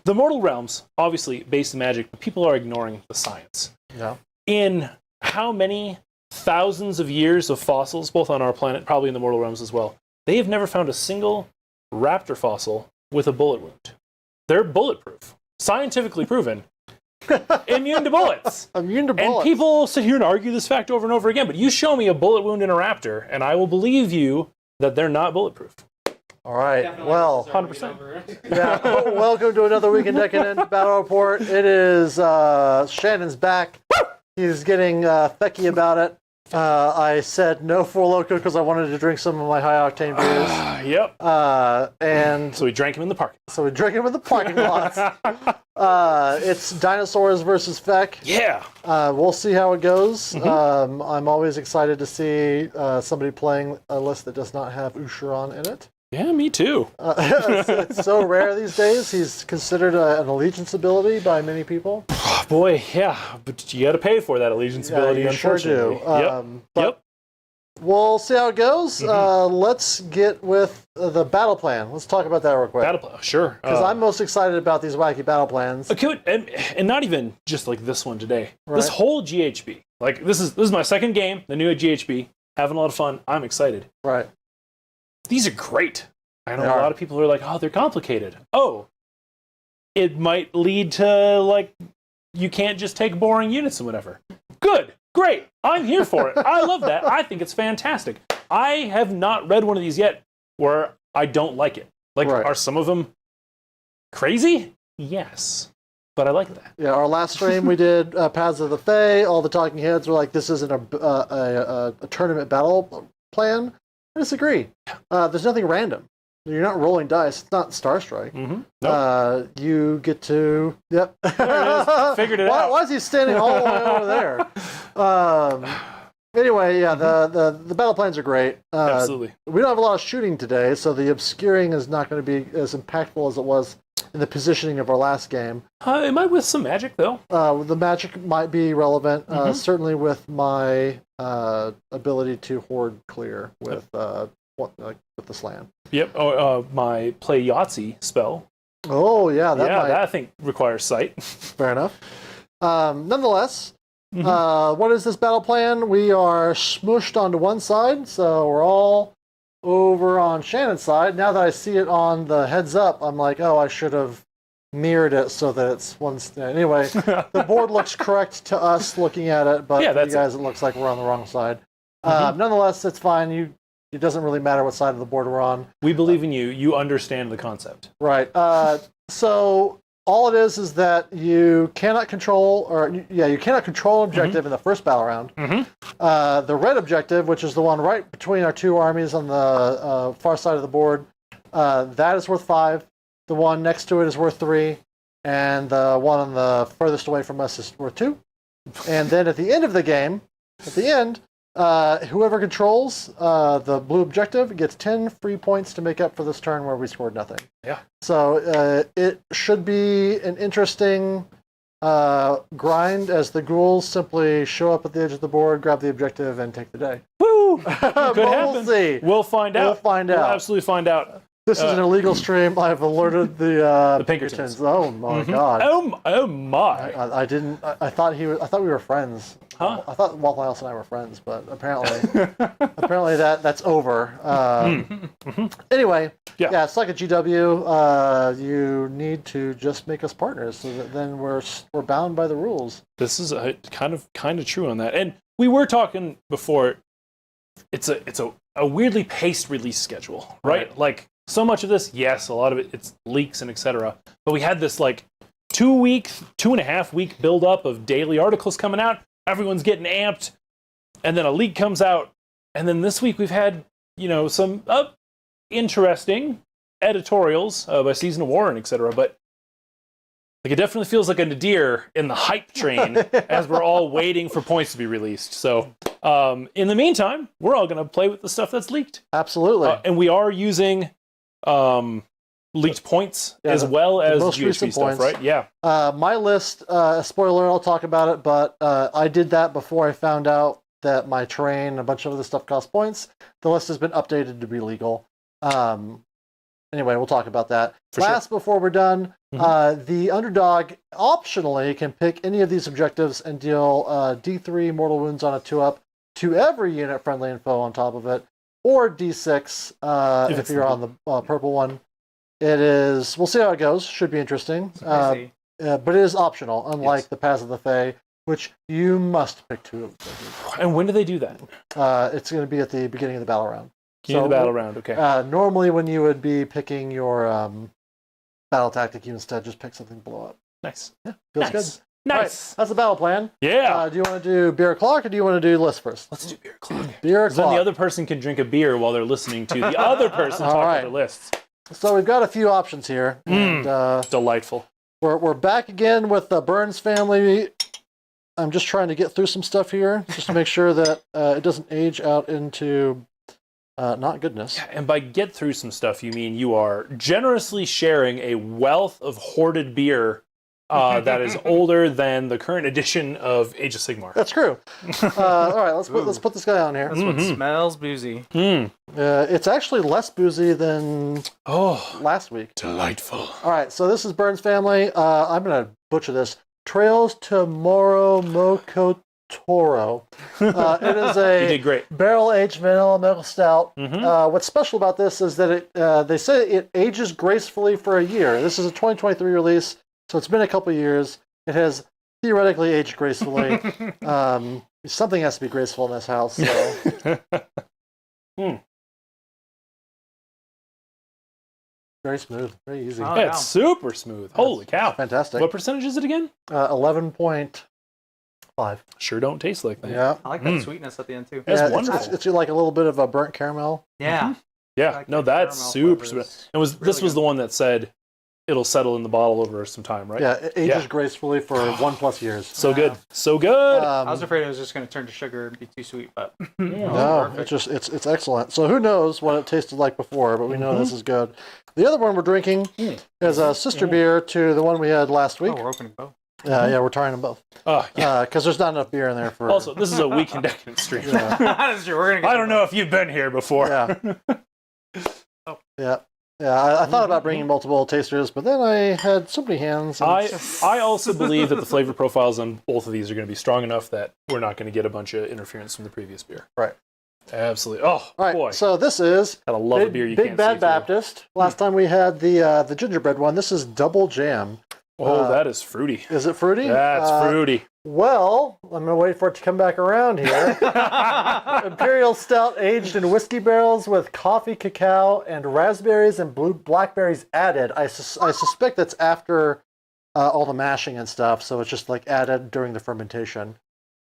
the Mortal Realms, obviously based in magic, but people are ignoring the science. Yeah. In how many thousands of years of fossils, both on our planet, probably in the Mortal Realms as well, they have never found a single raptor fossil with a bullet wound. They're bulletproof. Scientifically proven. Immune to bullets. Immune to bullets. And people sit here and argue this fact over and over again, but you show me a bullet wound in a raptor, and I will believe you that they're not bulletproof. All right. Definitely Well, 100%. yeah. Welcome to another week in Decadent Battle Report. It is Shannon's back. He's getting fecky about it. I said no Four Loko because I wanted to drink some of my high octane beers. Yep. And So we drank him in the park. so we drink them in the parking lots. It's dinosaurs versus Feck. Yeah. We'll see how it goes. I'm always excited to see somebody playing a list that does not have Ushuran in it. Yeah, me too. It's so rare these days. He's considered an allegiance ability by many people. Boy, yeah, but you got to pay for that allegiance ability, you sure unfortunately. do. Yep. We'll see how it goes. Let's get with the battle plan. Let's talk about that real quick. Battle plan, sure. Because I'm most excited about these wacky battle plans. Okay, and not even just like this one today. Right. This whole GHB, like this is my second game, the new GHB. Having a lot of fun. I'm excited. Right. These are great. I know They a are. lot of people are like, oh, they're complicated. Oh, it might lead to like you can't just take boring units and whatever. Good, great. I'm here for it. I love that. I think it's fantastic. I have not read one of these yet where I don't like it. Like, Right. are some of them crazy? Yes, but I like that. Yeah, our last stream we did Paths of the Fae. All the talking heads were like, this isn't a tournament battle plan. I disagree. There's nothing random. You're not rolling dice. It's not Star Strike. Nope. You get to... Yep. There it is. Figured it out. Why is he standing all the way over there? Anyway, yeah, the battle plans are great. Absolutely. We don't have a lot of shooting today, so the obscuring is not going to be as impactful as it was in the positioning of our last game. It might with some magic, though. The magic might be relevant, certainly with my ability to hoard clear with with the slam. Yep. My play Yahtzee spell. Oh yeah, that I think requires sight. fair enough. Nonetheless, what is this battle plan? We are smooshed onto one side, so we're all over on Shannon's side. Now that I see it on the heads up, I'm like, oh, I should have mirrored it so that it's one. Anyway, the board looks correct to us looking at it, but for you guys, it looks like we're on the wrong side. Nonetheless, it's fine. It doesn't really matter what side of the board we're on. We believe in you. You understand the concept. Right. So all it is that you cannot control, you cannot control an objective in the first battle round. The red objective, which is the one right between our two armies on the far side of the board, that is worth 5. The one next to it is worth 3, and the one on the furthest away from us is worth 2. And then at the end of the game, whoever controls the blue objective gets 10 free points to make up for this turn where we scored nothing. Yeah. So it should be an interesting grind as the ghouls simply show up at the edge of the board, grab the objective, and take the day. Woo! Could happen. We'll see. We'll find out. We'll absolutely find out. This is an illegal stream. I've alerted the Pinkertons. Oh my god. Oh my. I didn't. I thought I thought we were friends. Huh? I thought Walt Miles and I were friends, but apparently, that's over. Anyway, yeah, it's like a GW. You need to just make us partners, so that then we're bound by the rules. This is kind of true on that. And we were talking before. It's a weirdly paced release schedule, right? Like so much of this, yes, a lot of it's leaks and etc. But we had this like 2.5 week build up of daily articles coming out. Everyone's getting amped, and then a leak comes out, and then this week we've had some interesting editorials by Season of War and etc. But like it definitely feels like a nadir in the hype train as we're all waiting for points to be released. So in the meantime, we're all going to play with the stuff that's leaked. Absolutely, and we are using leaked points as well as GHB stuff, right? Yeah. My list, spoiler, I'll talk about it, but I did that before I found out that my terrain and a bunch of other stuff cost points. The list has been updated to be legal. Anyway, we'll talk about that. Before we're done, The underdog optionally can pick any of these objectives and deal D3 mortal wounds on a 2-up to every unit, friendly and foe on top of it, or D6 if you're on the purple one. It is, we'll see how it goes, should be interesting. But it is optional, unlike the Paths of the Fae, which you must pick 2 of them. And when do they do that? It's going to be at the beginning of the battle round. Beginning of the battle round, okay. Normally when you would be picking your battle tactic, you instead just pick something blow up. Nice. Yeah, feels good. Nice. Right, that's the battle plan. Yeah. Do you want to do beer o'clock or do you want to do list first? Let's do beer o'clock. Beer o'clock. Then the other person can drink a beer while they're listening to the other person talk about their lists. So we've got a few options here. And, delightful. We're back again with the Burns family. I'm just trying to get through some stuff here just to make sure that it doesn't age out into not goodness. Yeah, and by get through some stuff, you mean you are generously sharing a wealth of hoarded beer that is older than the current edition of Age of Sigmar. That's true. All right, let's put this guy on here. That's what smells boozy. It's actually less boozy than last week. Delightful. All right, so this is Burns family. I'm going to butcher this. Trails to Moro Mokotoro. It is You did great. barrel-aged vanilla milk stout. What's special about this is that they say it ages gracefully for a year. This is a 2023 release, so it's been a couple years. It has theoretically aged gracefully. Something has to be graceful in this house. So. Very smooth, very easy. Yeah, it's super smooth. Holy cow. Fantastic. What percentage is it again? 11.5. Sure don't taste like that. Yeah. I like that sweetness at the end too. That's wonderful. It's like a little bit of a burnt caramel. Yeah. Yeah, Like no, the that's caramel super flavors. sweet. This was the one that said it'll settle in the bottle over some time, right? Yeah, it ages gracefully for 1+ years. So good. So good. I was afraid it was just going to turn to sugar and be too sweet, but No, it's excellent. So who knows what it tasted like before, but we know this is good. The other one we're drinking is a sister beer to the one we had last week. we're opening both. Yeah, we're trying them both. Yeah. Because there's not enough beer in there for... Also, this is a weak and decadent stream. That is true. We're gonna get I don't know if you've been here before. Yeah. I thought about bringing multiple tasters, but then I had so many hands. And I also believe that the flavor profiles on both of these are going to be strong enough that we're not going to get a bunch of interference from the previous beer. Right. Absolutely. Oh, All right, boy. so this is Gotta love a beer you Big can't Bad see through. Baptist. Last time we had the gingerbread one. This is Double Jam. Oh, that is fruity. Is it fruity? That's fruity. Well, I'm going to wait for it to come back around here. Imperial Stout aged in whiskey barrels with coffee, cacao, and raspberries and blackberries added. I suspect that's after all the mashing and stuff, so it's just like added during the fermentation,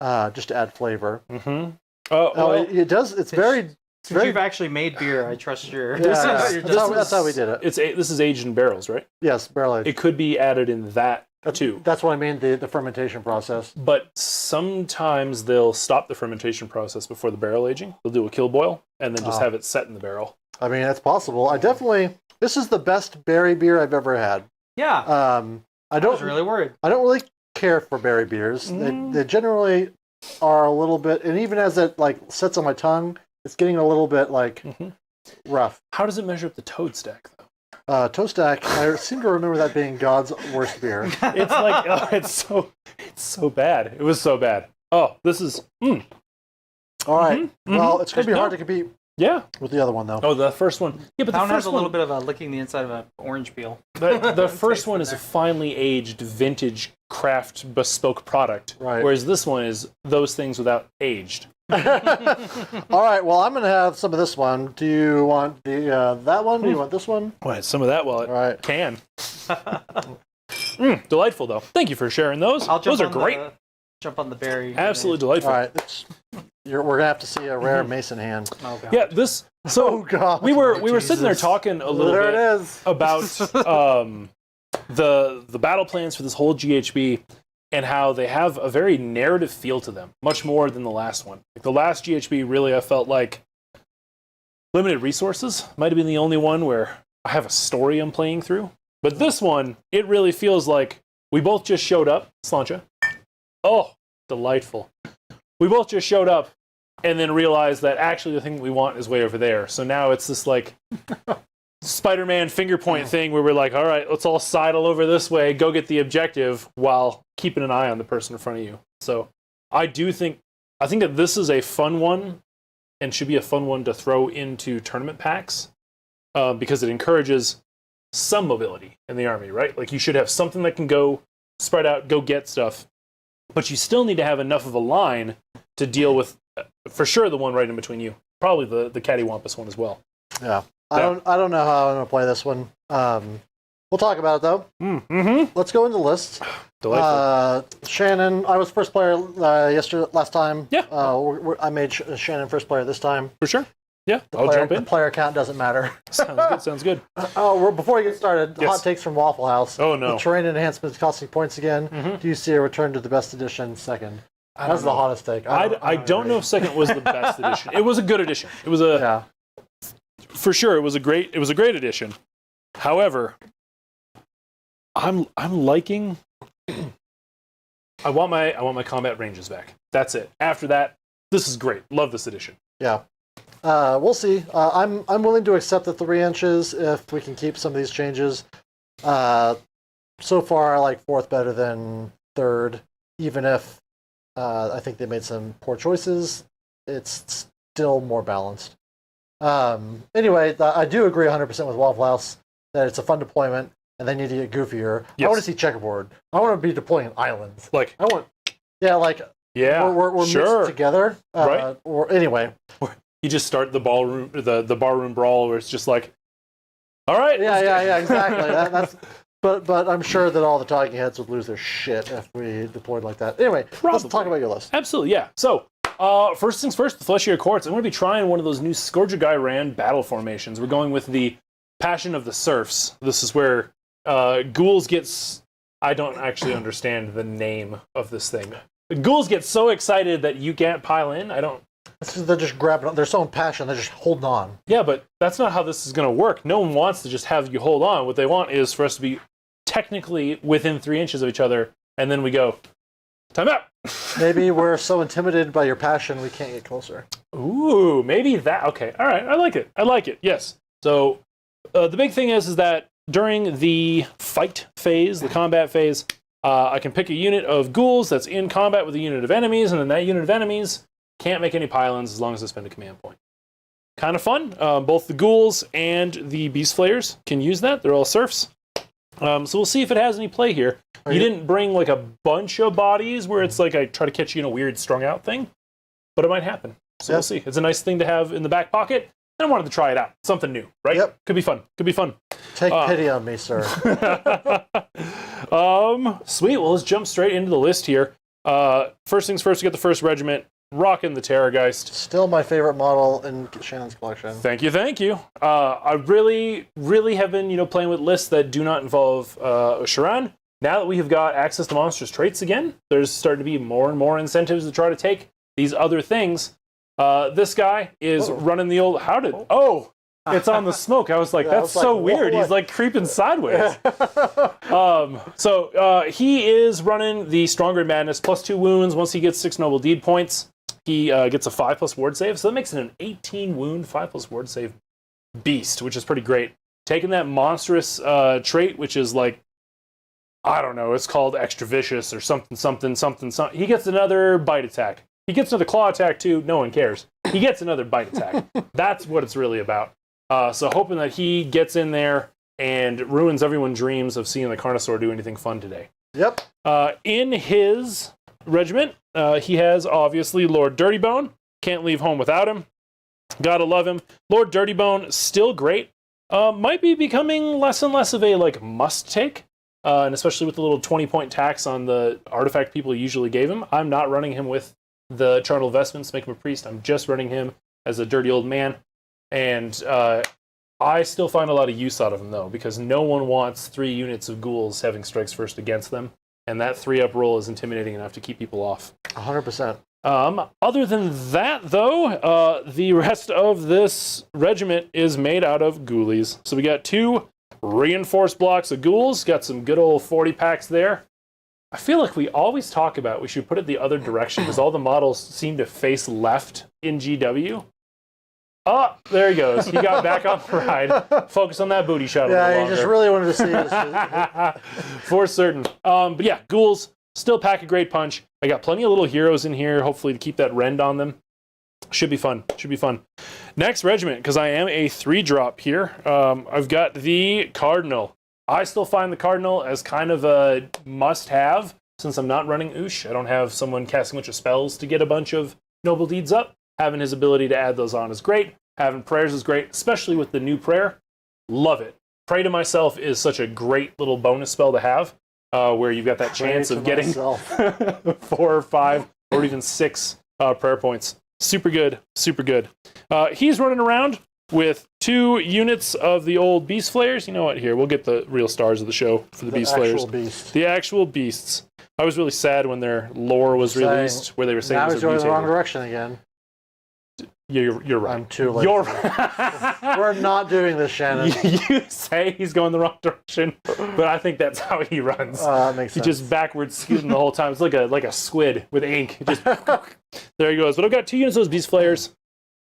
just to add flavor. It does. It's very. Since you've actually made beer, I trust your. Yeah, that's how we did it. This is aged in barrels, right? Yes, barrel aged. It could be added in that too. That's what I mean. The fermentation process. But sometimes they'll stop the fermentation process before the barrel aging. They'll do a kill boil and then just have it set in the barrel. I mean, that's possible. This is the best berry beer I've ever had. Yeah. I was really worried. I don't really care for berry beers. They generally are a little bit, and even as it like sits on my tongue, it's getting a little bit like rough. How does it measure up the Toad Stack, though? Toe Stack, I seem to remember that being God's worst beer. It's like, it's so bad. It was so bad. Oh, this is, All right. Well, it's going to be hard to compete with the other one, though. Oh, the first one. Yeah, but That one the has first a one, little bit of a licking the inside of an orange peel. the first one is a finely aged vintage craft bespoke product. Right. Whereas this one is those things without aged. All right. Well, I'm going to have some of this one. Do you want that one? Do you want this one? Well, some of that while it Right. can. Delightful, though. Thank you for sharing those. Those are great. Jump on the berry. Absolutely delightful. All right. We're going to have to see a rare mason hand. Oh, God. Yeah, this. So Oh, God. we were sitting there talking a little There bit it is. about the battle plans for this whole GHB and how they have a very narrative feel to them, much more than the last one. Like the last GHB, really, I felt like limited resources might have been the only one where I have a story I'm playing through. But this one, it really feels like we both just showed up. Slancha. Oh, delightful. We both just showed up and then realized that actually the thing we want is way over there. So now it's this like Spider-Man finger point thing where we're like, all right, let's all sidle over this way, go get the objective while keeping an eye on the person in front of you. So I think that this is a fun one and should be a fun one to throw into tournament packs because it encourages some mobility in the army, right? Like you should have something that can go spread out, go get stuff, but you still need to have enough of a line to deal with, for sure, the one right in between you. Probably the cattywampus one as well. Yeah. I don't know how I'm going to play this one. We'll talk about it, though. Mm-hmm. Let's go into the list. Shannon, I was first player last time. Yeah. I made Shannon first player this time. For sure. Yeah, I'll jump in. The player count doesn't matter. Sounds good. Before we get started, Yes. hot takes from Waffle House. Oh, no. The terrain enhancements costing points again. Mm-hmm. Do you see a return to the best edition second? That's the hottest take. I don't know if second was the best edition. It was a good edition. It was for sure. It was a great edition. However, I'm liking. I want my combat ranges back. That's it. After that, this is great. Love this edition. Yeah. We'll see. I'm willing to accept the 3 inches if we can keep some of these changes. So far, I like 4th better than 3rd, even if I think they made some poor choices. It's still more balanced. Anyway, I do agree 100% with Waffle House that it's a fun deployment, and they need to get goofier. Yes. I want to see checkerboard. I want to be deploying islands. We're sure. mixed together. Right. Or anyway. You just start the ballroom, the barroom brawl, where it's just like, all right. Yeah, exactly. But I'm sure that all the talking heads would lose their shit if we deployed like that. Anyway, Let's talk about your list. Absolutely, yeah. So, first things first, the Fleshier Courts. I'm going to be trying one of those new Scourge-Guy-Ran battle formations. We're going with the Passion of the Serfs. This is where ghouls gets... I don't actually understand the name of this thing. Ghouls get so excited that you can't pile in. They're just grabbing on. They're so impassioned. They're just holding on. Yeah, but that's not how this is going to work. No one wants to just have you hold on. What they want is for us to be technically within 3 inches of each other, and then we go, time out. Maybe we're so intimidated by your passion we can't get closer. Ooh, maybe that. Okay, all right. I like it. Yes. So the big thing is that during the fight phase, the combat phase, I can pick a unit of ghouls that's in combat with a unit of enemies, and then that unit of enemies can't make any pylons as long as I spend a command point. Kind of fun. Both the ghouls and the beast flayers can use that. They're all serfs. So we'll see if it has any play here. You didn't bring like a bunch of bodies where it's like I try to catch you in a weird strung out thing, but it might happen. So we'll see. It's a nice thing to have in the back pocket. And I wanted to try it out. Something new, right? Yep. Could be fun. Take pity on me, sir. Sweet. Well, let's jump straight into the list here. First things first, we got the first regiment. Rocking the Terrorgeist. Still my favorite model in Shannon's collection. Thank you. I really have been, playing with lists that do not involve Sharan. Now that we have got access to monstrous traits again, there's starting to be more and more incentives to try to take these other things. This guy is running the old... It's on the smoke. I was like, that's so weird. He's like creeping sideways. He is running the Stronger Madness, +2 wounds. Once he gets 6 noble deed points, he gets a 5+ ward save. So that makes it an 18 wound, 5+ ward save beast, which is pretty great. Taking that monstrous trait, which is like, I don't know, it's called extra vicious or something. He gets another bite attack. He gets another claw attack too. No one cares. He gets another bite attack. That's what it's really about. So hoping that he gets in there and ruins everyone's dreams of seeing the Carnosaur do anything fun today. Yep. In his regiment, he has obviously Lord Dirtybone. Can't leave home without him. Gotta love him. Lord Dirtybone, still great. Might be becoming less and less of a must take. And especially with the little 20-point tax on the artifact people usually gave him. I'm not running him with the charnel vestments, make him a priest. I'm just running him as a dirty old man. And I still find a lot of use out of them, though, because no one wants 3 units of ghouls having strikes first against them. And that 3-up roll is intimidating enough to keep people off. 100%. Other than that, though, the rest of this regiment is made out of ghoulies. So we got 2 reinforced blocks of ghouls. Got some good old 40 packs there. I feel like we always talk about we should put it the other direction because all the models seem to face left in GW. Oh, there he goes. He got back on the ride. Focus on that booty shot a little Yeah, longer. he just really wanted to see this. For certain. But yeah, ghouls still pack a great punch. I got plenty of little heroes in here, hopefully to keep that rend on them. Should be fun. Should be fun. Next regiment, because I am a 3-drop here. I've got the Cardinal. I still find the Cardinal as kind of a must-have since I'm not running Oosh. I don't have someone casting a bunch of spells to get a bunch of noble deeds up. Having his ability to add those on is great. Having prayers is great, especially with the new prayer. Love it. Pray to myself is such a great little bonus spell to have, where you've got that chance of getting 4 or 5 or even 6 prayer points. Super good, super good. He's running around with 2 units of the old Beast Flayers. You know what? Here, we'll get the real stars of the show for the Beast Flayers. The actual beasts. I was really sad when their lore was released, where they were saying now it he's was going the wrong direction again. You're right. I'm too late. You're We're not doing this, Shannon. You say he's going the wrong direction, but I think that's how he runs. That makes sense. He's just backwards scooting the whole time. It's like a squid with ink. Just there he goes. But I've got 2 units of those Beast Flayers.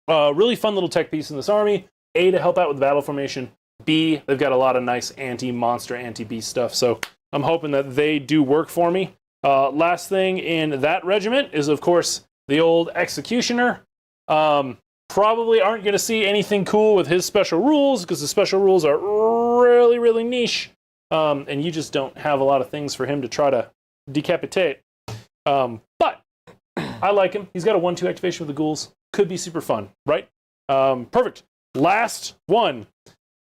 Really fun little tech piece in this army. A, to help out with the battle formation. B, they've got a lot of nice anti-monster, anti-beast stuff. So I'm hoping that they do work for me. Last thing in that regiment is, of course, the old Executioner. Probably aren't going to see anything cool with his special rules because the special rules are really, really niche. And you just don't have a lot of things for him to try to decapitate. But I like him. He's got a 1-2 activation with the ghouls. Could be super fun, right? Perfect. Last one.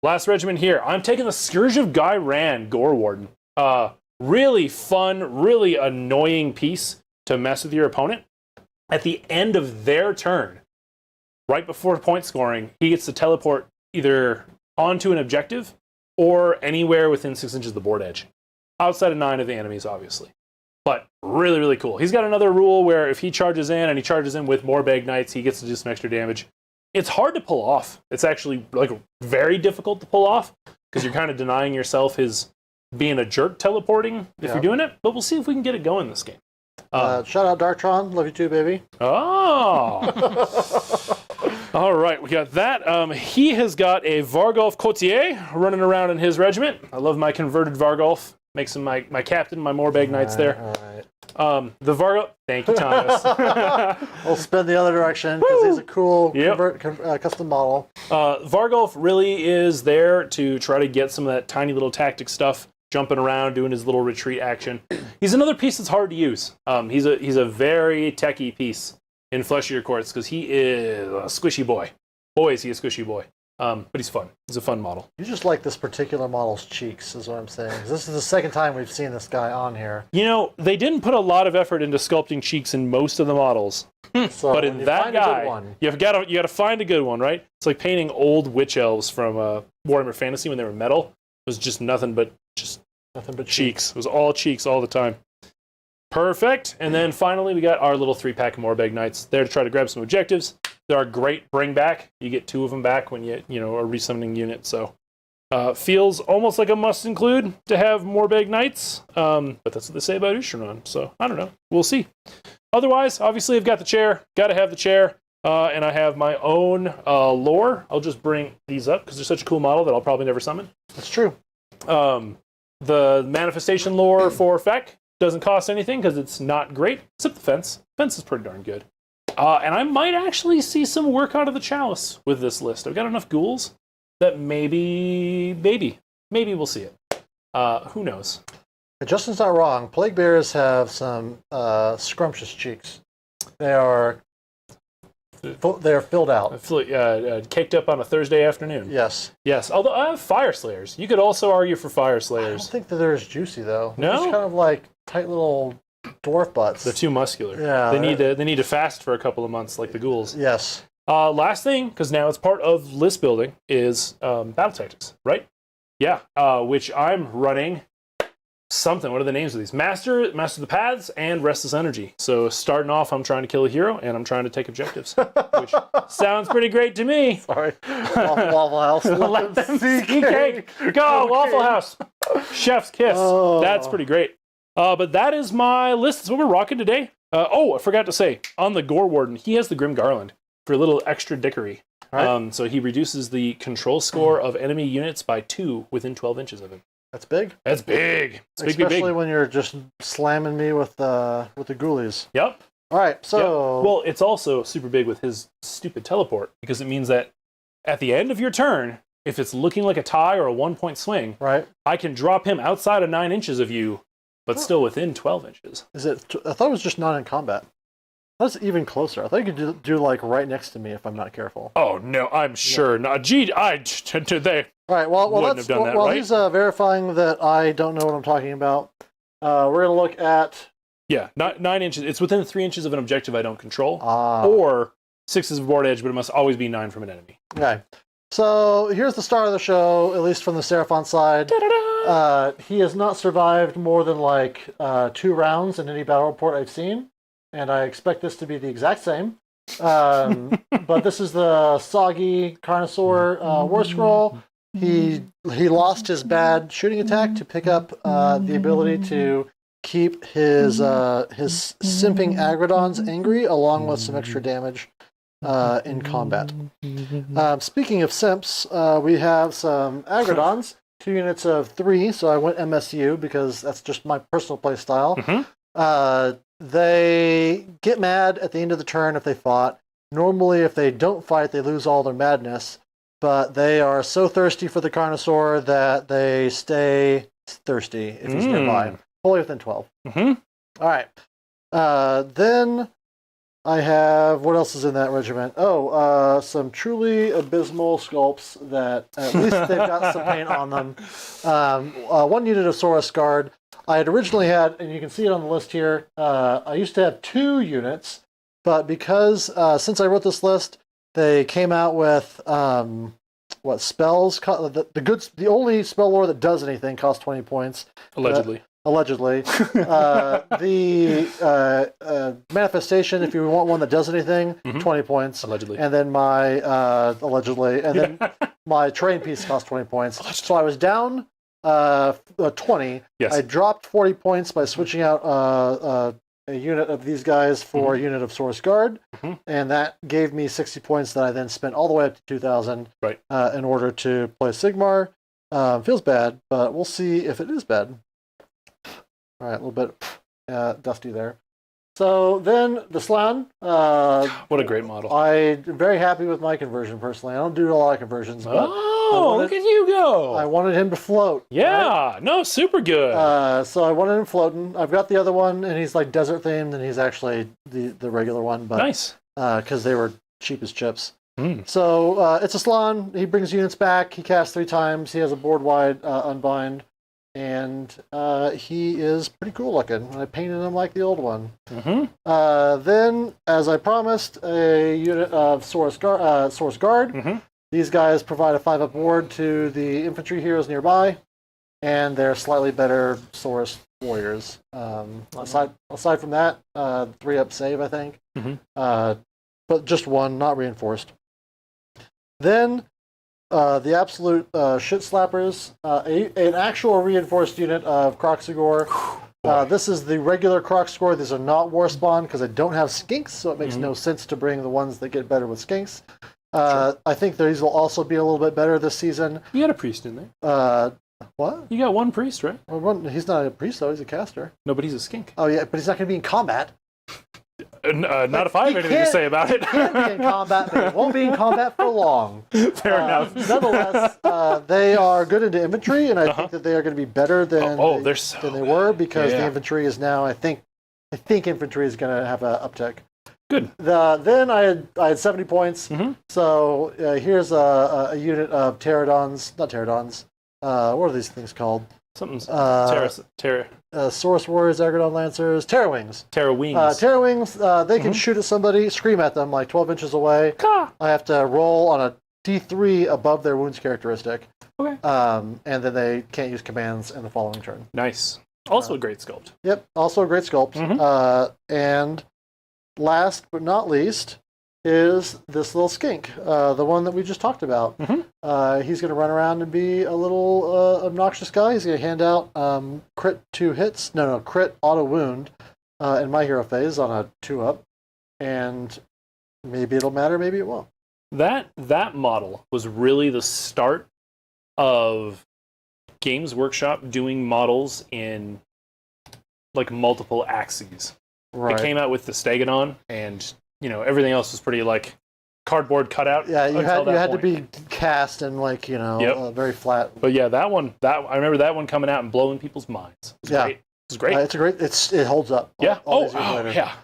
Last regiment here. I'm taking the Scourge of Guy Rand, Gore Warden. Really fun, really annoying piece to mess with your opponent. At the end of their turn, right before point scoring, he gets to teleport either onto an objective or anywhere within 6 inches of the board edge. Outside of 9 of the enemies, obviously. But really, really cool. He's got another rule where if he charges in, and he charges in with more Bag Knights, he gets to do some extra damage. It's hard to pull off. It's actually very difficult to pull off because you're kind of denying yourself his being a jerk teleporting if you're doing it. But we'll see if we can get it going this game. Shout out Darktron. Love you too, baby. Oh. All right, we got that. He has got a Vargolf Courtier running around in his regiment. I love my converted Vargolf. Makes him my captain, my more Bag Knights there. All right. The Vargolf... Thank you, Thomas. We'll spin the other direction because he's a cool custom model. Vargolf really is there to try to get some of that tiny little tactic stuff, jumping around, doing his little retreat action. He's another piece that's hard to use. He's a very techie piece in Flesh Eater Courts because he is a squishy boy. Boy, is he a squishy boy. But he's fun. He's a fun model. You just like this particular model's cheeks, is what I'm saying. This is the second time we've seen this guy on here. You know, they didn't put a lot of effort into sculpting cheeks in most of the models. So but in that guy, you got to find a good one, right? It's like painting old witch elves from Warhammer Fantasy when they were metal. It was just nothing but cheeks. It was all cheeks all the time. Perfect. And then finally, we got our little 3-pack of Morbeg Knights there to try to grab some objectives. They are great bring back. You get 2 of them back when you are resummoning unit. So feels almost like a must include to have Morbeg Knights. But that's what they say about Ushanon. So I don't know. We'll see. Otherwise, obviously, I've got the chair. Got to have the chair. And I have my own lore. I'll just bring these up because they're such a cool model that I'll probably never summon. That's true. The manifestation lore for Feck doesn't cost anything because it's not great, except the fence. Fence is pretty darn good. And I might actually see some work out of the chalice with this list. I've got enough ghouls that maybe we'll see it. Who knows? Justin's not wrong. Plague Bears have some scrumptious cheeks. They are filled out. Caked up on a Thursday afternoon. Yes. Yes. Although I have Fire Slayers. You could also argue for Fire Slayers. I don't think that they're as juicy though. No? They're just kind of like tight little dwarf butts. They're too muscular. Yeah. They need to fast for a couple of months like the ghouls. Yes. Last thing, because now it's part of list building, is battle tactics, right? Yeah. Which I'm running something. What are the names of these? Master the Paths and Restless Energy. So starting off, I'm trying to kill a hero and I'm trying to take objectives, which sounds pretty great to me. Sorry. Waffle House. Let them see cake. Go, Waffle House. Chef's kiss. Oh. That's pretty great. But that is my list. That's what we're rocking today. I forgot to say, on the Gore Warden, he has the Grim Garland. for a little extra dickery. Right. So he reduces the control score of enemy units by 2 within 12 inches of him. That's big. That's big. It's big, Especially big, big. when you're just slamming me with the ghoulies. Yep. All right, so... Yep. Well, it's also super big with his stupid teleport, because it means that at the end of your turn, if it's looking like a tie or a 1-point swing, right. I can drop him outside of 9 inches of you, but still within 12 inches. Is it? I thought it was just not in combat. That's even closer. I thought you could do like right next to me if I'm not careful. Oh no, I'm sure not. Gee, they All right. Well, wouldn't have done that, right? He's verifying that I don't know what I'm talking about. We're gonna look at. Yeah, not 9 inches. It's within 3 inches of an objective I don't control, Ah. or 6 is a board edge, but it must always be 9 from an enemy. Okay. So here's the start of the show, at least from the Seraphon side. He has not survived more than like 2 rounds in any battle report I've seen, and I expect this to be the exact same. But this is the soggy carnosaur war scroll. He lost his bad shooting attack to pick up the ability to keep his simping aggradons angry, along with some extra damage in combat. Speaking of simps, we have some aggradons, 2 units of 3, so I went MSU because that's just my personal play style. They get mad at the end of the turn if they fought. Normally, if they don't fight, they lose all their madness, but they are so thirsty for the carnosaur that they stay thirsty if he's nearby. Fully within 12. All right. Then I have, what else is in that regiment? Oh, some truly abysmal sculpts that at least they've got some paint on them. 1 unit of Saurus Guard. I had originally had, and you can see it on the list here, I used to have 2 units, but because since I wrote this list, they came out with what spells? The only spell lore that does anything costs 20 points. Allegedly. Allegedly. The manifestation, if you want one that does anything, 20 points. Allegedly. And then my, allegedly, and then my terrain piece costs 20 points. So I was down 20. Yes. I dropped 40 points by switching out a unit of these guys for a unit of Saurus Guard, and that gave me 60 points that I then spent all the way up to 2,000 in order to play Sigmar. Feels bad, but we'll see if it is bad. All right, a little bit dusty there. So then the Slan. What a great model. I'm very happy with my conversion personally. I don't do a lot of conversions, but look at you go. I wanted him to float. Yeah, right? no, super good. So I wanted him floating. I've got the other one, and he's like desert themed, and he's actually the regular one, but nice. Because they were cheap as chips. So it's a Slan. He brings units back. He casts 3 times. He has a board wide unbind. And he is pretty cool looking. I painted him like the old one. Then, as I promised, a unit of Saurus Guard. These guys provide a 5-up ward to the infantry heroes nearby, and they're slightly better Saurus warriors. Aside from that, 3-up save, I think. But just 1, not reinforced. Then the absolute shit slappers, an actual reinforced unit of Croxigor. This is the regular Croxigor. These are not war spawn because I don't have skinks, so it makes no sense to bring the ones that get better with skinks. I think these will also be a little bit better this season. You got a priest in there. What? You got 1 priest, right? Well, he's not a priest, though. He's a caster. No, but he's a skink. Oh, yeah, but he's not going to be in combat. Not if I have anything to say about it. He can be in combat, but he won't be in combat for long. Fair enough. Nonetheless, they are good into infantry, and I think that they are going to be better than they were because the infantry is now. I think infantry is going to have an uptick. Good. Then I had 70 points. So here's a unit of pterodons, not pterodons. What are these things called? Something's Saurus Warriors, Aggradon Lancers, Terra Wings. Terra Wings. Terra Wings, they can shoot at somebody, scream at them like 12 inches away. I have to roll on a D3 above their wounds characteristic. Okay. And then they can't use commands in the following turn. Nice. Also a great sculpt. Yep, also a great sculpt. And last but not least is this little skink, the one that we just talked about. He's going to run around and be a little obnoxious guy. He's going to hand out crit auto wound in my hero phase on a 2-up. And maybe it'll matter, maybe it won't. That model was really the start of Games Workshop doing models in like multiple axes. Right. It came out with the Stegodon, and everything else was pretty like cardboard cutout. Yeah, you had to point. be cast and like very flat. But yeah, I remember that one coming out and blowing people's minds. It was great. It holds up. Yeah. All these years later. Yeah.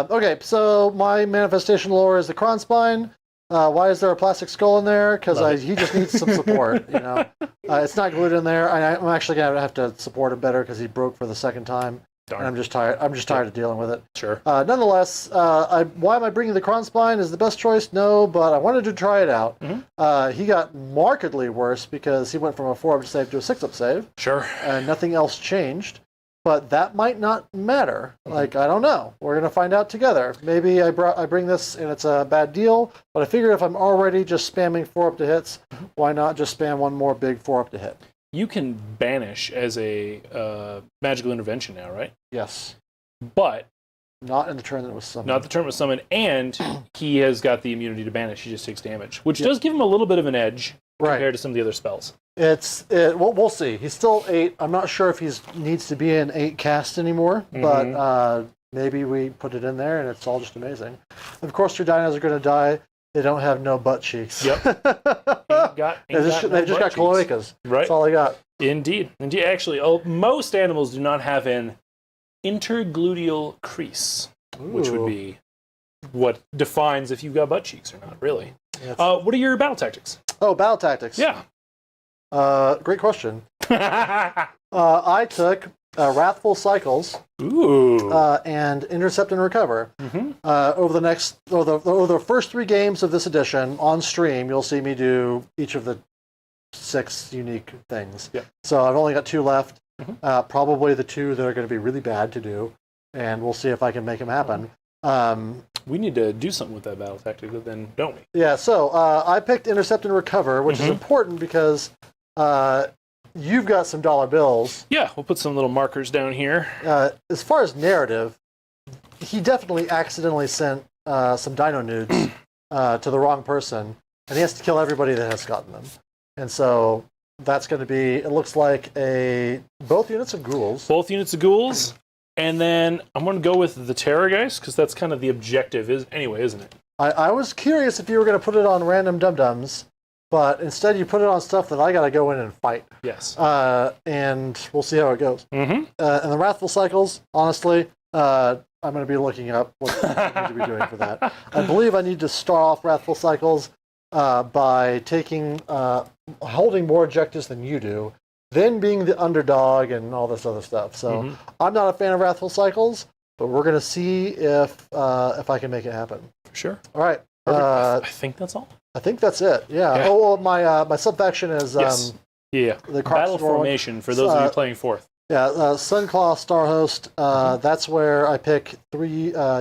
Okay, so my manifestation lore is the Kron spine. Why is there a plastic skull in there? Because he just needs some support. It's not glued in there. I'm actually gonna have to support him better because he broke for the second time. Darn. And I'm just tired. I'm just tired of dealing with it. Sure. Nonetheless, why am I bringing the Kron spine? Is the best choice? No, but I wanted to try it out. Mm-hmm. He got markedly worse because he went from a 4-up save to a 6-up save. Sure. And nothing else changed. But that might not matter. Like, I don't know. We're going to find out together. Maybe I bring this and it's a bad deal, but I figure if I'm already just spamming 4-up to hits, why not just spam one more big 4-up to hit? You can banish as a magical intervention now, right? Yes. But not in the turn that it was summoned. Not the turn it was summoned, and he has got the immunity to banish. He just takes damage, which does give him a little bit of an edge compared to some of the other spells. We'll see. He's still 8. I'm not sure if he needs to be an 8 cast anymore, but maybe we put it in there and it's all just amazing. Of course, your dinos are going to die. They don't have no butt cheeks. Yep. They've just got cloacas. Right. That's all they got. Indeed. Actually, most animals do not have an intergluteal crease, which would be what defines if you've got butt cheeks or not, really. What are your battle tactics? Oh, battle tactics. Yeah. Great question. I took Wrathful Cycles and Intercept and Recover. Over the first 3 games of this edition on stream, you'll see me do each of the 6 unique things. Yep. So I've only got 2 left. Probably the 2 that are going to be really bad to do, and we'll see if I can make them happen. We need to do something with that battle tactic, then, don't we? Yeah, so I picked Intercept and Recover, which is important because you've got some dollar bills. Yeah, we'll put some little markers down here. As far as narrative, he definitely accidentally sent some dino nudes to the wrong person, and he has to kill everybody that has gotten them. And so that's going to be, it looks like both units of ghouls. Both units of ghouls. And then I'm going to go with the Terrorgeist, because that's kind of the objective, anyway, isn't it? I was curious if you were going to put it on random dum-dums, but instead you put it on stuff that I got to go in and fight. Yes. And we'll see how it goes. And the Wrathful Cycles, honestly, I'm going to be looking up what I need to be doing for that. I believe I need to start off Wrathful Cycles by holding more objectives than you do, then being the underdog and all this other stuff. So I'm not a fan of Wrathful Cycles, but we're going to see if I can make it happen. For sure. All right. I think that's all. I think that's it. Yeah. Oh, well, my sub-faction is the battle formation for those of you playing 4th. Yeah, Sunclaw Starhost. That's where I pick 3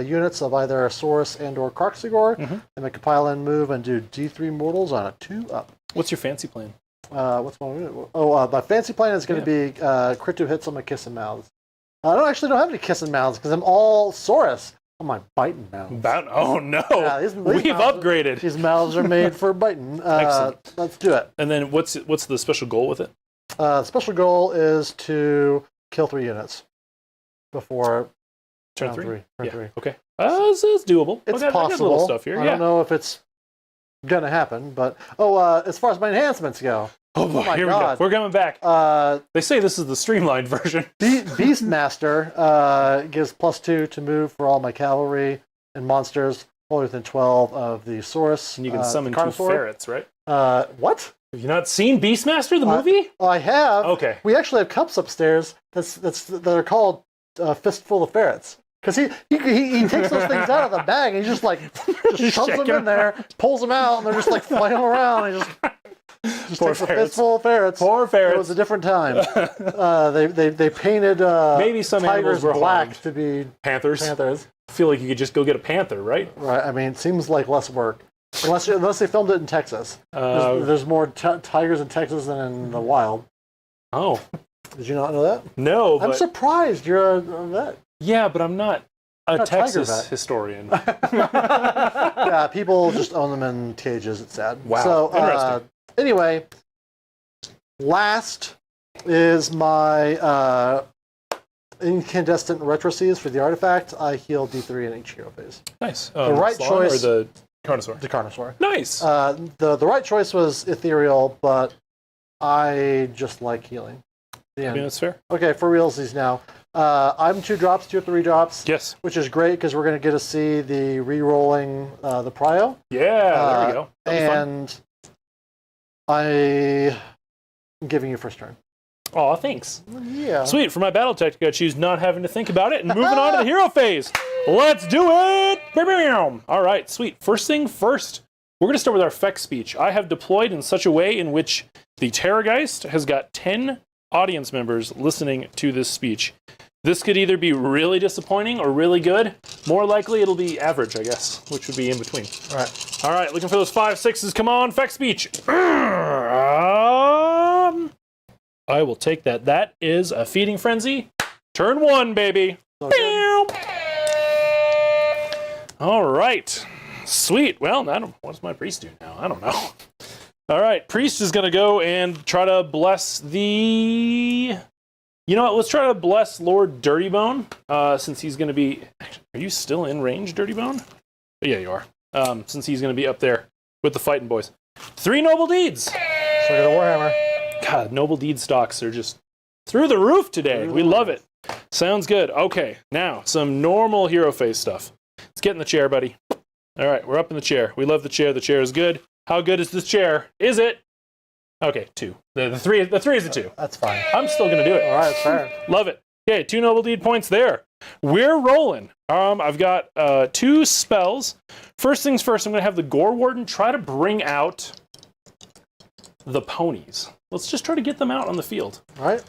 units of either Saurus and or Kroxigor, and make a pile-in move and do D3 mortals on a 2-up. What's your fancy plan? What's my unit? My fancy plan is going to be crit 2 hits on my kissing mouths. I don't have any kissing mouths because I'm all Saurus. On my biting mouths. Oh no! Yeah, we've upgraded. These mouths are made for biting. Let's do it. And then what's the special goal with it? The special goal is to kill 3 units before turn 3. Turn 3. Okay. It's doable. It's possible. possible. Little stuff here. I don't know if it's gonna happen, but as far as my enhancements go. Oh my here God. We go. We're coming back. They say this is the streamlined version. Beastmaster gives +2 to move for all my cavalry and monsters only within 12 of the Saurus. And you can summon 2 ferrets, right? What? Have you not seen Beastmaster, the movie? I have. Okay. We actually have cups upstairs that are called Fistful of Ferrets. Because he takes those things out of the bag and he just shoves them in there, pulls them out, and they're just like flailing around. And he just takes a fistful of ferrets. Poor ferrets. It was a different time. They painted maybe some tigers were black harmed. to be Panthers. I feel like you could just go get a panther, right? Right. I mean, it seems like less work. Unless they filmed it in Texas. There's more tigers in Texas than in the wild. Oh. Did you not know that? No, I'm surprised you're a vet. Yeah, but I'm not A Not a tiger Texas vet. historian. Yeah, people just own them in cages. It's sad. Wow. So, Interesting. anyway, last is my incandescent retrocedes for the artifact. I heal D3 in each hero phase. Nice. The right Slon choice. Or the carnosaur? The carnosaur. Nice. The right choice was ethereal, but I just like healing. The I end. mean, that's fair. Okay, for realsies now. I'm 2 drops, 2 or 3 drops. Yes. Which is great because we're going to get to see the re-rolling the prio. Yeah, there we go. That'll be fun. And I'm giving you first turn. Aw, thanks. Yeah. Sweet. For my battle tactic, I choose not having to think about it and moving on to the hero phase. Let's do it! Bam! All right, sweet. First thing first, we're going to start with our effect speech. I have deployed in such a way in which the Terrorgeist has got 10 audience members listening to this speech. This could either be really disappointing or really good. More likely, it'll be average, I guess, which would be in between. All right, looking for those 5, 6s. Come on, effect speech. I will take that. That is a feeding frenzy. Turn 1, baby. All right. Sweet. Well, what does my priest do now? I don't know. All right. Priest is going to go and try to bless the... You know what? Let's try to bless Lord Dirtybone, since he's going to be... Are you still in range, Dirtybone? Yeah, you are. Since he's going to be up there with the fighting boys. 3 noble deeds. So get a Warhammer. God, noble deed stocks are just through the roof today. We love it. Sounds good. Okay, now some normal hero phase stuff. Let's get in the chair, buddy. All right, we're up in the chair. We love the chair. The chair is good. How good is this chair? Is it? Okay, 2. The 3 is a 2. That's fine. I'm still gonna do it. All right, fair. Love it. Okay, 2 noble deed points there. We're rolling. I've got 2 spells. First things first, I'm gonna have the Gore Warden try to bring out the ponies. Let's just try to get them out on the field. All right.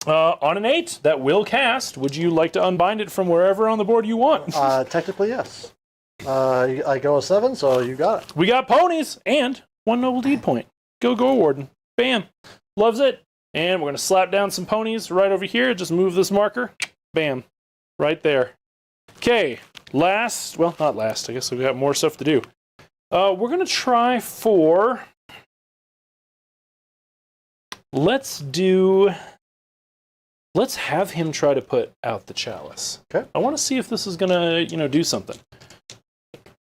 On an 8, that will cast. Would you like to unbind it from wherever on the board you want? Technically, yes. I go a 7, so you got it. We got ponies and 1 noble deed point. Go Warden. Bam. Loves it. And we're going to slap down some ponies right over here. Just move this marker. Bam. Right there. Okay. Last. Well, not last. I guess we've got more stuff to do. We're going to try for... Let's have him try to put out the chalice. Okay. I want to see if this is going to, do something.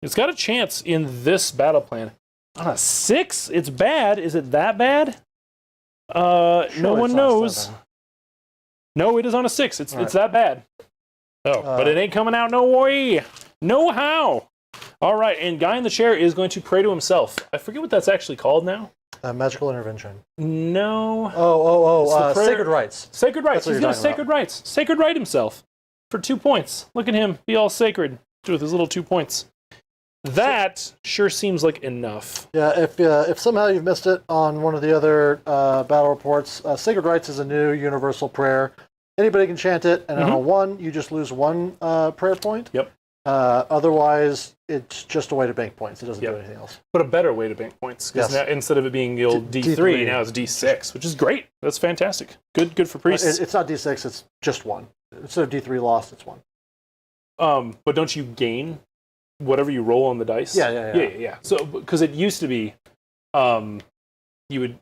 It's got a chance in this battle plan. On a 6, it's bad. Is it that bad? No one knows. No, it is on a 6. It's that bad. Oh, but it ain't coming out no way. No how. All right, and guy in the chair is going to pray to himself. I forget what that's actually called now. Magical intervention. No. Sacred rites. Sacred rites. He's going to sacred rites. Sacred right himself for 2 points. Look at him, be all sacred with his little 2 points. That sure seems like enough. Yeah, if somehow you've missed it on one of the other battle reports, Sacred Rites is a new universal prayer. Anybody can chant it, and on a 1, you just lose 1 prayer point. Yep. Otherwise, it's just a way to bank points. It doesn't do anything else. But a better way to bank points. Because now, instead of it being the old D3, now it's D6, which is great. That's fantastic. Good for priests. It's not D6, it's just 1. Instead of D3 lost, it's 1. But don't you gain whatever you roll on the dice? Yeah. So, because it used to be, you would,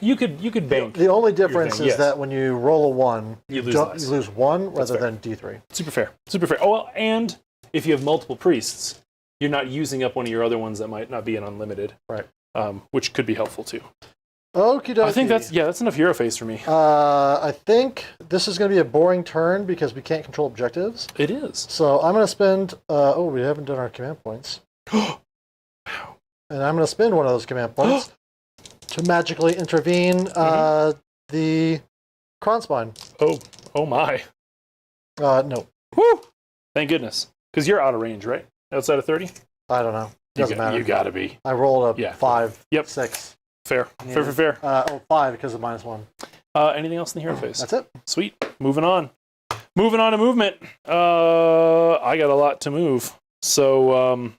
you could bank. The only difference is that when you roll a 1, you lose 1 rather than D3. Super fair. Oh, well, and if you have multiple priests, you're not using up one of your other ones that might not be an unlimited. Right. Which could be helpful too. Okie dokie. I think that's enough hero face for me. I think this is going to be a boring turn because we can't control objectives. It is. So I'm going to spend... we haven't done our command points. Wow. And I'm going to spend one of those command points to magically intervene the Kronspine. Oh my. No. Woo! Thank goodness. Because you're out of range, right? Outside of 30? I don't know. Doesn't matter. You gotta be. I rolled a 5, 6. Fair. Fair. 5 because of -1. Anything else in the hero phase? That's it. Sweet. Moving on to movement. I got a lot to move. So,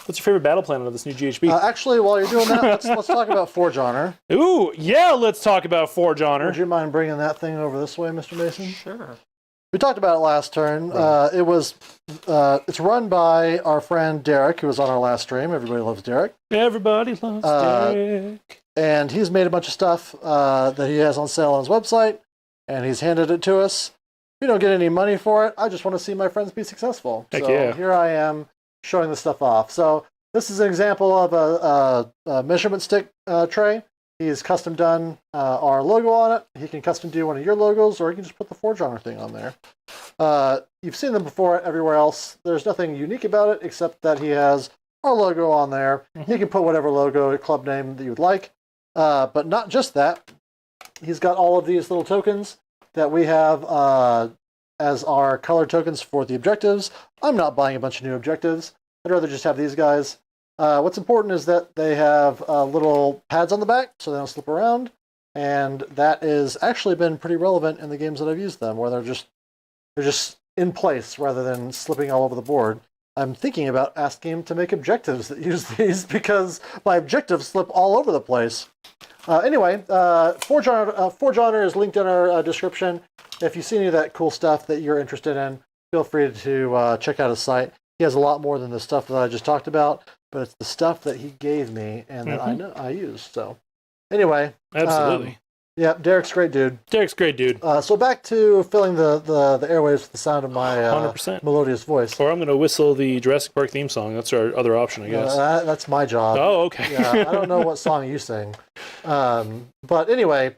what's your favorite battle plan out of this new GHB? Actually, while you're doing that, let's talk about Forge Honor. Ooh, yeah, let's talk about Forge Honor. Would you mind bringing that thing over this way, Mr. Mason? Sure. We talked about it last turn. It's run by our friend Derek, who was on our last stream. Everybody loves Derek. Everybody loves Derek. And he's made a bunch of stuff that he has on sale on his website, and he's handed it to us. We don't get any money for it. I just want to see my friends be successful. Heck so yeah. here I am showing the stuff off. So this is an example of a measurement stick tray. He's custom done our logo on it. He can custom do one of your logos, or he can just put the Forge Runner thing on there. You've seen them before everywhere else. There's nothing unique about it except that he has our logo on there. Mm-hmm. You can put whatever logo, club name that you would like. But not just that. He's got all of these little tokens that we have as our color tokens for the objectives. I'm not buying a bunch of new objectives. I'd rather just have these guys. What's important is that they have little pads on the back so they don't slip around. And that has actually been pretty relevant in the games that I've used them, where they're just in place rather than slipping all over the board. I'm thinking about asking him to make objectives that use these because my objectives slip all over the place. Anyway, Forge Honor is linked in our description. If you see any of that cool stuff that you're interested in, feel free to check out his site. He has a lot more than the stuff that I just talked about, but it's the stuff that he gave me and that I used. So, anyway, Absolutely. Yeah, Derek's a great dude. Derek's a great dude. So back to filling the airwaves with the sound of my 100%. melodious voice. Or I'm going to whistle the Jurassic Park theme song. That's our other option, I guess. That's my job. Oh, okay. Yeah, I don't know what song you sing. But anyway,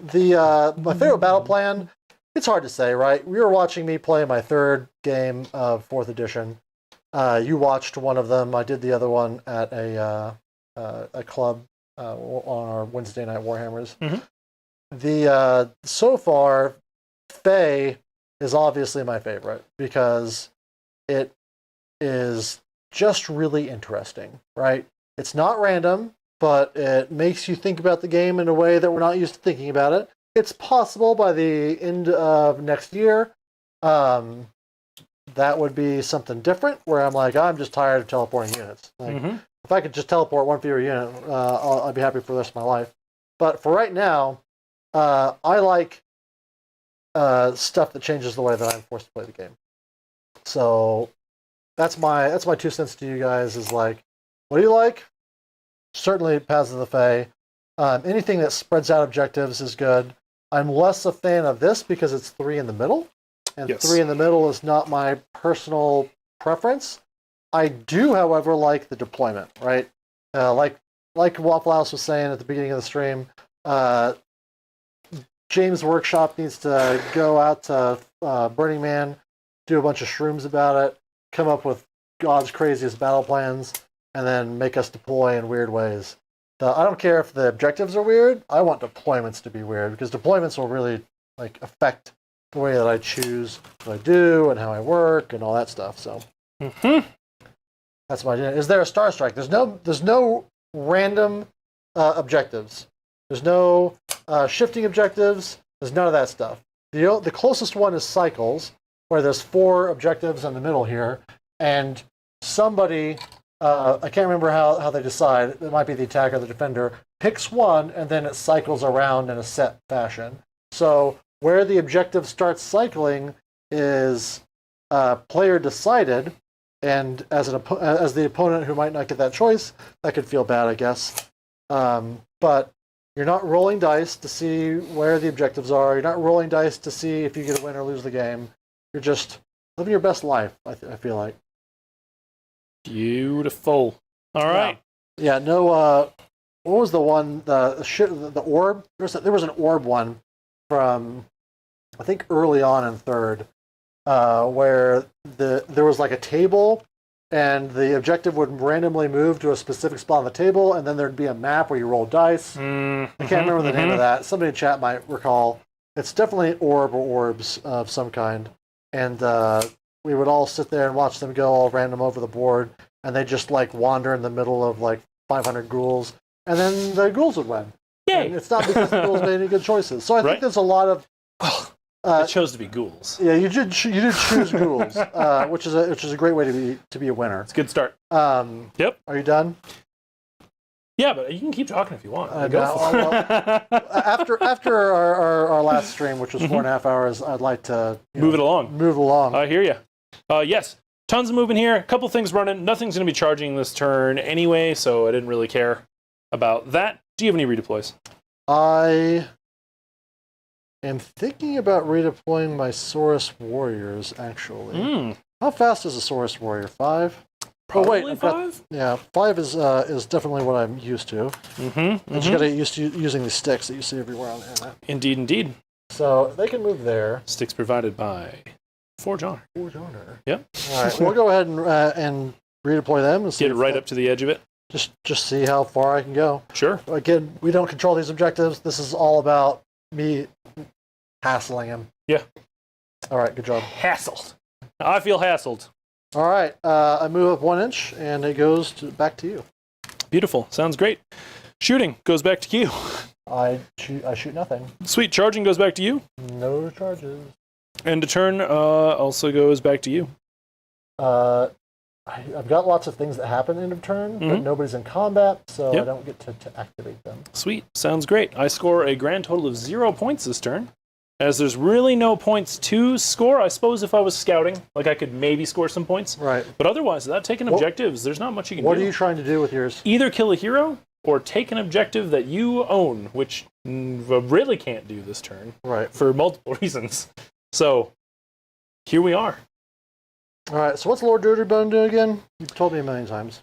my favorite battle plan, it's hard to say, right? You were watching me play my third game of 4th edition. You watched one of them. I did the other one at a club on our Wednesday night Warhammers. Mm-hmm. So far, Fae is obviously my favorite because it is just really interesting, right? It's not random, but it makes you think about the game in a way that we're not used to thinking about it. It's possible by the end of next year, that would be something different, where I'm like, I'm just tired of teleporting units. Like, if I could just teleport one fewer unit, I'd be happy for the rest of my life. But for right now, I like stuff that changes the way that I'm forced to play the game. So that's my 2 cents to you guys. Is like, what do you like? Certainly, Paths of the Fae. Anything that spreads out objectives is good. I'm less a fan of this because it's 3 in the middle, and Yes. 3 in the middle is not my personal preference. I do, however, like the deployment. Right, like Waffle House was saying at the beginning of the stream. James' workshop needs to go out to Burning Man, do a bunch of shrooms about it, come up with God's craziest battle plans, and then make us deploy in weird ways. I don't care if the objectives are weird. I want deployments to be weird because deployments will really affect the way that I choose what I do and how I work and all that stuff. So that's my idea. Is there a Star Strike? There's no random objectives. There's no shifting objectives. There's none of that stuff. The closest one is cycles, where there's 4 objectives in the middle here, and somebody, I can't remember how they decide, it might be the attacker or the defender, picks one, and then it cycles around in a set fashion. So where the objective starts cycling is player decided, and as the opponent who might not get that choice, that could feel bad, I guess. But you're not rolling dice to see where the objectives are. You're not rolling dice to see if you get to win or lose the game. You're just living your best life, I feel like. Beautiful. All right. Yeah, no, what was the one, the orb? There was an orb one from, I think, early on in 3rd, where there was like a table, and the objective would randomly move to a specific spot on the table, and then there'd be a map where you roll dice. I can't remember the name of that. Somebody in chat might recall. It's definitely an orb or orbs of some kind. And we would all sit there and watch them go all random over the board, and they just wander in the middle of 500 ghouls, and then the ghouls would win. Yay! And it's not because the ghouls made any good choices. So I think there's a lot of... it chose to be ghouls. Yeah, you did choose ghouls, which is a great way to be a winner. It's a good start. Yep. Are you done? Yeah, but you can keep talking if you want. Go no, for it. after our last stream, which was 4.5 hours, I'd like to Move it along. Move along. I hear you. Yes, tons of movement here. A couple things running. Nothing's going to be charging this turn anyway, so I didn't really care about that. Do you have any redeploys? I am thinking about redeploying my Saurus Warriors, actually. How fast is a Saurus Warrior? 5? Probably oh, wait, 5? Yeah, 5 is definitely what I'm used to. And you got to get used to using the sticks that you see everywhere on the internet. Indeed, indeed. So they can move there. Sticks provided by Forge Honor. Forge Honor. Yep. All right, we'll go ahead and redeploy them. And see Get it right up to the edge of it. Just see how far I can go. Sure. Again, we don't control these objectives. This is all about me hassling him. Yeah. All right, good job. Hassled. I feel hassled. All right, I move up 1 inch, and it goes back to you. Beautiful. Sounds great. Shooting goes back to you. I shoot nothing. Sweet. Charging goes back to you. No charges. And to turn also goes back to you. I've got lots of things that happen end of turn, but nobody's in combat, so I don't get to activate them. Sweet. Sounds great. I score a grand total of 0 points this turn. As there's really no points to score, I suppose if I was scouting, like I could maybe score some points. Right. But otherwise, without taking objectives, there's not much you can do. What are you trying to do with yours? Either kill a hero or take an objective that you own, which really can't do this turn. Right. For multiple reasons. So, here we are. All right, so what's Lord Dirtybone do again? You've told me a million times.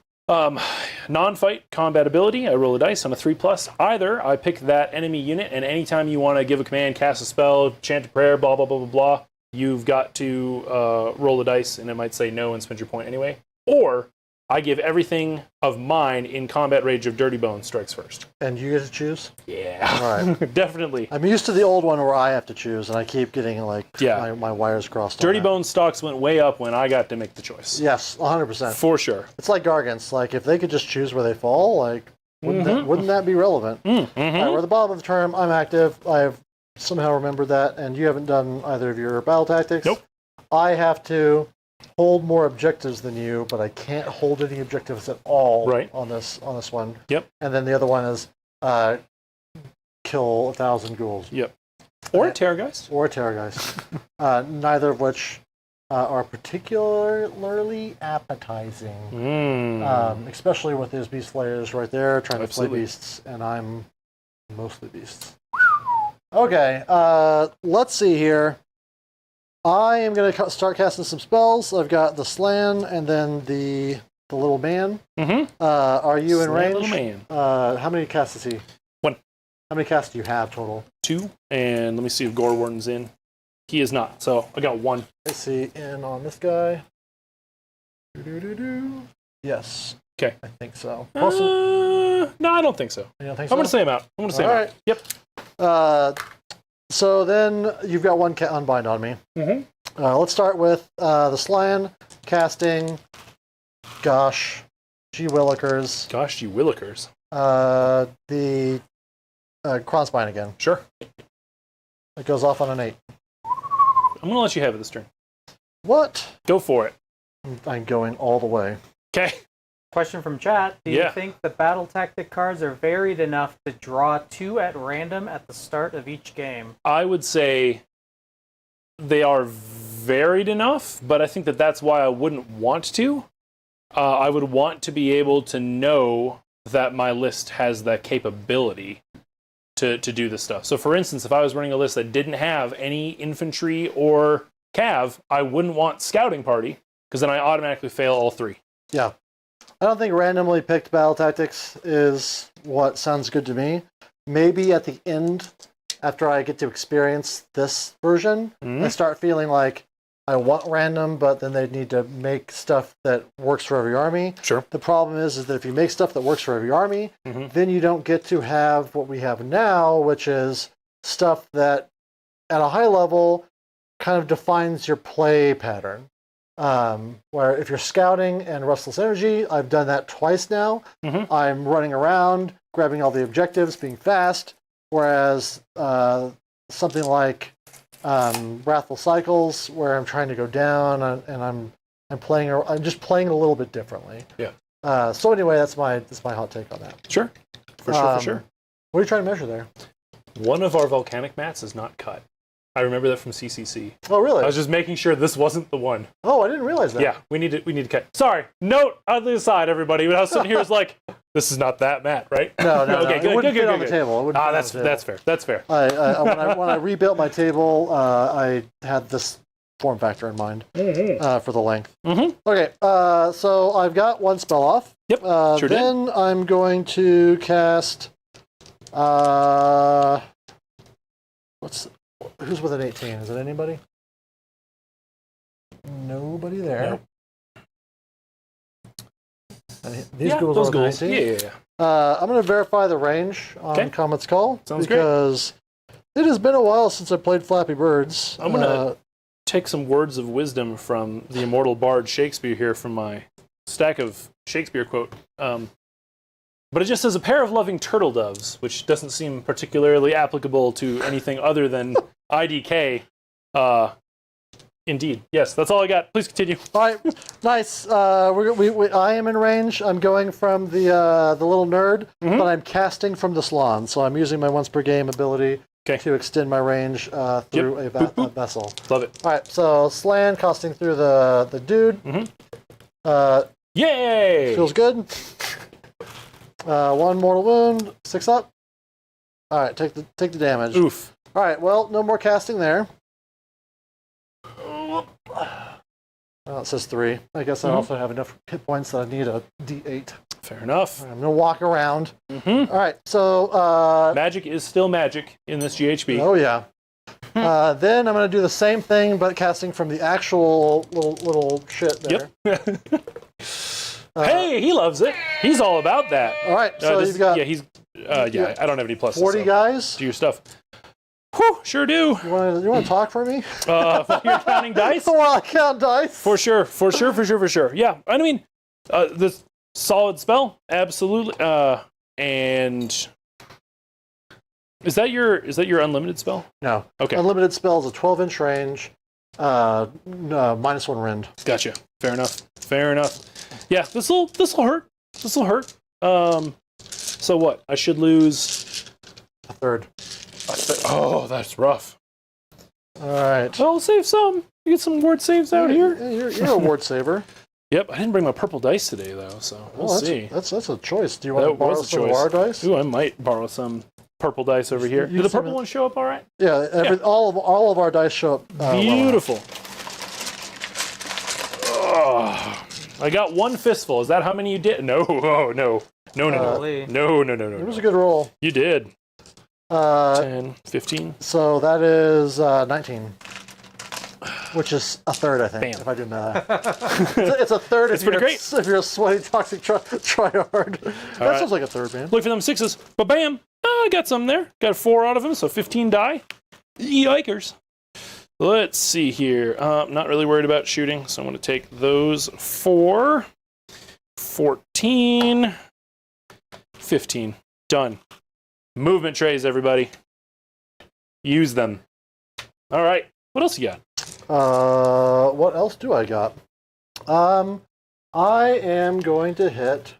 Non-fight combat ability, I roll a dice on a 3+. Either I pick that enemy unit, and anytime you want to give a command, cast a spell, chant a prayer, blah, blah, blah, blah, blah, you've got to roll a dice, and it might say no and spend your point anyway. Or I give everything of mine in combat range of Dirtybone strikes first. And you get to choose? Yeah. All right. Definitely. I'm used to the old one where I have to choose, and I keep getting my wires crossed. Dirtybone stocks went way up when I got to make the choice. Yes, 100%. For sure. It's like Gargants. Like, if they could just choose where they fall, like, wouldn't that be relevant? All right, we're at the bottom of the term. I'm active. I've somehow remembered that, and you haven't done either of your battle tactics. Nope. I have to hold more objectives than you, but I can't hold any objectives at all on this one. Yep. And then the other one is kill 1,000 ghouls. Yep. Or a Terrorgeist. Or a Terrorgeist. Neither of which are particularly appetizing. Especially with those beast slayers right there trying to slay beasts, and I'm mostly beasts. Okay, let's see here. I am going to start casting some spells. I've got the Slan and then the little man. Are you in range? Little man. How many casts is he? 1. How many casts do you have total? 2. And let me see if Gore Warden's in. He is not, so I got 1. Let's see, in on this guy. Yes. Okay. I think so. No, I don't think so. You don't think I'm going to say him out. I'm going to say him out. All right. Yep. So then you've got 1 unbind on me. Let's start with the Slan casting. Gosh, gee willikers. Gosh, gee willikers. The Crossbind again. Sure. It goes off on an 8. I'm going to let you have it this turn. What? Go for it. I'm going all the way. Okay. Question from chat. Do you think the battle tactic cards are varied enough to draw 2 at random at the start of each game? I would say they are varied enough, but I think that's why I wouldn't want to. I would want to be able to know that my list has the capability to do this stuff. So for instance, if I was running a list that didn't have any infantry or cav, I wouldn't want scouting party, because then I automatically fail all 3. Yeah. I don't think randomly picked battle tactics is what sounds good to me. Maybe at the end, after I get to experience this version, I start feeling like I want random, but then they need to make stuff that works for every army. Sure. The problem is that if you make stuff that works for every army, then you don't get to have what we have now, which is stuff that at a high level kind of defines your play pattern. Where if you're scouting and restless energy, I've done that twice now. I'm running around, grabbing all the objectives, being fast, whereas something like Wrathful Cycles, where I'm trying to go down and I'm just playing a little bit differently. Yeah. So anyway, that's my hot take on that. Sure. For sure, for sure. What are you trying to measure there? One of our volcanic mats is not cut. I remember that from CCC. Oh, really? I was just making sure this wasn't the one. Oh, I didn't realize that. Yeah, we need to cut. Sorry, note on the side, everybody. When I was sitting here, it's like, this is not that mat, right? No, Okay, it good, wouldn't good, fit good, on the good. table. It wouldn't fit on That's the table. fair. That's fair. When I rebuilt my table, I had this form factor in mind for the length. Okay, so I've got one spell off. Yep, sure did. Then I'm going to cast. Who's with an 18? Is it anybody? Nobody there. Nope. These ghouls are ghouls. 19. Yeah. I'm going to verify the range on Comet's Call. Sounds because it has been a while since I played Flappy Birds. I'm going to take some words of wisdom from the immortal bard Shakespeare here from my stack of Shakespeare quote. But it just says a pair of loving turtle doves, which doesn't seem particularly applicable to anything other than IDK. Indeed. Yes, that's all I got. Please continue. All right, nice. I am in range. I'm going from the little nerd, but I'm casting from the salon. So I'm using my once per game ability to extend my range through a vessel. Love it. All right, so Slan casting through the dude. Yay! Feels good. One mortal wound, 6 up. All right, take the damage. Oof. All right, well, no more casting there. Well, it says 3. I guess I also have enough hit points that I need a D8. Fair enough. I'm gonna walk around. All right, so magic is still magic in this GHB. Oh yeah. Then I'm gonna do the same thing, but casting from the actual little shit there. Yep. Hey, he loves it. He's all about that. All right, so you've got I don't have any pluses. 40 guys. Do your stuff. Whew, sure do. You want to talk for me? While you're counting dice? While I count dice. For sure. Yeah, I mean, this solid spell, absolutely. And is that your unlimited spell? No. Okay. Unlimited spell is a 12-inch range. -1 rend. Gotcha. Fair enough. Yeah, this'll hurt. So what? I should lose a third. Oh, that's rough. All right. Well, I'll save some. You get some ward saves out here. You're a ward saver. Yep, I didn't bring my purple dice today though, so we'll see. That's a choice. Do you want to borrow some of our dice? Ooh, I might borrow some purple dice over here. Do the purple ones show up all right? Yeah, all of our dice show up. Beautiful. I got one fistful. Is that how many you did? No. Oh, no. No. It was a good roll. You did. 10, 15. So that is 19. Which is a third, I think, Bam. if I do math. It's a third if you're a sweaty, toxic tryhard. That sounds like a third, man. Look for them 6s. But bam! I got some there. Got 4 out of them, so 15 die. Yikers. Let's see here. Not really worried about shooting, so I'm going to take those 4. 14. 15. Done. Movement trays, everybody. Use them. All right. What else you got? What else do I got? I am going to hit.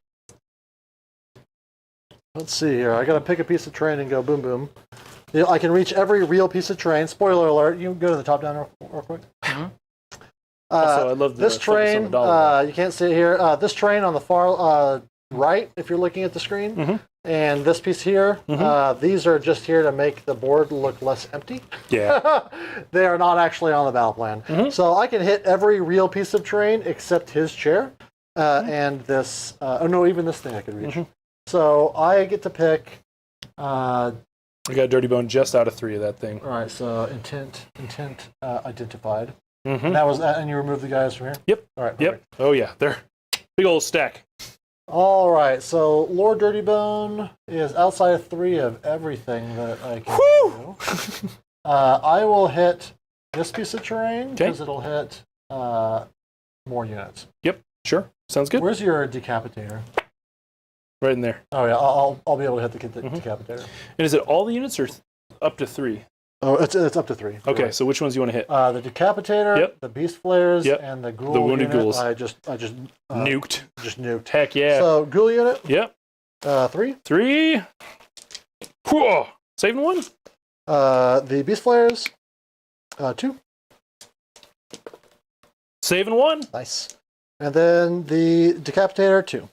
Let's see here. I got to pick a piece of terrain and go boom, boom. I can reach every real piece of terrain. Spoiler alert. You can go to the top down real quick. Also, I love this terrain. You can't see it here. This terrain on the far right, if you're looking at the screen, and this piece here. These are just here to make the board look less empty. Yeah. They are not actually on the battle plan. So I can hit every real piece of terrain except his chair and this. Oh no, even this thing I can reach. So I get to pick. We got Dirty Bone just out of 3 of that thing. All right, so intent identified. And that was and you remove the guys from here? Yep. All right. Yep. Perfect. Oh yeah, they're big old stack. All right, so Lord Dirty Bone is outside of 3 of everything that I can do. I will hit this piece of terrain because it'll hit more units. Yep. Sure. Sounds good. Where's your decapitator? Right in there. Oh yeah, I'll be able to hit the decapitator. And is it all the units or up to 3? Oh, it's up to 3. Okay, so which ones do you want to hit? The decapitator, the beast flares, and the ghoul. The wounded unit. ghouls. I just nuked. Just nuked. Heck yeah. So ghoul unit. Yep. 3. 3. Whoa. Saving 1. The Beast Flayers. 2. Saving 1. Nice. And then the Decapitator, 2.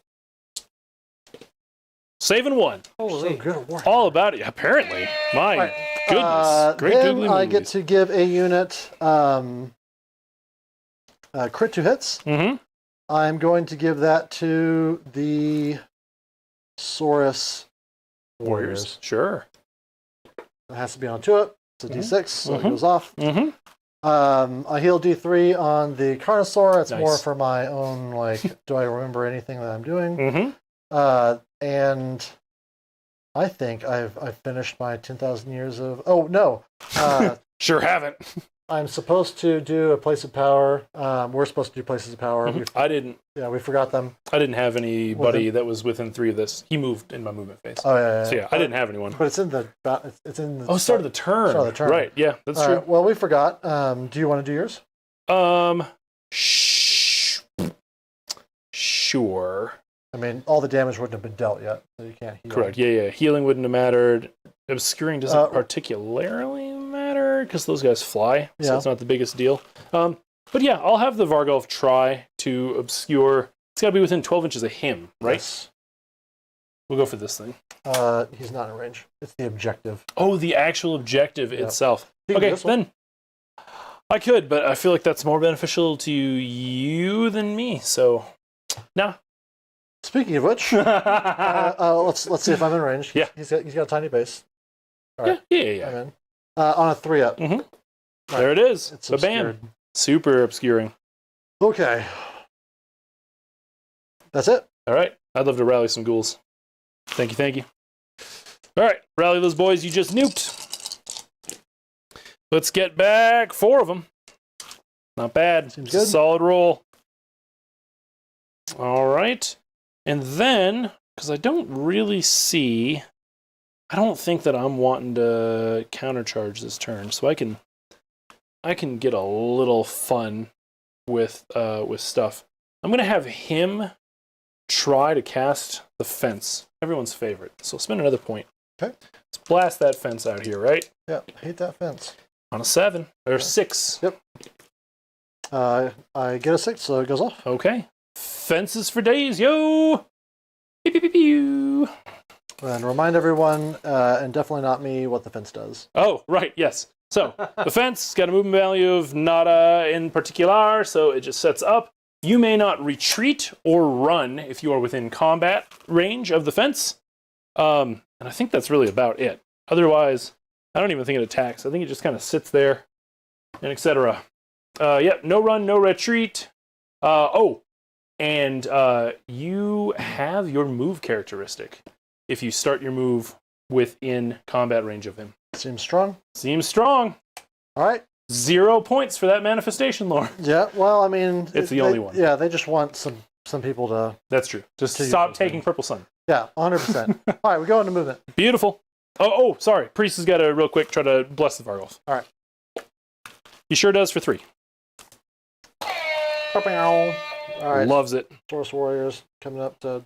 Saving 1. Holy. So good at war. All about it. Apparently. My Right. goodness. Great then googly I movies. get to give a unit crit 2 hits. Mm-hmm. I'm going to give that to the Saurus Warriors. Sure. It has to be on 2 it. It's a D6, so it goes off. Mm-hmm. I heal D3 on the Carnosaur. It's Nice. more for my own, like, do I remember anything that I'm doing? Mm-hmm. And I think I've finished my 10,000 years of... Oh, no. Sure haven't. I'm supposed to do a place of power. We're supposed to do places of power. I didn't. Yeah, we forgot them. I didn't have anybody that was within 3 of this. He moved in my movement phase. Oh, yeah. So yeah, I didn't have anyone. But it's in the... It's in the Start of the turn. Start of the turn. Right, yeah, that's All true. right, well, we forgot. Do you want to do yours? Sure. I mean, all the damage wouldn't have been dealt yet, so you can't heal. Correct, yeah. Healing wouldn't have mattered. Obscuring doesn't particularly matter, because those guys fly, so it's not the biggest deal. But yeah, I'll have the Vargolf try to obscure. It's got to be within 12 inches of him, right? Yes. We'll go for this thing. He's not in range. It's the objective. Oh, the actual objective itself. You can do Okay, this one. then. I could, but I feel like that's more beneficial to you than me, so... Nah. Speaking of which, let's see if I'm in range. Yeah. He's got a tiny base. All right. Yeah. I'm in. On a 3-up. Mm-hmm. There it is. It's Ba-bam. obscured. Super obscuring. Okay. That's it. All right. I'd love to rally some ghouls. Thank you. All right. Rally those boys you just nuked. Let's get back 4 of them. Not bad. Seems It's a good. solid roll. All right. And then, because I don't really see... I don't think that I'm wanting to countercharge this turn, so I can get a little fun with stuff. I'm gonna have him try to cast the fence, everyone's favorite. So I'll spend another point. Okay. Let's blast that fence out here, right? Yeah, hate that fence. On a 7 or 6. Yep. I get a 6, so it goes off. Okay. Fences for days, yo! Pew, pew, pew, pew. And remind everyone, and definitely not me, what the fence does. Oh, right, yes. So, the fence has got a movement value of nada in particular, so it just sets up. You may not retreat or run if you are within combat range of the fence. And I think that's really about it. Otherwise, I don't even think it attacks. I think it just kind of sits there, and etc. Yep, no run, no retreat. And you have your move characteristic if you start your move within combat range of him. Seems strong. Seems strong. All right. 0 points for that manifestation lore. Yeah, well, I mean... It's the only one. Yeah, they just want some people to... That's true. Just To stop use taking Purple Sun. Yeah, 100%. All right, we go into movement. Beautiful. Oh, sorry. Priest has got to real quick try to bless the Vargolf. All right. He sure does for 3. All right. Loves it. Saurus Warriors coming up to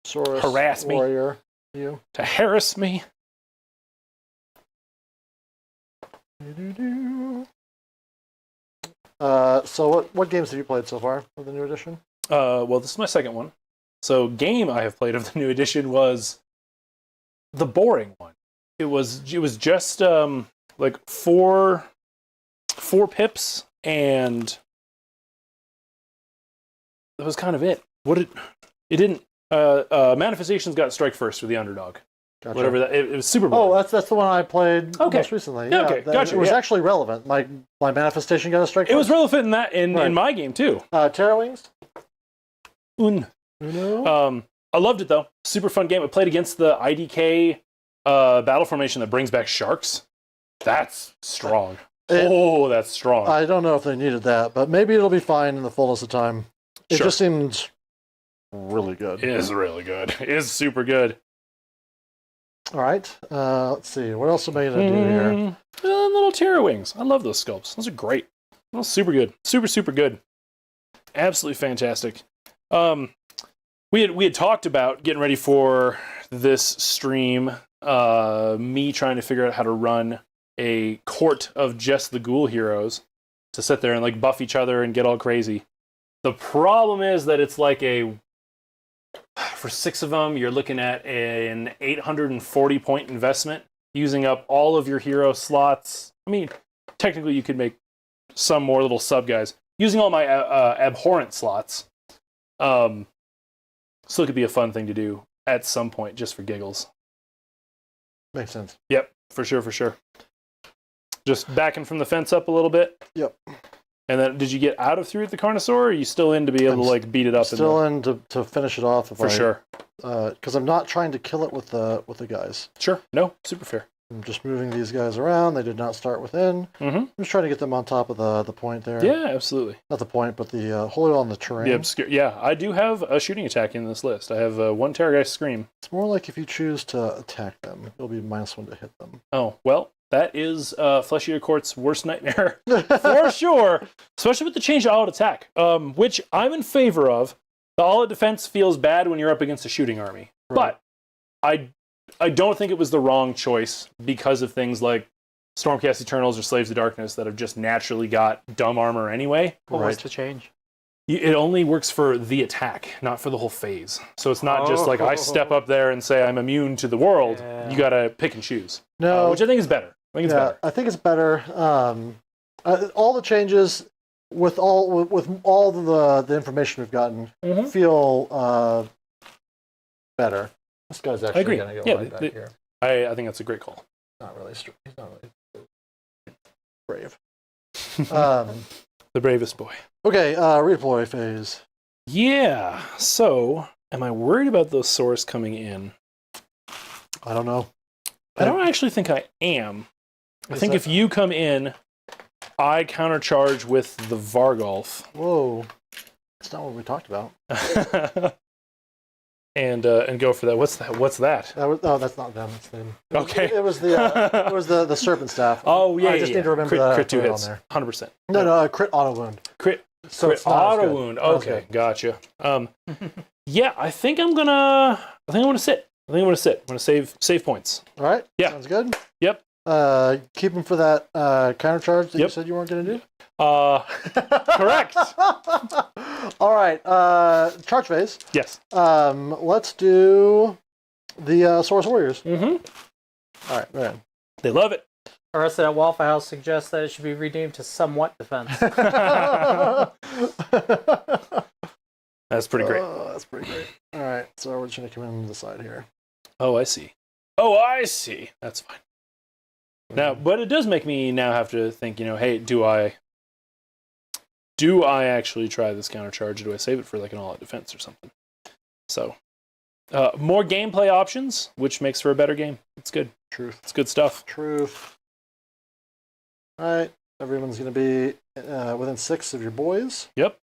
Saurus Harass me. Warrior. You. To harass me. So what games have you played so far of the new edition? Well, this is my second one. So game I have played of the new edition was the boring one. It was just like four pips, and that was kind of it. It didn't manifestations got strike first for the underdog. Gotcha. Whatever that it was super boring. Oh, that's the one I played Okay. most recently. Yeah, okay, gotcha, It was yeah. actually relevant. My manifestation got a strike. It was first. relevant in that in Right. my game too. Terra Wings. Uno. I loved it though. Super fun game. I played against the IDK battle formation that brings back sharks. That's strong. That's strong. I don't know if they needed that, but maybe it'll be fine in the fullness of time. It Sure. just seemed really good. It is really good. It is super good. All right. Let's see. What else am I going to do here? Little Terra Wings. I love those sculpts. Those are great. Those super good. Super good. Absolutely fantastic. we had talked about getting ready for this stream, me trying to figure out how to run a court of just the ghoul heroes to sit there and like buff each other and get all crazy. The problem is that it's like for 6 of them, you're looking at an 840 point investment, using up all of your hero slots. I mean, technically you could make some more little sub guys. Using all my abhorrent slots. Still could be a fun thing to do at some point, just for giggles. Makes sense. Yep, for sure. Just backing from the fence up a little bit. Yep. And then, did you get out of 3 with the carnosaur, or are you still in to be able to like beat it up? Still in to finish it off. For sure. Because I'm not trying to kill it with the guys. Sure. No, super fair. I'm just moving these guys around. They did not start within. Mm-hmm. I'm just trying to get them on top of the point there. Yeah, absolutely. Not the point, but the hold on the terrain. The obscure. Yeah, I do have a shooting attack in this list. I have 1 Terrorgeist Scream. It's more like if you choose to attack them, it'll be -1 to hit them. Oh, well, that is Flesh Eater Court's worst nightmare. For sure. Especially with the change to all-out attack, which I'm in favor of. The all-out defense feels bad when you're up against a shooting army. Right. But I don't think it was the wrong choice because of things like Stormcast Eternals or Slaves of Darkness that have just naturally got dumb armor anyway. What was the change? It only works for the attack, not for the whole phase. So it's not just like I step up there and say I'm immune to the world. Yeah. You got to pick and choose. No, which I think is better. I think it's better. All the changes with all the information we've gotten feel better. This guy's actually going to go right back here. I think that's a great call. He's not really brave. The bravest boy. Okay, redeploy phase. Yeah. So, am I worried about those sores coming in? I don't know. I don't actually think I am. I think if you come in, I countercharge with the Vargolf. Whoa. That's not what we talked about. and go for that. What's that? That's not them. It's them. Okay. It was the serpent staff. Oh yeah. I just need to remember that. Crit 2 hits. 100%. No, crit auto wound. Crit Crit auto wound. Okay, gotcha. Yeah, I think I'm gonna sit. I'm gonna save points. All right. Yeah. Sounds good. Yep. Keep them for that counter charge that you said you weren't gonna do. Correct. All right. Charge phase. Yes. Let's do the Source Warriors. Mm-hmm. All right, man. They love it. Arrested at Waffle House suggests that it should be renamed to Somewhat Defense. That's pretty great. That's pretty great. All right, so we're just gonna come in the side here. Oh, I see. That's fine. Now, but it does make me now have to think, hey, do I actually try this countercharge, or do I save it for like an all-out defense or something? So, more gameplay options, which makes for a better game. It's good. Truth. It's good stuff. Truth. All right, everyone's going to be within 6 of your boys. Yep.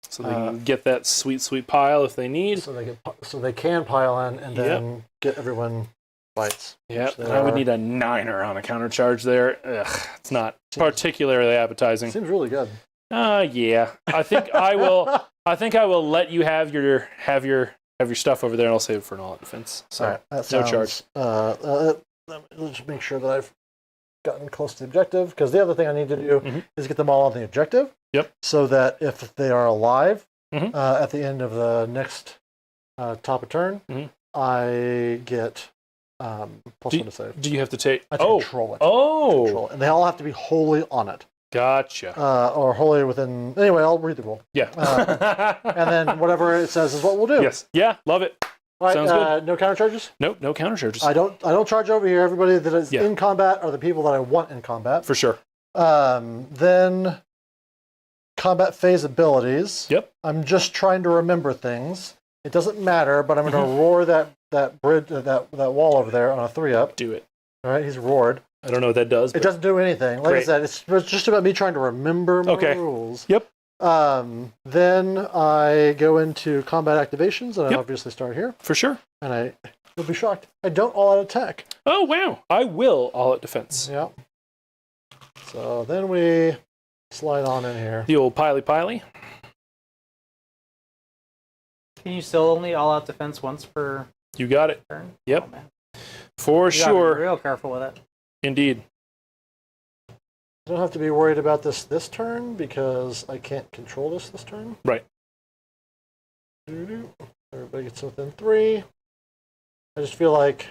So they can get that sweet, sweet pile if they need. So they can pile in and then get everyone bites. Yeah, I would need a 9er on a countercharge there. Ugh, it's not particularly appetizing. Seems really good. Yeah. I think I will. I think I will let you have your stuff over there, and I'll save it for an all-out defense. So all right, that sounds, no charge. Let's just make sure that I've gotten close to the objective, because the other thing I need to do is get them all on the objective. Yep. So that if they are alive at the end of the next top of turn, I get +1 to save. Do you have to take? I control it. Oh. Control it. And they all have to be wholly on it. Gotcha. Or wholly within. Anyway, I'll read the rule. Yeah. And then whatever it says is what we'll do. Yes. Yeah. Love it. All right, sounds good. No counter charges? Nope. No counter charges. I don't charge over here. Everybody that is in combat are the people that I want in combat. For sure. Then combat phase abilities. Yep. I'm just trying to remember things. It doesn't matter, but I'm going to roar that bridge, that wall over there on a 3-up. Do it. All right, he's roared. I don't know what that does. It doesn't do anything. Like I said, it's just about me trying to remember my rules. Yep. Then I go into combat activations, and I obviously start here. For sure. And you'll be shocked, I don't all-out attack. Oh, wow. I will all-out defense. Yeah. So then we slide on in here. The old pily. Can you still only all-out defense once per You got it. turn? Yep. Oh, man. For You gotta be sure. real careful with it. Indeed. I don't have to be worried about this turn because I can't control this turn. Right. Everybody gets within 3. I just feel like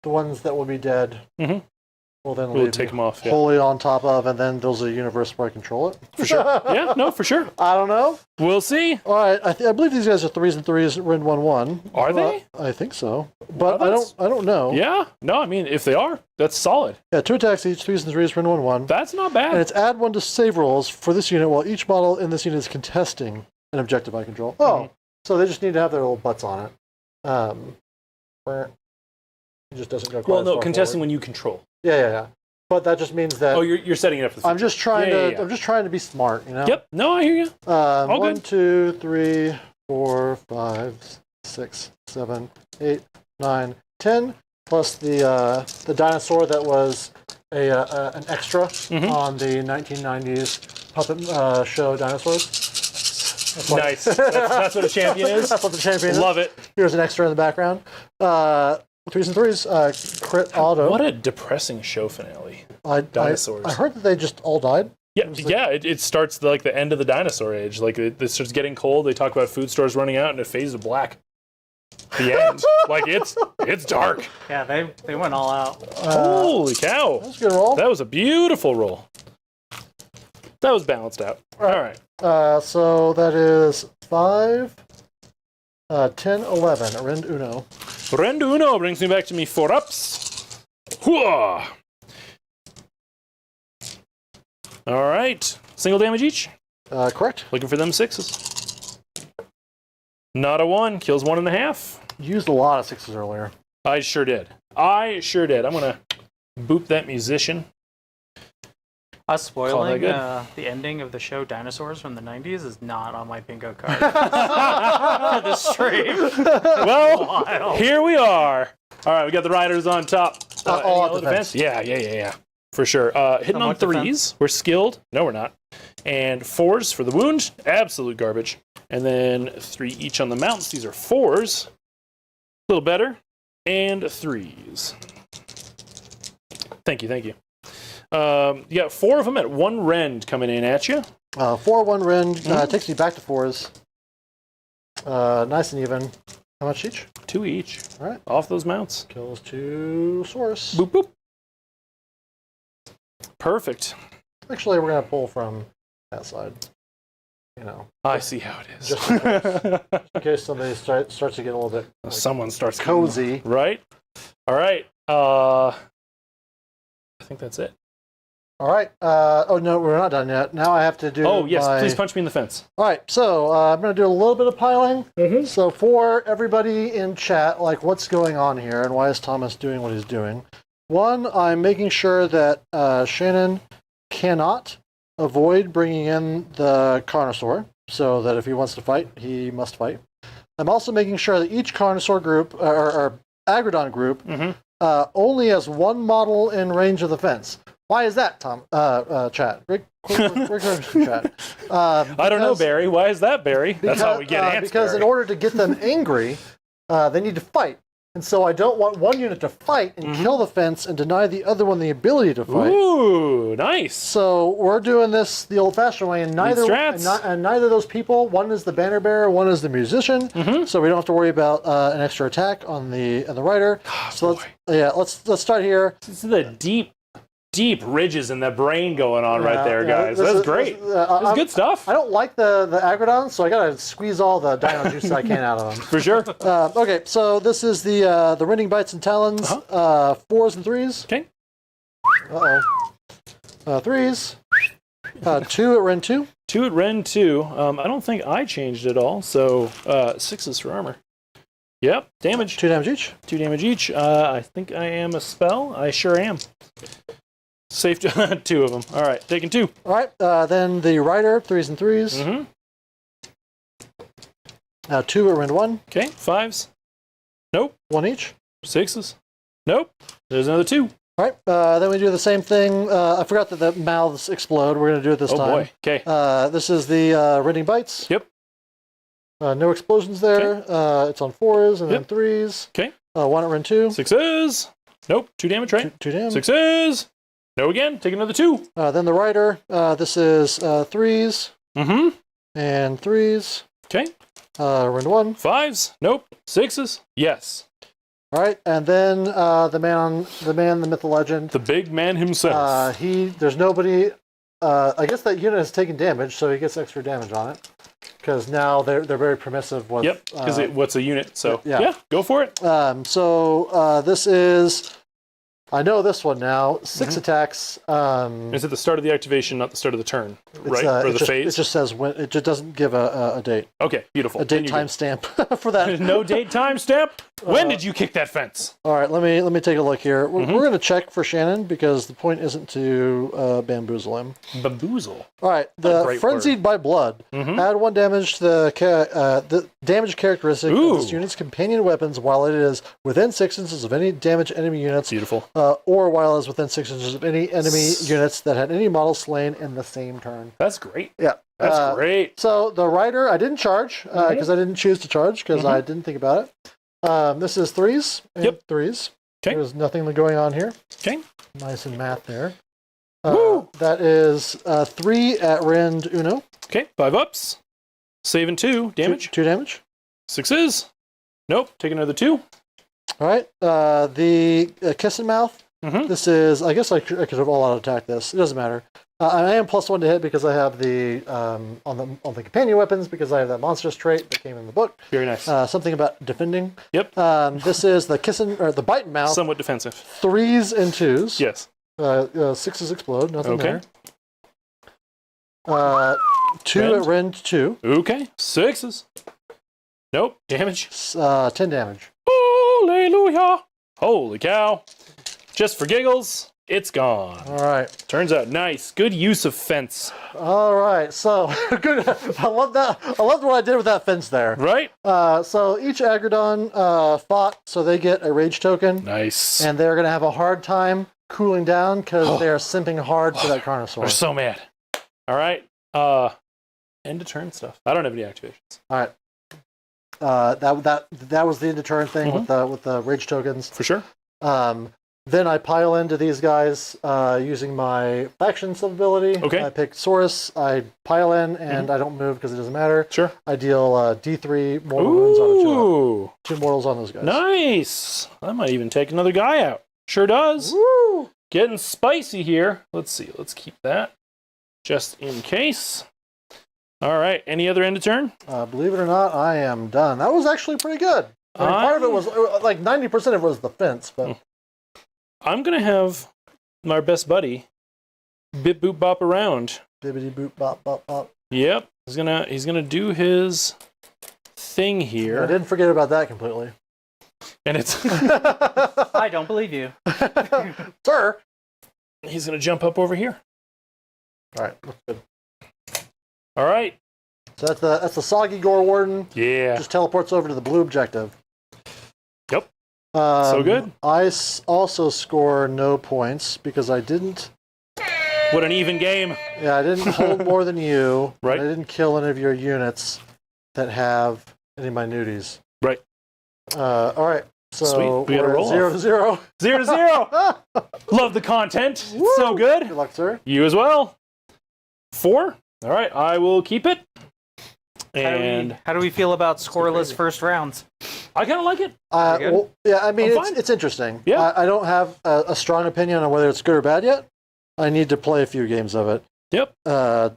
the ones that will be dead will then We'll leave take me them off. Yeah. wholly on top of, and then there's a universe where I control it. For sure. Yeah, no, for sure. I don't know. We'll see. All right, I believe these guys are 3s and 3s, Rend 1/1. Are they? I think so, but Well, I don't know. Yeah. No, I mean, if they are, that's solid. Yeah, 2 attacks each, 3s and 3s, Rend 1/1. That's not And bad. it's add 1 to save rolls for this unit while each model in this unit is contesting an objective I control. Oh, so they just need to have their little butts on it. It just doesn't go quite Well, as no, far contesting forward. when you control. Yeah. But that just means that Oh, you're setting it up for the I'm future. just trying Yeah. I'm just trying to be smart, you know. Yep. No, I hear you. All 1, good. 2, 3, 4, 5, 6, 7, 8, 9, 10, plus the dinosaur that was an extra on the 1990s puppet show Dinosaurs. Nice. That's what a champion is. That's what the champion is. Love it. Here's an extra in the background. 3s and 3s, crit auto. What a depressing show finale. Dinosaurs. I heard that they just all died. Yeah, it starts like the end of the dinosaur age. Like it starts getting cold. They talk about food stores running out, and it fades to black. The end. Like it's dark. Yeah, they went all out. Holy cow! That was a good roll. That was a beautiful roll. That was balanced out. All right. So that is 5, 10, 11. Rend Uno. Rend Uno brings me back to me 4-ups. Hooah! All right. Single damage each. Correct. Looking for them 6s. Not a 1. Kills 1.5. Used a lot of 6s earlier. I sure did. I'm gonna boop that musician. Us spoiling good. the ending of the show Dinosaurs from the 90s is not on my bingo card for the stream. Well, Wild. here we are. All right, we got the riders on top. All any out defense. Yeah. For sure. Hitting on much 3s. defense? We're skilled. No, we're not. And 4s for the wound. Absolute garbage. And then 3 each on the mounts. These are 4s. A little better. And 3s. Thank you. You got 4 of them at 1 rend coming in at you. 4-1 Rend takes me back to 4s. Nice and even. How much each? 2 each. All right. Off those mounts. Kills 2 source. Boop, boop. Perfect. Actually, we're going to pull from that side. You know, I see how it is. Just in case somebody starts to get a little bit Someone starts cozy. Right? All right. I think that's it. All right. Oh, no, we're not done yet. Now I have to do Oh, yes. my... Please punch me in the fence. All right, so I'm going to do a little bit of piling. Mm-hmm. So for everybody in chat, like what's going on here and why is Thomas doing what he's doing? 1, I'm making sure that Shannon cannot avoid bringing in the carnosaur, so that if he wants to fight, he must fight. I'm also making sure that each carnosaur group, or aggradon group, only has 1 model in range of the fence. Why is that, Tom? Chat. Quick chat. I don't know, Barry. Why is that, Barry? That's how we get ants, Because Barry. in order to get them angry, they need to fight. And so I don't want one unit to fight and kill the fence and deny the other one the ability to fight. Ooh, nice. So we're doing this the old-fashioned way, and neither of those people, one is the banner bearer, one is the musician, so we don't have to worry about an extra attack on the rider. So let's start here. This is the deep ridges in the brain going on right there, guys. That's great. That's good stuff. I don't like the aggradons, so I gotta squeeze all the dino juice I can out of them. For sure. Okay, so this is the rending bites and talons, 4s and 3s. Okay. Uh-oh. 3s. 2 at Rend 2. 2 at Rend 2. I don't think I changed at all, so 6s for armor. Yep, damage. 2 damage each. 2 damage each. I think I am a spell. I sure am. Safe to 2 of them. All right, taking 2. All right, then the rider, 3s and 3s. 2 at Rend 1. Okay, 5s. Nope. 1 each. 6s. Nope. There's another 2. All right, then we do the same thing. I forgot that the mouths explode. We're going to do it this time. Oh boy. Okay. This is the rending bites. Yep. No explosions there. Okay. It's on 4s and then 3s. Okay. 1 at rend 2. 6s. Nope. 2 damage, right? 2 damage. 6s. No again. Take another 2. Then the rider. This is 3s. Mm-hmm. And 3s. Okay. Rend 1. 5s. Nope. 6s. Yes. All right, and then the myth, the legend. The big man himself. There's nobody. I guess that unit has taken damage, so he gets extra damage on it. Because now they're very permissive with. Yep. Because what's a unit? So yeah, go for it. This is. I know this one now. 6 attacks. Is it the start of the activation, not the start of the turn, right? Or the phase? It just says when. It just doesn't give a date. Okay, beautiful. A date timestamp for that. No date timestamp. When did you kick that fence? All right, let me take a look here. We're going to check for Shannon because the point isn't to bamboozle him. Bamboozle. All right, the frenzied by blood. Add 1 damage to the damage characteristic of this unit's companion weapons while it is within 6 inches of any damaged enemy units. Beautiful. Or while it is within 6 inches of any enemy units that had any model slain in the same turn. That's great. Yeah. That's great. So the rider, I didn't charge because I didn't choose to charge because I didn't think about it. This is 3s and 3s. Okay. There's nothing going on here. Okay. Nice and math there. That is 3 at rend uno. Okay. 5 ups. Saving 2 damage. 2 damage. 6s. Nope. Take another 2. All right. The kiss and mouth. This is. I guess I could have all out attacked this. It doesn't matter. I am +1 to hit because I have the on the companion weapons because I have that monstrous trait that came in the book. Very nice. Something about defending. Yep. This is the kissing or the bite and mouth. Somewhat defensive. 3s and 2s. Yes. 6s explode. Nothing there. 2 at rend 2. Okay. 6s. Nope. Damage. 10 damage. Hallelujah. Holy cow. Just for giggles. It's gone. All right. Turns out nice. Good use of fence. All right. So good. I love that. I loved what I did with that fence there. Right? So each aggradon fought, so they get a rage token. Nice. And they're going to have a hard time cooling down because they are simping hard for that carnosaur. They're so mad. All right. End of turn stuff. I don't have any activations. All right. That was the end of turn thing with the rage tokens. For sure. Then I pile into these guys using my faction sub-ability. Okay. I pick Saurus, I pile in, and I don't move because it doesn't matter. Sure. I deal D3 mortal wounds on two mortals on those guys. Nice. I might even take another guy out. Sure does. Woo! Getting spicy here. Let's see. Let's keep that just in case. All right. Any other end of turn? Believe it or not, I am done. That was actually pretty good. I mean, part of it was, like 90% of it was the fence, but... I'm going to have my best buddy bip boop bop around. Bibbidi boop bop bop bop. Yep. He's gonna do his thing here. I didn't forget about that completely. And it's I don't believe you. Sir. He's going to jump up over here. All right. Looks good. All right. So that's the soggy gore warden. Yeah. Just teleports over to the blue objective. Yep. So good. I also score no points because I didn't. What an even game. Yeah, I didn't hold more than you. Right. I didn't kill any of your units that have any minuties. Right. All right. So sweet. We got a roll 0 to 0. 0 to 0. Love the content. Woo! It's so good. Good luck, sir. You as well. 4. All right. I will keep it. And how do we feel about scoreless first rounds? I kind of like it. Well, yeah, I mean, it's interesting. Yeah. I don't have a strong opinion on whether it's good or bad yet. I need to play a few games of it. Yep. As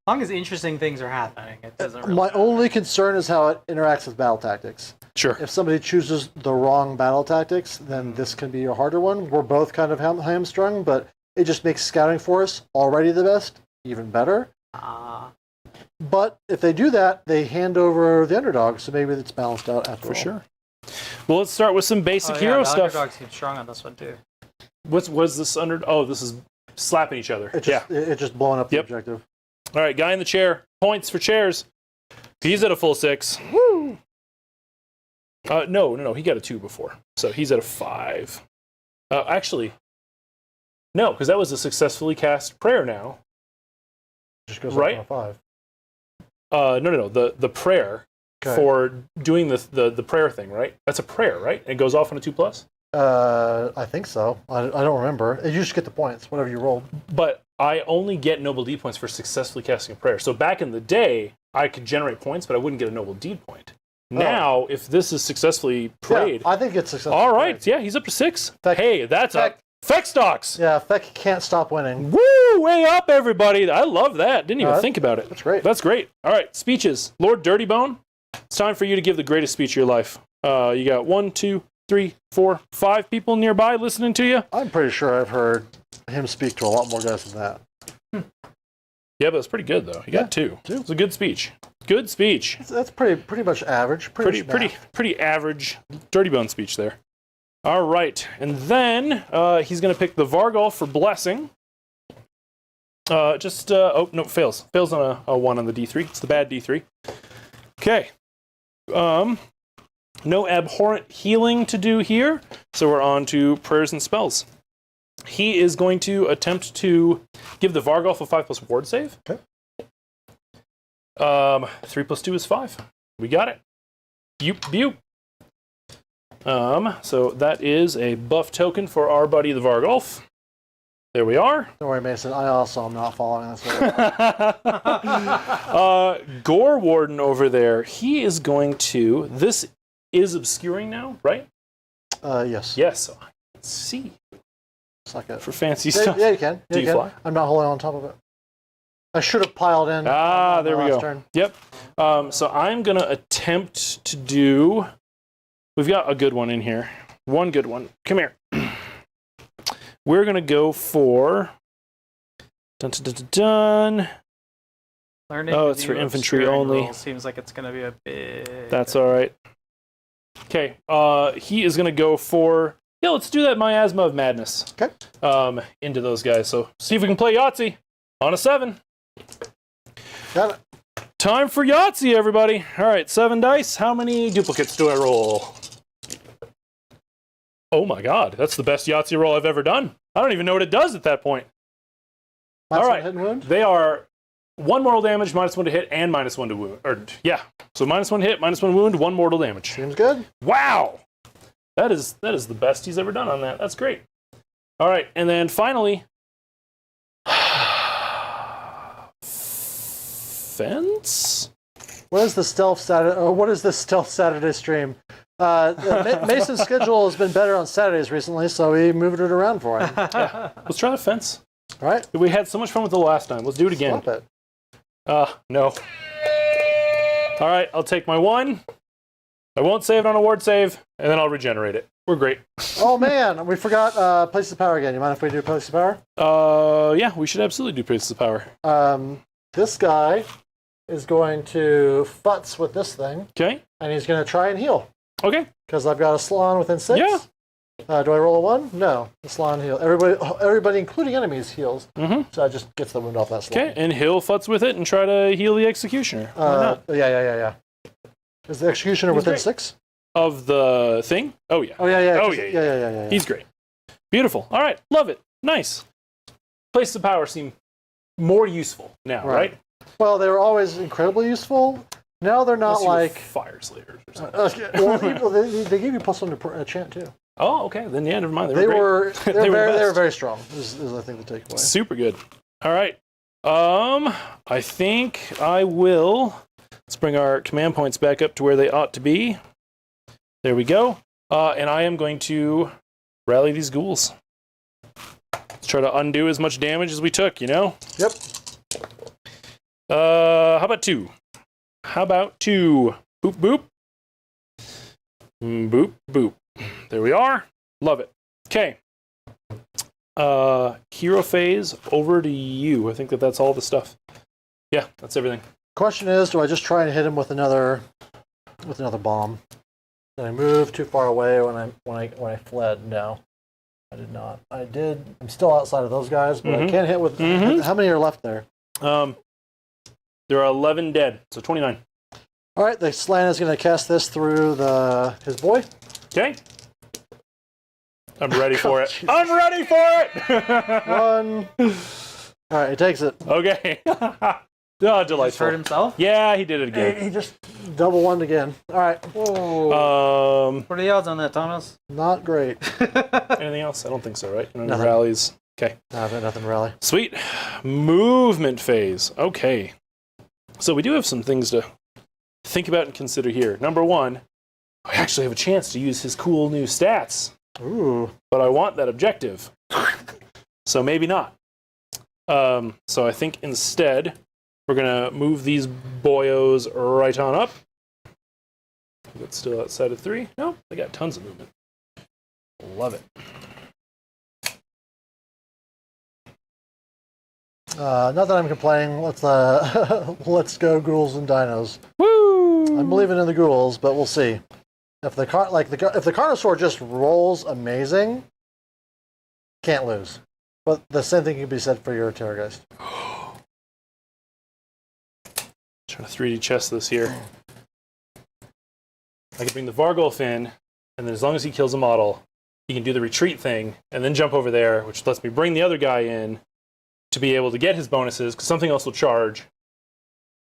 long as interesting things are happening, it doesn't really matter. Only concern is how it interacts with battle tactics. Sure. If somebody chooses the wrong battle tactics, then this can be a harder one. We're both kind of hamstrung, but it just makes scouting for us already the best even better. But if they do that, they hand over the underdog, so maybe it's balanced out after all. For sure. Well, let's start with some basic hero the stuff. Underdogs seem strong on this one too. What's this under? Oh, this is slapping each other. It's just blowing up the objective. All right, guy in the chair. Points for chairs. He's at a full 6. Woo! No. He got a 2 before, so he's at a 5. Actually, no, because that was a successfully cast prayer. Now, Just goes right? up on a 5. No. The prayer for doing the prayer thing, right? That's a prayer, right? It goes off on a 2+. I think so. I don't remember. You just get the points, whatever you rolled. But I only get noble deed points for successfully casting a prayer. So back in the day, I could generate points, but I wouldn't get a noble deed point. Now, if this is successfully prayed... Yeah, I think it's successful. All right, yeah, he's up to 6. Hey, that's up. Feck stocks! Yeah, Feck can't stop winning. Woo! Way up, everybody! I love that. Didn't even think about it. That's great. That's great. All right, speeches. Lord Dirtybone, it's time for you to give the greatest speech of your life. You got 1, 2, 3, 4, 5 people nearby listening to you. I'm pretty sure I've heard him speak to a lot more guys than that. Yeah, but it's pretty good, though. He got 2. It's a good speech. Good speech. That's pretty much average. Pretty average Dirtybone speech there. All right, and then he's going to pick the Vargol for blessing. Oh no, fails. Fails on a 1 on the D3. It's the bad D3. Okay. No abhorrent healing to do here, so we're on to prayers and spells. He is going to attempt to give the Vargolf a 5+ ward save. Okay. 3+2 is 5. We got it. Bupe. So that is a buff token for our buddy the Vargolf. There we are. Don't worry, Mason. I also am not following this. Gore Warden over there. He is going to. This is obscuring now, right? Yes. Yes. So let's see. It's like for fancy stuff. Yeah, you can. Do you fly? I'm not holding on top of it. I should have piled in. There we go. Turn. Yep. So I'm gonna attempt to do. We've got a good one in here. One good one. Come here. We're going to go for... Dun, dun, dun, dun, dun. Learning it's for infantry only. Seems like it's going to be a bit... That's all right. Okay. He is going to go for... Yeah, let's do that Miasma of Madness. Okay. Into those guys. So see if we can play Yahtzee on a 7. Got it. Time for Yahtzee, everybody. All right, 7 dice. How many duplicates do I roll? Oh my god, that's the best Yahtzee roll I've ever done. I don't even know what it does at that point. All right, hit and wound? They are 1 mortal damage, -1 to hit, and -1 to wound. So -1 hit, -1 wound, 1 mortal damage. Seems good. Wow, that is the best he's ever done on that. That's great. All right, and then finally, fence. What is the stealth Saturday stream? Mason's schedule has been better on Saturdays recently, so we moved it around for him. Yeah. Let's try the fence. All right. We had so much fun with it the last time. Let's do it again. Stop it. No. All right, I'll take my 1. I won't save it on a ward save, and then I'll regenerate it. We're great. Oh man, we forgot Places of Power again. You mind if we do Places of Power? Yeah, we should absolutely do Places of Power. This guy is going to futz with this thing. Okay. And he's going to try and heal. Okay. Because I've got a salon within 6. Yeah. Do I roll a 1? No. The salon heal. Everybody, including enemies, heals. Mm-hmm. So it just gets the wound off that salon. Okay, and he'll futz with it and try to heal the Executioner. Why not? Yeah. Is the Executioner within 6? Of the thing? Oh, yeah. Oh, yeah. Oh, yeah. He's great. Beautiful. All right. Love it. Nice. Places of Power seem more useful now, right? Well, they were always incredibly useful. Now they're not like Fire Slayers or something. Well, they gave you +1 to chant too. Oh, okay. Then yeah, never mind. They were they were very strong. Is I think the takeaway. Super good. All right. I think I will. Let's bring our command points back up to where they ought to be. There we go. And I am going to rally these ghouls. Let's try to undo as much damage as we took. Yep. How about 2? Boop, boop. Boop, boop. There we are. Love it. Okay. Hero phase, over to you. I think that's all the stuff. Yeah, that's everything. Question is, do I just try and hit him with another bomb? Did I move too far away when I fled? No, I did not. I did. I'm still outside of those guys, but I can't hit with. How many are left there? There are 11 dead, so 29. All right, the Slan is going to cast this through his boy. Okay. I'm ready for it. I'm ready for it! 1. All right, he takes it. Okay. Oh, delightful. He's hurt himself? Yeah, he did it again. He just Double one again. All right. Whoa. What are the odds on that, Thomas? Not great. Anything else? I don't think so, right? No Nothing. rallies. Okay. No, nothing rally. Sweet. Movement phase. Okay. So we do have some things to think about and consider here. Number one, I actually have a chance to use his cool new stats. Ooh. But I want that objective. So maybe not. So I think instead, we're going to move these boyos right on up. That's still outside of 3. No, they got tons of movement. Love it. Not that I'm complaining. Let's let's go ghouls and dinos. Woo! I'm believing in the ghouls, but we'll see. If the if the carnosaur just rolls amazing, can't lose. But the same thing can be said for your terrorgeist. Trying to 3D chess this here. I can bring the Vargolf in, and then as long as he kills a model, he can do the retreat thing, and then jump over there, which lets me bring the other guy in to be able to get his bonuses, because something else will charge.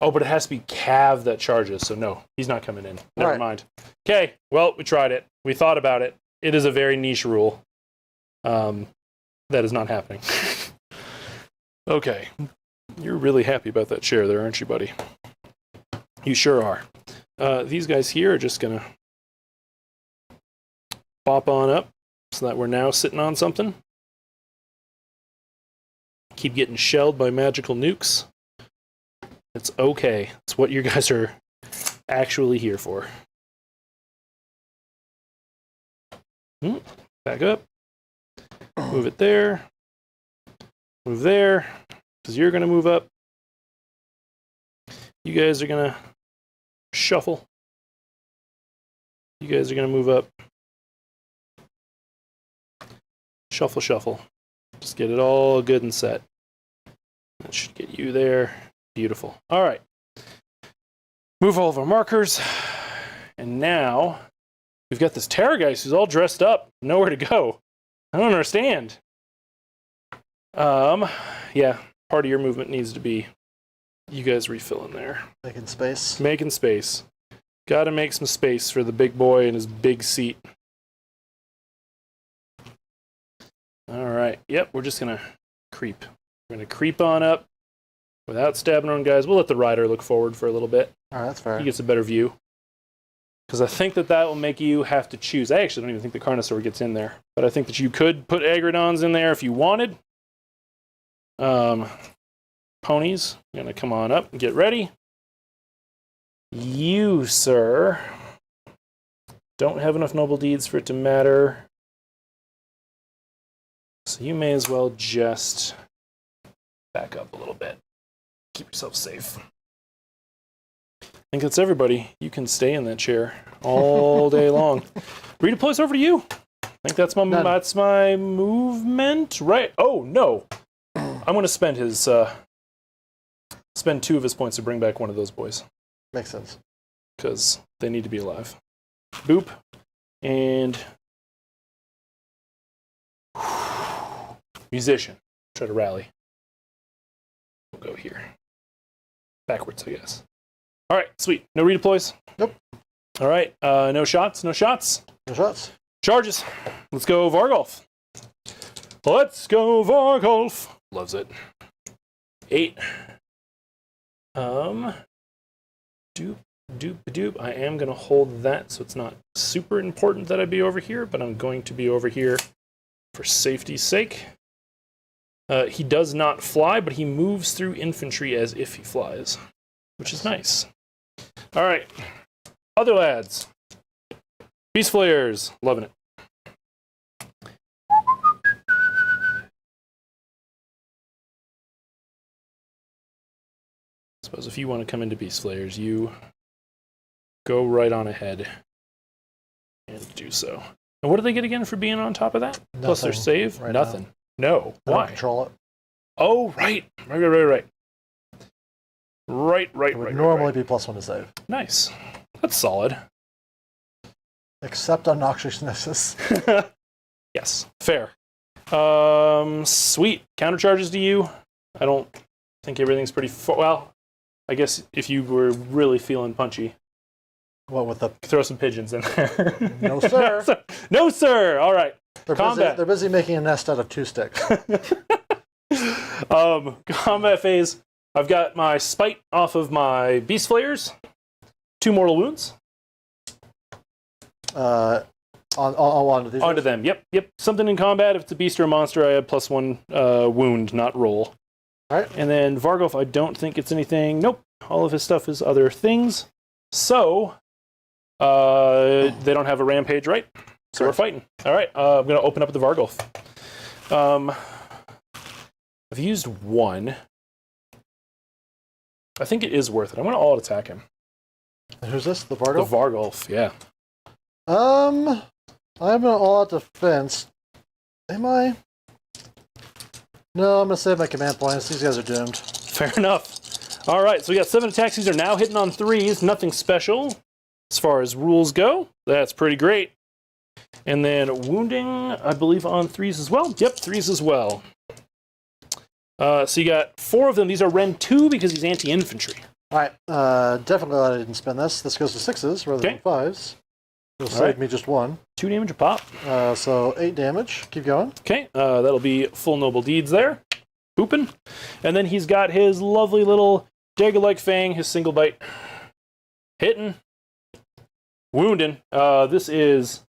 Oh, but it has to be Cav that charges, so no, he's not coming in. Never mind. Okay, well, we tried it. We thought about it. It is a very niche rule. That is not happening. Okay. You're really happy about that chair there, aren't you, buddy? You sure are. These guys here are just going to pop on up so that we're now sitting on something. Keep getting shelled by magical nukes. It's okay. It's what you guys are actually here for. Back up. Move it there. Move there. Because you're going to move up. You guys are going to shuffle. You guys are going to move up. Shuffle, shuffle. Just get it all good and set. That should get you there. Beautiful. All right. Move all of our markers. And now we've got this terrorgeist who's all dressed up. Nowhere to go. I don't understand. Yeah. Part of your movement needs to be you guys refilling there. Making space. Making space. Got to make some space for the big boy and his big seat. All right. Yep, we're just going to creep. We're going to creep on up without stabbing our own guys. We'll let the rider look forward for a little bit. All right, that's fair. He gets a better view. Because I think that will make you have to choose. I actually don't even think the carnosaur gets in there. But I think that you could put aggradons in there if you wanted. Ponies, going to come on up and get ready. You, sir, don't have enough noble deeds for it to matter. So you may as well just back up a little bit. Keep yourself safe. I think that's everybody. You can stay in that chair all day long. Redeploys over to you. I think that's my movement, right? Oh no, I'm going to spend his spend 2 of his points to bring back one of those boys. Makes sense. Because they need to be alive. Boop. And musician. Try to rally. We'll go here. Backwards, I guess. All right, sweet. No redeploys? Nope. All right, no shots? No shots? No shots. Charges. Let's go Vargolf. Let's go Vargolf. Loves it. 8. Doop. I am going to hold that, so it's not super important that I be over here, but I'm going to be over here for safety's sake. He does not fly, but he moves through infantry as if he flies, which is nice. All right. Other lads. Beast Flayers. Loving it. Suppose if you want to come into Beast Flayers, you go right on ahead and do so. And what do they get again for being on top of that? Nothing. Plus their save? Right Nothing. now. No. I don't Why? control it. Oh, right. Right. It would normally be +1 to save. Nice. That's solid. Except on noxiousness. Yes. Fair. Sweet. Counter charges to you. I don't think everything's pretty... well, I guess if you were really feeling punchy, What with the? Throw some pigeons in there. No, sir. No, sir. All right. Combat. They're busy making a nest out of 2 sticks. Combat phase. I've got my spite off of my beast flayers. 2 mortal wounds. Onto these. Onto them. Yep. Something in combat. If it's a beast or a monster, I have +1 wound, not roll. All right. And then Vargolf, I don't think it's anything. Nope. All of his stuff is other things. So, they don't have a rampage, right? So we're fighting. All right. I'm going to open up the Vargolf. I've used 1. I think it is worth it. I'm going to all attack him. Who's this? The Vargolf? The Vargolf, yeah. I'm going to all out defense. Am I? No, I'm going to save my command points. These guys are doomed. Fair enough. All right, so we got 7 attacks. These are now hitting on 3s. Nothing special as far as rules go. That's pretty great. And then wounding, I believe, on 3s as well. Yep, 3s as well. So you got 4 of them. These are Ren 2 because he's anti-infantry. All right, definitely glad I didn't spend this. This goes to 6s rather than 5s. It'll save me just 1. 2 damage a pop. So 8 damage. Keep going. Okay, that'll be full noble deeds there. Pooping. And then he's got his lovely little dagger-like fang, his single bite. Hitting. Wounding. This is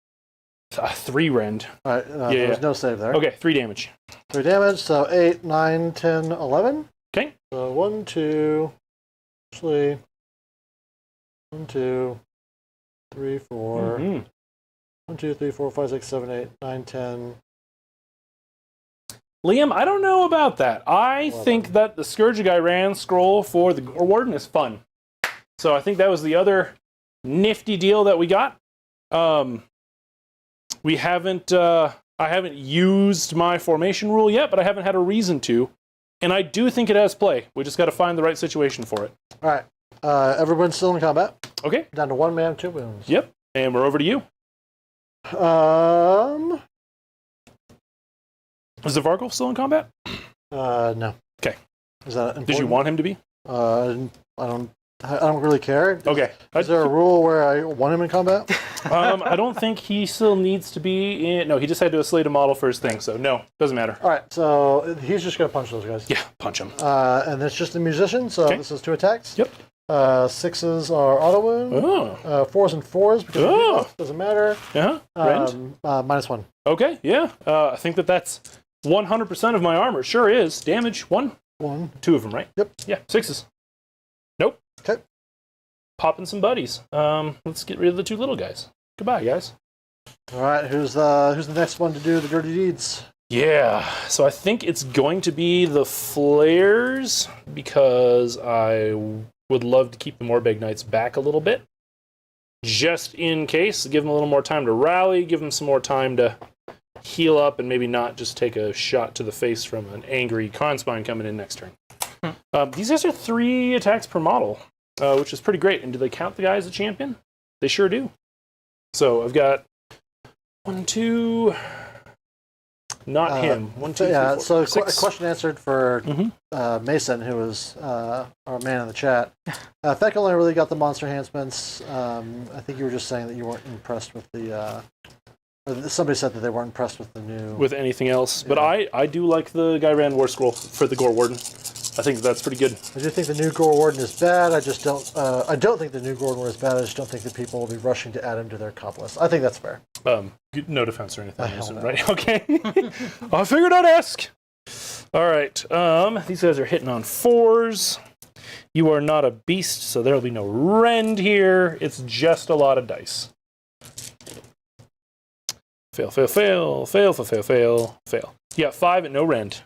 3 rend. All right, there's no save there. Okay, 3 damage. 3 damage, so 8, 9, 10, 11. Okay. So 1, 2, actually, 1, 2, 3, 4. Mm-hmm. 1, 2, 3, 4, 5, 6, 7, 8, 9, 10. Liam, I don't know about that. I think that the Scourge of Gyran scroll for the Gore Warden is fun. So I think that was the other nifty deal that we got. We haven't, I haven't used my formation rule yet, but I haven't had a reason to. And I do think it has play. We just got to find the right situation for it. All right. Everyone's still in combat. Okay. Down to 1 man, 2 wounds. Yep. And we're over to you. Is the Vargolf still in combat? No. Okay. Is that important? Did you want him to be? I don't really care. Okay. Is there a rule where I want him in combat? I don't think he still needs to be in. No, he just had to slate a model for his thing, so no, doesn't matter. All right, so he's just going to punch those guys. Yeah, punch him. And it's just a musician, so this is 2 attacks. Yep. 6s are auto wound. Oh. 4s and 4s because doesn't matter. Rend? -1. Okay, yeah. I think that's 100% of my armor. Sure is. Damage, 1. 1. 2 of them, right? Yep. Yeah, 6s. Nope. Okay. Popping some buddies. Let's get rid of the 2 little guys. Goodbye, guys. All right, who's the next one to do the dirty deeds? Yeah, so I think it's going to be the Flares because I would love to keep the Morbeg Knights back a little bit. Just in case, give them a little more time to rally, give them some more time to heal up, and maybe not just take a shot to the face from an angry Conspine coming in next turn. These guys are 3 attacks per model, which is pretty great. And do they count the guy as a champion? They sure do. So I've got 1, 2... Not him. 1, 2, 3, 4, so 6. A question answered for Mason, who was our man in the chat. Feck only really got the monster enhancements. I think you were just saying that you weren't impressed with the... somebody said that they weren't impressed with the new... With anything else. But I do like the Gyran War Scroll for the Gore Warden. I think that's pretty good. I do think the new Gore Warden is bad. I just don't... I don't think the new Gore Warden is bad. I just don't think that people will be rushing to add him to their comp list. I think that's fair. No defense or anything, no. right? Okay. I figured I'd ask. All right. These guys are hitting on 4s. You are not a beast, so there will be no rend here. It's just a lot of dice. Fail, fail, fail, fail, fail, fail, fail, fail. Yeah, 5 and no rend.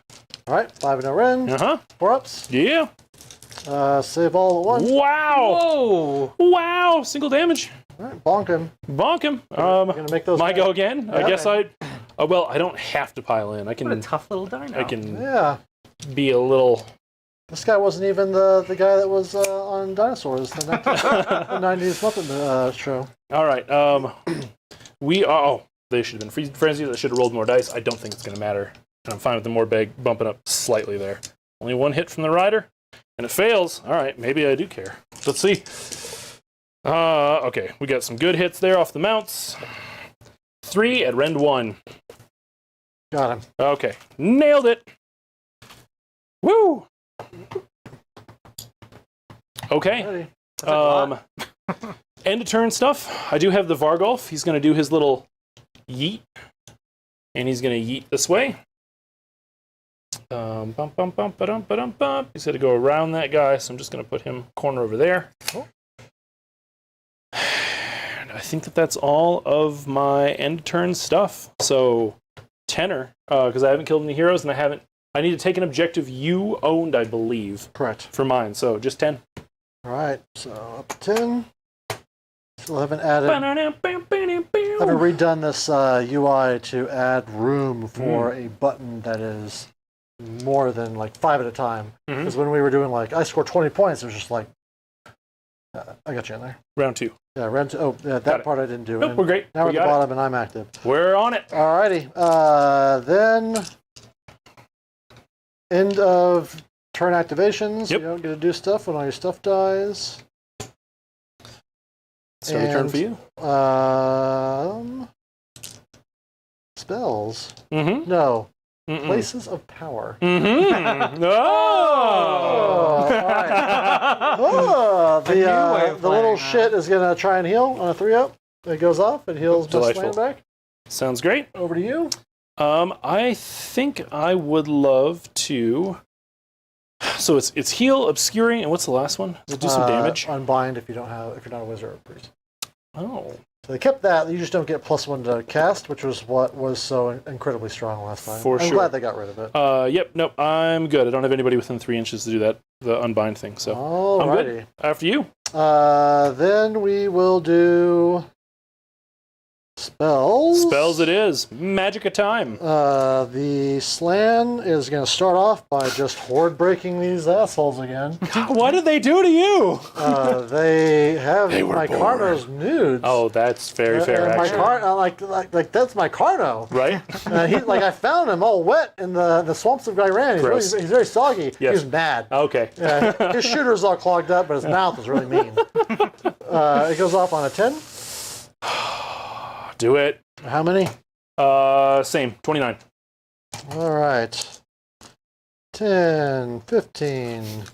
All right, 5 and no rend. 4-ups. Yeah. Save all at once. Wow. Whoa. Wow. Single damage. All right, bonk him. Bonk him. Gonna make those. Go again? Yeah. I guess I. Well, I don't have to pile in. I can. What a tough little dino. I can. Yeah. Be a little. This guy wasn't even the guy that was on Dinosaurs, the 90s Muppet show. All right. We are. Oh, they should have been frenzied. They should have rolled more dice. I don't think it's going to matter. And I'm fine with the Morbeg bumping up slightly there. Only 1 hit from the rider, and it fails. All right, maybe I do care. Let's see. Okay, we got some good hits there off the mounts. 3 at rend 1. Got him. Okay, nailed it. Woo! Okay. Ready. End of turn stuff. I do have the Vargolf. He's going to do his little yeet. And he's going to yeet this way. Bump, bump, bump, ba-dum, ba-dum, bump. He's going to go around that guy, so I'm just going to put him corner over there. Oh. And I think that's all of my end of turn stuff. So, tenor, because I haven't killed any heroes, and I need to take an objective you owned, I believe. Correct. For mine, so just 10. All right, so up to 10. Still haven't haven't redone this UI to add room for a button that is more than like 5 at a time. Because when we were doing like, I scored 20 points, it was just like, I got you in there. Round 2. Yeah, round 2. Oh, yeah, that part I didn't do. Nope, we're great. Now we're at the bottom and I'm active. We're on it. Alrighty. Then, end of turn activations. Yep. You don't get to do stuff when all your stuff dies. Start a turn for you. Spells. No. Places of power. No. All right. The little shit is gonna try and heal on a 3-up. It goes off. It heals just land back. Sounds great. Over to you. I think I would love to. So it's heal, obscuring, and what's the last one? Does it do some damage? Unbind if you're not a wizard or priest. Oh. So they kept that. You just don't get +1 to cast, which was what was so incredibly strong last time. For sure. I'm glad they got rid of it. Yep. Nope. I'm good. I don't have anybody within 3 inches to do that. The unbind thing. So I'm good. After you. Then we will do spells. Spells it is. Magic of time. The Slan is going to start off by just horde breaking these assholes again. What did they do to you? They have They were my bored. Carno's nudes. Oh, that's very fair. And my Actually. like that's my Carno. Right? I found him all wet in the swamps of Guyran. Gross. He's very soggy. Yes. He was mad. Okay. His shooter's all clogged up, but his mouth is really mean. It goes off on a 10. Do it. How many? Same. 29. All right. 10, 15,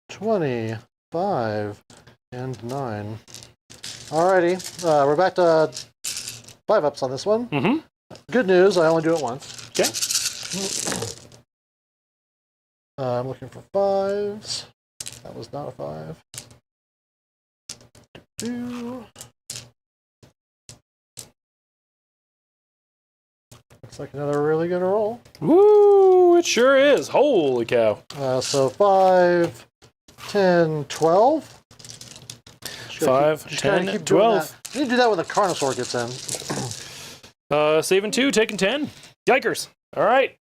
25, and 9. Alrighty. We're back to 5-ups on this one. Good news, I only do it once. Okay. I'm looking for 5s. That was not a 5. 2. Looks like another really good roll. Woo! It sure is. Holy cow. So 5, 10, 12. 5, 10, 12. You need to do that when the carnosaur gets in. Saving 2, taking 10. Yikers. All right.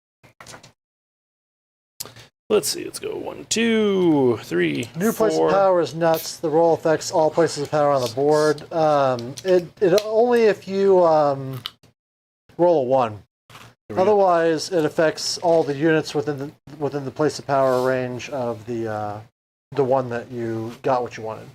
Let's see. Let's go 1, 2, 3, New 4. place of power is nuts. The roll affects all places of power on the board. It only if you roll a 1. Otherwise, it affects all the units within the place of power range of the one that you got what you wanted.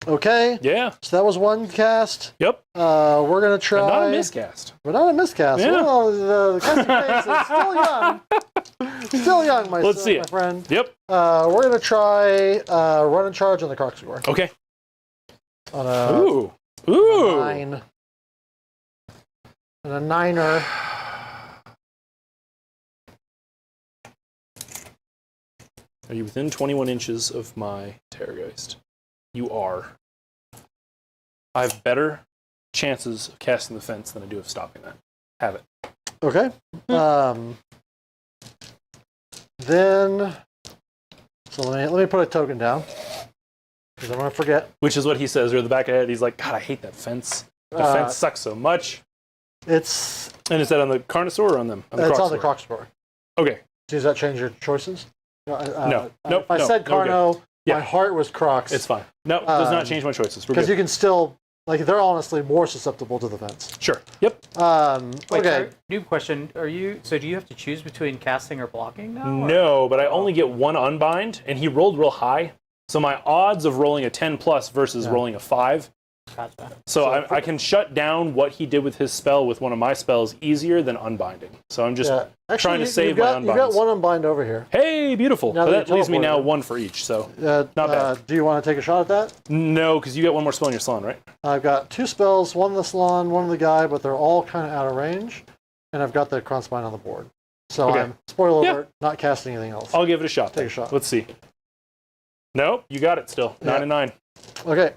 Okay. Yeah. So that was one cast. Yep. We're gonna try. Not a miscast. We're not a miscast. Yeah. Well, the casting phase is still young. Still young, my friend. Yep. We're gonna try run and charge on the Crocscore. Okay. On a Ooh. 9. And a 9er. Are you within 21 inches of my Terrorgeist? You are. I have better chances of casting the fence than I do of stopping that. Have it. Okay. Then, so let me put a token down because I'm gonna forget. Which is what he says, or the back of the head. He's like, God, I hate that fence. The fence sucks so much. And is that on the Carnosaur or on them? On the it's on the Crocscore. Okay. Does that change your choices? No. Nope. If I said Carno, my heart was Crocs. It's fine. No, does not change my choices. Because you can still, like, they're honestly more susceptible to the fence. Sure. Yep. Wait, okay. New question. Do you have to choose between casting or blocking now? No, but I only get one unbind, and he rolled real high. So my odds of rolling a 10 plus versus rolling a 5. Gotcha. So I can shut down what he did with his spell with one of my spells easier than unbinding. So I'm just trying to save my unbinds. You've got one unbind over here. Hey, beautiful. Now So that leaves me now 1 for each, so not bad. Do you want to take a shot at that? No, because you got one more spell in your salon, right? I've got 2 spells, one in the salon, one in the guy, but they're all kind of out of range. And I've got the Kronspine on the board. So I'm, spoiler alert, not casting anything else. I'll give it a shot. Take a shot. Let's see. Nope, you got it still. 9 and 9. Okay.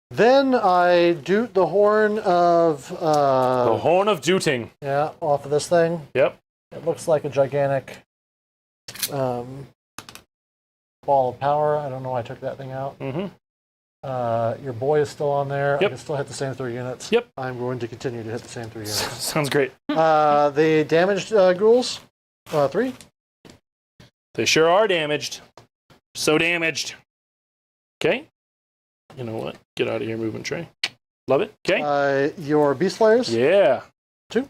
Then I doot the horn of... the horn of dooting. Yeah, off of this thing. Yep. It looks like a gigantic ball of power. I don't know why I took that thing out. Mm-hmm. Your boy is still on there. Yep. I can still hit the same 3 units. Yep. I'm going to continue to hit the same 3 units. Sounds great. The damaged ghouls, 3. They sure are damaged. So damaged. Okay. You know what? Get out of here, movement tray. Love it. Okay. Your beast slayers. Yeah. 2.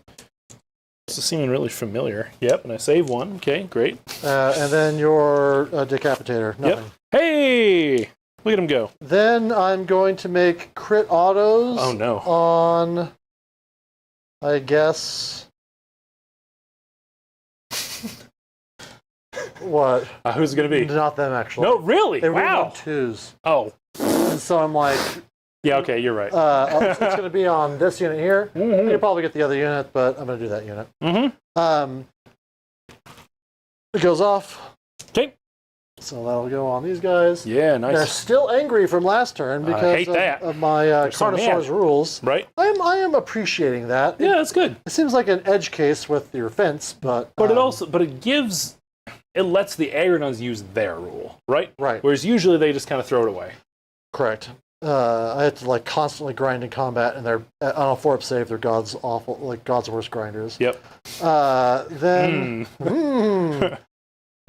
This is seeming really familiar. Yep, and I save 1. Okay, great. And then your decapitator. Nothing. Yep. Hey! Look at him go. Then I'm going to make crit autos. Oh, no. On, I guess... What? Who's it going to be? Not them, actually. No, really? They were Wow. on 2s. Oh. And so I'm like... Yeah, okay, you're right. It's going to be on this unit here. Mm-hmm. You'll probably get the other unit, but I'm going to do that unit. Mm-hmm. It goes off. Okay. So that'll go on these guys. Yeah, nice. They're still angry from last turn because of my Carnosaur's rules. Right. I am appreciating that. Yeah, that's good. It seems like an edge case with your fence, but it lets the aggradons use their rule, right? Right. Whereas usually they just kind of throw it away. Correct. I had to constantly grind in combat, and they're on a 4-up save. They're God's God's worst grinders. Yep.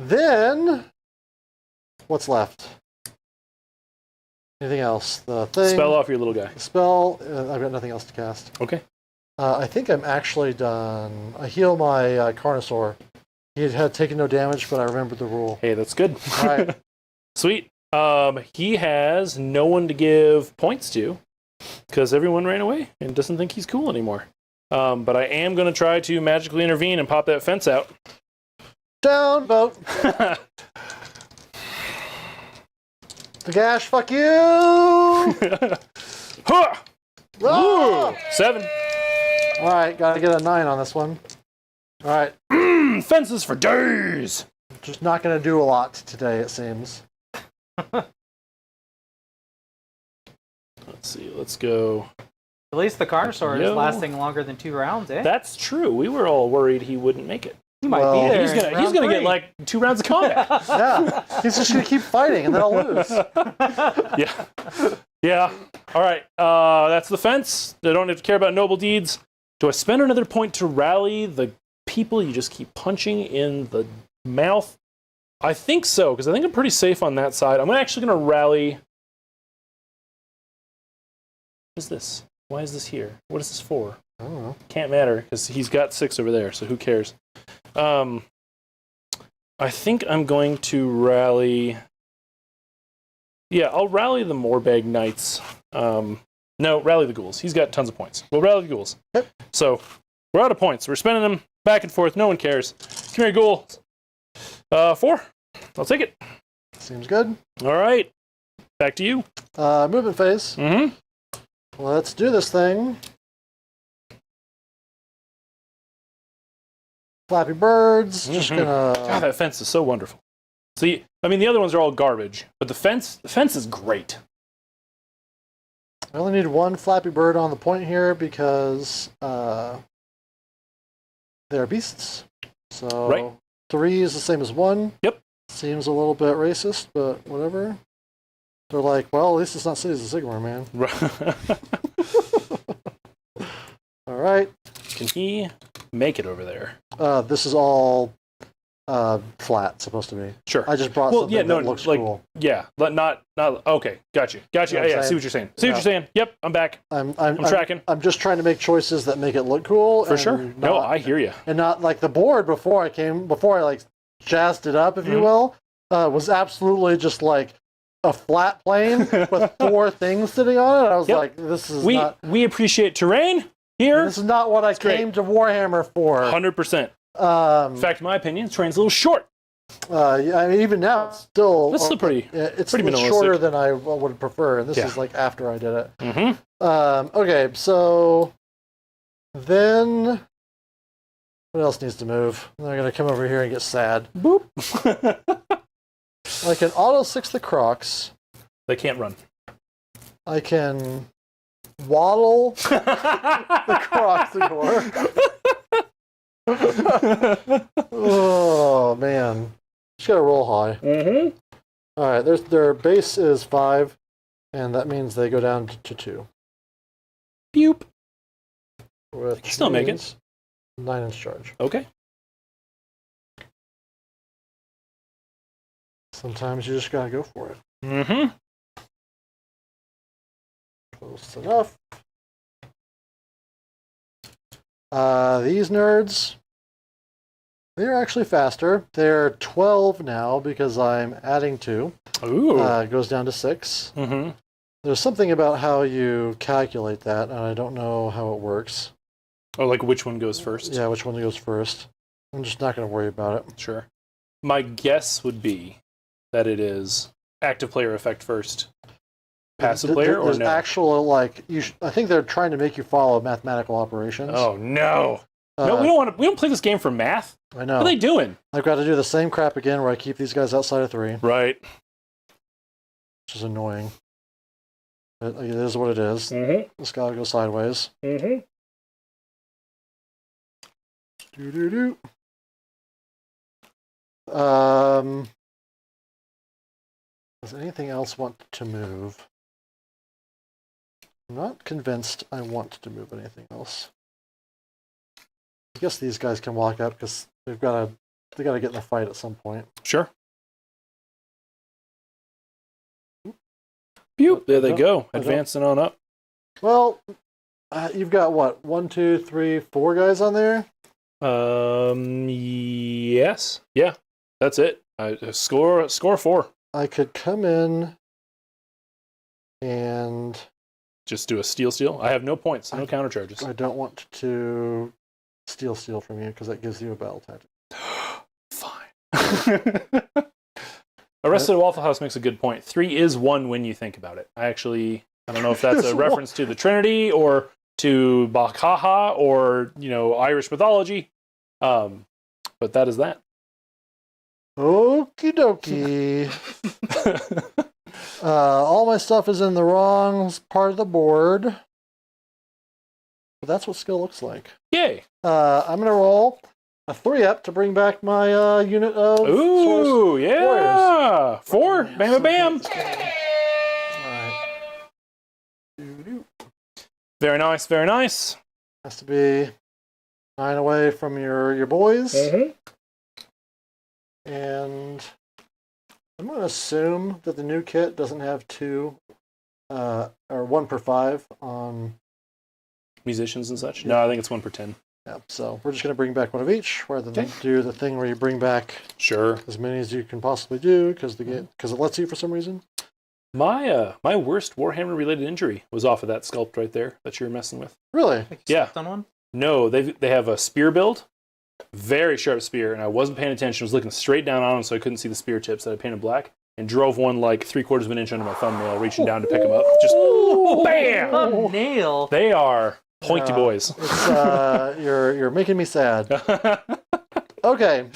Then what's left? Anything else? The thing. Spell off your little guy. Spell. I've got nothing else to cast. Okay. I think I'm actually done. I heal my Carnosaur. He had taken no damage, but I remembered the rule. Hey, that's good. All right. Sweet. He has no one to give points to because everyone ran away and doesn't think he's cool anymore. But I am going to try to magically intervene and pop that fence out. Down, vote. The gash, fuck you! Huh! Ah! 7. All right, gotta get a 9 on this one. All right. Fences for days! Just not gonna do a lot today, it seems. Let's see, let's go. At least the Carnosaur is lasting longer than 2 rounds, eh? That's true. We were all worried he wouldn't make it. He might be there. He's gonna get like 2 rounds of combat. Yeah, he's just gonna keep fighting and then I'll lose. Yeah. All right. That's the fence. They don't have to care about noble deeds. Do I spend another point to rally the people you just keep punching in the mouth? I think so, because I think I'm pretty safe on that side. I'm actually going to rally. What is this? Why is this here? What is this for? I don't know. Can't matter, because he's got 6 over there, so who cares? I think I'm going to rally. Yeah, I'll rally the Moorbag Knights. No, rally the ghouls. He's got tons of points. We'll rally the ghouls. Yep. So, we're out of points. We're spending them back and forth. No one cares. Come here, ghoul. 4. I'll take it. Seems good. All right. Back to you. Movement phase. Mm-hmm. Let's do this thing. Flappy Birds. Just gonna... God, that fence is so wonderful. See, I mean, the other ones are all garbage, but the fence is great. I only need 1 Flappy Bird on the point here because they're beasts. So 3 is the same as 1. Yep. Seems a little bit racist, but whatever. They're like, well, at least it's not Cities of Sigmar, man. All right. Can he make it over there? This is all flat, supposed to be. Sure. I just brought something that looks cool. Yeah, but not. Okay, gotcha. You know what I'm Yeah, see what you're saying. See what you're saying. Yep, I'm back. I'm tracking. I'm just trying to make choices that make it look cool. For sure. No, I hear you. And not like the board before I jazzed it up, if you will. was absolutely just like a flat plane with 4 things sitting on it. I was like, this is not... We appreciate terrain here. This is not what I came to Warhammer for. 100%. In fact, in my opinion, terrain's a little short. Yeah, I mean, even now, it's still... This is pretty minimalistic. Shorter than I would prefer, and this is like after I did it. Mm-hmm. Okay, so then what else needs to move? They're going to come over here and get sad. Boop. I can auto 6 the Crocs. They can't run. I can waddle the Crocs ignore. Oh, man. Just got to roll high. Mm-hmm. All right, their base is 5, and that means they go down to 2. Boop. With Still make it. 9-inch charge. Okay. Sometimes you just gotta go for it. Mm-hmm. Close enough. These nerds, they're actually faster. They're 12 now because I'm adding 2. Ooh. It goes down to 6. Mm-hmm. There's something about how you calculate that, and I don't know how it works. Oh, like which one goes first? Yeah, which one goes first. I'm just not going to worry about it. Sure. My guess would be that it is active player effect first, passive player, or there's no? actual, like, I think they're trying to make you follow mathematical operations. Oh, no. No, we don't play this game for math. I know. What are they doing? I've got to do the same crap again where I keep these guys outside of 3. Right. Which is annoying. It is what it is. Mm-hmm. This guy will go sideways. Mm-hmm. Does anything else want to move? I'm not convinced I want to move anything else. I guess these guys can walk up because they got to get in the fight at some point. Sure. Pew! There they go, advancing on up. Well, you've got what? 1, 2, 3, 4 guys on there. Yes. Yeah. That's it. Score 4. I could come in and just do a steal. I have no points, no counter charges. I don't want to steal from you because that gives you a battle tactic. Fine. Arrested at Waffle House makes a good point. 3 is 1 when you think about it. I don't know if that's a reference to the Trinity or to Bakaha or, Irish mythology. But that is that. Okie dokie. All my stuff is in the wrong part of the board. But that's what skill looks like. Yay. I'm going to roll a 3-up to bring back my unit of Ooh, yeah. warriors. 4. Bam, bam, bam. Alright. Very nice, very nice. Has to be 9 away from your boys. Mm-hmm. And I'm going to assume that the new kit doesn't have 2 or 1 per 5 on musicians and such. No, I think it's 1 per 10. Yeah, so we're just going to bring back 1 of each, rather than do the thing where you bring back as many as you can possibly do, because it lets you for some reason. My worst Warhammer related injury was off of that sculpt right there that you're messing with. Really? Yeah. On one? No, they have a spear build, very sharp spear, and I wasn't paying attention. I was looking straight down on them, so I couldn't see the spear tips that I painted black, and drove one like 3/4 of an inch under my thumbnail, reaching down to pick them up. Just bam! Thumbnail. They are pointy boys. It's, you're making me sad. Okay.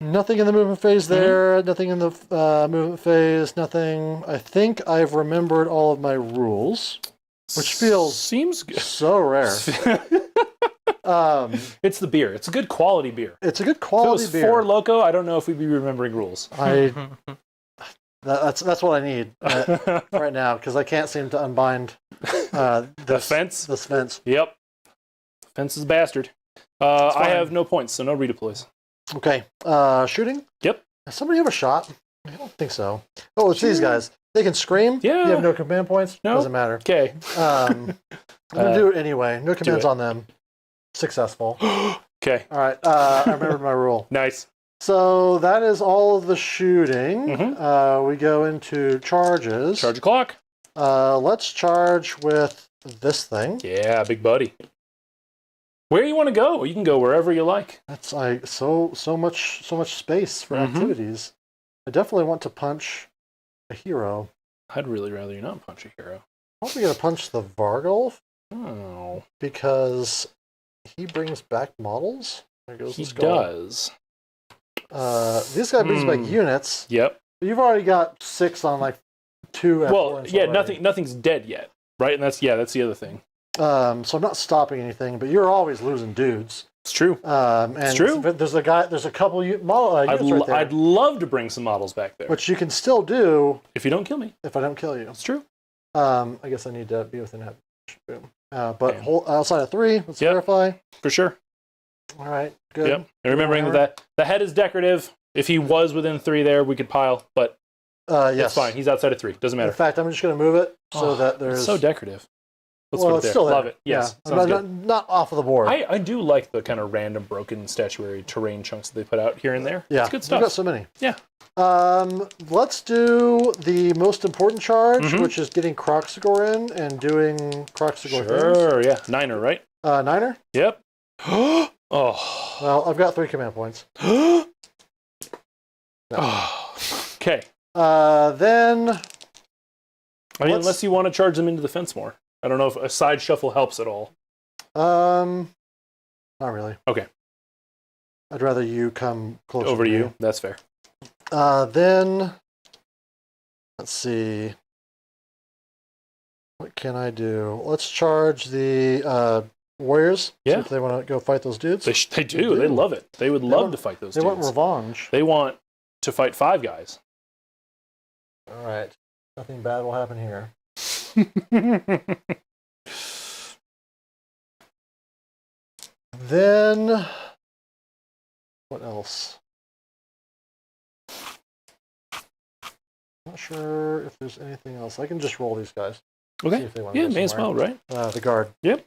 Nothing in the movement phase there. Mm-hmm. Nothing in the movement phase. Nothing. I think I've remembered all of my rules, which seems good. So rare. It's the beer. It's a good quality beer. It's a good quality beer. If it was 4 Loco, I don't know if we'd be remembering rules. That's what I need right now, because I can't seem to unbind the fence. This fence. Yep. Fence is a bastard. I have no points, so no redeploys. Okay. Shooting? Yep. Does somebody have a shot? I don't think so. Oh, it's these guys. They can scream. Yeah. You have no command points. No. Doesn't matter. Okay. I'm going to do it anyway. No commands on them. Successful. Okay. All right. I remembered my rule. Nice. So that is all of the shooting. We go into charges. Charge the clock. Let's charge with this thing. Yeah, big buddy. Where you want to go? You can go wherever you like. That's like so much space for activities. I definitely want to punch a hero. I'd really rather you not punch a hero. I'm probably gonna punch the Vargolf. Oh. Because he brings back models. There goes He the skull. does. This guy brings back units. Yep. But you've already got 6 on like 2 F4s yeah, already. nothing's dead yet, right? And that's the other thing. So I'm not stopping anything, but you're always losing dudes. It's true. And it's true. There's a couple units right there. I'd love to bring some models back there. Which you can still do if you don't kill me. If I don't kill you. It's true. I guess I need to be within that. Boom. But outside of 3, let's verify. For sure. All right, good. Yep. And remembering that the head is decorative. If he was within 3 there, we could pile, but yes. It's fine. He's outside of 3. Doesn't matter. In fact, I'm just going to move it so that there's... It's so decorative. Let's well, put it it's there. still there. Love it. Yes. Yeah. Not off of the board. I do like the kind of random broken statuary terrain chunks that they put out here and there. Yeah. It's good stuff. We've got so many. Yeah. Let's do the most important charge, which is getting Croxigor in and doing Croxigor things. Sure, yeah. 9er, right? 9er? Yep. Oh. Well, I've got 3 command points. Okay. Then... I mean, unless you want to charge them into the fence more. I don't know if a side shuffle helps at all. Not really. Okay. I'd rather you come closer over to me. you. That's fair. Then, let's see. What can I do? Let's charge the warriors. Yeah. See if they want to go fight those dudes. They do. They love it. They would love to fight those dudes. They want revenge. They want to fight 5 guys. All right. Nothing bad will happen here. Then, what else? Not sure if there's anything else. I can just roll these guys. Okay. See if they want to Yeah, go may as well, somewhere. right? The guard. Yep.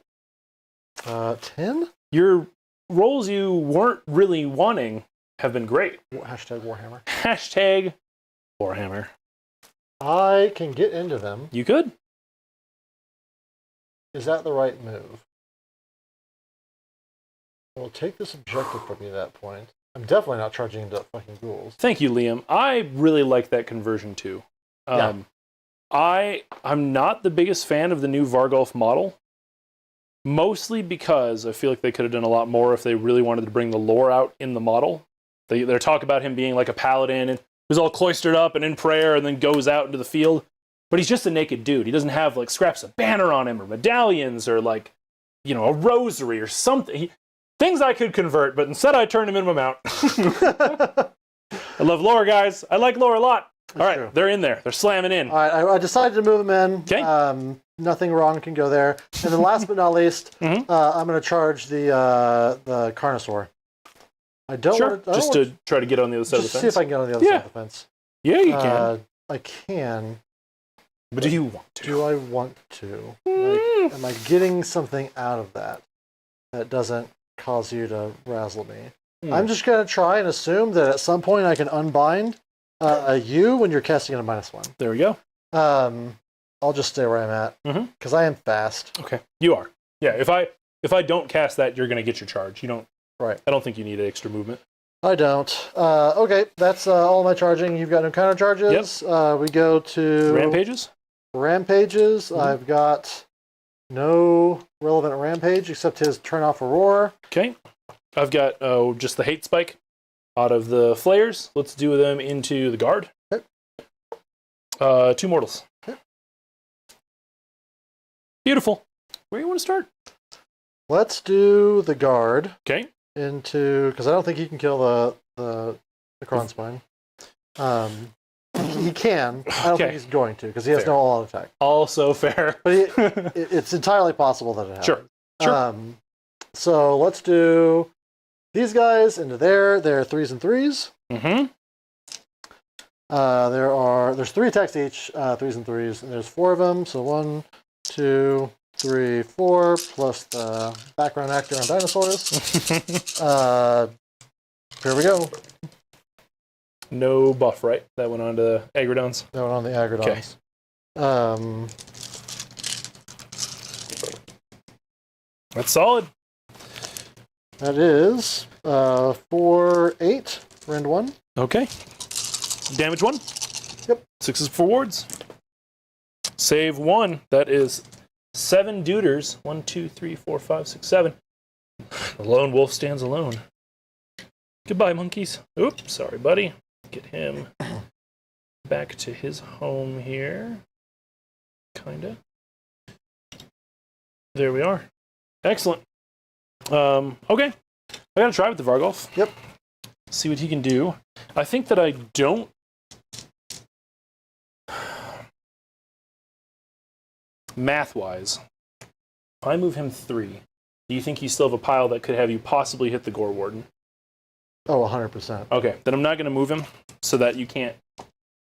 10? Your rolls you weren't really wanting have been great. Hashtag Warhammer. Hashtag Warhammer. I can get into them. You could. Is that the right move? We'll take this objective from you at that point. I'm definitely not charging into fucking ghouls. Thank you, Liam. I really like that conversion too. I'm not the biggest fan of the new Vargolf model. Mostly because I feel like they could have done a lot more if they really wanted to bring the lore out in the model. They're talking about him being like a paladin and who's all cloistered up and in prayer and then goes out into the field. But he's just a naked dude. He doesn't have like scraps of banner on him or medallions or like, you know, a rosary or something. Things I could convert, but instead I turned him into a mount. I love lore, guys. I like lore a lot. All right, true. They're in there. They're slamming in. All right, I decided to move them in. Okay. Nothing wrong can go there. And then last but not least, I'm going to charge the carnosaur. I don't want to... Just to try to get on the other side of the fence? See if I can get on the other side of the fence. Yeah, you can. I can. But do you want to? Do I want to? Like, am I getting something out of that that doesn't cause you to razzle me? I'm just going to try and assume that at some point I can unbind you when you're casting at a -1. There we go. I'll just stay where I'm at because I am fast. Okay, you are. Yeah, if I don't cast that, you're going to get your charge. You don't. Right. I don't think you need extra movement. I don't. Okay, that's all my charging. You've got no counter charges. Yep. We go to rampages. Rampages. I've got no relevant rampage except his turn off Aurora. Okay. I've got just the hate spike out of the flayers. Let's do them into the guard. Okay. 2 mortals. Okay. Beautiful. Where do you want to start? Let's do the guard. Okay. Into because I don't think he can kill the Kronspine. He can. I don't think he's going to because he has no all-out attack. Also fair. But it's entirely possible that it happens. Sure. So let's do these guys into there. They're 3s and 3s. There's 3 attacks each, 3s and 3s, and there's 4 of them. So 1, 2, 3, 4, plus the background actor on dinosaurs. Here we go. No buff, right? That went on to the aggradons. That went on the aggradons. That's solid. That is 4, 8, rend 1. Okay. Damage 1. Yep. 6 for wards. Save 1. That is 7 duders. 1, 2, 3, 4, 5, 6, 7. The lone wolf stands alone. Goodbye, monkeys. Oops, sorry, buddy. Get him back to his home here. Kinda. There we are. Excellent. Okay. I gotta try with the Vargolf. Yep. See what he can do. I think that I don't... Math-wise, if I move him 3, do you think you still have a pile that could have you possibly hit the Gore Warden? Oh, 100%. Okay, then I'm not going to move him so that you can't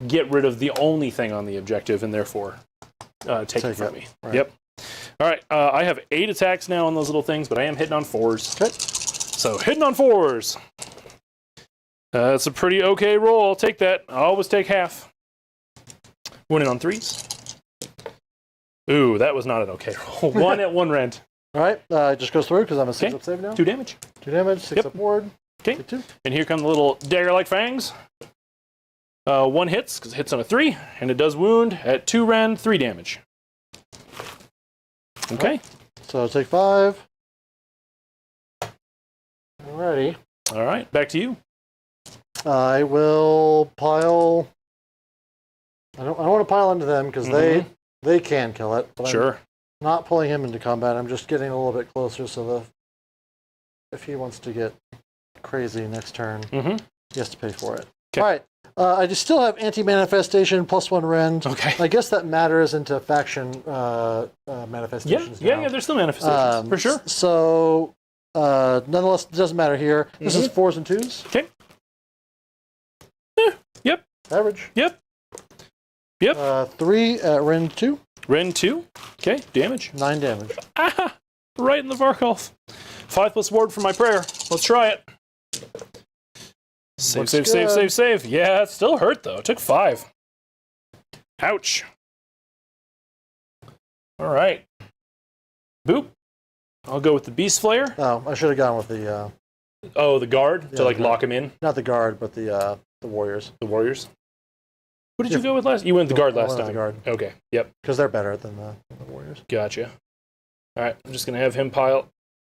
get rid of the only thing on the objective and therefore take it from me. Right. Yep. All right, I have 8 attacks now on those little things, but I am hitting on 4s. Okay. So hitting on 4s. That's a pretty okay roll. I'll take that. I'll always take half. Winning on 3s. Ooh, that was not an okay roll. 1 at 1 rend. All right, it just goes through because I'm a 6 up save now. 2 damage. 2 damage, 6 up ward. Okay. 2. And here come the little dagger-like fangs. 1 hits, because it hits on a 3, and it does wound at 2 rend, 3 damage. Okay. Right. So take 5. Alrighty. All right, back to you. I will pile. I don't want to pile into them because they can kill it. But Sure. I'm not pulling him into combat. I'm just getting a little bit closer so that if he wants to get crazy next turn, he has to pay for it. Okay. All right. I just still have anti-manifestation +1 rend. Okay. I guess that matters into faction manifestations. Yeah, there's still manifestations, for sure. So, nonetheless, it doesn't matter here. This is 4s and 2s. Okay. Yep. Average. Yep. 3 at rend 2. Rend 2. Okay, damage. 9 damage. Ah! Right in the Varkolf. 5+ ward for my prayer. Let's try it. Save, Looks save, good. save, save, save. Yeah, it still hurt, though. It took 5. Ouch. All right. Boop. I'll go with the Beast Flayer. Oh, I should have gone with the... Oh, the guard to, the like, guard. lock him in. Not the guard, but the warriors. The warriors. What did you go with last? You went with the guard I last went with time. the guard. Okay. Yep. Because they're better than the warriors. Gotcha. All right. I'm just gonna have him pile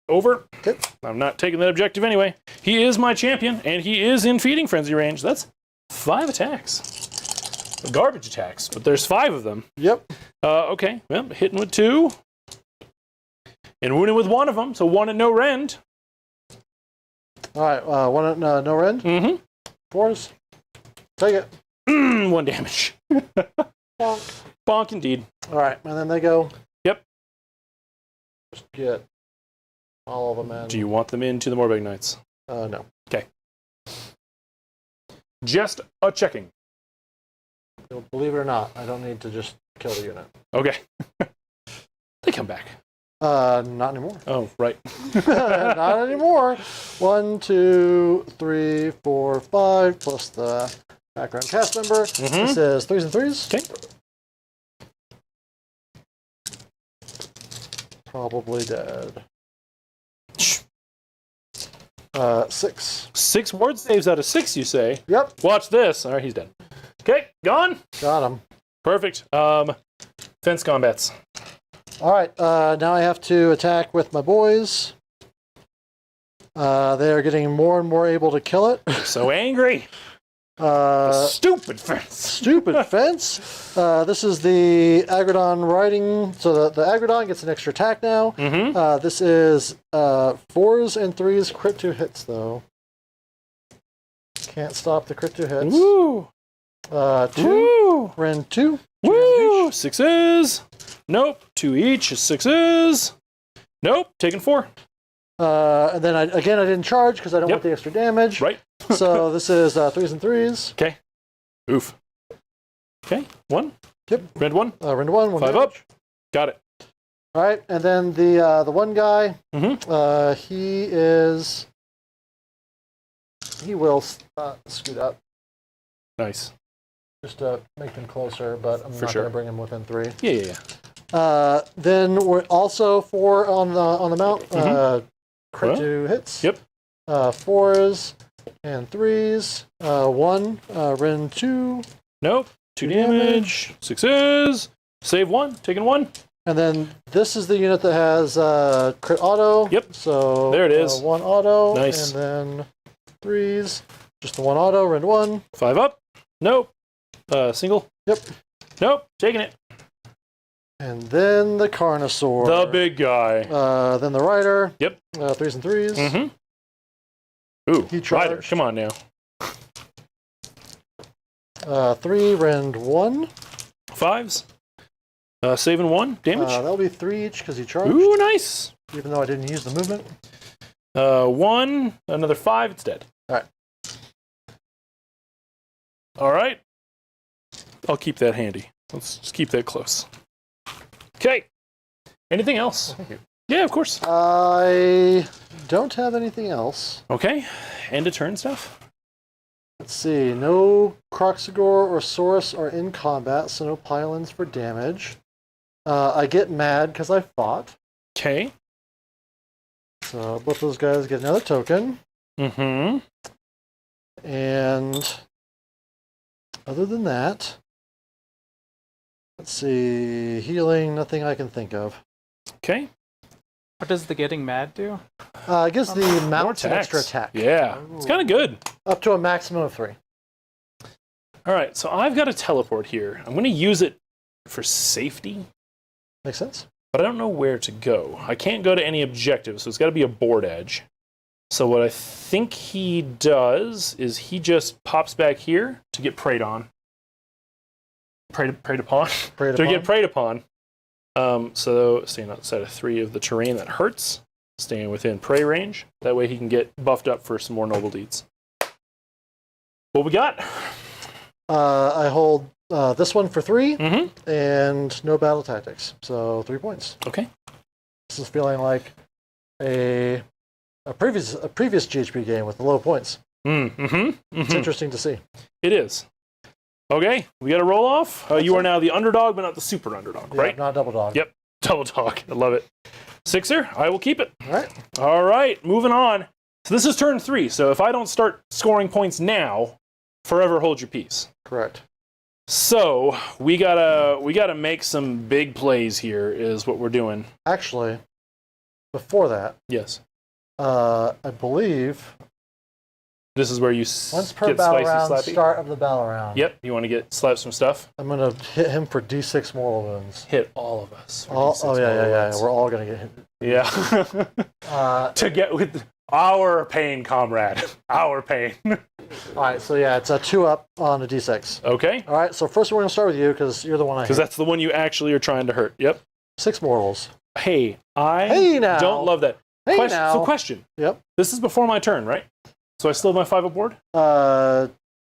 over. Okay. I'm not taking that objective anyway. He is my champion, and he is in feeding frenzy range. That's 5 attacks. Garbage attacks, but there's 5 of them. Yep. Okay. Well, hitting with 2. And wounding with 1 of them, so 1 at no rend. All right. 1 at no rend. 4s. Take it. 1 damage. Bonk. Bonk indeed. All right. And then they go. Yep. Just get all of them in. Do you want them into the Morbeg Knights? No. Okay. Just a checking. Believe it or not, I don't need to just kill the unit. Okay. They come back. Not anymore. Oh, right. Not anymore. 1, 2, 3, 4, 5, plus the background cast member. This is 3s and 3s. Okay. Probably dead. 6. 6 ward saves out of 6, you say? Yep. Watch this. All right, he's dead. Okay, gone. Got him. Perfect. Fence combats. All right. Now I have to attack with my boys. They are getting more and more able to kill it. So angry. Stupid fence. Stupid fence. This is the aggradon riding. So the aggradon gets an extra attack now. This is 4s and 3s crit 2 hits though. Can't stop the crit 2 hits. Woo. 2. Woo. Rend 2. Woo. 6s. Nope. 2 each is 6s. Nope. Taking 4. And then I didn't charge because I don't want the extra damage. Right. So this is 3s and 3s. Okay. Oof. Okay. 1. Yep. Rend 1. Rend 1. 5 damage. up. Got it. All right, and then the one guy, he will scoot up. Nice. Just to make them closer, but I'm not going to bring them within 3. Yeah. Then we're also 4 on the mount. Crit 2 hits. Yep. 4s and 3s. 1. Ren 2. Nope. 2 damage. 6s. Save 1. Taking 1. And then this is the unit that has crit auto. Yep. So there it is. 1 auto. Nice. And then 3s. Just the 1 auto. Ren 1. 5 up. Nope. Single. Yep. Nope. Taking it. And then the carnosaur. The big guy. Then the rider. Yep. 3s and 3s. Mm-hmm. Ooh, rider. Come on now. 3 rend 1. 5s. Saving 1 damage. That'll be 3 each because he charged. Ooh, nice. Even though I didn't use the movement. 1. Another 5. It's dead. All right. All right. I'll keep that handy. Let's just keep that close. Okay. Anything else? Thank you. Yeah, of course. I don't have anything else. Okay. End of turn stuff. Let's see. No Croxagor or Saurus are in combat, so no pylons for damage. I get mad because I fought. Okay. So both those guys get another token. Mm-hmm. And other than that, let's see. Healing, nothing I can think of. Okay. What does the getting mad do? It gives the mount an extra attack. Yeah. Ooh. It's kind of good. Up to a maximum of 3. All right. So I've got a teleport here. I'm going to use it for safety. Makes sense. But I don't know where to go. I can't go to any objectives, so it's got to be a board edge. So what I think he does is he just pops back here to get preyed on. Preyed upon? To get preyed upon. So staying outside of 3 of the terrain that hurts. Staying within prey range. That way he can get buffed up for some more noble deeds. What we got? I hold this one for 3, Mm-hmm. and no battle tactics, so 3 points. Okay. This is feeling like a previous GHB game with the low points. It's interesting to see. It is. Okay, we got to roll off. You are now the underdog, but not the super underdog, right? Not double dog. Yep, double dog. I love it. 6er, I will keep it. All right. All right, moving on. So this is turn 3. So if I don't start scoring points now, forever hold your peace. Correct. So we gotta make some big plays here. Is what we're doing. Actually, before that, Yes. I believe This is where you once per get battle spicy, round, slappy. start of the battle round. Yep. You want to slap some stuff? I'm gonna hit him for D6 mortal wounds. Hit all of us. for Oh, D6 oh yeah. morals. We're all gonna get hit. Yeah. To get with our pain, comrade. Our pain. All right. So yeah, it's a 2 up on a D6. Okay. All right. So first we're gonna start with you because you're the one I hit. Because that's the one you actually are trying to hurt. Yep. 6 mortals. Hey, I Hey now. don't love that. Hey question, now. So question. Yep. This is before my turn, right? So I still have my 5 aboard?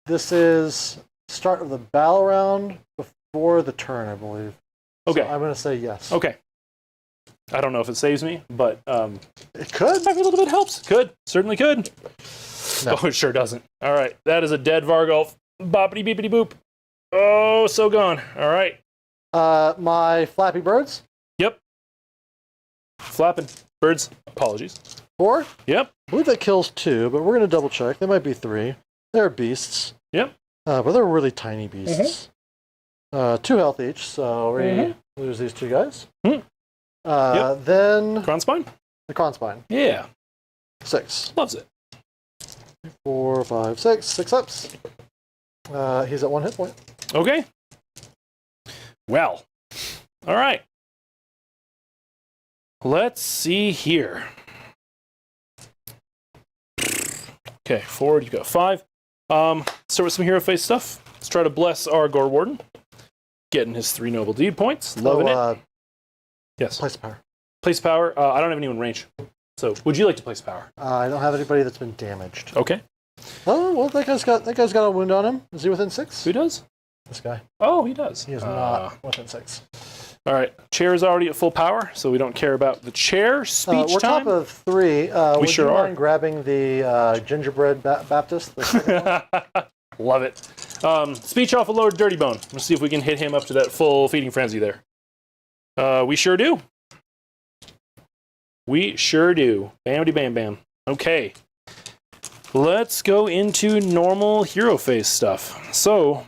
This is start of the battle round before the turn, I believe. Okay. So I'm going to say yes. Okay. I don't know if it saves me, but It could. every little bit helps. Could. Certainly could. No. Oh, it sure doesn't. All right. That is a dead Vargolf. Boppity beepity boop. Oh, so gone. All right. My Flappy Birds. Yep. Flapping. Birds. Apologies. 4. Yep. I believe that kills 2, but we're going to double check. There might be 3. They're beasts. Yep. But they're really tiny beasts. 2 health each, so we lose these 2 guys. Yep. Then Kronspine? the Kronspine. Yeah. 6. Loves it. 4, 5, 6. 6 ups. He's at 1 hit point. Okay. Well. All right. Let's see here. Okay, forward, you got 5. Start with some hero face stuff. Let's try to bless our Gore Warden. Getting his 3 noble deed points. Loving it. Yes. Place power. Place power. I don't have anyone in range. So, would you like to place power? I don't have anybody that's been damaged. Okay. Oh well, that guy's got a wound on him. Is he within 6? Who does? This guy. Oh, he does. He is not within 6. All right. Chair is already at full power, so we don't care about the chair. Speech we're time. top of 3. Would sure you are. mind grabbing the gingerbread Baptist? Love it. Speech off a lower dirty bone. Let's see if we can hit him up to that full feeding frenzy there. We sure do. We sure do. Bamity bam bam. Okay. Let's go into normal hero phase stuff. So,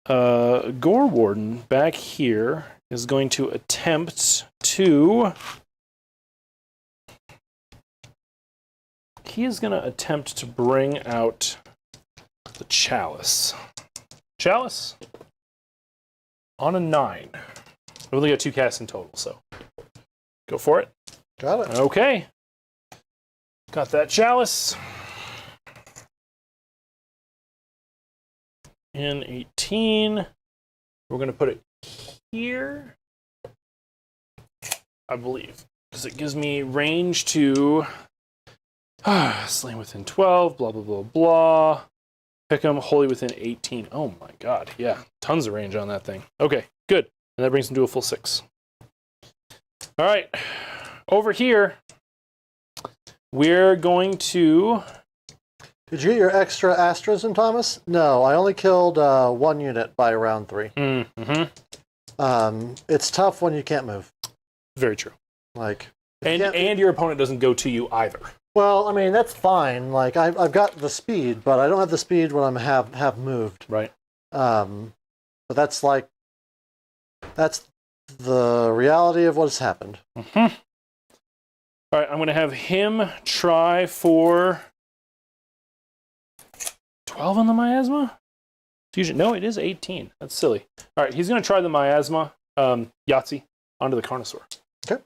Gore Warden back here is going to attempt to... He is going to attempt to bring out the Chalice. Chalice on a 9. We've only got 2 casts in total, so go for it. Got it. Okay. Got that Chalice. In 18. We're going to put it here, I believe, because it gives me range to slain within 12, blah, blah, blah, blah. Pick 'em wholly within 18. Oh my god, yeah. Tons of range on that thing. Okay, good. And that brings him to a full 6. All right. Over here, we're going to... Did you get your extra asterism, Thomas? No, I only killed 1 unit by round 3. Mm-hmm. It's tough when you can't move. Very true. Like, and your opponent doesn't go to you either. Well, I mean, that's fine. Like, I've got the speed, but I don't have the speed when I'm have moved. Right. But that's like, that's the reality of what's happened. Mm-hmm. All right, I'm going to have him try for 12 on the miasma? Fusion. No, it is 18. That's silly. All right, he's going to try the miasma Yahtzee onto the carnosaur. Okay.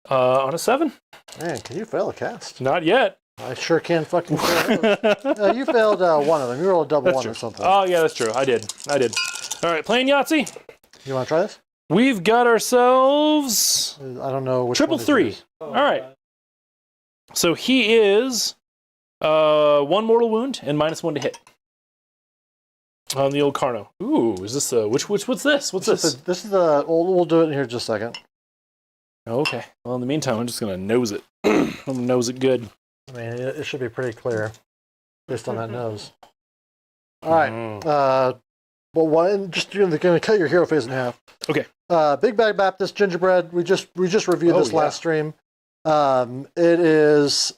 On a 7. Man, can you fail a cast? Not yet. I sure can fucking fail. You failed 1 of them. You rolled a double That's 1 true. or something. Oh, yeah, that's true. I did. All right, playing Yahtzee. You want to try this? We've got ourselves I don't know which triple one 3. is. All right. So he is 1 mortal wound and -1 to hit on the old Carno. Ooh, is this what's this? What's this? This is the. We'll do it in here in just a second. Okay. Well, in the meantime, I'm just gonna nose it. I'm gonna nose it good. I mean, it should be pretty clear based on that nose. All right. Well, just you're going to cut your hero phase in half. Okay. Big Bag Baptist Gingerbread. We just reviewed this last stream. It's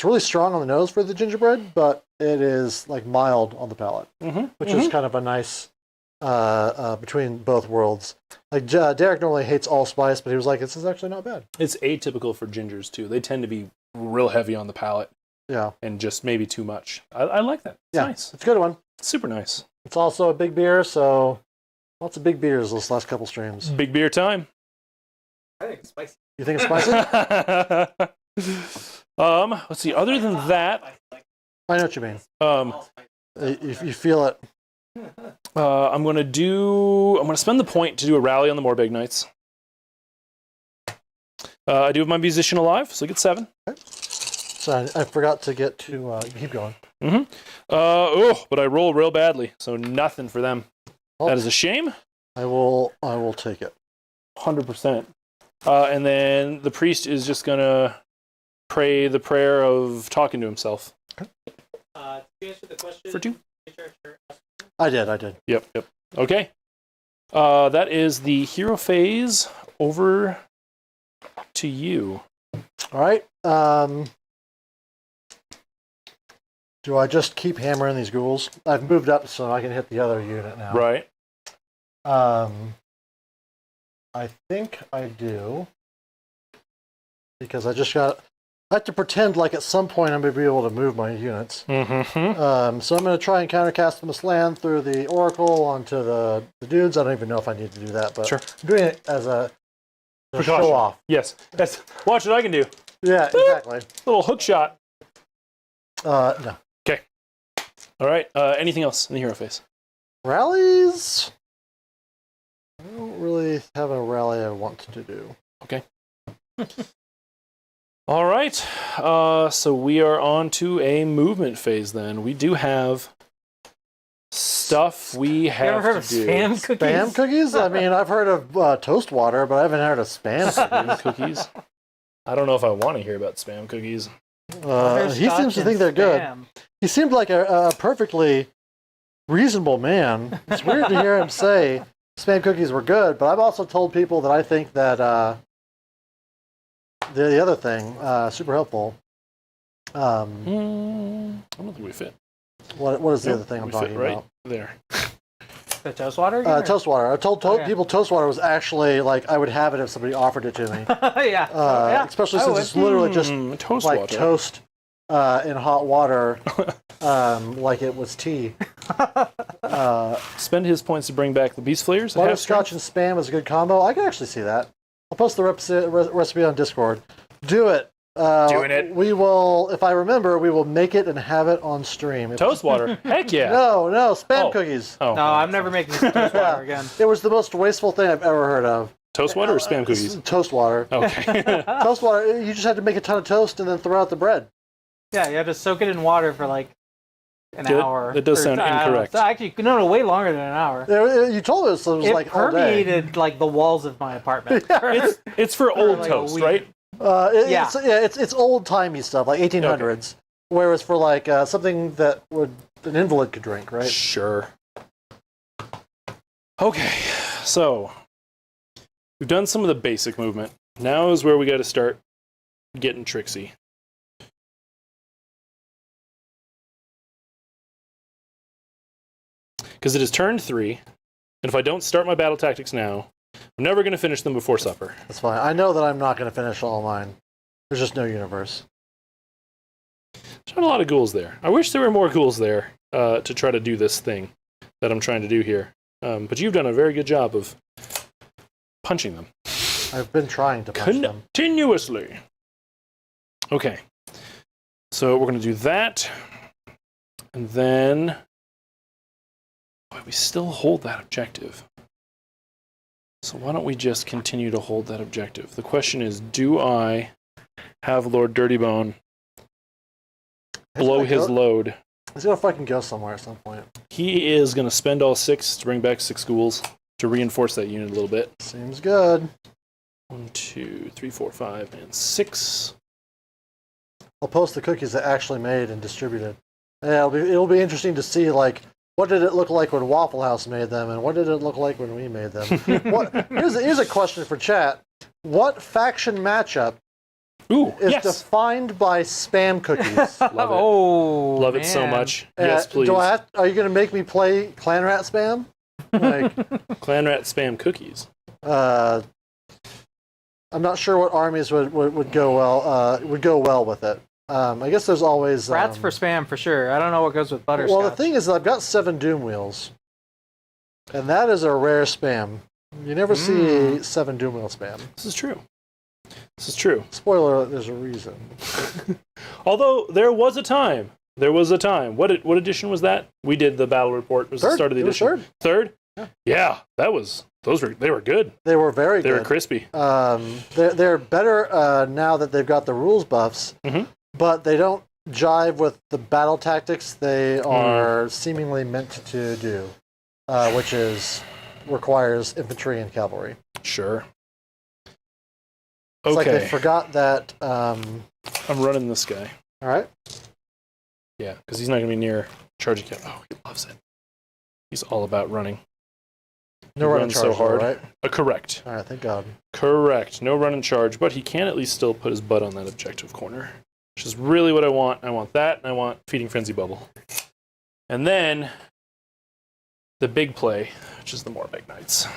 really strong on the nose for the gingerbread, but it is like mild on the palate, which is kind of a nice between both worlds. Like Derek normally hates allspice, but he was like, "This is actually not bad." It's atypical for gingers too. They tend to be real heavy on the palate. Yeah. And just maybe too much. I like that. It's nice. It's a good one. Super nice. It's also a big beer, so lots of big beers this last couple streams. Big beer time. I think it's spicy. You think it's spicy? Let's see. Other than that, I know what you mean. You feel it. I'm gonna spend the point to do a rally on the Morbeg Knights. I do have my musician alive, so I get 7. Okay. So I forgot to get to keep going. But I roll real badly, so nothing for them. That is a shame. I will take it. 100%. And then the priest is just gonna pray the prayer of talking to himself. Did you answer the question? For 2. I did. Yep. Okay. That is the hero phase. Over to you. All right. Do I just keep hammering these ghouls? I've moved up so I can hit the other unit now. Right. I think I do. Because I have to pretend like at some point I'm going to be able to move my units. So I'm going to try and countercast the Slan through the Oracle onto the dudes. I don't even know if I need to do that, but sure. I'm doing it as a show off. Yes. Watch what I can do. Yeah, exactly. Little hook shot. No. Okay. All right. Anything else in the hero phase? Rallies? I don't really have a rally I want to do. Okay. All right. So we are on to a movement phase then. We do have stuff we have You ever heard of to do. spam cookies? Spam cookies? I mean, I've heard of toast water, but I haven't heard of spam cookies. Cookies? I don't know if I want to hear about spam cookies. He seems to think they're good. He seemed like a perfectly reasonable man. It's weird to hear him say Spam cookies were good, but I've also told people that I think that the other thing, super helpful. I don't think we fit. What is the other thing I'm talking right about? There. The toast water? Toast water. I told people toast water was actually like I would have it if somebody offered it to me. Yeah. Especially since it's literally just toast like water. toast in hot water, like it was tea. Spend his points to bring back the beast flayers. Butterscotch and Spam is a good combo. I can actually see that. I'll post the recipe on Discord. Do it. Doing it. We will, if I remember, we will make it and have it on stream. Toast water. Heck yeah. No, Spam cookies. Oh, no, I'm never making toast water again. It was the most wasteful thing I've ever heard of. Toast water or Spam cookies? Toast water. Okay. Toast water, you just had to make a ton of toast and then throw out the bread. Yeah, you had to soak it in water for like an hour. That does sound incorrect. Actually, no, way longer than an hour. You told us it was like all day. It permeated like the walls of my apartment. It's for old like toast, right? It's old timey stuff, like 1800s. Okay. Whereas for like something that an invalid could drink, right? Sure. Okay, so we've done some of the basic movement. Now is where we got to start getting tricksy. Because it is turn 3, and if I don't start my battle tactics now, I'm never going to finish them before supper. That's fine. I know that I'm not going to finish all of mine. There's just no universe. There's not a lot of ghouls there. I wish there were more ghouls there to try to do this thing that I'm trying to do here. But you've done a very good job of punching them. I've been trying to punch them. Continuously. Okay. So we're going to do that. And then we still hold that objective. So why don't we just continue to hold that objective? The question is, do I have Lord Dirtybone blow his load? He's going to fucking go somewhere at some point. He is going to spend all 6 to bring back 6 ghouls to reinforce that unit a little bit. Seems good. 1, 2, 3, 4, 5, and 6. I'll post the cookies that actually made and distributed. Yeah, it'll be interesting to see like what did it look like when Waffle House made them, and what did it look like when we made them? Here's a question for chat. What faction matchup is defined by Spam cookies? Love it. Oh, Love it so much. Yes, please. Are you going to make me play Clan Rat Spam? Like, Clan Rat Spam cookies. I'm not sure what armies would go well with it. I guess there's always rats for Spam for sure. I don't know what goes with butterscotch. Well, the thing is, I've got 7 Doom Wheels, and that is a rare Spam. You never see 7 Doom Wheel Spam. This is true. Spoiler alert, there's a reason. Although there was a time. What edition was that? We did the battle report. It was the start of the edition. Third? Yeah, they were good. They were very good. They were crispy. They're better now that they've got the rules buffs, but they don't jive with the battle tactics they are seemingly meant to do, which requires infantry and cavalry. Sure. It's like they forgot that. I'm running this guy. All right. Yeah, because he's not going to be near charging cap. Oh, he loves it. He's all about running. No run and charge, so hard. Right? Correct. All right, thank God. Correct. No run and charge, but he can at least still put his butt on that objective corner, which is really what I want. I want that, and I want Feeding Frenzy Bubble. And then the big play, which is the Morbeg Knights.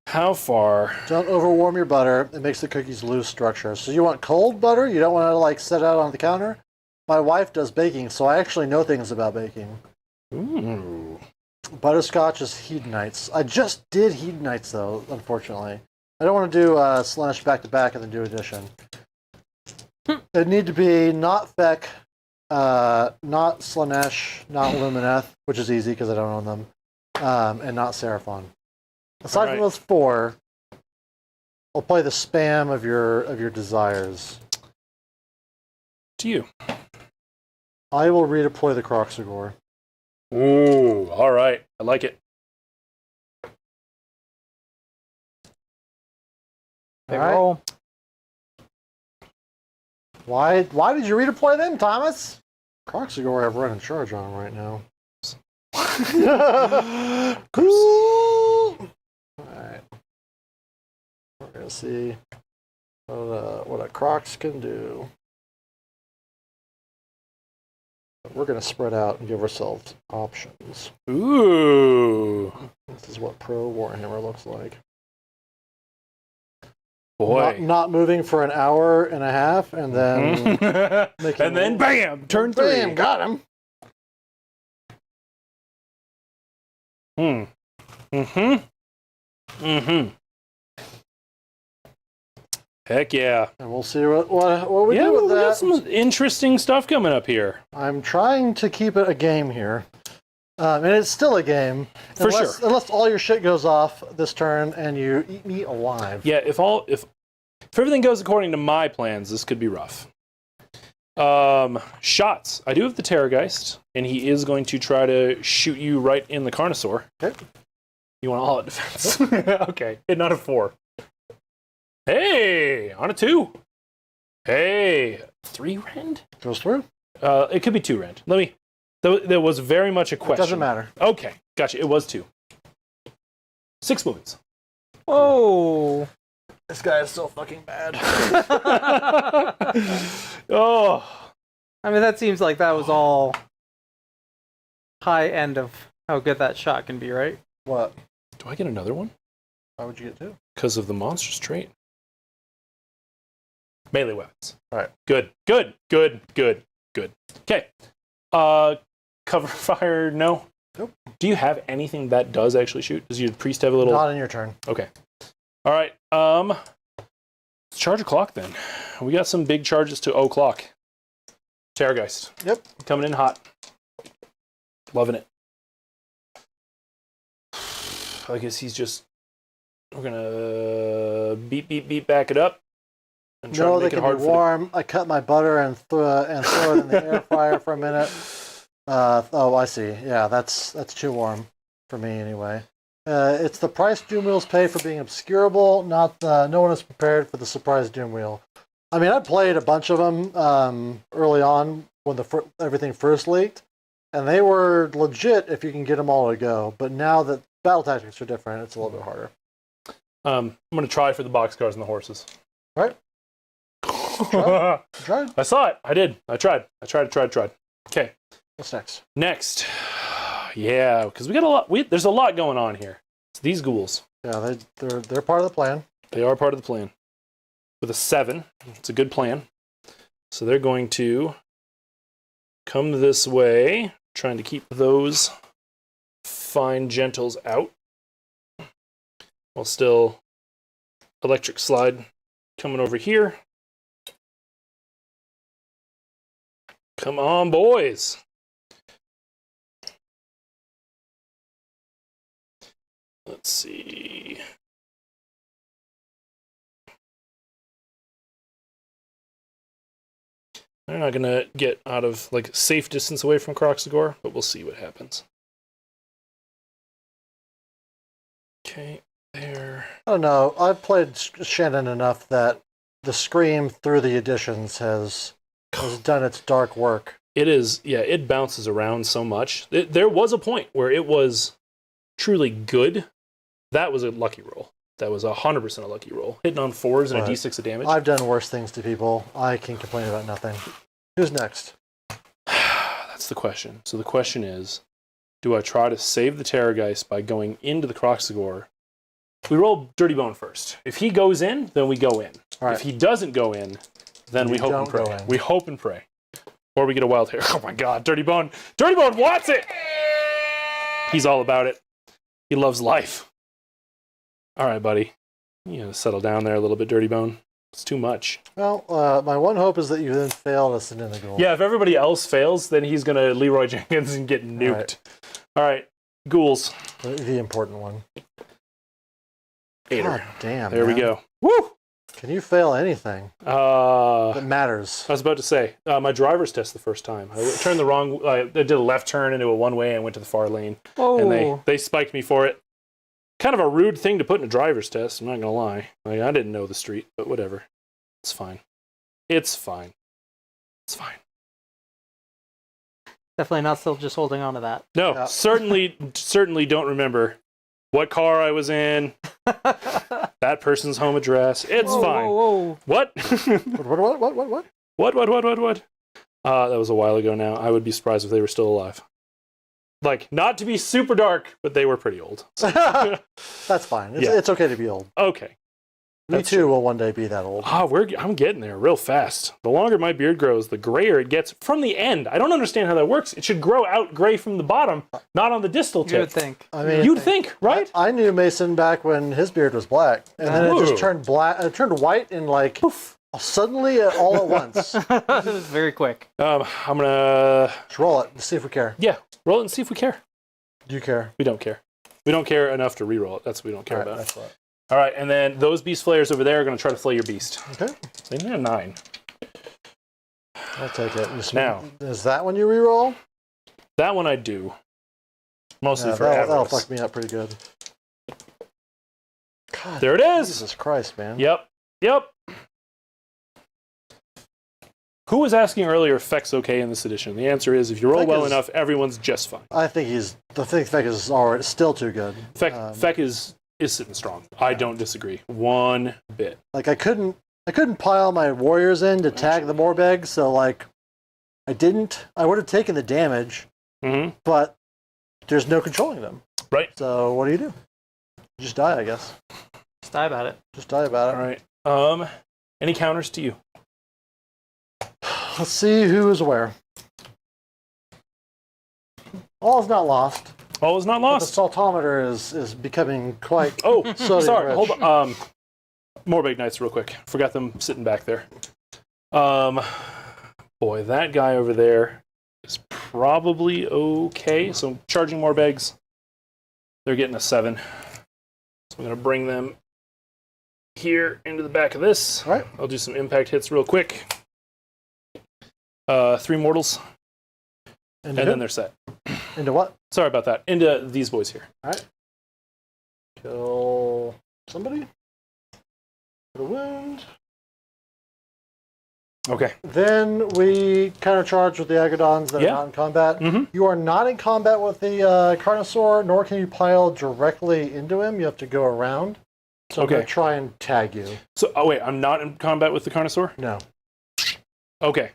How far? Don't overwarm your butter. It makes the cookies lose structure. So you want cold butter? You don't want to like set out on the counter? My wife does baking, so I actually know things about baking. Ooh. Butterscotch is Hedonites. I just did Hedonites, though, unfortunately. I don't want to do Slanesh back-to-back and then do addition. It'd need to be not Feck, not Slanesh, not Lumineth, which is easy because I don't own them, and not Seraphon. Aside from those 4, I'll play the spam of your desires. To you. I will redeploy the Croxagore. Ooh, all right. I like it. They All right. roll. Why did you redeploy them, Thomas? Croxagore I have running charge on right now. Alright. We're gonna see what a Crocs can do. We're gonna spread out and give ourselves options. Ooh. This is what Pro Warhammer looks like. Boy. Not moving for an hour and a half, and then and then bam, turn 3. Bam, got him. Heck yeah. And we'll see what we do with we that. got some interesting stuff coming up here. I'm trying to keep it a game here. And it's still a game. For sure. Unless all your shit goes off this turn and you eat me alive. Yeah, if everything goes according to my plans, this could be rough. Shots. I do have the Terrorgeist, and he is going to try to shoot you right in the Carnosaur. Okay. You want all out defense? Okay. Hit not a 4. Hey! On a 2. Hey! 3 rend? Goes through? It could be 2 rend. There was very much a question. It doesn't matter. Okay. Gotcha. It was 2. 6 movements. Oh! This guy is so fucking bad. Oh. I mean, that seems like that was all high end of how good that shot can be, right? What? Do I get another one? Why would you get 2? Because of the monstrous trait. Melee weapons. All right. Good. Okay. Cover fire, no? Nope. Do you have anything that does actually shoot? Does your priest have a little... Not in your turn. Okay. All right. Let's charge a clock then. We got some big charges to o'clock. Terrorgeist. Yep. Coming in hot. Loving it. I guess he's just... We're gonna beat, back it up. And try to make it hard be warm. I cut my butter and throw it in the air fryer for a minute. Oh, I see. Yeah, that's too warm for me anyway. It's the price Doom Wheels pay for being obscurable. No one is prepared for the surprise Doom Wheel. I mean, I played a bunch of them early on when everything first leaked, and they were legit if you can get them all to go. But now that battle tactics are different, it's a little bit harder. I'm going to try for the boxcars and the horses. All right. Tried. I saw it. I did. I tried. Okay. What's next? Next. Yeah, because we got a lot. There's a lot going on here. It's these ghouls. Yeah, they're part of the plan. They are part of the plan. With a 7, it's a good plan. So they're going to come this way, trying to keep those fine gentles out. While still electric slide coming over here. Come on, boys. Let's see. They're not going to get out of like safe distance away from Croxagore, but we'll see what happens. Okay, there. I don't know. I've played Shannon enough that the Scream through the editions has done its dark work. It is, yeah, it bounces around so much. There was a point where it was truly good. That was a lucky roll. That was 100% a lucky roll. Hitting on 4s and a d6 of damage. I've done worse things to people. I can complain about nothing. Who's next? That's the question. So the question is, do I try to save the Terrorgeist by going into the Croxagore? We roll Dirty Bone first. If he goes in, then we go in. Right. If he doesn't go in, then we hope and pray. We hope and pray. Or we get a wild hair. Oh my god, Dirty Bone. Dirty Bone wants it! He's all about it. He loves life. All right, buddy. You gotta settle down there a little bit, Dirty Bone. It's too much. Well, my one hope is that you then fail to send in the goal. Yeah, if everybody else fails, then he's gonna Leroy Jenkins and get nuked. All right. Ghouls. The important one. 8. God damn. There we go. Woo! Can you fail anything that matters? I was about to say, my driver's test the first time. I turned the wrong... I did a left turn into a one-way and went to the far lane. Oh. And they spiked me for it. Kind of a rude thing to put in a driver's test, I'm not going to lie. Like, I didn't know the street, but whatever. It's fine. It's fine. It's fine. Definitely not still just holding on to that. No, Yeah. certainly don't remember what car I was in, that person's home address. It's fine. Whoa. What? What? What? That was a while ago now. I would be surprised if they were still alive. Like, not to be super dark, but they were pretty old. So. That's fine. Yeah. It's okay to be old. Okay. Me That's too will one day be that old. I'm getting there real fast. The longer my beard grows, the grayer it gets from the end. I don't understand how that works. It should grow out gray from the bottom, not on the distal tip. You would think. I mean, You'd think, right? I knew Mason back when his beard was black, and then it just turned black. It turned white and like poof, suddenly all at once. It was very quick. I'm gonna Just roll it and see if we care. roll it and see if we care. Do you care? We don't care. We don't care enough to re-roll it. That's what we don't care All right, about. that's what. All right, and then those beast flayers over there are going to try to flay your beast. Okay. They need a 9. I'll take it. Now. Is that when you reroll? That one I do. Mostly Yeah, for that'll avarice. fuck me up pretty good. God, There it is. Jesus Christ, man. Yep. Who was asking earlier if Feck's okay in this edition? The answer is, if you roll Feck well is- enough, everyone's just fine. I think Feck is already still too good. Feck is sitting strong. I don't disagree one bit. Like I couldn't pile my warriors in to tag the Morbeg, so like I didn't. I would have taken the damage, Mm-hmm. but there's no controlling them. Right. So what do? You just die, I guess. Just die about it. Just die about it. All right. Any counters to you? Let's see who is where. All is not lost. All is not But lost. the saltometer is becoming quite. Oh, sodium sorry. rich. Hold on. More big knights real quick. Forgot them sitting back there. Boy, that guy over there is probably okay. So charging more bags. They're getting a 7. So I'm going to bring them here into the back of this. All right. I'll do some impact hits real quick. 3 mortals, and then they're set. Into what? Sorry about that. Into these boys here. All right. Kill somebody. Put a wound. Okay. Then we countercharge with the aggradons that are not in combat. Mm-hmm. You are not in combat with the carnosaur, nor can you pile directly into him. You have to go around. So I'm going to try and tag you. So, wait, I'm not in combat with the carnosaur? No. Okay.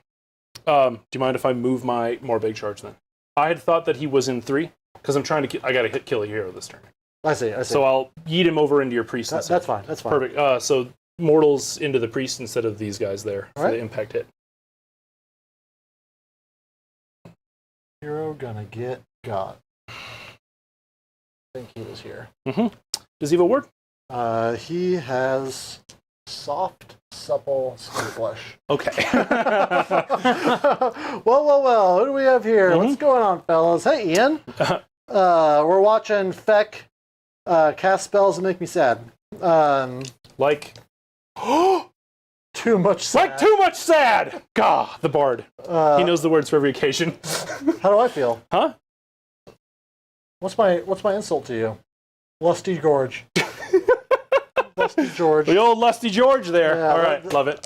Do you mind if I move my more big charge then? I had thought that he was in 3, because I'm trying to I got to kill a hero this turn. I see. So I'll yeet him over into your priest. That's fine. That's fine. Perfect. So mortals into the priest instead of these guys there for the impact hit. Hero gonna get got. I think he was here. Mm-hmm. Does he have a word? He has soft, supple skin flesh. Okay. Well. Who do we have here? What's going on, fellas? Hey, Ian. We're watching Feck cast spells that make me sad. Like... Too much sad. Like too much sad! Gah, the bard. He knows the words for every occasion. How do I feel? Huh? What's my insult to you? Lusty Gorge. Lusty George. The old Lusty George there. Yeah, all right, love it.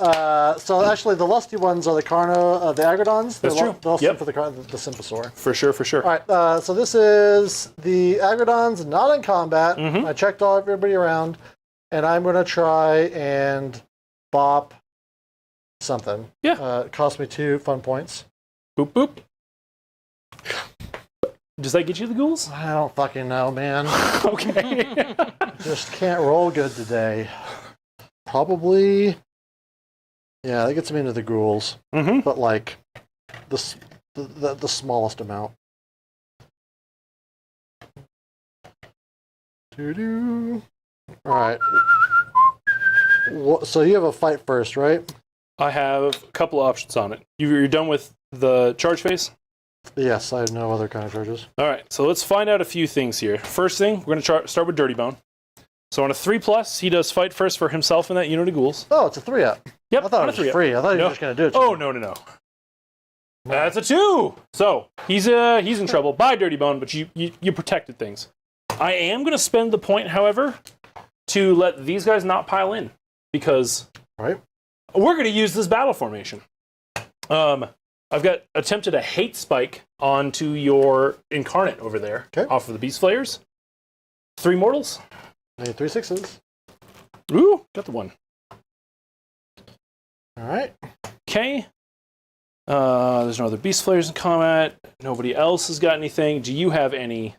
So actually, the lusty ones are the the aggradons. That's true. They'll stand for the sympasaur. For sure. All right. So this is the aggradons not in combat. Mm-hmm. I checked everybody around, and I'm going to try and bop something. Yeah. It cost me 2 fun points. Boop, boop. Does that get you the ghouls? I don't fucking know, man. Okay. Just can't roll good today. Probably. Yeah, that gets me into the ghouls. Mm-hmm. But like the smallest amount. Doo-doo. All right. So you have a fight first, right? I have a couple of options on it. You're done with the charge phase? Yes, I have no other kind of charges. All right, so let's find out a few things here. First thing, we're going to start with Dirty Bone. So on a 3+, he does fight first for himself and that unit of ghouls. Oh, it's a 3-up. Yep, I thought on it a was 3-up. free. I thought you No. were just going to do it. Oh, no. That's a 2! So, he's in trouble. Bye, Dirty Bone, but you protected things. I am going to spend the point, however, to let these guys not pile in, because we're going to use this battle formation. I've got attempted a hate spike onto your incarnate over there, off of the beast flayers. 3 mortals. I need 3 6s. Ooh, got the 1. All right. Okay. There's no other beast flayers in combat. Nobody else has got anything. Do you have any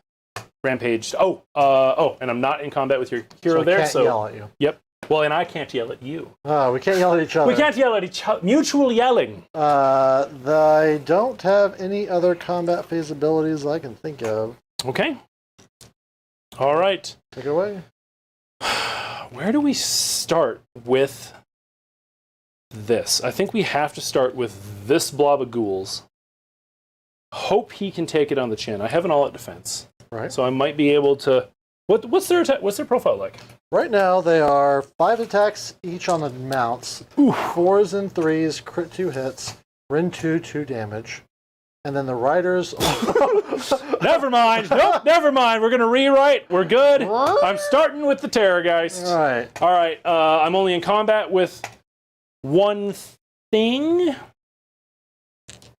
rampage? And I'm not in combat with your hero so I can't yell at you. Yep. Well, and I can't yell at you. We can't yell at each other. We can't yell at each other. Mutual yelling. I don't have any other combat phase abilities I can think of. Okay. All right. Take it away. Where do we start with this? I think we have to start with this blob of ghouls. Hope he can take it on the chin. I have an all-out defense. Right. So I might be able to... What's their profile like? Right now, they are 5 attacks each on the mounts. 4s and 3s, crit 2 hits, rend 2 damage. And then the riders... Never mind. Nope, never mind. We're going to rewrite. We're good. What? I'm starting with the Terrorgeist. All right. I'm only in combat with 1 thing.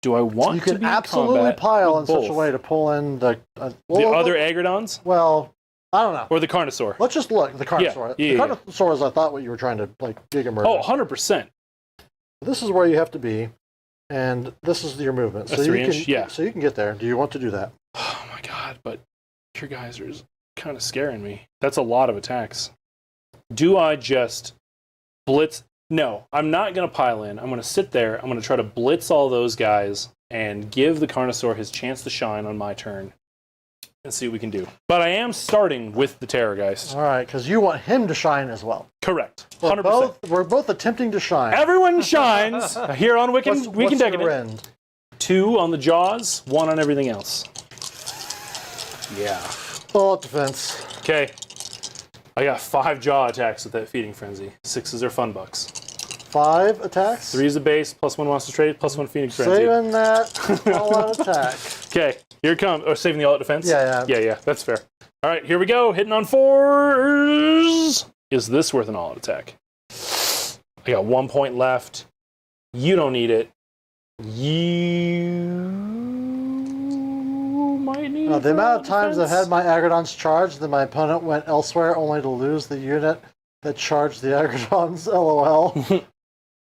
Do I want to be You can absolutely pile in such a way to pull in the other aggradons? Well, I don't know. Or the carnosaur? Let's just look. The carnosaur. The carnosaur is, I thought, what you were trying to dig a murder. Oh, 100%. This is where you have to be, and this is your movement. So 3 inch? Yeah. So you can get there. Do you want to do that? Oh my god! But your guys are kind of scaring me. That's a lot of attacks. Do I just blitz? No, I'm not going to pile in. I'm going to sit there. I'm going to try to blitz all those guys and give the Carnosaur his chance to shine on my turn and see what we can do. But I am starting with the Terrorgeist. All right, because you want him to shine as well. Correct. 100%. We're both attempting to shine. Everyone shines here on Weekend Decadent. 2 on the jaws, 1 on everything else. Yeah. All defense. Okay. I got 5 jaw attacks with that feeding frenzy. 6s are fun bucks. 5 attacks. 3 is the base, +1 monster trait, +1 feeding frenzy. Saving that all-out attack. Okay, here it comes. Or saving the all-out defense? Yeah. Yeah, that's fair. All right, here we go. Hitting on 4s. Is this worth an all-out attack? I got 1 point left. You don't need it. You might need it. The amount of times I've had my aggradons charged, then my opponent went elsewhere only to lose the unit that charged the aggradons. LOL.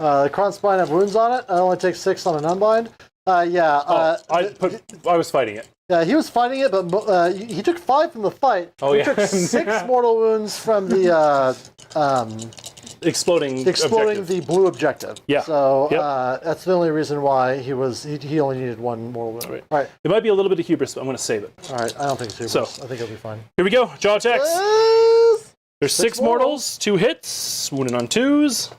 The Cron Spine have wounds on it. I only take 6 on an unbind. I was fighting it. Yeah, he was fighting it, but he took 5 from the fight. He took 6 mortal wounds from the exploding the blue objective. Yeah. So that's the only reason why he only needed 1 mortal wound. All right. It might be a little bit of hubris, but I'm going to save it. All right. I don't think it's hubris. So, I think it'll be fine. Here we go. Jaw attacks. There's 6 mortals, 2 hits, wounded on 2s.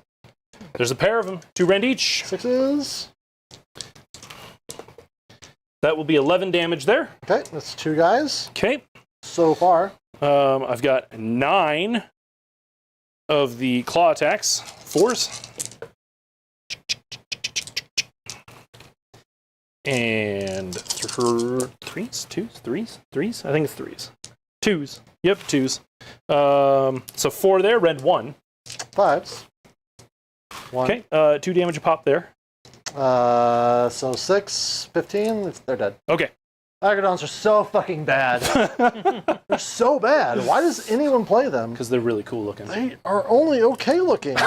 There's a pair of them, 2 rend each. 6s. That will be 11 damage there. Okay, that's 2 guys. Okay. So far. I've got 9 of the claw attacks, 4s. And 3s, 2s, 3s? I think it's 3s. 2s. Yep, 2s. So 4 there, rend 1. 5s. 1. Okay, 2 damage a pop there. So 6, 15, they're dead. Okay. Aggradons are so fucking bad. They're so bad. Why does anyone play them? Because they're really cool looking. They are only okay looking.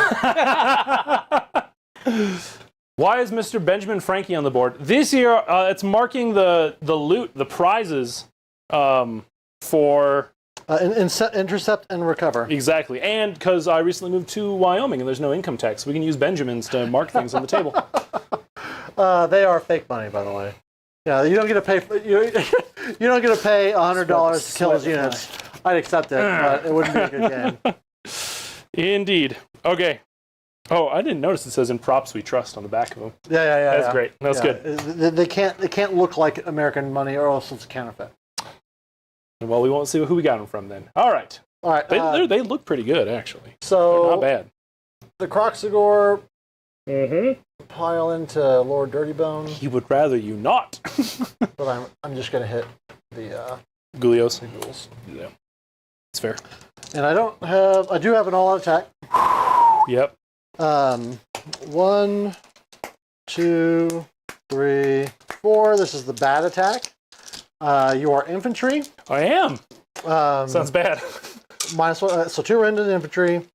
Why is Mr. Benjamin Frankie on the board? This year, it's marking the loot, the prizes for... intercept and recover. Exactly. And because I recently moved to Wyoming and there's no income tax, we can use Benjamins to mark things on the table. They are fake money, by the way. Yeah, you don't get to pay. You don't get to pay $100 to kill his units. I'd accept it, but it wouldn't be a good game. Indeed. Okay. Oh, I didn't notice it says "In props we trust" on the back of them. Yeah. That's great. That's good. They can't look like American money, or else it's a counterfeit. Well, we won't see who we got them from then. All right. They look pretty good, actually. So they're not bad. The Croxagore pile into Lord Dirtybone. He would rather you not. But I'm just gonna hit the Ghoulios. The ghouls. Yeah. It's fair. And I do have an all-out attack. Yep. 1, 2, 3, 4. This is the bad attack. You are infantry. I am. Sounds bad. -1, so 2 rend in infantry.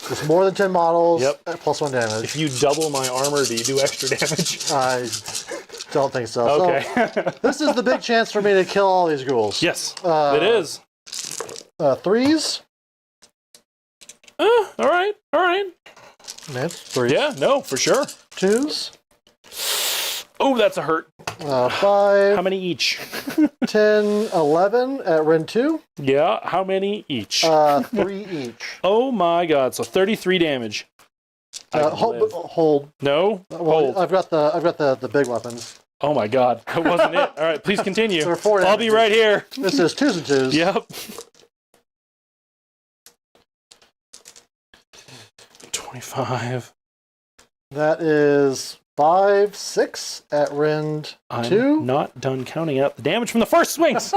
There's more than 10 models. Yep. +1 damage. If you double my armor, do you do extra damage? I don't think so. Okay. So, this is the big chance for me to kill all these ghouls. Yes, it is. 3s. All right. That's 3s. Yeah, no, for sure. 2s. Oh, that's a hurt. 5. How many each? 10, 11 at rend 2. Yeah, how many each? 3 each. Oh my god, so 33 damage. Hold. No? Well, Hold. I've got the big weapons. Oh my god, that wasn't it. All right, please continue. There are 4 I'll be damages. right here. This is 2s and 2s. Yep. 25. That is 5, 6 at rend 2. I'm not done counting out the damage from the first swings.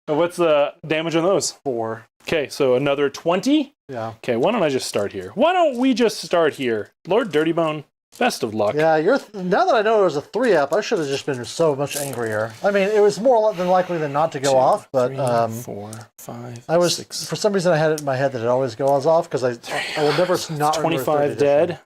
What's the damage on those? 4. Okay, so another 20. Yeah. Okay, why don't I just start here? Why don't we just start here? Lord Dirtybone, best of luck. Yeah, now that I know it was a 3-up, I should have just been so much angrier. I mean, it was more than likely than not to go off, but 3, 4, 5, I was 6. for some reason I had it in my head that it always goes off because I will never not remember 25 dead.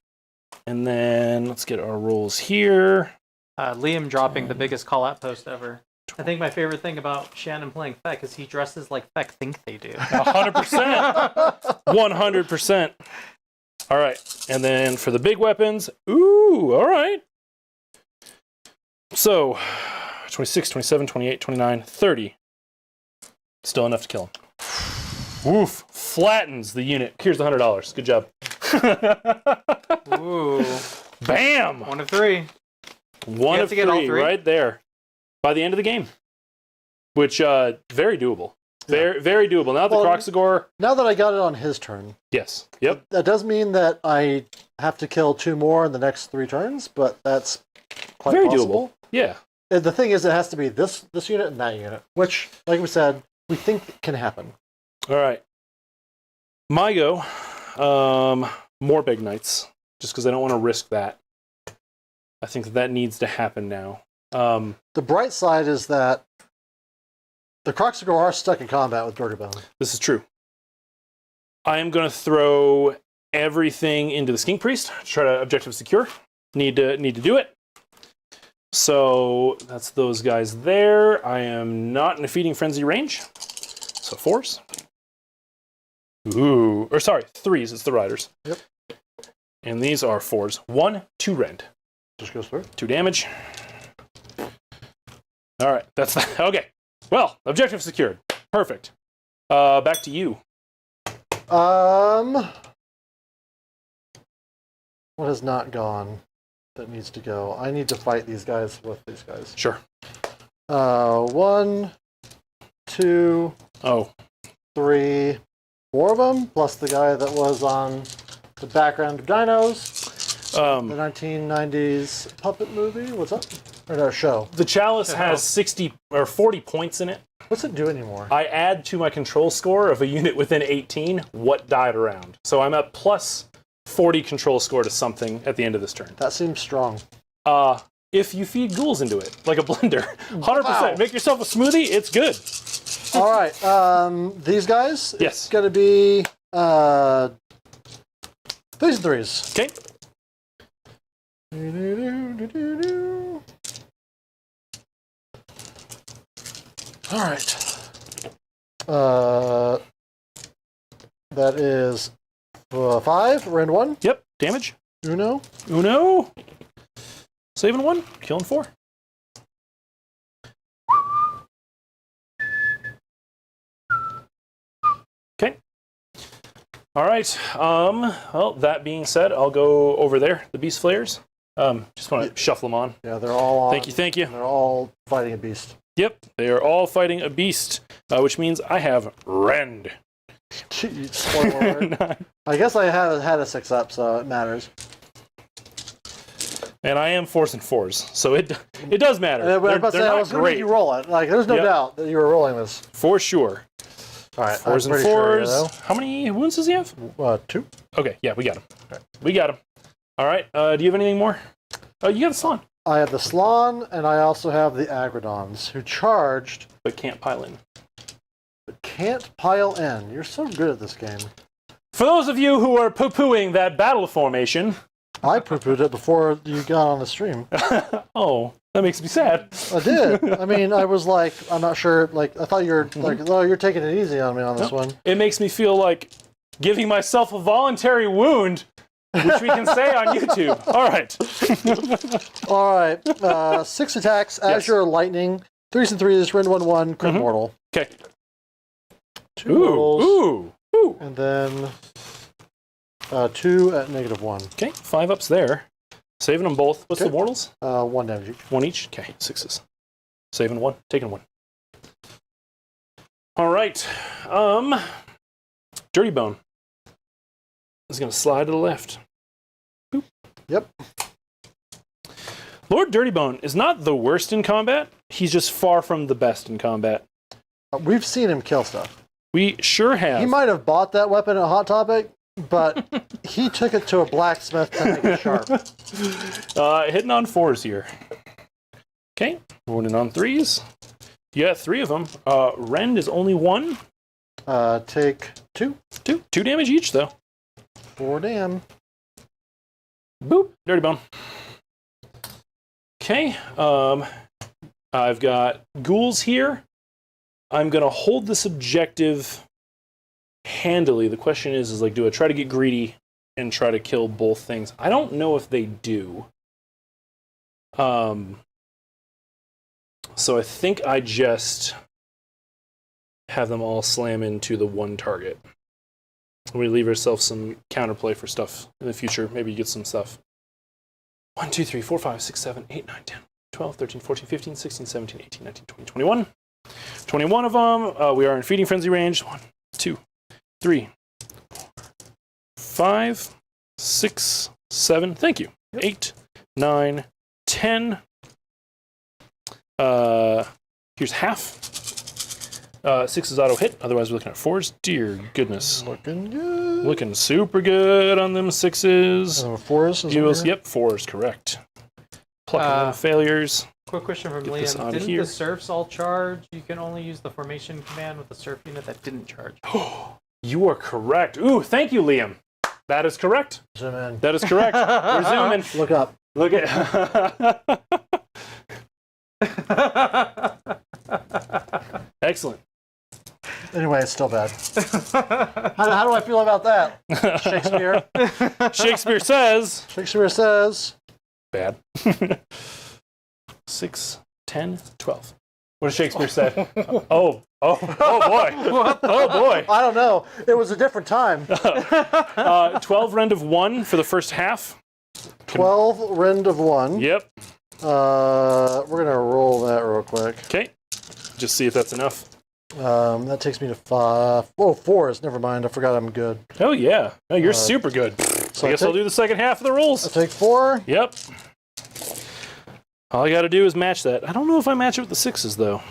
And then let's get our rolls here. Liam dropping the biggest call-out post ever. I think my favorite thing about Shannon playing Feck is he dresses like Feck think they do. 100%. 100%. All right. And then for the big weapons, ooh, all right. So 26, 27, 28, 29, 30. Still enough to kill him. Woof. Flattens the unit. Here's the $100. Good job. Ooh. Bam! 1 of 3. One of to get all three, three? right there. By the end of the game. Which, very doable. Very doable. Now the Croxagore... Now that I got it on his turn. Yes. Yep. That does mean that I have to kill 2 more in the next 3 turns, but that's quite Very possible. doable. Yeah. And the thing is, it has to be this unit and that unit, which, like we said, we think can happen. All right. My go. More Big Knights. Just because I don't want to risk that. I think that needs to happen now. The bright side is that the Croxagore are stuck in combat with Dirtybone. This is true. I am going to throw everything into the Skink Priest to try to objective secure. Need to do it. So that's those guys there. I am not in a Feeding Frenzy range. So 4s. Ooh. Or sorry, 3s. It's the Riders. Yep. And these are 4s. 1, 2 rend. Just goes through. 2 damage. All right. That's okay. Well, objective secured. Perfect. Back to you. What has not gone that needs to go? I need to fight these guys with these guys. Sure. 1, 2, Oh. 3, 4 of them, plus the guy that was on the background of Dinos. The 1990s puppet movie. What's up? Or no, show. The Chalice has 60 or 40 points in it. What's it do anymore? I add to my control score of a unit within 18 what died around. So I'm at plus 40 control score to something at the end of this turn. That seems strong. If you feed ghouls into it, like a blender, 100%. Wow. Make yourself a smoothie, it's good. All right. These guys. Yes. It's going to be 3s and 3s. Okay. All right. That is 5, rend 1. Yep. Damage. Uno. Saving 1, killing 4. Okay. All right. Well, that being said, I'll go over there. The Beast Flayers. Just want to shuffle them on. Yeah, they're all on. Thank you. They're all fighting a beast. Yep, they are all fighting a beast, which means I have Rend. Spoiler alert. I guess I have had a 6-up, so it matters. And I am 4s and 4s, so it does matter. I was going to make you roll it. Like, there's no doubt that you were rolling this. For sure. All right, 4s and 4s. How many wounds does he have? 2. Okay, yeah, we got him. Okay. We got him. All right, do you have anything more? Oh, you have the Slan. I have the Slan, and I also have the aggradons, who charged... But can't pile in. But can't pile in. You're so good at this game. For those of you who are poo-pooing that battle formation... I poo-pooed it before you got on the stream. Oh, that makes me sad. I did. I mean, I was like, I'm not sure. Like, I thought you were like, oh, you're taking it easy on me on this one. It makes me feel like giving myself a voluntary wound, which we can say on YouTube. All right. All right. 6 attacks, Azure Lightning, 3s and 3s, rend 1/1, crit mortal. Okay. 2 mortals. Ooh. And then 2 at -1. Okay, 5 ups there. Saving them both. What's the mortals? 1 damage each. 1 each? Okay, 6s. Saving 1, taking 1. All right. Dirty Bone is going to slide to the left. Boop. Yep. Lord Dirty Bone is not the worst in combat. He's just far from the best in combat. We've seen him kill stuff. We sure have. He might have bought that weapon at Hot Topic, but he took it to a blacksmith to make it sharp. Hitting on 4s here. Okay, wounding on 3s. Yeah, 3 of them. Rend is only 1. Take 2. 2 damage each, though. 4 dam. Boop. Dirty Bone. Okay. I've got ghouls here. I'm going to hold this objective handily. The question is like, do I try to get greedy and try to kill both things? I don't know if they do. So I think I just have them all slam into the one target. We leave ourselves some counterplay for stuff in the future. Maybe you get some stuff. 1, 2, 3, 4, 5, 6, 7, 8, 9, 10, 12, 13, 14, 15, 16, 17, 18, 19, 20, 21. 21 of them. We are in feeding frenzy range. 1, 2, 3, 5, 6, 7. Thank you. 8, 9, 10. Here's half. 6 is auto hit. Otherwise, we're looking at 4s. Dear goodness. Looking good. Looking super good on them 6s. 4s? Yep, 4s, correct. Plucking them failures. Quick question from Get this Liam. out of Didn't here. the serfs all charge? You can only use the formation command with the serf unit that didn't charge. You are correct. Ooh, thank you, Liam. That is correct. Zoom in. That is correct. We're zooming. Look up. Look at. Excellent. Anyway, it's still bad. How do I feel about that? Shakespeare. Shakespeare says. Bad. 6, 10, 12. What does Shakespeare say? Oh boy. Oh boy. I don't know. It was a different time. 12 rend of 1 for the first half. 12 rend of 1. Yep. We're going to roll that real quick. Okay. Just see if that's enough. That takes me to 5. Oh, 4s. Never mind. I forgot I'm good. Oh, yeah. No, you're super good. So I guess I'll do the second half of the rolls. I take 4. Yep. All I got to do is match that. I don't know if I match it with the 6s, though.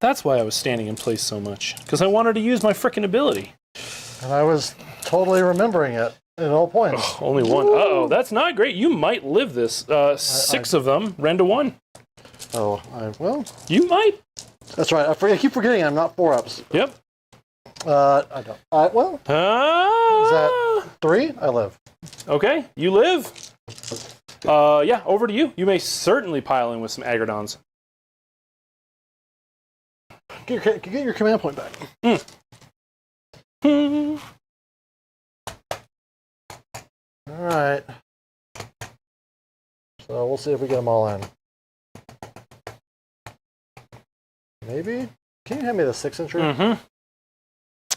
That's why I was standing in place so much. Because I wanted to use my frickin' ability. And I was totally remembering it at all points. Oh, only 1. Uh-oh, that's not great. You might live this. 6 of them, rend to 1. Oh, well. You might. That's right. I keep forgetting I'm not 4-ups. Yep. I don't. Well. Is that 3? I live. Okay, you live. Yeah, over to you. You may certainly pile in with some aggradons. Get your command point back. All right. So we'll see if we get them all in. Maybe? Can you hand me the 6-inch? Mm-hmm.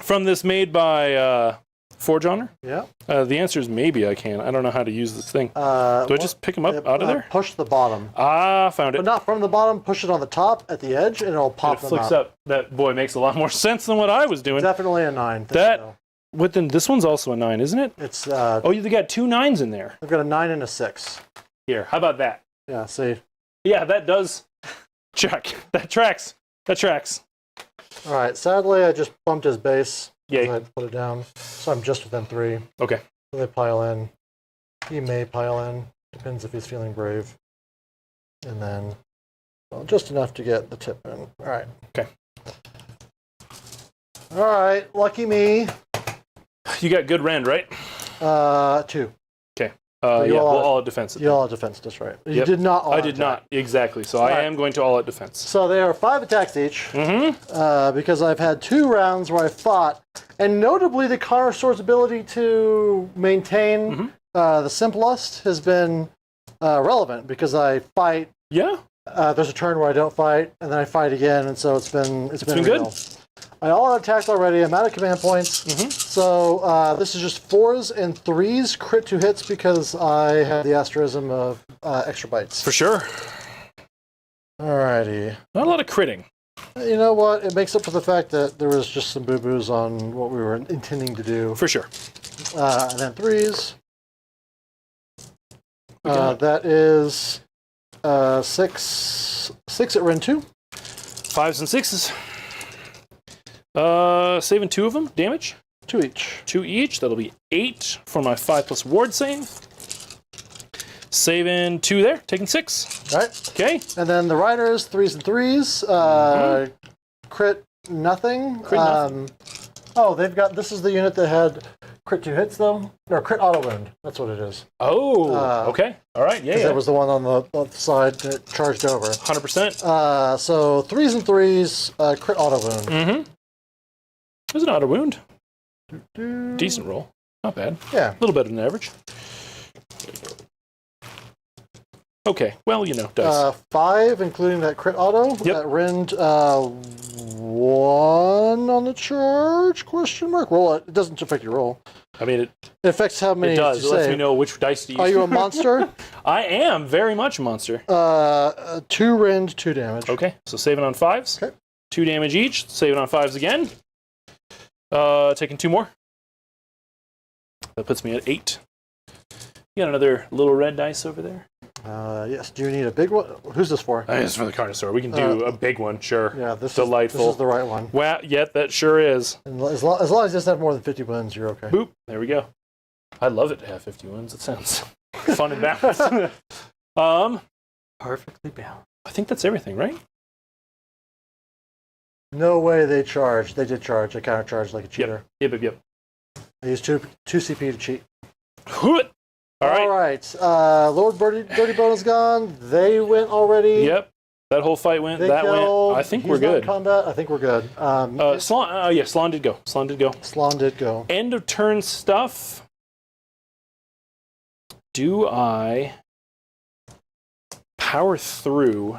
From this made by Forge Honor? Yeah. The answer is maybe I can. I don't know how to use this thing. Do I just pick them up out of there? Push the bottom. Ah, found it. But not from the bottom. Push it on the top at the edge, and it'll pop It flicks up. That, boy, makes a lot more sense than what I was doing. Definitely a 9. This one's also a 9, isn't it? It's. Oh, you got 2 9s in there. I've got a 9 and a 6. Here, how about that? Yeah, see. Yeah, that does. Check. That tracks. That tracks. All right. Sadly, I just bumped his base. Yay. I put it down, so I'm just within 3. Okay. So they pile in. He may pile in. Depends if he's feeling brave. And then, well, just enough to get the tip in. All right. Okay. All right. Lucky me. You got good rend, right? 2. Okay. But you Yeah, all we'll out- all out defense it. You all out defense, that's right. You Yep. did not all I out did attack. not. Exactly. So I Alright. am going to all out defense. So they are 5 attacks each. Mm-hmm. Because I've had 2 rounds where I fought, and notably the carnosaur's ability to maintain the simplest has been relevant because I fight. Yeah. There's a turn where I don't fight, and then I fight again, and so it's been been real. good. I all attacked already. I'm out of command points. So this is just 4s and 3s crit to hits because I have the asterism of extra bites. For sure. Alrighty. Not a lot of critting. You know what? It makes up for the fact that there was just some boo-boos on what we were intending to do. For sure. And then 3s. got? That is 6 at Ren 2. 5s and 6s. Saving 2 of them. Damage. 2 each. 2 each. That'll be 8 for my 5+ ward save. Saving 2 there. Taking 6. Right. Okay. And then the riders, 3s and 3s. Crit nothing. Crit nothing. Oh, they've got. This is the unit that had crit 2 hits though, or crit auto wound. That's what it is. Oh. Okay. All right. Yeah. That was the one on the side that charged over. 100%. So 3s and 3s, crit auto wound. Mm-hmm. It was an auto wound. Decent roll. Not bad. Yeah. A little better than average. Okay. Well, you know, dice. 5, including that crit auto. Yep. That rend 1 on the charge? Question mark. Roll it. It doesn't affect your roll. I mean, It affects how many it does. you It lets save. me know which dice to use. Are you a monster? I am very much a monster. 2 rend, 2 damage. Okay. So saving on 5s. Okay. 2 damage each. Saving on 5s again. Taking 2 more. That puts me at 8. You got another little red dice over there? Yes. Do you need a big one? Who's this for? This is for the carnosaur. We can do a big one, sure. Yeah, this Delightful. This is the right one. Wow, yeah, that sure is. And as long as it doesn't have more than 50 wounds, you're okay. Boop. There we go. I'd love it to have 50 wins. It sounds fun and balanced. Perfectly balanced. I think that's everything, right? No way they charged. They did charge. They counter-charged like a cheater. Yep. They used 2 CP to cheat. Hoot. All right. Lord Dirty Bone is gone. They went already. Yep. That whole fight went. They That killed. went. I think He's we're not in good. combat. I think we're good. Slon. Yeah, Slon did go. Slon did go. End of turn stuff. Do I power through?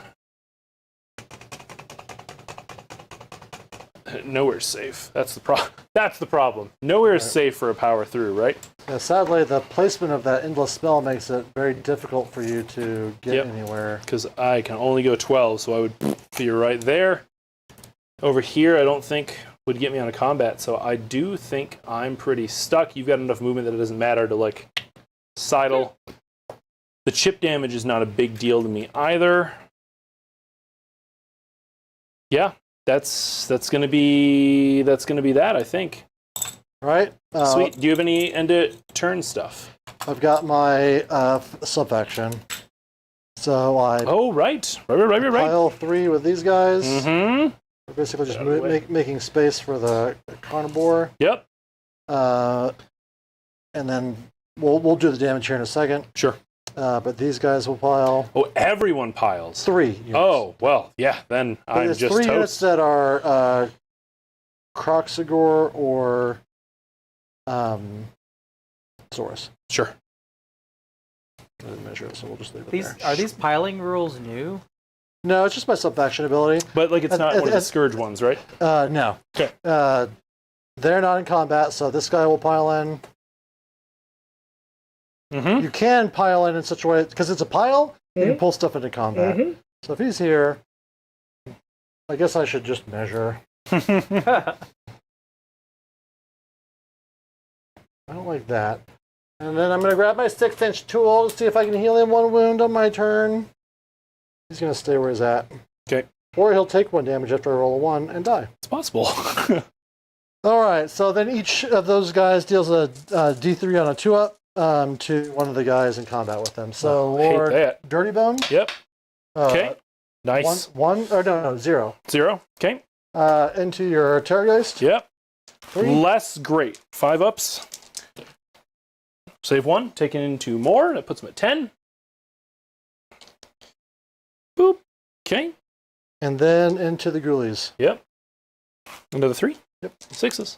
Nowhere's safe. That's the problem. That's the problem. Nowhere is safe for a power through, right? Yeah, sadly, the placement of that endless spell makes it very difficult for you to get anywhere. Because I can only go 12, so I would be right there. Over here, I don't think would get me out of combat, so I do think I'm pretty stuck. You've got enough movement that it doesn't matter to, like, sidle. The chip damage is not a big deal to me either. Yeah, that's gonna be that, I think. Right? Sweet. Do you have any end of turn stuff? I've got my sub-action. So I Oh, right. pile 3 with these guys. Mm-hmm. We're basically just Out of the way. making space for the carnivore. Yep. And then we'll do the damage here in a second. Sure. But these guys will pile Oh, everyone piles. 3 units. Oh, well, yeah, then But I'm there's just 3 units toast. that are Croxagore or Saurus. Sure. I didn't measure it, so we'll just leave it These there. are these piling rules new? No, it's just my sub-faction ability. But, like, it's not one of the and- Scourge ones, right? No. Okay. They're not in combat, so this guy will pile in. Mm-hmm. You can pile in such a way, because it's a pile, you can pull stuff into combat. So if he's here, I guess I should just measure. I don't like that. And then I'm going to grab my 6-inch tool to see if I can heal him 1 wound on my turn. He's going to stay where he's at. Okay. Or he'll take 1 damage after I roll a 1 and die. It's possible. All right, so then each of those guys deals a D3 on a 2-up to one of the guys in combat with them. So Lord Dirty Bone. Yep. Okay. Nice. 0. 0. Okay. Into your Terrorgeist. Yep. 3. Less great. 5 ups. Save 1. Taken into more. That puts him at 10. Boop. Okay. And then into the Ghoulies. Yep. Another 3. Yep. 6s.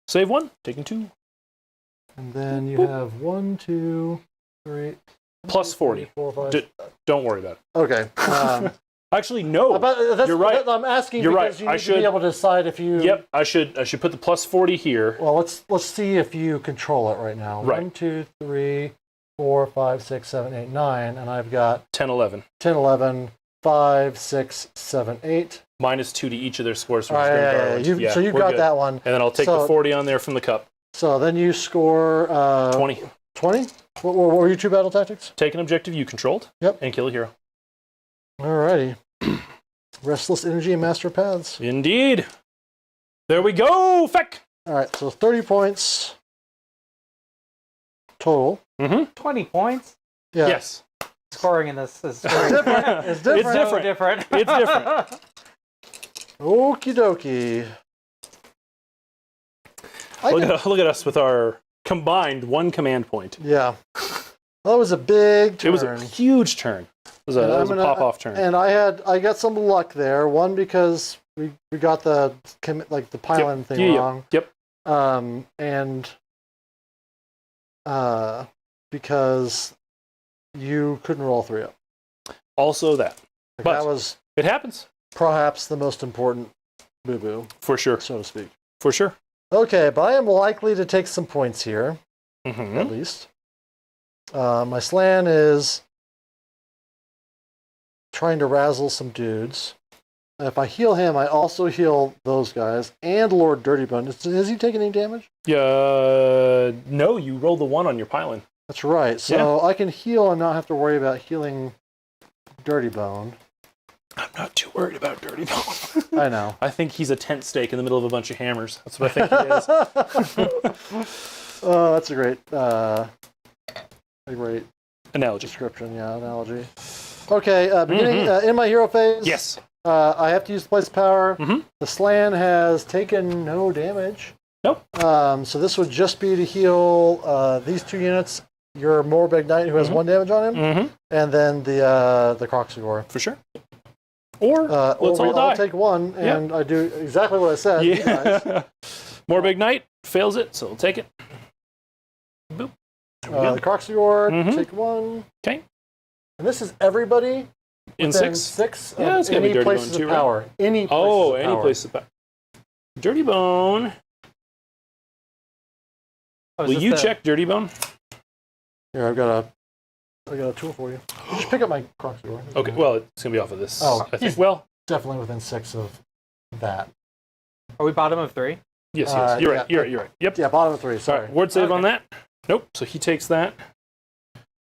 Save 1. Taking 2. And then you have 1, 2, 3. Plus 40. 4, 5. Don't worry about it. Okay. Actually, no. You're right. I'm asking You're because right. you need to be able to decide if you... Yep, I should put the plus 40 here. Well, let's see if you control it right now. Right. 1, 2, 3, 4, 5, 6, 7, 8, 9, and I've got 10, 11. 10, 11, 5, 6, 7, 8. Minus 2 to each of their scores from So you've got good. that one. And then I'll take the 40 on there from the cup. So then you score... 20. 20? What were your 2 battle tactics? Take an objective you controlled. Yep. And kill a hero. Alrighty. Restless Energy and Master Paths. Indeed. There we go, Feck! Alright, so 30 points total. 20 points? Yeah. Yes. Scoring in this is different. It's different. It's different. So different. It's different. Okie dokie. Look at us with our combined 1 command point. Yeah. That was a big turn. It was a huge turn. It was a pop-off turn. And I got some luck there. One, because we got the pylon thing wrong. Yep. And because you couldn't roll 3 up. Also that. But that was it happens. Perhaps the most important boo-boo. For sure. So to speak. For sure. Okay, but I am likely to take some points here. Mm-hmm. At least. My slan is trying to razzle some dudes. And if I heal him, I also heal those guys and Lord Dirty Bone. Has he taken any damage? Yeah. No, you rolled the 1 on your pylon. That's right. So I can heal and not have to worry about healing Dirty Bone. I'm not too worried about Dirty Bone. I know. I think he's a tent stake in the middle of a bunch of hammers. That's what I think he is. Oh, that's a great Analogy. description. Yeah, analogy. Okay, beginning in my hero phase. Yes. I have to use the place of power. Mm-hmm. The slan has taken no damage. Nope. So this would just be to heal these 2 units. Your Morbid Knight, who has 1 damage on him, and then the Croxagore. For sure. Or let's all die. I'll take 1, and I do exactly what I said. Yeah. Morbid Knight fails it, so we'll take it. Boop. The Croxagore, take 1. Okay. And this is everybody in 6. 6 Yeah, it's gonna be Dirty places Bone too, of power. right? Any place of power. Dirty Bone. Will you check Dirty Bone? Here, I've got a tool for you. Just pick up my Croxagore. Okay, well, it's going to be off of this. Oh, I think. Well, definitely within 6 of that. Are we bottom of 3? Yes. You're right. You're right. Yep. Yeah, bottom of 3. Sorry. All right, ward save on that. Nope. So he takes that.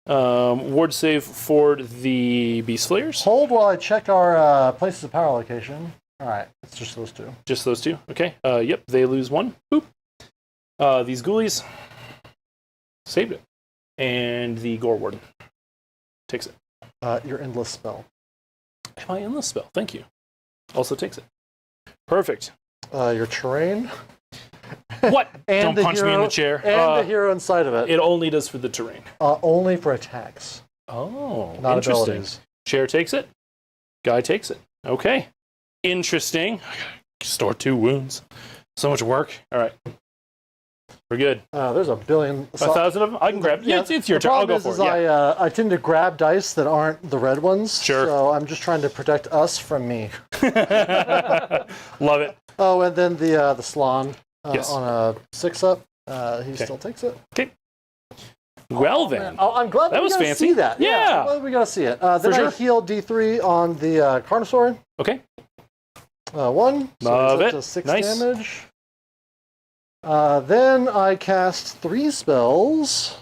Ward save for the Beast Slayers. Hold while I check our places of power location. All right, it's just those 2. Just those 2. Okay. Yep. They lose 1. Boop. These ghoulies saved it, and the Gore Warden takes it. Your endless spell. My endless spell. Thank you. Also takes it. Perfect. Your terrain. What? And Don't punch me in the chair. And the hero inside of it. It only does for the terrain. Only for attacks. Oh, not interesting. Abilities. Chair takes it. Guy takes it. Okay. Interesting. Store 2 wounds. So much work. All right. We're good. There's a billion. 1,000 of them? I can grab. Yeah, it's your turn. I'll go for it. Yeah. I tend to grab dice that aren't the red ones. Sure. So I'm just trying to protect us from me. Love it. Oh, and then the Slan Yes. on a 6-up. He still takes it. Okay. Well then. Oh, I'm glad that was we got to fancy. see that. Yeah. I'm glad we got to see it. Then sure. I heal D3 on the carnosaur. Okay. 1. So Love it's up it. to 6 Nice. damage. Then I cast 3 spells.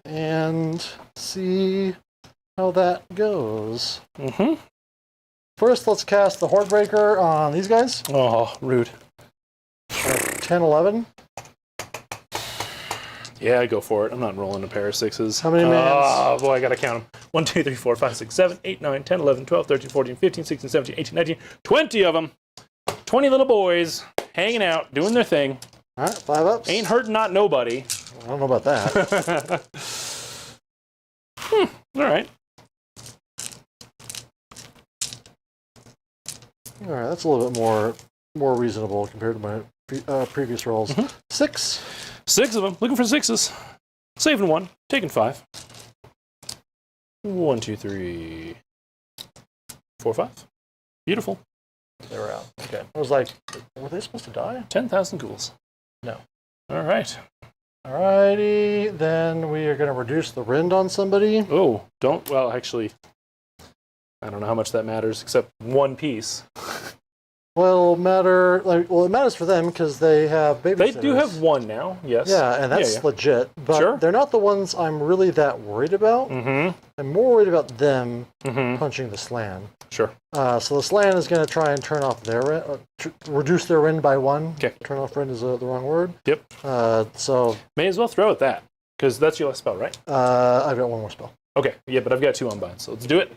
And see how that goes. Mm-hmm. First, let's cast the Horde Breaker on these guys. Oh, rude. 10, 11. Yeah, go for it. I'm not rolling a pair of 6s. How many mans? Oh, boy, I gotta count them. 1, 2, 3, 4, 5, 6, 7, 8, 9, 10, 11, 12, 13, 14, 15, 16, 17, 18, 19, 20 of them. 20 little boys hanging out, doing their thing. All right, 5 ups. Ain't hurting not nobody. I don't know about that. All right. All right, that's a little bit more reasonable compared to my previous rolls. 6. 6 of them. Looking for 6s. Saving 1. Taking 5. 1, 2, 3, 4, 5. Beautiful. They were out. Okay. I was like, were they supposed to die? 10,000 ghouls. No. All right. Alrighty, then we are going to reduce the rend on somebody. Oh, don't. Well, actually, I don't know how much that matters, except 1 piece. Well, it matters for them because they have babysitters. They do have 1 now, yes. Yeah, and that's legit. But Sure. they're not the ones I'm really that worried about. Mm-hmm. I'm more worried about them Mm-hmm. punching the Slan. Sure. So the Slan is going to try and turn off their rend, reduce their rend by 1. Okay. Turn off rend is the wrong word. Yep. So May as well throw at that, because that's your last spell, right? I've got 1 more spell. Okay, yeah, but I've got 2 unbound, so let's do it.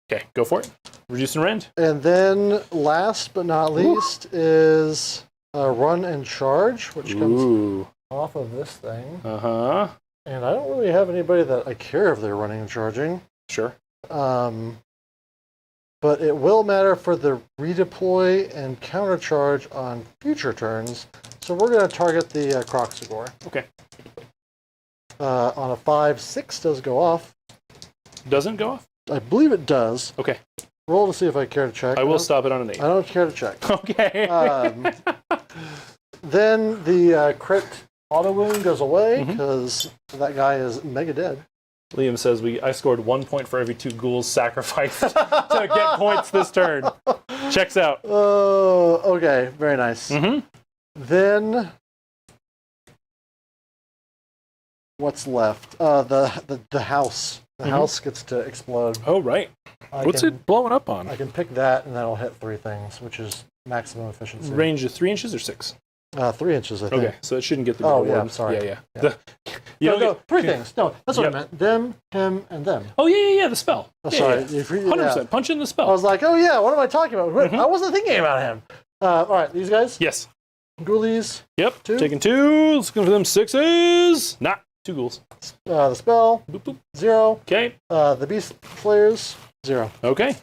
Okay, go for it. Reducing rend. And then last but not least is run and charge, which comes off of this thing. Uh-huh. And I don't really have anybody that I care if they're running and charging. Sure. But it will matter for the redeploy and countercharge on future turns. So we're going to target the Croxagore. Okay. On a 5, 6 does go off. Doesn't go off? I believe it does. Okay. Roll to see if I care to check. I will stop it on an 8. I don't care to check. Okay. Then the crit auto wound goes away because that guy is mega dead. Liam says I scored 1 point for every 2 ghouls sacrificed to get points this turn. Checks out. Oh, okay. Very nice. Mm-hmm. Then what's left? The house. The house gets to explode. Oh, right. What's it blowing up on? I can pick that, and that'll hit 3 things, which is maximum efficiency. Range of 3 inches or 6? 3 inches, I think. Okay, so it shouldn't get the Oh, gold yeah, one. I'm sorry. Yeah. No, 3 things. No, that's what I meant. Them, him, and them. Oh, yeah, the spell. Oh, Yeah, sorry. yeah. 100%. 100%. Punch in the I spell. was like, oh, yeah, what am I talking about? I wasn't thinking about him. All right, these guys? Yes. Ghoulies. Yep. 2. Taking 2. Looking for them 6s. Nah, 2 ghouls. The spell. Boop, boop. 0. Okay. The beast flares. 0. Okay.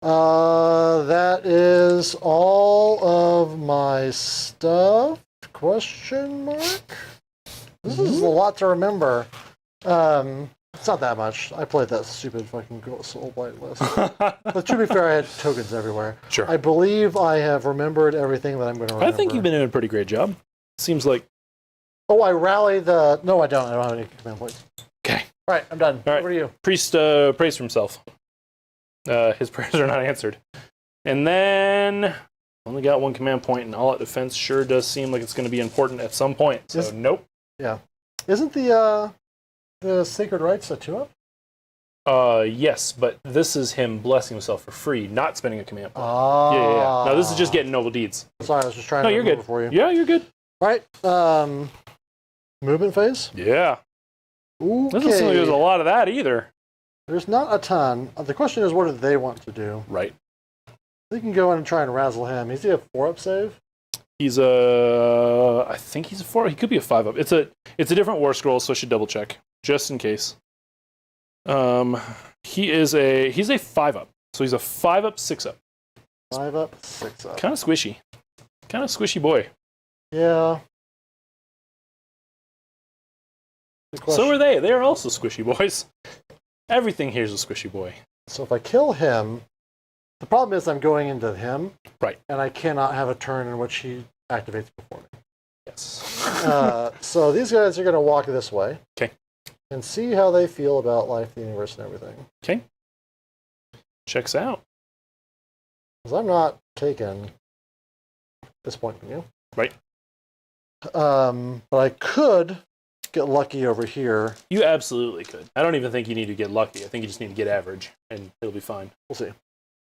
That is all of my stuff. Question mark? This is a lot to remember. It's not that much. I played that stupid fucking Soul Blight list. But to be fair, I had tokens everywhere. Sure. I believe I have remembered everything that I'm going to remember. I think you've been doing a pretty great job. Seems like. Oh, I rally the... No, I don't. I don't have any command points. Okay. All right, I'm done. All right. Over to you. Priest prays for himself. His prayers are not answered. And then only got 1 command point, and all out defense sure does seem like it's going to be important at some point. So nope. Yeah. Isn't the Sacred Rites a 2-up? Yes, but this is him blessing himself for free, not spending a command point. Ah. Yeah. No, this is just getting noble deeds. Sorry, I was just trying No, to you're remember good. for you. Yeah, you're good. All right. Movement phase? Yeah. Okay. Doesn't seem like there's a lot of that either. There's not a ton. The question is, what do they want to do? Right. They can go in and try and razzle him. Is he a 4-up save? He's I think he's a 4. He could be a 5-up. It's a different war scroll, so I should double check just in case. He's a 5-up. So he's a 5-up, 6-up. 5-up, 6-up. Kind of squishy. Kind of squishy boy. Yeah. So are they. They are also squishy boys. Everything here is a squishy boy. So if I kill him, the problem is I'm going into him. Right. And I cannot have a turn in which he activates before me. Yes. So these guys are going to walk this way. Okay. And see how they feel about life, the universe, and everything. Okay. Checks out. Because I'm not taking this point from you. Right. But I could get lucky over here. You absolutely could. I don't even think you need to get lucky. I think you just need to get average, and it'll be fine. We'll see.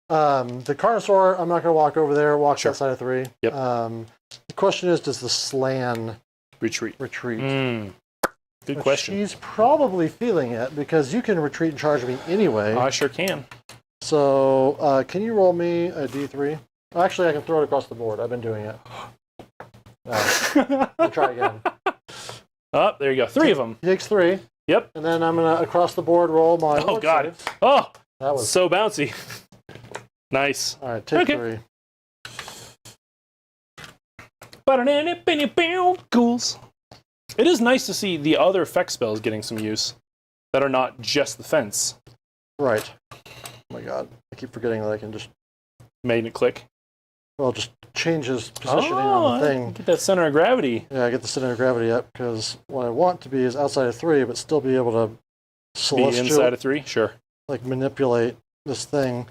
The carnosaur, I'm not going to walk over there. Walk outside of 3. Yep. The question is, does the slan retreat? Good question. She's probably feeling it because you can retreat and charge me anyway. I sure can. So, can you roll me a d3? Actually, I can throw it across the board. I've been doing it. We'll try again. Oh, there you go. 3 of them. He takes 3. Yep. And then I'm going to across the board roll my. Oh, God. Saves. Oh, that was so bouncy. Nice. All right, take 3. Ghouls. It is nice to see the other effect spells getting some use that are not just the fence. Right. Oh my God. I keep forgetting that I can just... Magnet click. Well, just change his positioning on the thing. Get that center of gravity. Yeah, get the center of gravity up, because what I want to be is outside of 3, but still be able to Be inside of 3? Sure. Like, manipulate this thing.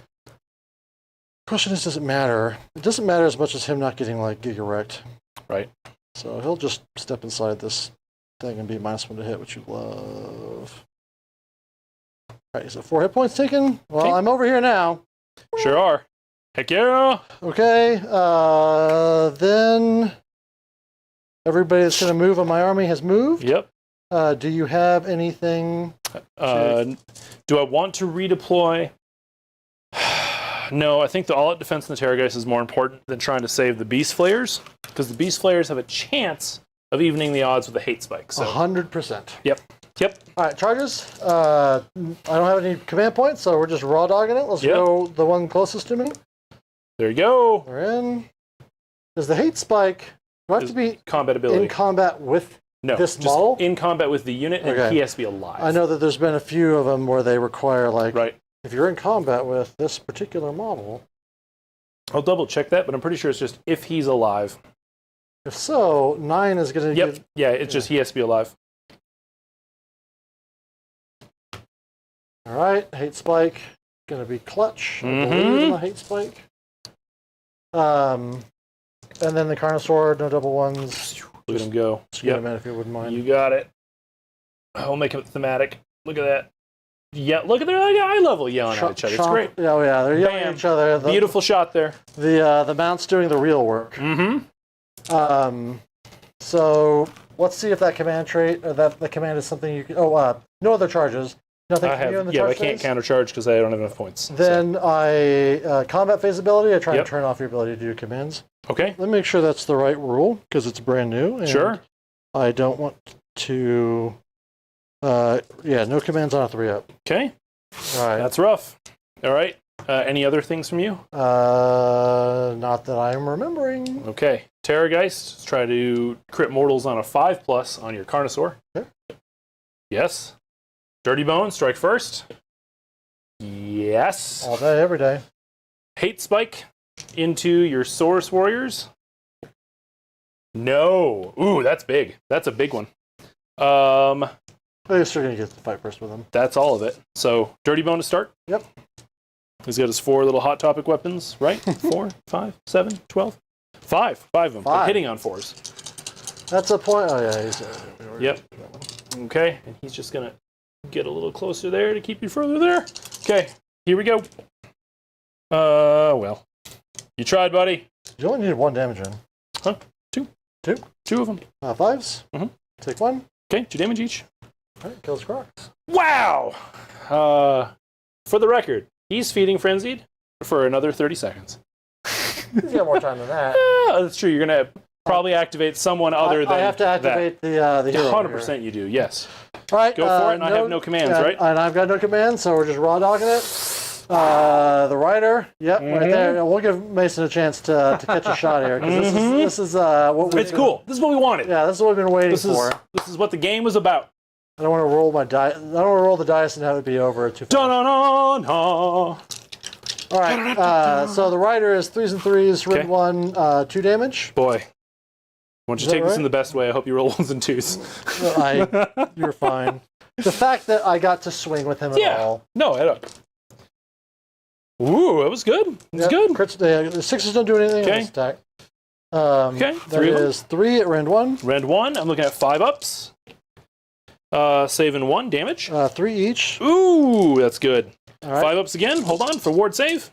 Question is, does it matter? It doesn't matter as much as him not getting, like, giga-wrecked. Right. So he'll just step inside this thing and be -1 to hit, which you love. All right, so 4 hit points taken. Well, I'm over here now. Sure are. Heck yeah! Okay, then everybody that's going to move on my army has moved. Yep. Do you have anything? Do I want to redeploy? No, I think the all-out defense in the Terrorgeist is more important than trying to save the Beast Flayers, because the Beast Flayers have a chance of evening the odds with the hate spike. So 100%. Yep. All right, charges. I don't have any command points, so we're just raw dogging it. Let's go the one closest to me. There you go. We're in. Does the hate spike have to be combat ability in combat with this just model? in combat with the unit, and he has to be alive. I know that there's been a few of them where they require, like, right. If you're in combat with this particular model. I'll double check that, but I'm pretty sure it's just if he's alive. If so, 9 is going to get... Yeah, it's just he has to be alive. All right, hate spike. Going to be clutch. I believe in the hate spike. And then the carnosaur, no double ones. Look at him go. Yep. If you wouldn't mind. You got it. I'll make it thematic. Look at that. Yeah, look at their eye level yelling at each other. It's great. Oh yeah, they're yelling at each other. Beautiful shot there. The mount's doing the real work. So let's see if that command trait or that the command is something you can. Oh, no other charges. Nothing. I have. I can't countercharge because I don't have enough points. Then I combat phase ability. I try to turn off your ability to do commands. Okay. Let me make sure that's the right rule because it's brand new. And sure. I don't want to. No commands on a 3-up. Okay. All right. That's rough. All right. Any other things from you? Not that I'm remembering. Okay. Terrorgeist, let's try to crit mortals on a 5+ on your Carnosaur. Okay. Yes. Dirty Bone, strike first. Yes. All day, every day. Hate Spike into your Saurus Warriors. No. Ooh, that's big. That's a big one. They're still going to get to fight first with them. That's all of it. So, Dirty Bone to start? Yep. He's got his 4 little Hot Topic weapons, right? 4, 5, 7, 12? 5 of them. But hitting on 4s. That's a point. Oh, yeah. He's, yep. Okay. And he's just going to get a little closer there to keep you further there. Okay. Here we go. Well. You tried, buddy. You only needed 1 damage in. Huh? 2. 2? 2 of them. 5s? Mm-hmm. Take 1. Okay. 2 damage each. All right. Kills Crocs. Wow! For the record, he's feeding Frenzied for another 30 seconds. He's got more time than that. That's true. You're going to probably activate someone other than I have to activate the hero. 100% you do, yes. All right. Go for it, and I have no commands, right? And I've got no commands, so we're just raw dogging it. The rider, right there. We'll give Mason a chance to catch a shot here, because this is what we. It's cool. This is what we wanted. Yeah, this is what we've been waiting for. This is what the game was about. I don't want to roll my die. I don't want to roll the dice and have it be over too fast. Da-na-na-na. All right. So the rider is 3s and 3s, rid 1, 2 damage. Boy, why don't you take this in the best way? I hope you roll 1s and 2s. You're fine. The fact that I got to swing with him at all. No, I don't. Ooh, that was good. It was good. Crits, the 6s don't do anything in this attack. Okay. That is 3 at rend 1. Rend 1. I'm looking at 5 ups. Saving 1 damage. 3 each. Ooh, that's good. All right. 5 ups again. Hold on for ward save.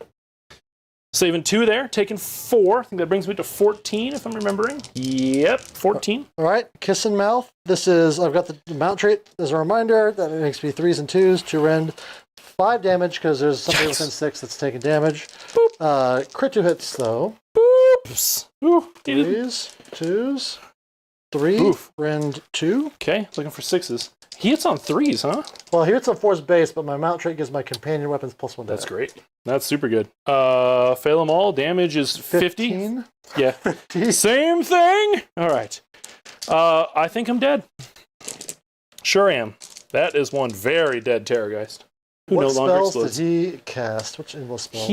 Saving 2 there. Taking 4. I think that brings me to 14 if I'm remembering. Yep, 14. All right. Kiss and mouth. This is, I've got the mount trait as a reminder. That makes me 3s and 2s. 2 rend. 5 damage because there's somebody within 6 that's taking damage. Crit 2 hits though. Oops. Ooh, 3s, 2s, 3, Oof. rend 2. Okay, looking for 6s. He hits on 3s, huh? Well, here it's on 4's base, but my mount trait gives my companion weapons +1. That's great. That's super good. Fail them all. Damage is 50. 15. Yeah. 50. Same thing. All right. I think I'm dead. Sure am. That is one very dead Terrorgeist. Who no What longer spells explodes. did he cast? Which invul spells?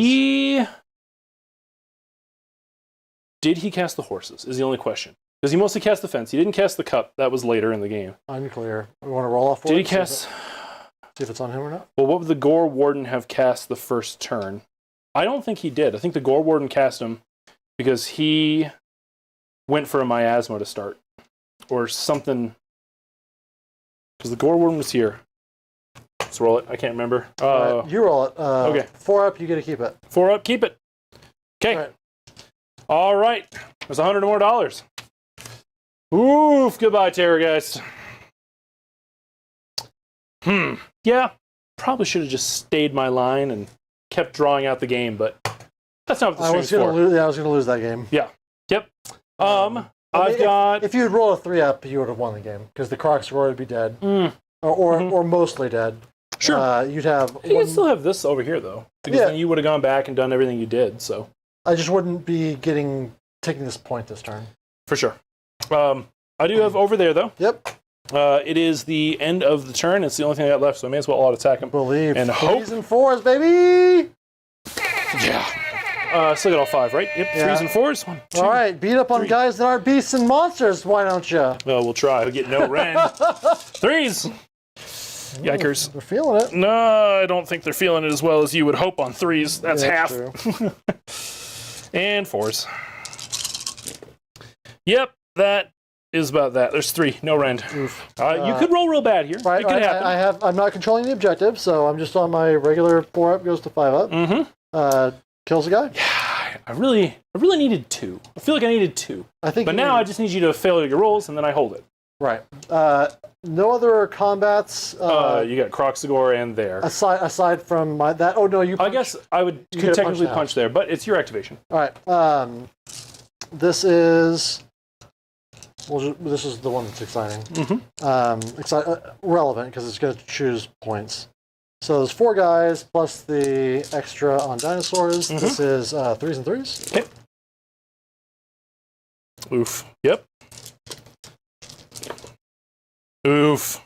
Did he cast the horses? Is the only question. Because he mostly cast the fence. He didn't cast the cup. That was later in the game. Unclear. We want to roll off for Did it? he cast... See if it's on him or not. Well, what would the Gore Warden have cast the first turn? I don't think he did. I think the Gore Warden cast him because he went for a miasma to start. Or something. Because the Gore Warden was here. Let's roll it. I can't remember. Right, you roll it. Okay. 4 up, you get to keep it. 4 up, keep it. Okay. All right. There's $100 more. Oof. Goodbye, Terrorgeist. Yeah. Probably should have just stayed my line and kept drawing out the game, but that's not what the stream's for. I was going to lose that game. Yeah. Yep. I've got... If you had rolled a 3 up, you would have won the game because the Crocsroy would be dead. Or mostly dead. Sure. You'd have... You can still have this over here, though. Because then you would have gone back and done everything you did, so... I just wouldn't be taking this point this turn. For sure. I do have over there, though. Yep. It is the end of the turn. It's the only thing I got left, so I may as well auto-attack him. Believe. And hope. 3s and 4s, baby! Yeah. Still got all 5, right? Yep, Yeah. 3s and 4s. 1, 2. All right, beat up on 3. guys that aren't beasts and monsters, why don't you? Well, we'll try. We'll get no rend. 3s! Yikers. They're feeling it. No, I don't think they're feeling it as well as you would hope on 3s. That's half. True. And 4s. Yep, that is about that. There's 3, no rend. You could roll real bad here. Right, it could happen. I'm not controlling the objective, so I'm just on my regular 4 up goes to 5 up. Kills a guy. Yeah, I really needed 2. I feel like I needed 2. But now I just need you to fail your rolls, and then I hold it. Right. No other combats. You got Croxagore and there. Aside from that. Oh no, you. I guess I could technically punch there, but it's your activation. All right. This is. Well, this is the one that's exciting. Relevant because it's going to choose points. So there's 4 guys plus the extra on dinosaurs. This is 3s and 3s. Okay. Oof. Yep. Oof.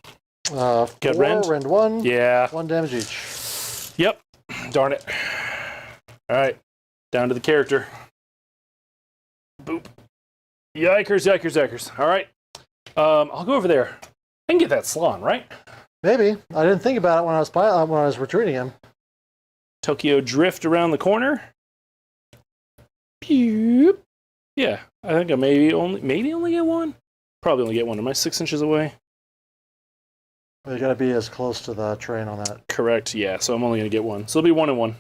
4, Get rend? Rend 1. Yeah. 1 damage each. Yep. Darn it. All right. Down to the character. Boop. Yikers. All right. I'll go over there. I can get that Slon, right? Maybe. I didn't think about it when I was retreating him. Tokyo drift around the corner. Pew. Yeah, I think I maybe only get 1. Probably only get 1. Am I 6 inches away? You got to be as close to the terrain on that. Correct. Yeah. So I'm only gonna get 1. So it'll be 1 and 1.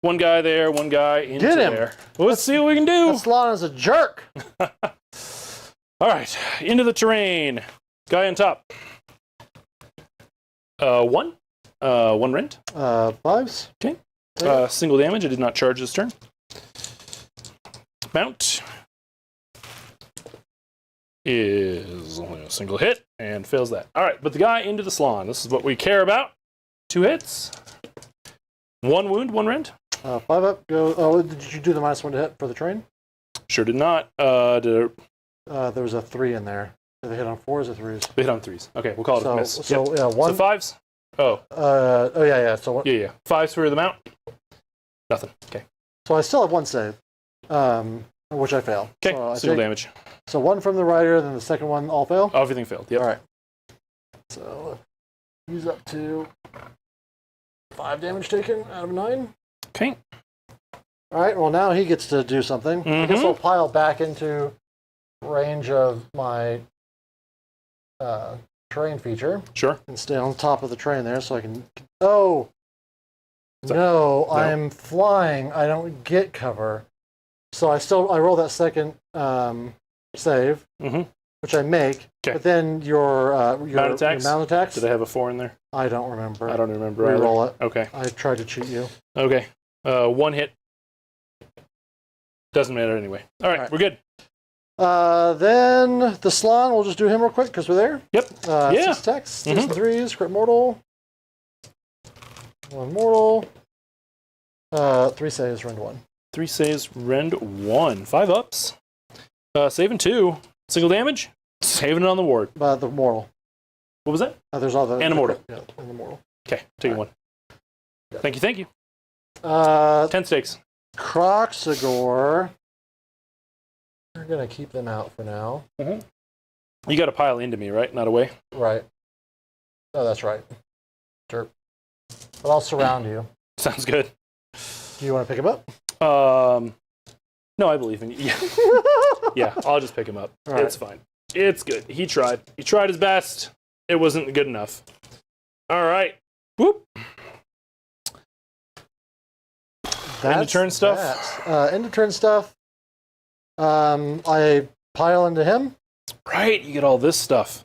1 guy there. 1 guy into Get him. there. Well, let's see what we can do. Slon is a jerk. All right. Into the terrain. Guy on top. 1. 1 rend. 5s. Okay. Single damage. I did not charge this turn. Mount is only a single hit and fails that. All right, but the guy into the Slon. This is what we care about. 2 hits. 1 wound, 1 rend. 5 up. Go. Oh, did you do the -1 to hit for the train? Sure did not. There was a 3 in there. Did they hit on 4s or 3s? They hit on 3s. Okay, we'll call it a miss. So yeah, 1. So 5s. Oh. Yeah. So 1. Yeah. 5s for the mount. Nothing. Okay. So I still have 1 save, which I fail. Okay. So Single damage. So 1 from the rider, then the second one all fail. Oh, everything failed. Yep. All right. So use up to 5 damage taken out of 9. Okay. All right. Well, now he gets to do something. I guess I'll pile back into range of my terrain feature. Sure. And stay on top of the train there so I can... Oh! No, I'm flying. I don't get cover. So I roll that second save, which I make. Okay. But then your mount attacks. Did I have a 4 in there? I don't remember. I don't remember. Reroll it. Okay. I tried to cheat you. Okay. 1 hit. Doesn't matter anyway. All right. We're good. Then the Slon, we'll just do him real quick because we're there. Yep. 6 attacks, 6 and 3s, crit mortal. 1 mortal. 3 saves, rend 1. 3 saves, rend 1. 5 ups. Saving 2. Single damage. Saving it on the ward. The mortal. What was that? There's all the... And a mortal. Yeah, and the mortal. Okay, taking 1. Yeah. Thank you. 10 stakes. Croxagore. We're going to keep them out for now. You got to pile into me, right? Not away? Right. Oh, that's right. Sure. But I'll surround you. Sounds good. Do you want to pick him up? No, I believe in you. Yeah, yeah, I'll just pick him up. Right. It's fine. It's good. He tried. He tried his best. It wasn't good enough. All right. Whoop. End of turn stuff. End of turn stuff. I pile into him. Right. You get all this stuff.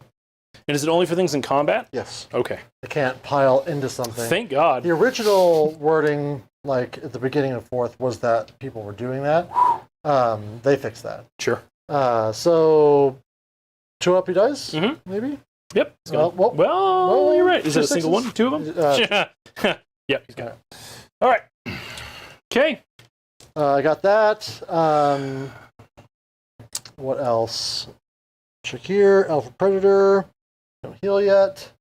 And is it only for things in combat? Yes. Okay. I can't pile into something. Thank God. The original wording, like at the beginning of 4th, was that people were doing that. They fixed that. Sure. So 2 up he dies, maybe? Yep. Well, you're right. Is it a single one? 2 of them? Yeah, he's got it. All right. Okay. I got that. What else? Shakir, Alpha Predator. Don't heal yet.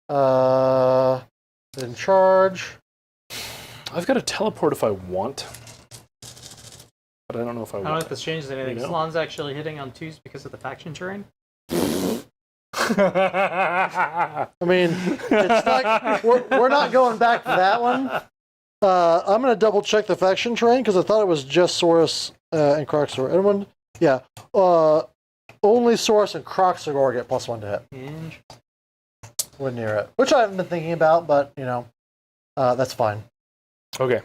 In charge. I've got to teleport if I want. But I don't know if I want. I don't know if this changes anything. Slon's actually hitting on 2s because of the faction terrain. I mean, it's not, we're not going back to that one. I'm going to double check the faction terrain because I thought it was just Saurus and Croxagore. Anyone? Yeah. Only Saurus and Croxagore get +1 to hit. We're near it. Which I haven't been thinking about, but, you know, that's fine. Okay.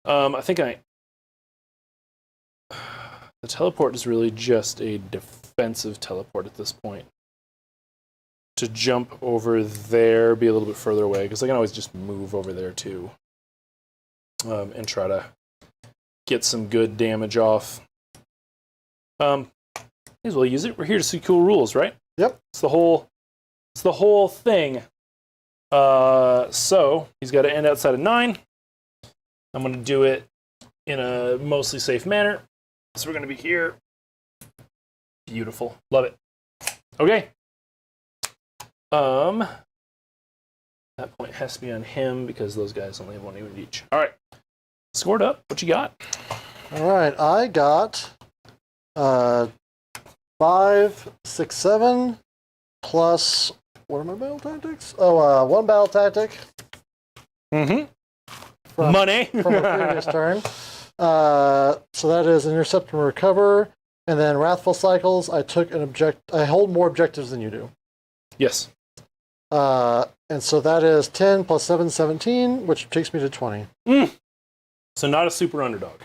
I think the teleport is really just a defensive teleport at this point. To jump over there, be a little bit further away, because I can always just move over there too. And try to get some good damage off. May as well use it. We're here to see cool rules, right? Yep. It's the whole thing. So he's got to end outside of 9. I'm going to do it in a mostly safe manner. So we're going to be here. Beautiful. Love it. Okay. That point has to be on him because those guys only have 1 unit each. All right. Scored up. What you got? All right. I got 5, 6, 7 plus, what are my battle tactics? Oh, 1 battle tactic. Money. From a previous turn. So that is intercept and recover. And then Wrathful Cycles, I hold more objectives than you do. Yes. And so that is 10 plus 7, 17, which takes me to 20. So not a super underdog.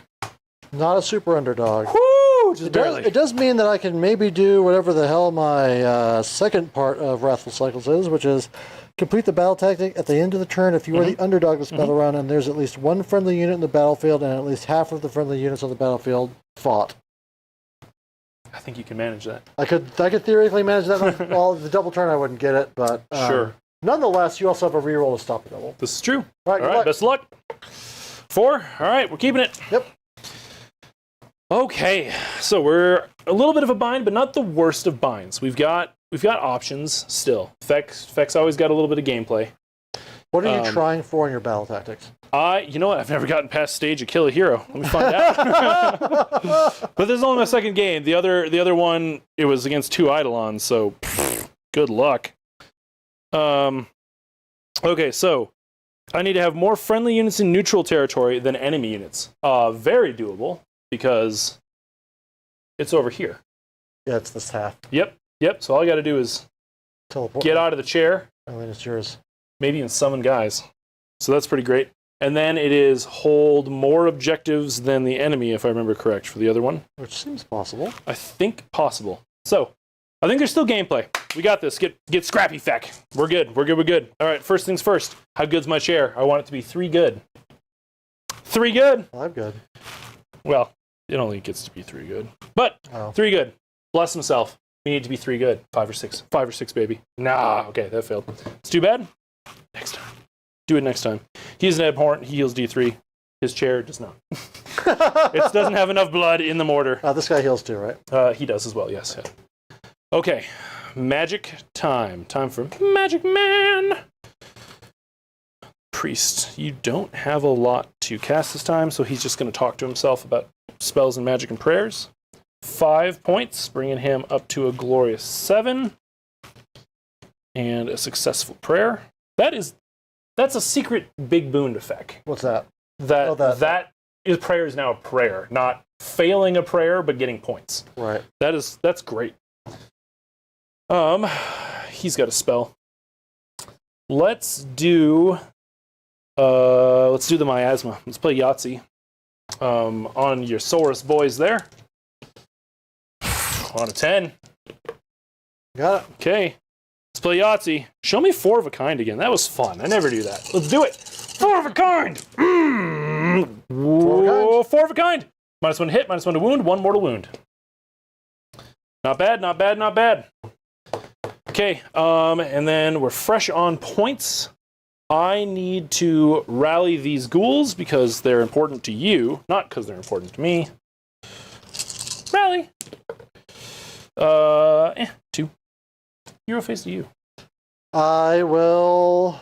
Not a super underdog. Woo! Just barely. It does mean that I can maybe do whatever the hell my second part of Wrathful Cycles is, which is complete the battle tactic at the end of the turn if you are the underdog this battle round and there's at least 1 friendly unit in the battlefield and at least half of the friendly units on the battlefield fought. I think you can manage that. I could theoretically manage that. Well, the double turn I wouldn't get it, but sure. Nonetheless, you also have a reroll to stop the double. This is true. All right, best of luck. 4. All right, we're keeping it. Yep. Okay, so we're a little bit of a bind, but not the worst of binds. We've got options still. Feck's always got a little bit of gameplay. What are you trying for in your battle tactics? You know what? I've never gotten past stage of kill a hero. Let me find out. But this is only my second game. The other one, it was against 2 Eidolons, so good luck. Okay, so I need to have more friendly units in neutral territory than enemy units. Very doable because it's over here. Yeah, it's this half. Yep. So all I got to do is Teleport. get out of the chair, And then it's yours. maybe even summon guys. So that's pretty great. And then it is hold more objectives than the enemy, if I remember correct, for the other one. Which seems possible. I think possible. So, I think there's still gameplay. We got this. Get scrappy, feck. We're good. We're good. All right, first things first. How good's my chair? I want it to be 3 good. 3 good. Well, I'm good. Well, it only gets to be 3 good. But 3 good. Bless himself. We need to be 3 good. 5 or 6. 5 or 6, baby. Nah, okay, that failed. It's too bad. Next time. Do it next time. He's an abhorrent. He heals D3. His chair does not. It doesn't have enough blood in the mortar. This guy heals too, right? He does as well, yes. Yeah. Okay. Magic time. Time for Magic Man. Priest. You don't have a lot to cast this time, so he's just going to talk to himself about spells and magic and prayers. 5 points, bringing him up to a glorious 7. And a successful prayer. That's a secret big boon effect. What's that? That prayer is now a prayer, not failing a prayer, but getting points. Right. That's great. He's got a spell. Let's do the miasma. Let's play Yahtzee. On your Saurus boys there. On a 10. Got it. Okay. Let's play Yahtzee. Show me 4 of a kind again. That was fun. I never do that. Let's do it. 4 of a kind. Whoa, 4 of a kind. -1 hit, -1 to wound, 1 mortal wound. Not bad, not bad, not bad. Okay, and then we're fresh on points. I need to rally these ghouls because they're important to you, not because they're important to me. Rally. 2. Hero face to you. I will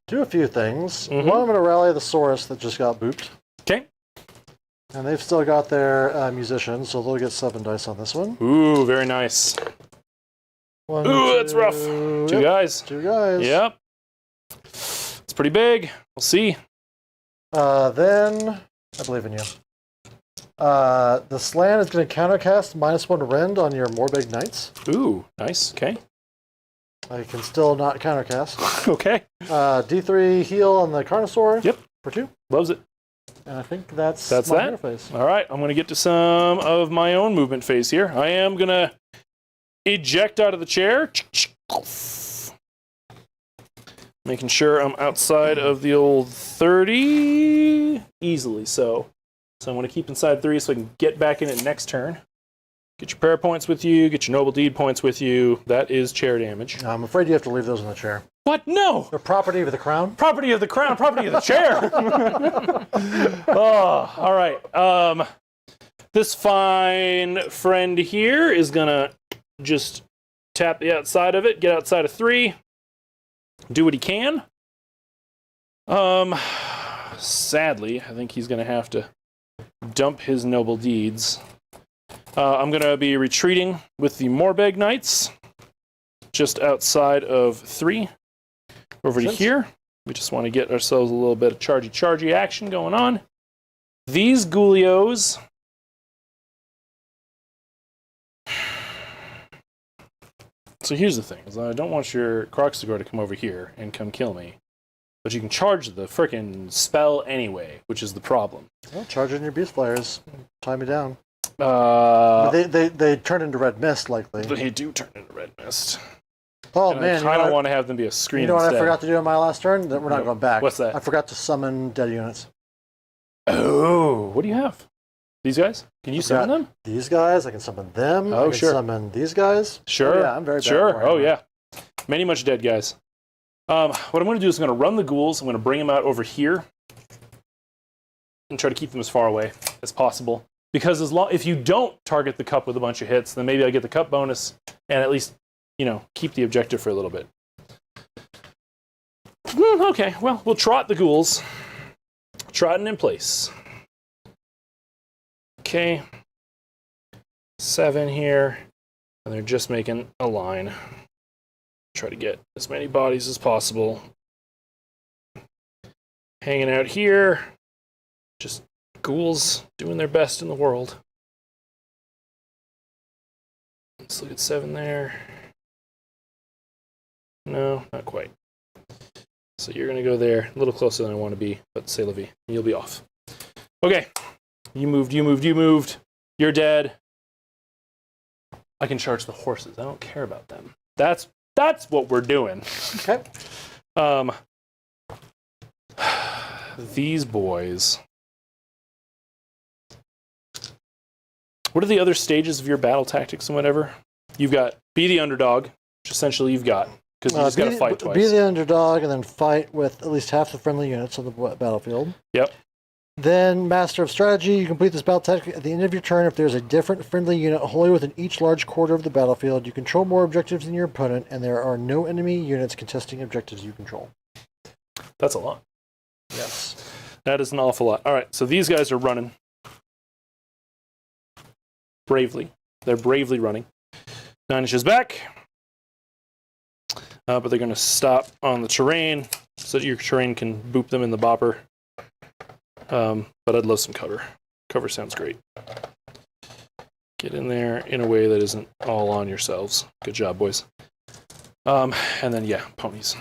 do a few things. Mhm. One, I'm going to rally the Saurus that just got booped. Okay. And they've still got their musician, so they'll get 7 dice on this one. Ooh, very nice. 1, Ooh, that's rough. 2 2 guys. 2 guys. Yep. It's pretty big. We'll see. Then, I believe in you. The Slan is going to countercast -1 rend on your Morbeg Knights. Ooh, nice. Okay. I can still not countercast. Okay. D3 heal on the carnosaur. Yep. For 2. Loves it. And I think that's That's my that? interface. All right. I'm going to get to some of my own movement phase here. I am going to eject out of the chair. Making sure I'm outside of the old 30 easily. So I'm going to keep inside 3 so I can get back in it next turn. Get your prayer points with you. Get your noble deed points with you. That is chair damage. I'm afraid you have to leave those in the chair. What? No! They're property of the crown. Property of the crown. Property of the chair. Oh, all right. This fine friend here is going to just tap the outside of it. Get outside of 3. Do what he can. Sadly, I think he's going to have to dump his noble deeds. I'm going to be retreating with the Morbeg Knights just outside of 3 over to here. We just want to get ourselves a little bit of chargy action going on. These Ghoulios so here's the thing, is I don't want your Croxagore to come over here and come kill me. But you can charge the frickin' spell anyway, which is the problem. Well, charge in your beast flyers. Tie me down. They turn into red mist, likely. They do turn into red mist. Oh, and man. I kind of want to have them be a screen You know what instead. I forgot to do on my last turn? We're not going back. What's that? I forgot to summon dead units. Oh, what do you have? These guys? Can you summon them? These guys, I can summon them. Oh, I can sure. summon these guys. Sure. Oh, yeah, I'm very bad. Sure. Oh, yeah. Many much dead guys. What I'm going to do is I'm going to run the ghouls. I'm going to bring them out over here and try to keep them as far away as possible. Because if you don't target the cup with a bunch of hits, then maybe I get the cup bonus and at least, keep the objective for a little bit. Okay, well, we'll trot the ghouls. Trotting in place. Okay. 7 here. And they're just making a line. Try to get as many bodies as possible. Hanging out here. Just ghouls doing their best in the world. Still get 7 there. No, not quite. So you're going to go there, a little closer than I want to be, but c'est la vie. You'll be off. Okay. You moved. You're dead. I can charge the horses. I don't care about them. That's what we're doing. Okay. These boys. What are the other stages of your battle tactics and whatever? You've got be the underdog, which essentially you've got, because you just got to fight twice. Be the underdog and then fight with at least half the friendly units on the battlefield. Yep. Then Master of Strategy. You complete this battle tactic at the end of your turn if there's a different friendly unit wholly within each large quarter of the battlefield. You control more objectives than your opponent, and there are no enemy units contesting objectives you control. That's a lot. Yes. That is an awful lot. All right, so these guys are running. Bravely. They're bravely running. 9 inches back. But they're going to stop on the terrain so that your terrain can boop them in the bopper. But I'd love some cover. Cover sounds great. Get in there in a way that isn't all on yourselves. Good job, boys. And then, yeah, ponies.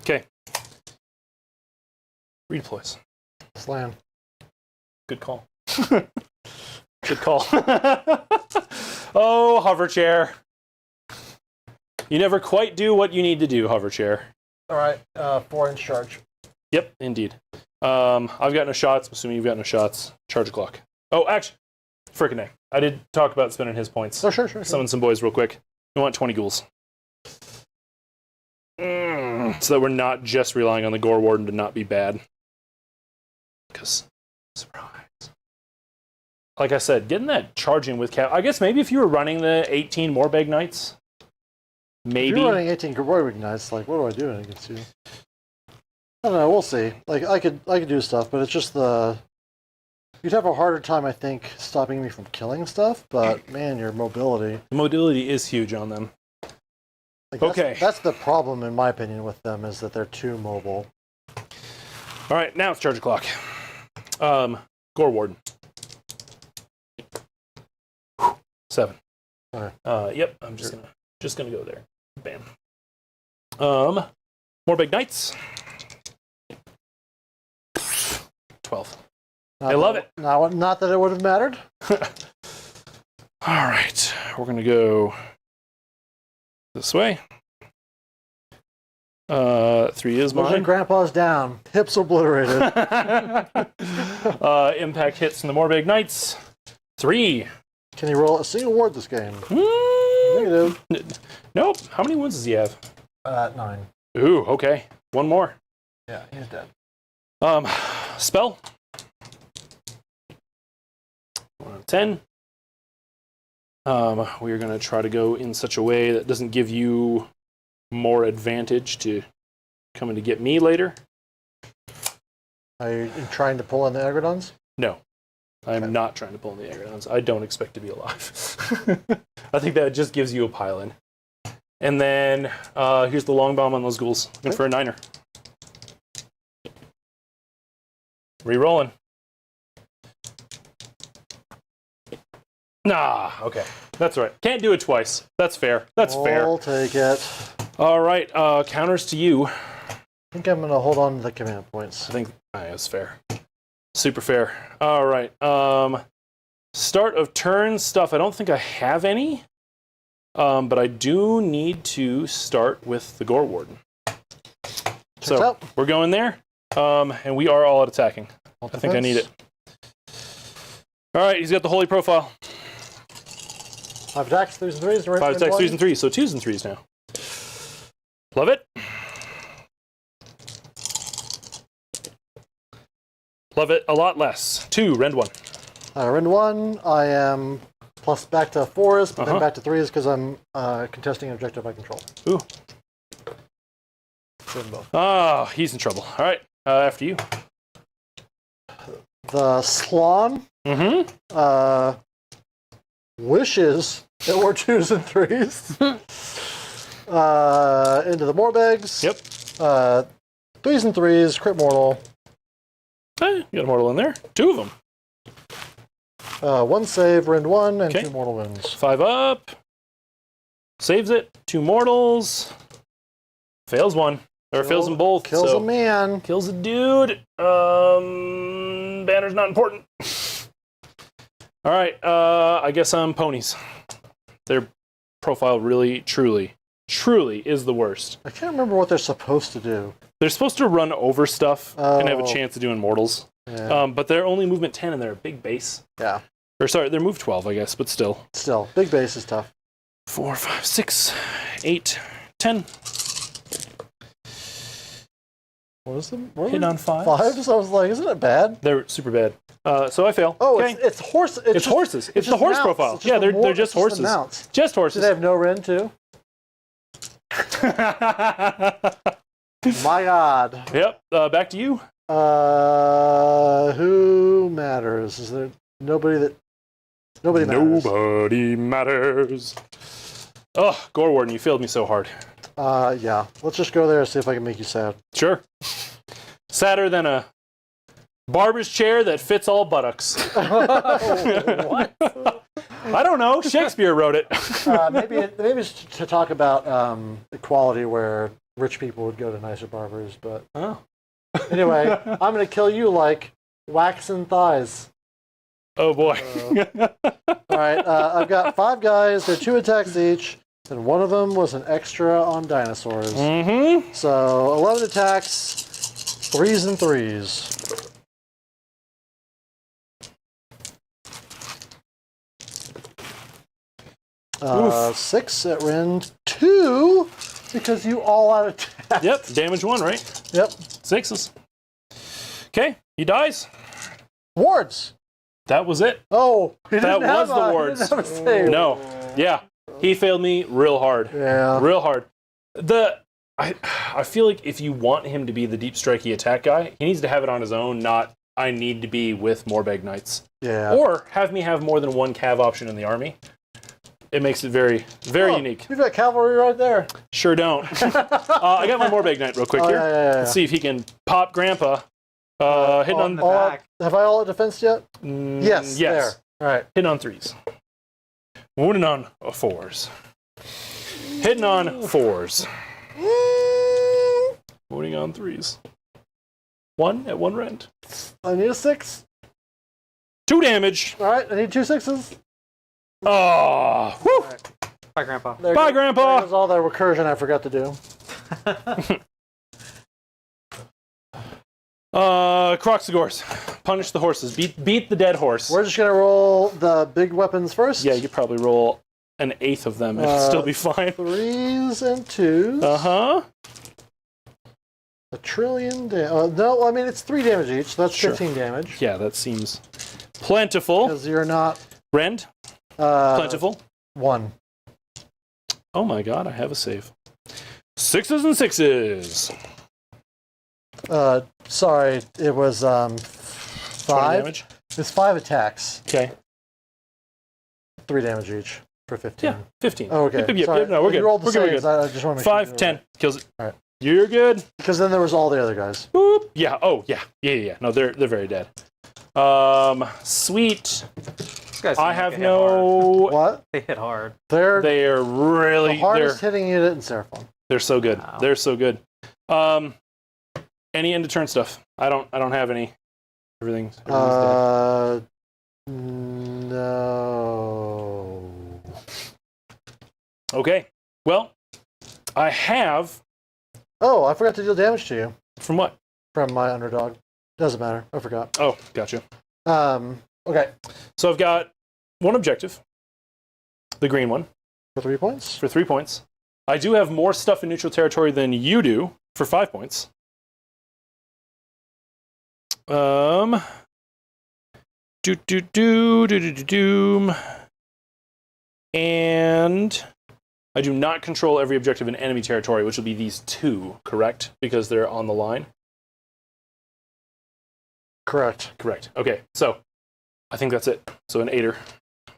Okay. Redeploys. Slam. Good call. Good call. Oh, hover chair. You never quite do what you need to do, hover chair. All right, 4-inch charge. Yep, indeed. I've got no shots. I'm assuming you've got no shots. Charge clock. Oh, actually, frickin' A. I did talk about spending his points. Oh, sure. Summon some boys real quick. We want 20 ghouls. So that we're not just relying on the Gore Warden to not be bad. Because, surprise. Like I said, getting that charging with cap. I guess maybe if you were running the 18 Morbeg Knights, maybe. If you're running 18 Morbeg Knights, like, what do I do against you? I don't know. We'll see. Like, I could do stuff, but it's just you'd have a harder time, I think, stopping me from killing stuff. But man, your mobility. The mobility is huge on them. Like, Okay. That's the problem, in my opinion, with them is that they're too mobile. All right, now it's charge clock. Gore Warden. 7. Okay. Yep, I'm just gonna go there. Bam. More big knights. 12. I love it. Not that it would have mattered. All right, we're gonna go this way. 3 is mine. Grandpa's down. Hips obliterated. Impact hits from the more big knights. 3. Can he roll a single ward this game? Negative. Nope. How many wounds does he have? 9. Ooh, okay. 1 more. Yeah, he's dead. Spell. 1 out of 10. We are going to try to go in such a way that doesn't give you more advantage to coming to get me later. Are you trying to pull in the aggradons? No. I'm not trying to pull in the aggradons. I don't expect to be alive. I think that just gives you a pile-in. And then here's the long bomb on those ghouls. Looking for a 9er. Re-rolling. Nah, okay. That's all right. Can't do it twice. That's fair. That's fair. I'll take it. All right, counters to you. I think I'm going to hold on to the command points. I think that's fair. Super fair. All right. Start of turn stuff. I don't think I have any. But I do need to start with the Gore Warden. So we're going there. And we are all out attacking. I think I need it. All right, he's got the holy profile. 5 attacks, 3s and 3s. 5 attacks, 3s and 3s. So 2s and 3s now. Love it. Love it a lot less. 2, rend 1. Rend 1, I am plus back to 4s, but then back to 3s because I'm contesting an objective I control. Ooh. Both. Ah, he's in trouble. All right, after you. The Slon wishes it were 2s and 3s. Into the Morbegs. Yep. 3s and 3s, crit mortal. Hey, you got a mortal in there. 2 of them. 1 save, rend 1, and Okay. 2 mortal wounds. 5 up. Saves it. 2 mortals. Fails 1. Or fails them both. Kills so a man. Kills a dude. Banner's not important. All right. I guess I'm ponies. Their profile really, truly is the worst. I can't remember what they're supposed to do. They're supposed to run over stuff and have a Oh. chance of doing mortals. Yeah. But they're only movement 10 and they're a big base. Yeah. Or sorry, they're move 12, I guess, but still. Still, big base is tough. 4, 5, 6, 8, 10. What is the Hit on 5s. 5s? I was like, isn't it bad? They're super bad. So I fail. Oh, okay. it's horse. It's just, horses. It's the just horse mounts. profile. It's just Yeah, the they're just it's the horses. mounts. Just Do horses. they have no rend too? My God. Yep. Back to you. Who matters? Is there nobody that? Nobody matters. Nobody matters. Oh, Gore Warden, you failed me so hard. Yeah. Let's just go there and see if I can make you sad. Sure. Sadder than a barber's chair that fits all buttocks. What? I don't know. Shakespeare wrote it. Maybe it's to talk about equality, where rich people would go to nicer barbers. But Oh. anyway, I'm going to kill you like waxing thighs. Oh boy. All right, I've got 5 guys. They're 2 attacks each, and one of them was an extra on dinosaurs. Mm-hmm. So 11 attacks, 3s and 3s. Oof. 6 at rend, 2 because you all out attack. Yep. Damage 1, right? Yep. 6s. Okay. He dies. Wards. That was it. Oh, he That didn't have was the a- he wards. didn't have a save. No. Yeah. He failed me real hard. Yeah. Real hard. I feel like if you want him to be the deep strikey attack guy, he needs to have it on his own, not I need to be with Morbeg Knights. Yeah. Or have me have more than one cav option in the army. It makes it very, very unique. You've got cavalry right there. Sure don't. I got my Morbeg Knight real quick here. Yeah. Let's see if he can pop Grandpa. Hitting on the back. Have I all at defense yet? Yes. yes. There. All right. Hitting on 3s. Wounding on 4s. Hitting on 4s. Wounding on 3s. 1 at 1 rend. I need a 6. 2 damage. All right. I need 2 6s. Oh, whew. Bye, Grandpa. Bye, Grandpa. There's all that recursion I forgot to do. Croxagors. Punish the horses. Beat the dead horse. We're just gonna roll the big weapons first. Yeah, you could probably roll an 1/8 of them and it'd still be fine. 3s and 2s. Uh-huh. A trillion no, I mean it's 3 damage each, so that's Sure. 15 damage. Yeah, that seems plentiful. Because you're not Rend? Plentiful? 1. Oh my god, I have a save. 6s and 6s. Sorry, it was 20 5. damage. It's 5 attacks. Okay. 3 damage each for 15. Yeah, 15. Oh, okay. Yep, Sorry. no, we're good. You rolled the We're good, we're saves. good. I just want to make 5, sure. 10. Kills it. All right. You're good. Because then there was all the other guys. Boop. Yeah. Oh, yeah. Yeah. No, they're very dead. Sweet. These guys I seem have like they hit hard. What? They hit hard. They're They are the really hardest hitting unit in Seraphon. they're so good. Wow. They're so good. Any end of turn stuff? I don't have any. Everything's dead. No. Okay. Well, I have Oh, I forgot to deal damage to you from what? from my underdog. Doesn't matter. I forgot. Oh, gotcha. Okay. So I've got one objective. The green one For 3 points. for 3 points. I do have more stuff in neutral territory than you do for 5 points. Doom. And I do not control every objective in enemy territory, which will be these 2, correct? Because they're on the line. Correct. Correct. Okay, so I think that's it. So an 8er.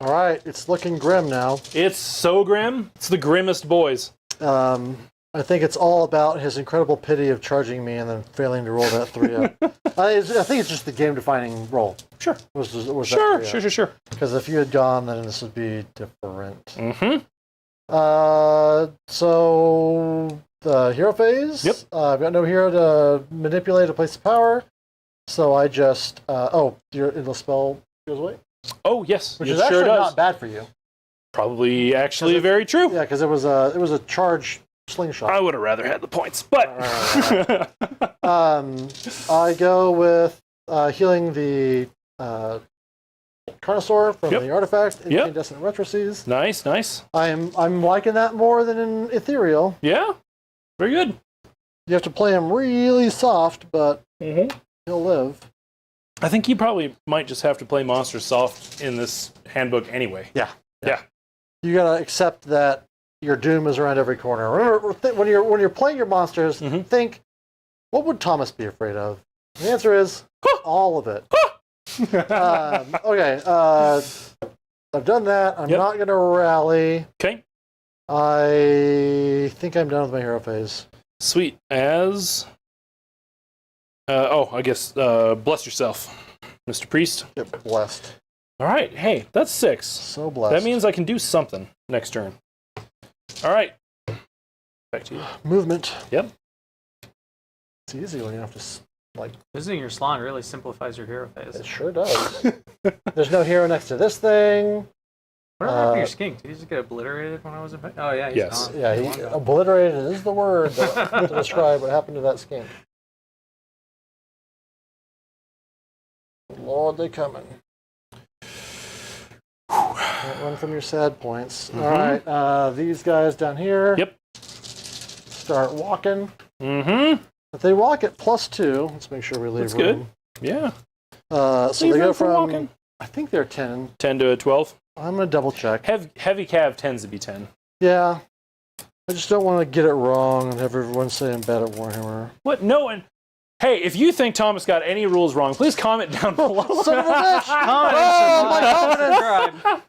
All right. It's looking grim now. It's so grim. It's the grimmest boys. I think it's all about his incredible pity of charging me and then failing to roll that 3 up. I think it's just the game-defining roll. Sure. Sure. Was Sure. Sure. Because if you had gone, then this would be different. Mm-hmm. So the hero phase. Yep. I've got no hero to manipulate a place of power, so I just the spell goes away. Oh yes, Which it is actually sure does. not bad for you. Probably actually very true. Yeah, because it was a charge slingshot. I would have rather had the points, but I go with healing the carnosaur from the artifact incandescent retroseas. Nice. I'm liking that more than in ethereal. Yeah, very good. You have to play him really soft, but he'll live. I think you probably might just have to play monsters soft in this handbook anyway. Yeah. Yeah. You gotta accept that your doom is around every corner. Remember, when you're playing your monsters, think, what would Thomas be afraid of? And the answer is all of it. Okay. I've done that. I'm not gonna rally. Okay. I think I'm done with my hero phase. Sweet. As I guess bless yourself, Mr. Priest. Get blessed. All right. Hey, that's 6. So blessed. That means I can do something next turn. All right. Back to you. Movement. Yep. It's easy when you have to Visiting your salon really simplifies your hero phase. It sure does. There's no hero next to this thing. What happened to your skink? Did he just get obliterated when I was in? Oh yeah, he's gone. Yeah, he obliterated is the word to describe what happened to that skink. Lord, they coming. Can't run from your sad points. All right, these guys down here. Yep. Start walking. If they walk at +2, let's make sure we leave room. Good. Yeah. So they go from walking. I think they're 10. 10 to 12. I'm gonna double check. Heavy cav tends to be 10. Yeah. I just don't want to get it wrong and have everyone say I'm bad at Warhammer. What? No one. Hey, if you think Thomas got any rules wrong, please comment down below. Son of a bitch! My confidence!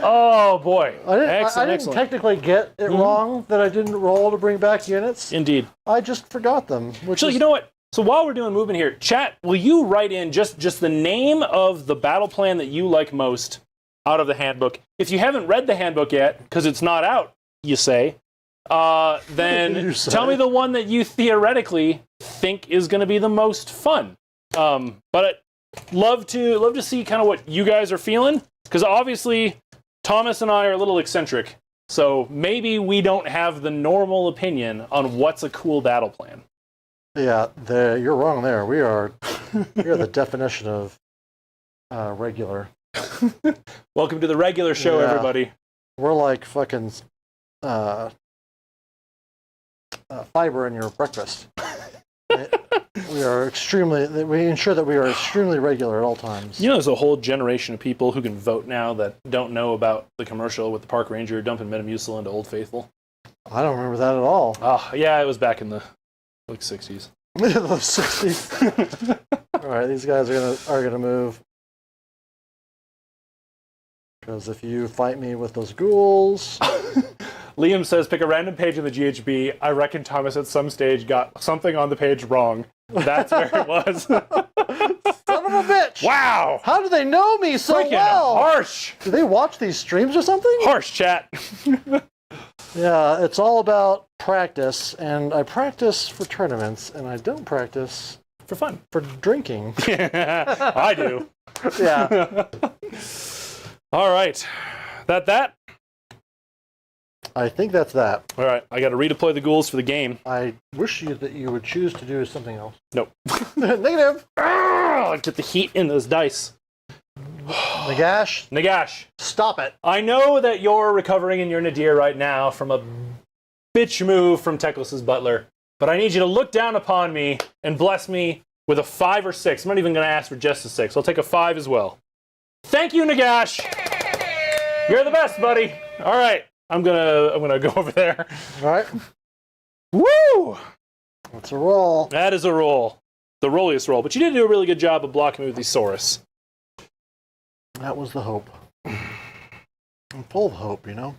Oh boy! I didn't technically get it wrong that I didn't roll to bring back units. Indeed. I just forgot them. So you know what? So while we're doing movement here, chat, will you write in just the name of the battle plan that you like most out of the handbook? If you haven't read the handbook yet, because it's not out, you say, then tell me the one that you theoretically think is going to be the most fun. But I'd love to see kind of what you guys are feeling, because obviously Thomas and I are a little eccentric, so maybe we don't have the normal opinion on what's a cool battle plan. Yeah, you're wrong there. We are the definition of regular. Welcome to the regular show, everybody. We're like fucking fiber in your breakfast. We ensure that we are extremely regular at all times. You know, there's a whole generation of people who can vote now that don't know about the commercial with the park ranger dumping Metamucil into Old Faithful. I don't remember that at all. Oh, yeah, it was back in the 60s. The 60s. All right, these guys are gonna move. Because if you fight me with those ghouls... Liam says, pick a random page in the GHB. I reckon Thomas at some stage got something on the page wrong. That's where it was. Son of a bitch! Wow! How do they know me so well? Harsh! Do they watch these streams or something? Harsh, chat. Yeah, it's all about practice, and I practice for tournaments, and I don't practice... For fun. For drinking. I do. Yeah. All right. That? I think that's that. All right, I got to redeploy the ghouls for the game. I wish that you would choose to do something else. Nope. Negative. Get the heat in those dice. Nagash. Stop it. I know that you're recovering in your nadir right now from a bitch move from Teclis's butler, but I need you to look down upon me and bless me with a 5 or 6. I'm not even going to ask for just a 6. I'll take a 5 as well. Thank you, Nagash. You're the best, buddy. All right. I'm gonna go over there. All right. Woo! That's a roll. That is a roll. The rolliest roll. But you did do a really good job of blocking me with these Saurus. That was the hope. I'm full of hope, you know?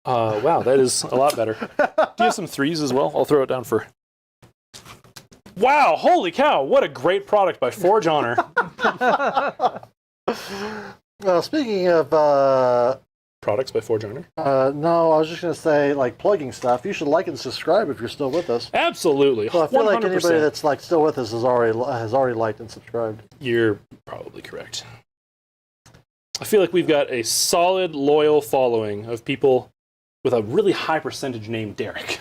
Wow, that is a lot better. Do you have some 3s as well? I'll throw it down for... Wow, holy cow, what a great product by Forge Honor. Speaking of... Products by Forge Honor? no, I was just going to say, like, plugging stuff. You should like and subscribe if you're still with us. Absolutely, So I feel 100%. like anybody that's like still with us has already liked and subscribed. You're probably correct. I feel like we've got a solid, loyal following of people with a really high percentage named Derek.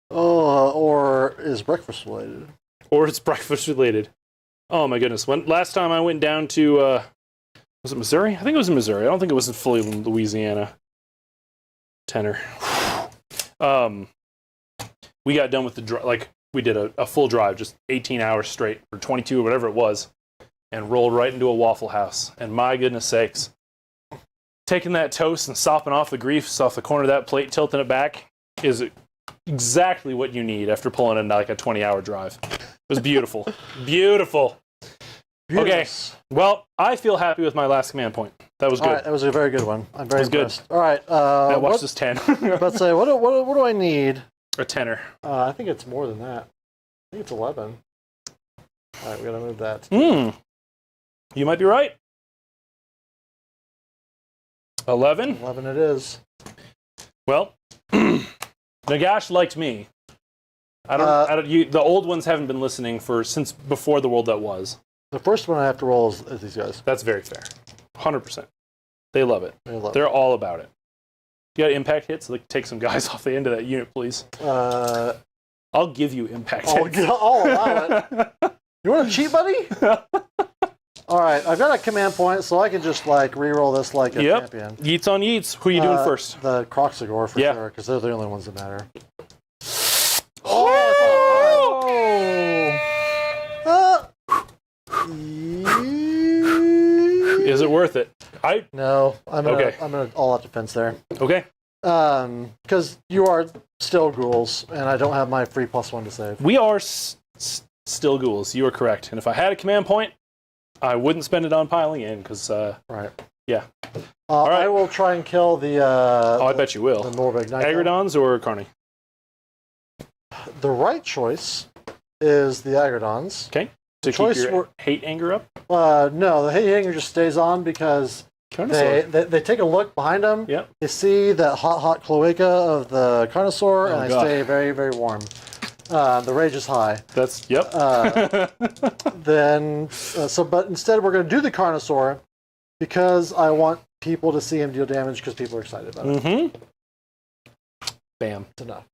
Or is breakfast related? Or it's breakfast related. Oh my goodness. Last time I went down to, was it Missouri? I think it was in Missouri. I don't think it was in fully Louisiana. Tenor. We got done with the we did a full drive, just 18 hours straight, or 22 or whatever it was, and rolled right into a Waffle House. And my goodness sakes, taking that toast and sopping off the grease off the corner of that plate, tilting it back, is exactly what you need after pulling in like a 20-hour drive. It was beautiful. Beautiful. Okay, well, I feel happy with my last command point. That was good. All right, that was a very good one. I'm very impressed. Good. All right. Watch this 10. Let's say, what do I need? A tenor. I think it's more than that. I think it's 11. All right, we gotta move that. You might be right. 11. 11 it is. Well, Nagash liked me. The old ones haven't been listening since before the world that was. The first one I have to roll is these guys. That's very fair. 100%. They love it. They're all about it. You got impact hits? So take some guys off the end of that unit, please. I'll give you impact hits. I'll allow it. You want to cheat, buddy? All right, I've got a command point, so I can just like re-roll this like a champion. Yeets on yeets. Who are you doing first? The Croxagore for sure, because they're the only ones that matter. Is it worth it? No, I'm gonna all-out defense there. Okay. Because you are still ghouls, and I don't have my free +1 to save. We are still ghouls. You are correct. And if I had a command point, I wouldn't spend it on piling in, because right. Yeah. All right. I will try and kill the. I bet you will. The Norbig Knight. Aggradons or Carney? The right choice is the Aggradons. Okay. To keep your hate anger up? No, the hate anger just stays on because they take a look behind them. Yep. They see that hot cloaca of the carnosaur, and they stay very, very warm. The rage is high. That's But instead we're going to do the carnosaur because I want people to see him deal damage because people are excited about it. Mm-hmm. Bam. It's enough.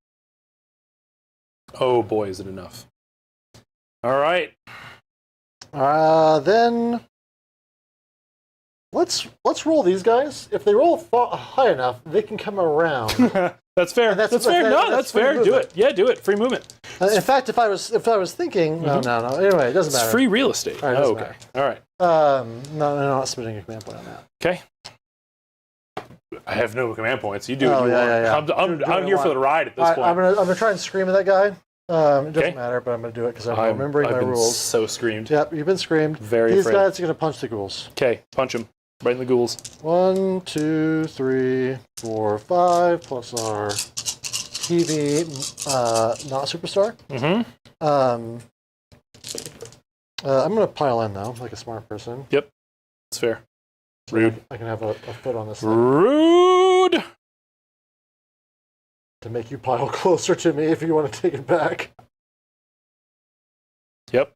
Oh boy, is it enough. All right. Then let's roll these guys. If they roll high enough, they can come around. That's fair. That's fair. No, that's fair. Movement. Do it. Yeah, do it. Free movement. In fact, if I was thinking, no. Anyway, it doesn't matter. It's free real estate. All right, okay. All right. No, I'm not submitting a command point on that. Okay. I have no command points. You do. Oh, what you want. Yeah. I'm here for the ride at this point. I'm gonna try and scream at that guy. It doesn't matter, but I'm gonna do it because I'm remembering my rules. So screamed. Yep, you've been screamed. These guys are gonna punch the ghouls. Okay, punch them. Right in the ghouls. 1, 2, 3, 4, 5 plus our TV, not superstar. Mm-hmm. I'm gonna pile in though, like a smart person. Yep, it's fair. Rude. I can have a foot on this thing. Rude. To make you pile closer to me if you want to take it back. Yep.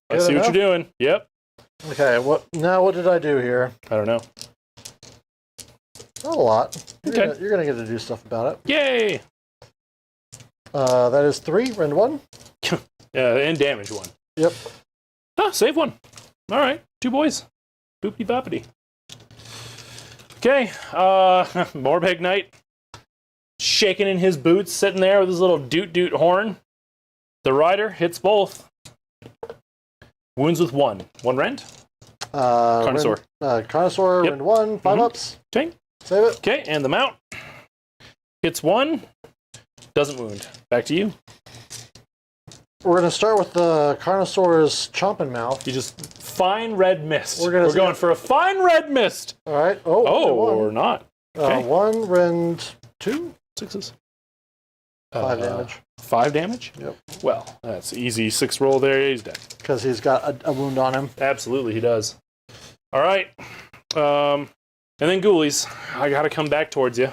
I see what you're doing. Yep. Okay, what did I do here? I don't know. Not a lot. Okay. You're gonna get to do stuff about it. Yay! That is 3, rend 1. And damage 1. Yep. Save 1. All right, 2 boys. Boopity boppity. Okay, Morbeg Knight. Shaking in his boots, sitting there with his little doot horn. The rider hits both. Wounds with 1. 1 rend? Carnosaur. Carnosaur, rend 1, 5 ups. Okay. Save it. Okay, and the mount. Hits 1. Doesn't wound. Back to you. We're going to start with the carnosaur's chomping mouth. You just fine red mist. We're going for a fine red mist. All right. Oh, or not. Okay. 1 rend 2. 6s. 5 damage. 5 damage? Yep. Well, that's easy 6 roll there. He's dead. Because he's got a wound on him. Absolutely, he does. All right. And then ghoulies. I got to come back towards you.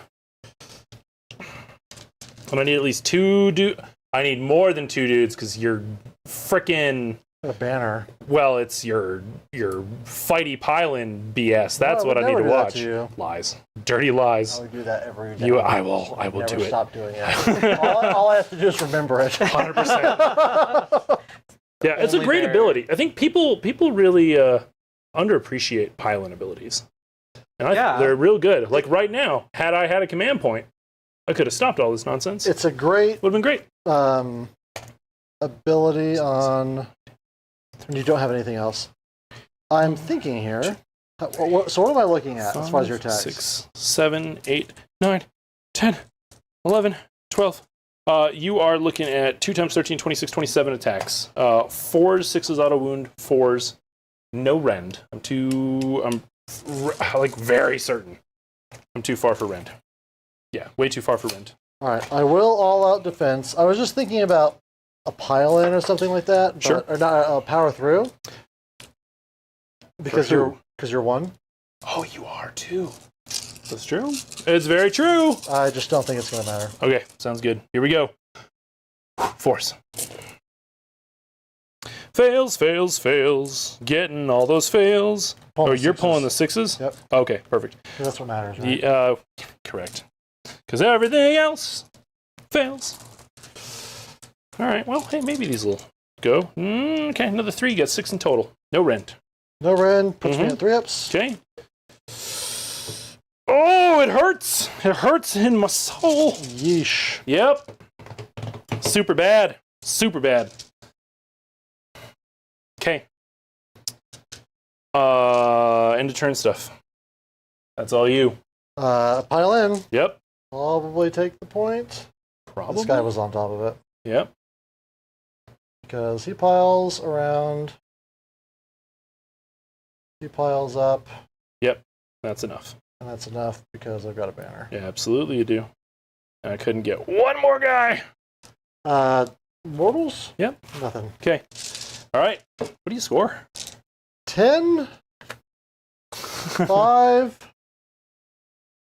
And I need at least 2 dudes. I need more than 2 dudes because you're frickin'... A banner. Well, it's your fighty pylon BS. That's what I need to watch. To you. Lies. Dirty lies. I would do that every day. I will do it. Stop doing it. all I have to do is remember it. 100%. Yeah, it's a great ability. I think people really underappreciate pylon abilities. And they're real good. Like right now, had I had a command point, I could have stopped all this nonsense. It's a great... Would have been great. Ability on... And you don't have anything else. I'm thinking here. So what am I looking at as far as your attacks? 6, 7, 8, 9, 10, 11, 12. You are looking at 2 times 13, 26, 27 attacks. 4s, 6s auto wound, 4s, no rend. I'm very certain. I'm too far for rend. Yeah, way too far for rend. All right, I will all out defense. I was just thinking about a pile-in or something like that, sure. Or not a power through, because you're 1. Oh, you are too. That's true. It's very true. I just don't think it's going to matter. Okay, sounds good. Here we go. Force. Fails. Getting all those fails. You're pulling the 6s? Yep. Okay, perfect. That's what matters, right? Correct. Because everything else fails. All right, well, hey, maybe these will go. Okay, another 3, gets 6 in total. No rend. No rend, puts me at 3-ups. Okay. Oh, it hurts. It hurts in my soul. Yeesh. Yep. Super bad. Okay. End of turn stuff. That's all you. Pile in. Yep. Probably take the point. Probably. This guy was on top of it. Yep. Because he piles around. He piles up. Yep. That's enough. And that's enough because I've got a banner. Yeah, absolutely you do. And I couldn't get one more guy. Mortals? Yep. Nothing. Okay. All right. What do you score? 10. 5.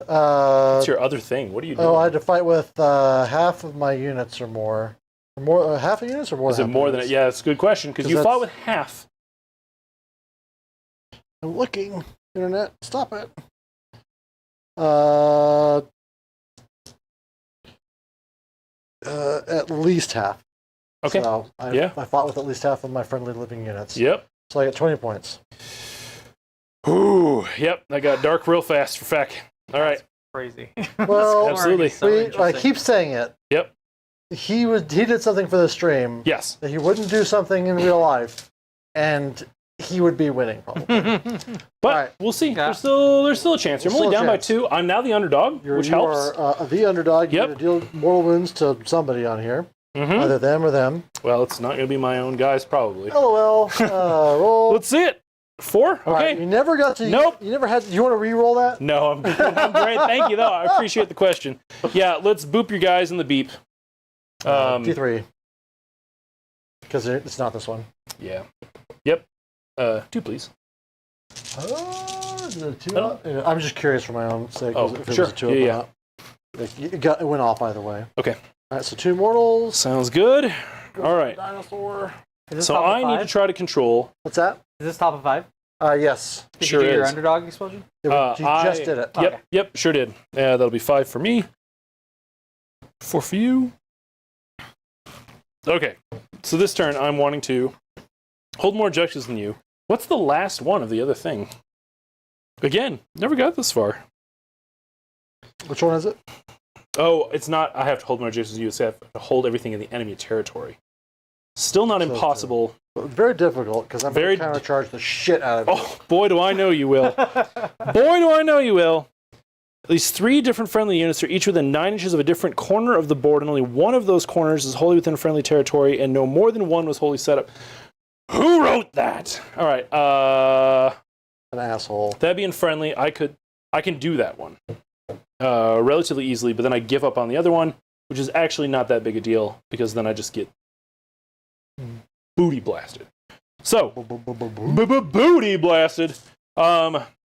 What's your other thing? What are you doing? Oh, I had to fight with half of my units or more. Half of units or more? Is it more than it? Yeah, that's a good question because you fought with half. I'm looking. Internet, stop it. At least half. Okay. So I fought with at least half of my friendly living units. Yep. So I get 20 points. Ooh, yep. I got dark real fast for feck. All right. Crazy. Well, absolutely. I keep saying it. Yep. He did something for the stream. Yes. That he wouldn't do something in real life, and he would be winning probably. But we'll see. Yeah. There's still a chance. You're only down by 2. I'm now the underdog, which helps. You are the underdog. You're going to deal mortal wounds to somebody on here. Either them or them. Well, it's not going to be my own guys, probably. LOL. Roll. Let's see it. 4? Okay. Right, you never got to... Nope. You never had... You want to re-roll that? No, I'm great. Thank you, though. I appreciate the question. Yeah, let's boop your guys in the beep. D3. Because it's not this one. Yeah. Yep. 2, please. Is it a 2? I'm just curious for my own sake. If it sure. was a 2 or not. It went off either way. Okay. All right, so 2 mortals. Sounds good. All right. Dinosaur. So I need to try to control. What's that? Is this top of 5? Yes. Did sure you do is. Your underdog explosion? You just did it. Yep. Okay. Yep. Sure did. Yeah, that'll be 5 for me. 4 for you. Okay. So this turn, I'm wanting to hold more objectives than you. What's the last one of the other thing? Again, never got this far. Which one is it? Oh, it's not. I have to hold more objectives than you. So I have to hold everything in the enemy territory. Still not impossible. Very difficult, because I'm going to countercharge the shit out of it. Oh, boy, do I know you will. Boy, do I know you will. At least 3 different friendly units are each within 9 inches of a different corner of the board, and only one of those corners is wholly within friendly territory, and no more than one was wholly set up. Who wrote that? All right. An asshole. That being friendly, I can do that one relatively easily, but then I give up on the other one, which is actually not that big a deal, because then I just get booty blasted. So, booty blasted.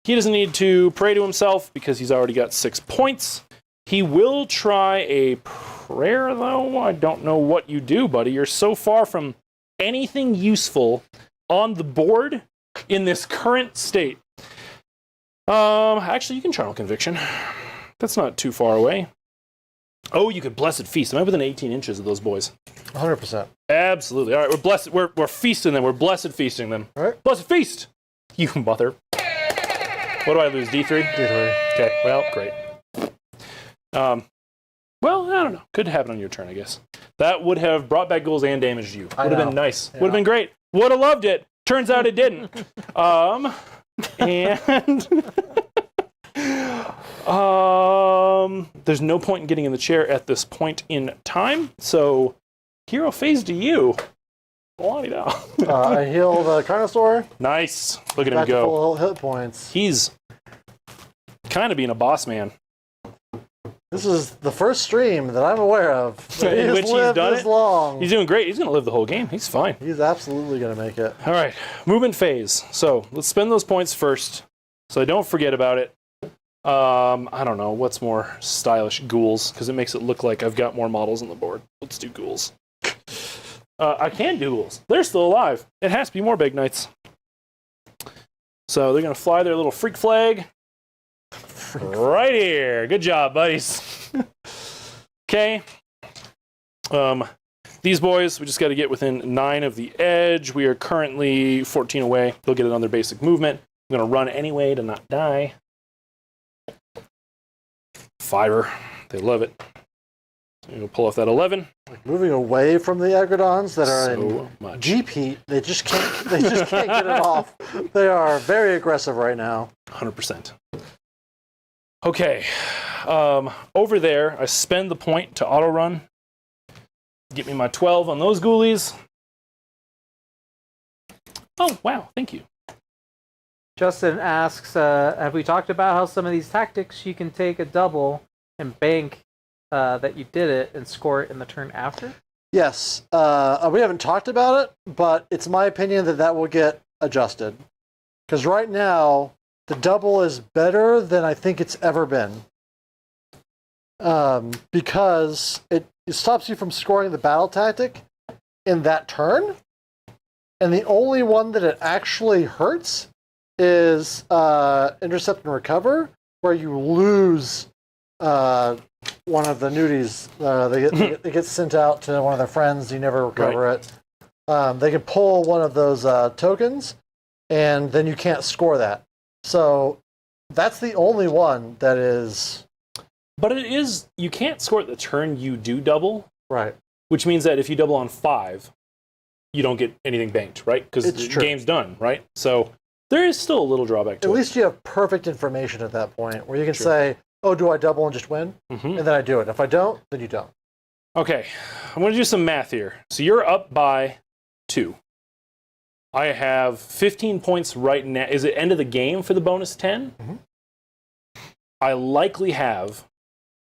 He doesn't need to pray to himself because he's already got 6 points. He will try a prayer, though. I don't know what you do, buddy. You're so far from anything useful on the board in this current state. Actually, you can channel conviction. That's not too far away. Oh, you could blessed feast. Am I within 18 inches of those boys? 100%. Absolutely. All right, we're blessed. We're feasting them. We're blessed feasting them. All right. Blessed feast. You mother. What do I lose? D3? D3. Okay. Well, great. Well, I don't know. Could happen on your turn, I guess. That would have brought back ghouls and damaged you. Would have been nice. Yeah. Would have been great. Would have loved it. Turns out it didn't. There's no point in getting in the chair at this point in time. So, hero phase to you. I heal the carnosaur. Nice. Look at him Back to go. full hit points. He's kind of being a boss man. This is the first stream that I'm aware of. In which he's done it. Long. He's doing great. He's going to live the whole game. He's fine. He's absolutely going to make it. All right. Movement phase. So let's spend those points first so I don't forget about it. I don't know. What's more stylish? Ghouls, because it makes it look like I've got more models on the board. Let's do ghouls. I can do ghouls. They're still alive. It has to be more big knights. So they're going to fly their little freak flag. Right here. Good job, buddies. Okay. These boys, we just got to get within 9 of the edge. We are currently 14 away. They'll get it on their basic movement. I'm going to run anyway to not die. Fiber. They love it. So we'll pull off that 11. Moving away from the aggradons that are So in much. Jeep heat, they just can't get it off. They are very aggressive right now. 100%. Okay. Over there, I spend the point to auto run. Get me my 12 on those ghoulies. Oh, wow. Thank you. Justin asks, have we talked about how some of these tactics you can take a double and bank that you did it and score it in the turn after? Yes. We haven't talked about it, but it's my opinion that that will get adjusted. Because right now, the double is better than I think it's ever been. Because it stops you from scoring the battle tactic in that turn. And the only one that it actually hurts is intercept and recover, where you lose one of the nudies. It gets sent out to one of their friends. You never recover it. They can pull one of those tokens, and then you can't score that. So that's the only one that is. But it is, you can't score the turn you do double. Right. Which means that if you double on 5, you don't get anything banked, right? Because the game's done, right? So there is still a little drawback to it. At least you have perfect information at that point, where you can say, oh, do I double and just win? And then I do it. If I don't, then you don't. Okay, I'm going to do some math here. So you're up by 2. I have 15 points right now. Is it end of the game for the bonus 10? I likely have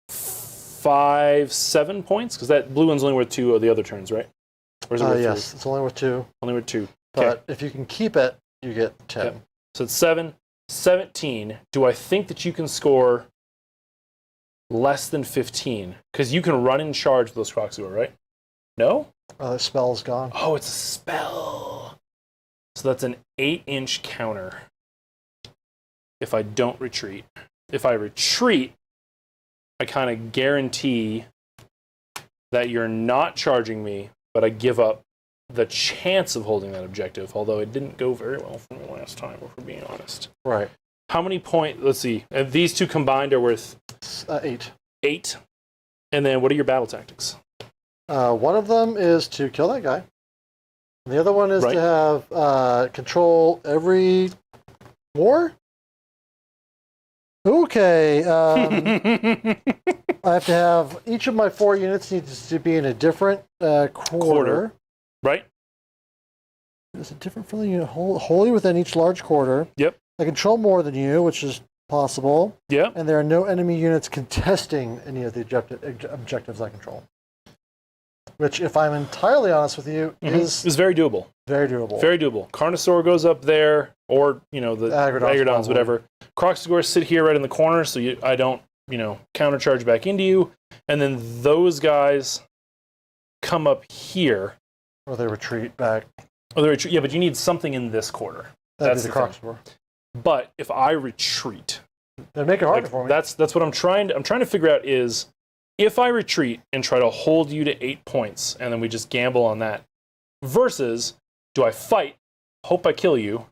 5, 7 points, because that blue one's only worth 2 of the other turns, right? Or is it worth 3? Yes, it's only worth 2. Only worth 2. But if you can keep it, you get 10. Yep. So it's 7, 17. Do I think that you can score less than 15? Because you can run and charge those Croxua, right? No? The spell's gone. Oh, it's a spell. So that's an 8-inch counter if I don't retreat. If I retreat, I kind of guarantee that you're not charging me, but I give up the chance of holding that objective, although it didn't go very well for me last time, if we're being honest. Right. How many points? Let's see. These two combined are worth 8. 8. And then what are your battle tactics? One of them is to kill that guy. And the other one is to have control every war. Okay. I have to have each of my 4 units needs to be in a different quarter. Right? Is it different from the unit? Wholly within each large quarter. Yep. I control more than you, which is possible. Yep. And there are no enemy units contesting any of the objectives I control. Which, if I'm entirely honest with you, is very doable. Very doable. Very doable. Carnosaur goes up there, or the aggradons, whatever. Croxagors sit here right in the corner, so I don't, countercharge back into you. And then those guys come up here. Or they retreat back. Yeah, but you need something in this quarter. That'd be the Croxagor. But if I retreat, that'd make it harder for me. That's what I'm trying to figure out is, if I retreat and try to hold you to 8 points, and then we just gamble on that, versus do I fight, hope I kill you,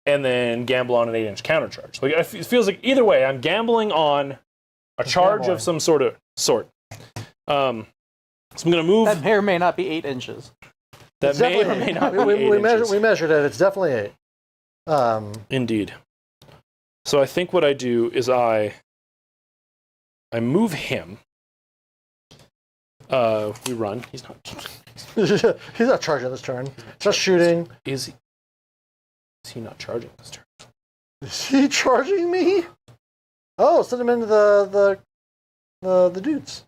and then gamble on an 8-inch countercharge? Like, it feels like either way, I'm gambling on a charge of some sort. So I'm going to move. That may or may not be 8 inches. That may or may not be 8 inches. We measured it. It's definitely 8. Indeed. So I think what I do is I move him. We run. He's not. He's not charging this turn. He's not shooting. Is he not charging this turn? Is he charging me? Oh, send him into the dudes.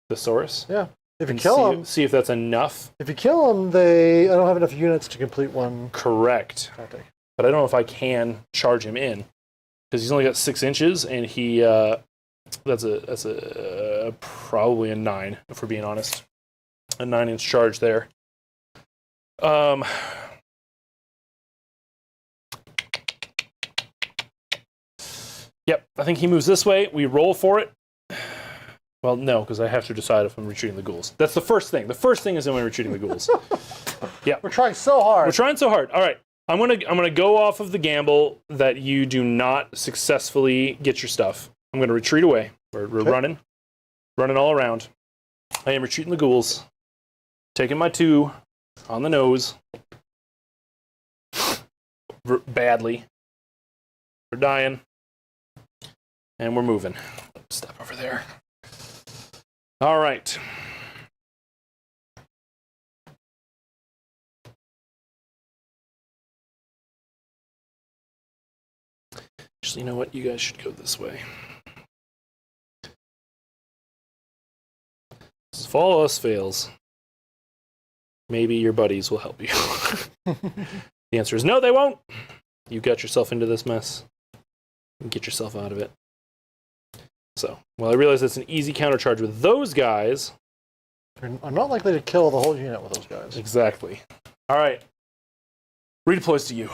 The Saurus? Yeah. If you kill him, see if that's enough. If you kill him, I don't have enough units to complete one. Correct. Tactic. But I don't know if I can charge him in, because he's only got 6 inches, and he that's a probably a 9, if we're being honest. A 9-inch charge there. Yep, I think he moves this way. We roll for it. Well, no, because I have to decide if I'm retreating the ghouls. That's the first thing. The first thing is am I retreating the ghouls. Yeah. We're trying so hard. We're trying so hard. All right. I'm gonna go off of the gamble that you do not successfully get your stuff. I'm gonna retreat away. We're running all around. I am retreating the ghouls. Taking my 2 on the nose. Badly. We're dying. And we're moving. Step over there. All right. Actually, you know what? You guys should go this way. If all else fails, maybe your buddies will help you. The answer is no, they won't. You got yourself into this mess. Get yourself out of it. So, well, I realize it's an easy countercharge with those guys. I'm not likely to kill the whole unit with those guys. Exactly. All right. Redeploys to you.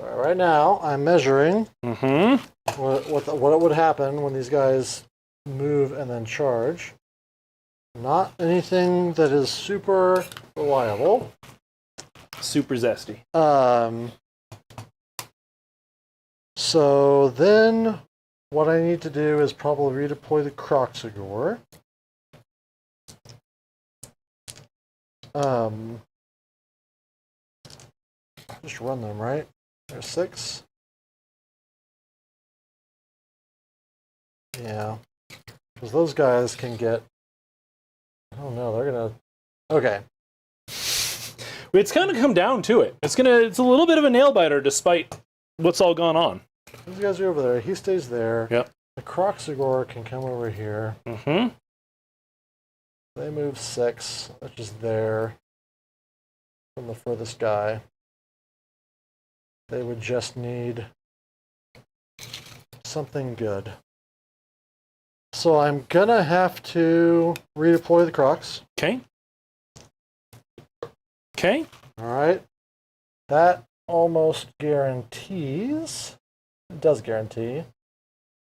Right now, I'm measuring Mm-hmm. what would happen when these guys move and then charge. Not anything that is super reliable. Super zesty. So then what I need to do is probably redeploy the Croxagor. Just run them, right? There's 6. Yeah. Because those guys can get... Oh no, they're gonna... Okay. It's kind of come down to it. It's a little bit of a nail biter despite what's all gone on. Those guys are over there. He stays there. Yep. The Croxagor can come over here. Mm-hmm. They move 6, which is there from the furthest guy. They would just need something good. So I'm gonna have to redeploy the Crocs. Okay. Okay. Alright. That almost guarantees, it does guarantee,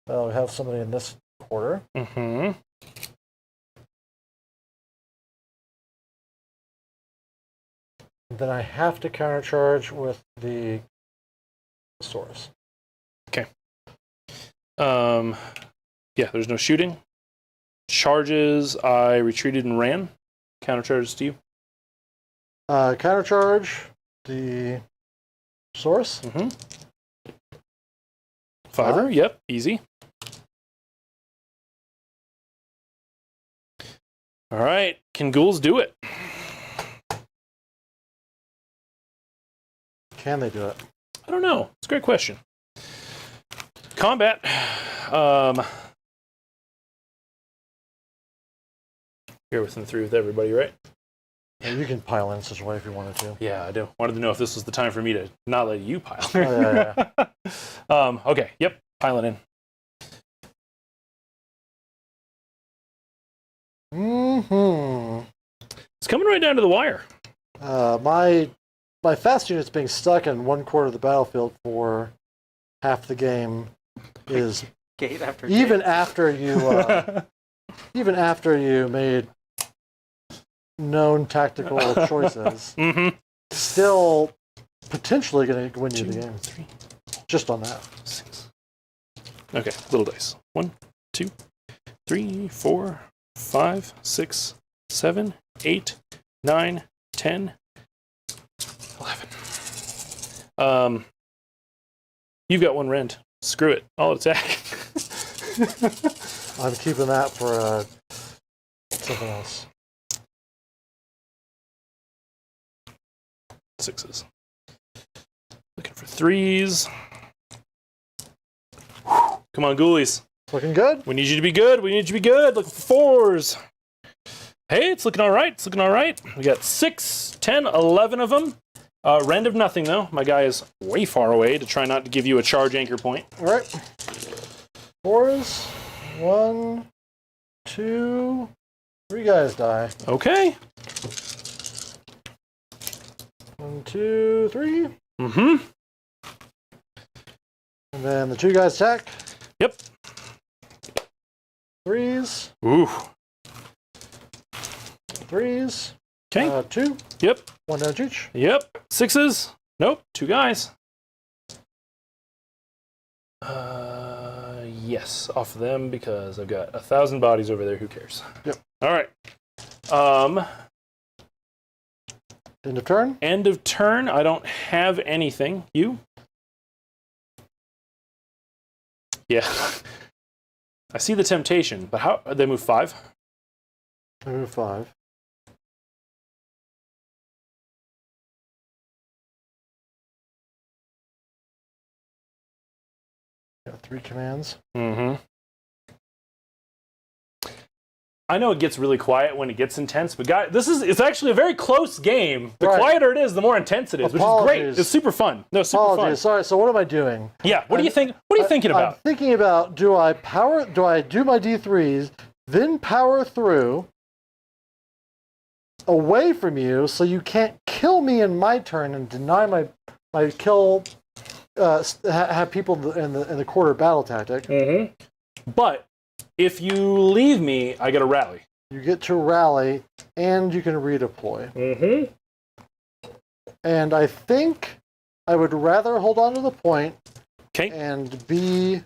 that I'll have somebody in this quarter. Mm-hmm. Then I have to countercharge with the source. Okay. Yeah, there's no shooting. Charges, I retreated and ran. Countercharges to you. Countercharge, the Source. Mm-hmm. Fiver. Yep. Easy. All right. Can ghouls do it? Can they do it? I don't know. It's a great question. Combat. You're within 3 with everybody, right? Yeah, you can pile in such a way if you wanted to. Yeah, I do. Wanted to know if this was the time for me to not let you pile. Oh, yeah. Okay. Yep. Piling in. Mm-hmm. It's coming right down to the wire. My fast unit's being stuck in one quarter of the battlefield for half the game is Gate after even gate. after you even after you made known tactical choices, still potentially going to win you the game. 3, Just on that. 6. Okay, little dice. 1, 2, 3, 4, 5, 6, 7, 8, 9, 10, 11. You've got 1 rend. Screw it. I'll attack. I'm keeping that for something else. 6s. Looking for 3s. Come on, ghoulies. Looking good. We need you to be good. We need you to be good. Looking for 4s. Hey, it's looking all right. It's looking all right. We got 6, 10, 11 of them. Rend of nothing, though. My guy is way far away to try not to give you a charge anchor point. All right. 4s. 1, 2, 3 guys die. Okay. 1, 2, 3. Mm-hmm. And then the 2 guys attack. Yep. 3s. Ooh. 3s. Okay. 2. Yep. 1 damage each. Yep. 6s. Nope. 2 guys. Yes. Off of them because I've got 1,000 bodies over there. Who cares? Yep. All right. End of turn. End of turn. I don't have anything. You? Yeah. I see the temptation, but how? They move 5? I move 5. Got 3 commands. Mm-hmm. I know it gets really quiet when it gets intense, but guys, it's actually a very close game. The quieter it is, the more intense it is, which is great. It's super fun. No, super fun. Sorry. So what am I doing? Yeah. What do you think? What are you thinking about? I'm thinking about do I do my D3s, then power through away from you so you can't kill me in my turn and deny my kill have people in the quarter battle tactic. Mm-hmm. But if you leave me, I get a rally. You get to rally, and you can redeploy. Mm-hmm. And I think I would rather hold on to the point Okay. and be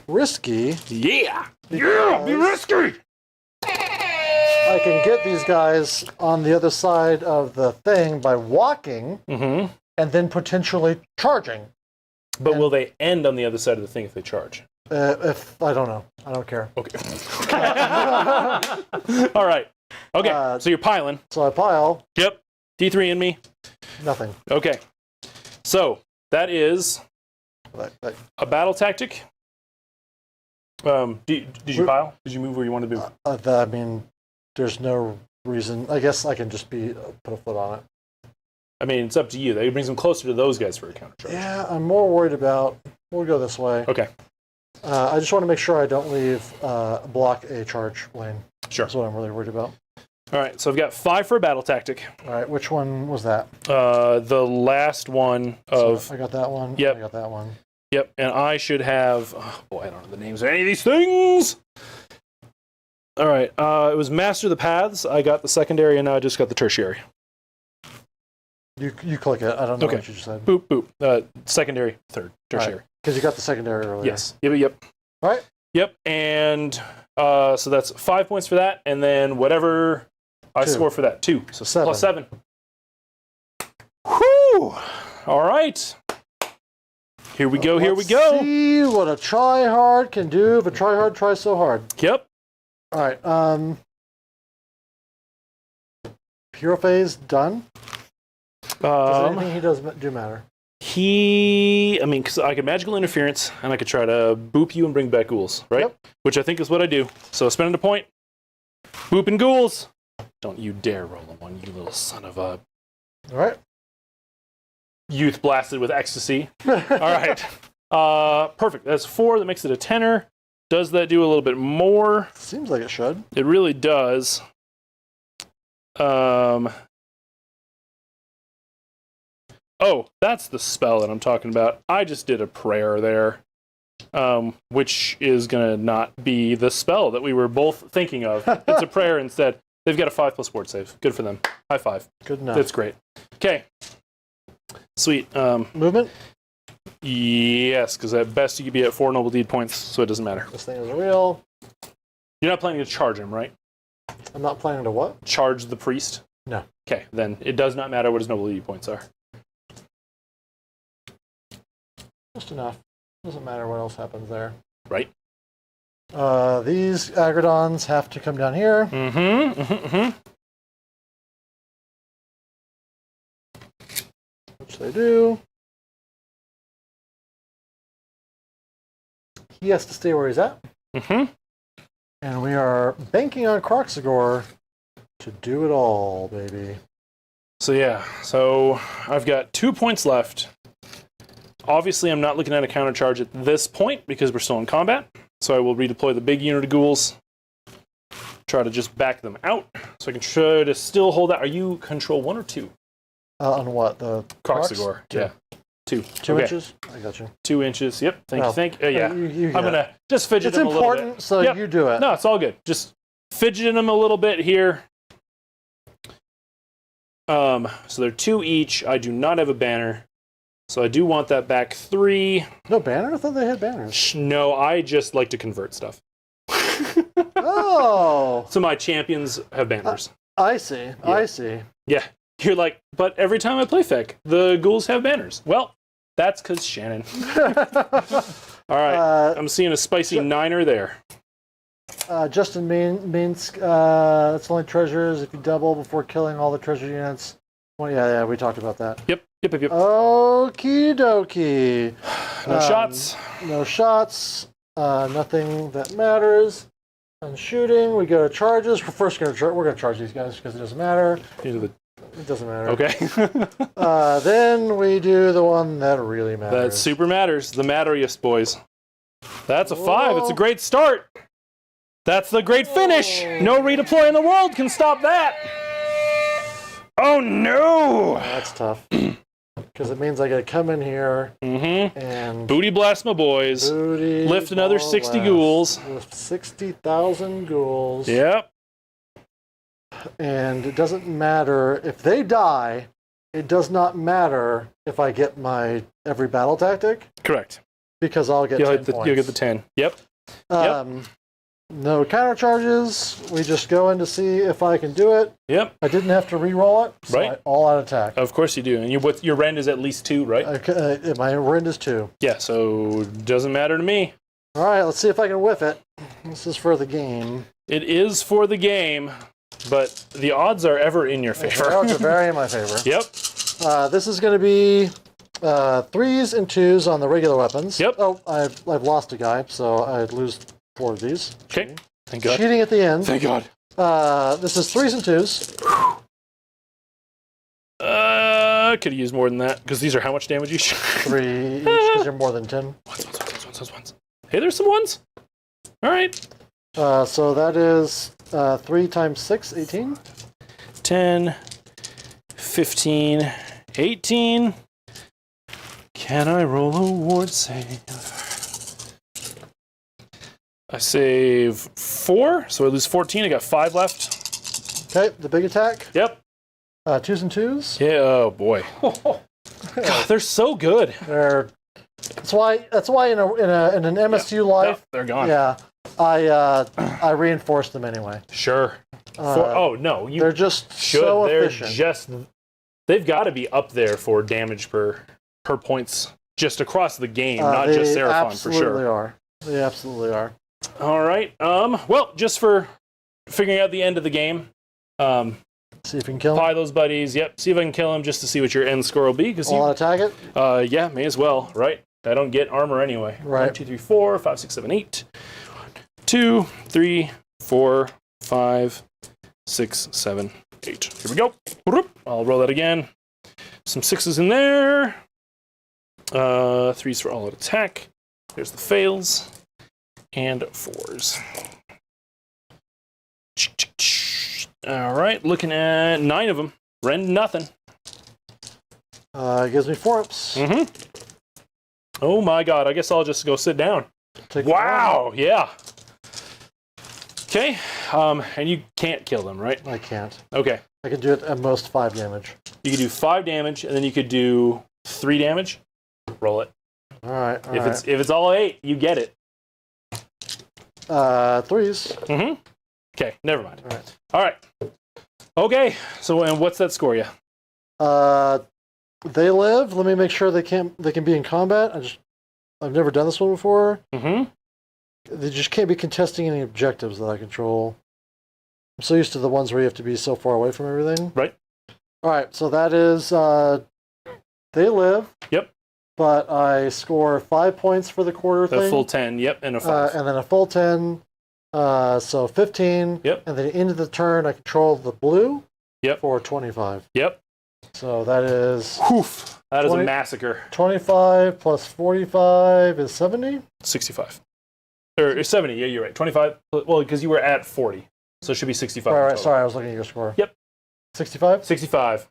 risky. Yeah. Yeah. Be risky. I can get these guys on the other side of the thing by walking, Mm-hmm. and then potentially charging. But will they end on the other side of the thing if they charge? If I don't know, I don't care. Okay. All right. Okay. So you're piling. So I pile. Yep. D3 in me. Nothing. Okay. So that is Like, a battle tactic. Did you pile? Did you move where you wanted to move? I mean, there's no reason. I guess I can just put a foot on it. I mean, it's up to you. That brings them closer to those guys for a counter charge. Yeah, I'm more worried about. We'll go this way. Okay. I just want to make sure I don't block a charge lane. Sure. That's what I'm really worried about. All right. So I've got 5 for a battle tactic. All right, which one was that? The last one of. So I got that one. Yep. I got that one. Yep. And I should have. Oh boy, I don't know the names of any of these things. All right. It was Master of the Paths. I got the secondary, and now I just got the tertiary. You click it. I don't know Okay. what you just said. Boop boop. Secondary, third, tertiary. Because you got the secondary earlier. Yes. Yep. All right. Yep. And so that's 5 points for that, and then whatever I 2. score for that, 2. So 7. plus 7. Whew! All right. Here we go, here we Let's go. see what a try-hard can do if a try-hard tries so hard. Yep. All right. Hero phase done. Does anything he does do matter? Because I could magical interference, and I could try to boop you and bring back ghouls, right? Yep. Which I think is what I do. So spending a point, booping ghouls. Don't you dare roll a 1, you little son of a... All right. Youth blasted with ecstasy. All right. Perfect. That's 4. That makes it a tenner. Does that do a little bit more? Seems like it should. It really does. Oh, that's the spell that I'm talking about. I just did a prayer there, which is going to not be the spell that we were both thinking of. It's a prayer instead. They've got a 5+ ward save. Good for them. High five. Good enough. That's great. Okay. Sweet. Movement? Yes, because at best you could be at 4 noble deed points, so it doesn't matter. This thing is real. You're not planning to charge him, right? I'm not planning to what? Charge the priest? No. Okay, then it does not matter what his noble deed points are. Just enough. Doesn't matter what else happens there. Right. These aggradons have to come down here. Which they do. He has to stay where he's at. And we are banking on Croxagore to do it all, baby. So yeah, so I've got 2 points left. Obviously, I'm not looking at a counter charge at this point because we're still in combat. So I will redeploy the big unit of ghouls. Try to just back them out. So I can try to still hold out. Are you control 1 or 2? On what? The Croxagore. Yeah. 2. 2 inches? I got you. 2 inches. Yep. Thank you. Yeah. You I'm going to just fidget it's him a little bit. It's important, so you do it. No, it's all good. Just fidgeting him a little bit here. So they're 2 each. I do not have a banner. So I do want that back 3. No banner? I thought they had banners. No, I just like to convert stuff. Oh! So my champions have banners. I see. Yeah. I see. Yeah. You're like, but every time I play Fek, the ghouls have banners. Well, that's because Shannon. All right. I'm seeing a spicy 9er there. Justin means it's only treasures if you double before killing all the treasure units. Well, yeah, we talked about that. Yep. Okie dokie. No shots. No shots. Nothing that matters. And shooting, we go to charges. We're gonna charge these guys because it doesn't matter. It doesn't matter. Okay. Then we do the one that really matters. That super matters. The matteriest, boys. That's a 5. It's a great start. That's the great finish. No redeploy in the world can stop that. Oh no! That's tough. Because it means I gotta come in here and booty blast my boys. Lift another 60 ghouls. Lift 60,000 ghouls. Yep. And it doesn't matter if they die. It does not matter if I get my every battle tactic. Correct. Because I'll get 10 points. You'll get the 10. Yep. No counter charges. We just go in to see if I can do it. Yep. I didn't have to re-roll it. So right. I all out attack. Of course you do. And your rend is at least 2, right? My rend is 2. Yeah, so doesn't matter to me. All right, let's see if I can whiff it. This is for the game. It is for the game, but the odds are ever in your favor. The odds are very in my favor. Yep. This is going to be 3s and 2s on the regular weapons. Yep. Oh, I've lost a guy, so I'd lose 4 of these. Okay. Thank God. Cheating at the end. Thank God. This is 3s and 2s. Could have used more than that, because these are how much damage each? 3 each, because you're more than 10. Ones. Hey, there's some ones. All right. So that is 3 times 6, 18. 10, 15, 18. Can I roll a ward save? I save 4, so I lose 14. I got 5 left. Okay, the big attack. Yep. 2s and 2s. Yeah. Oh boy. God, they're so good. That's why in an MSU life. They're gone. Yeah, I reinforce them anyway. Sure. They're just so efficient. They've got to be up there for damage per points just across the game, not just Seraphon for sure. They absolutely are. All right. Well, just for figuring out the end of the game, see if you can kill him. pie those buddies. Yep. See if I can kill him just to see what your end score will be. Because I'll attack it. Yeah, may as well. Right. I don't get armor anyway. Right. 1, 2, 3, 4, 5, 6, 7, 8. 1, 2, 3, 4, 5, 6, 7, 8. Here we go. I'll roll that again. Some 6s in there. 3s for all out attack. There's the fails. And 4s. All right, looking at 9 of them. Rend nothing. It gives me 4 ups. Oh my god, I guess I'll just go sit down. Wow, yeah. Okay, and you can't kill them, right? I can't. Okay. I can do it at most 5 damage. You could do 5 damage, and then you could do 3 damage. Roll it. All right. If it's all 8, you get it. 3s. Okay, never mind. All right. Okay, so and what's that score, yeah? They live. Let me make sure they can be in combat. I've never done this one before. They just can't be contesting any objectives that I control. I'm so used to the ones where you have to be so far away from everything. Right. All right, so that is they live. Yep. But I score 5 points for the quarter thing. A full 10, yep, and a 5. And then a full 10, so 15. Yep. And then end of the turn, I control the blue. Yep. For 25. Yep. So that is... Oof. That is a massacre. 25 plus 45 is 70? 65. Or 70, yeah, you're right. 25, well, because you were at 40. So it should be 65. All right, sorry, I was looking at your score. Yep. 65? 65.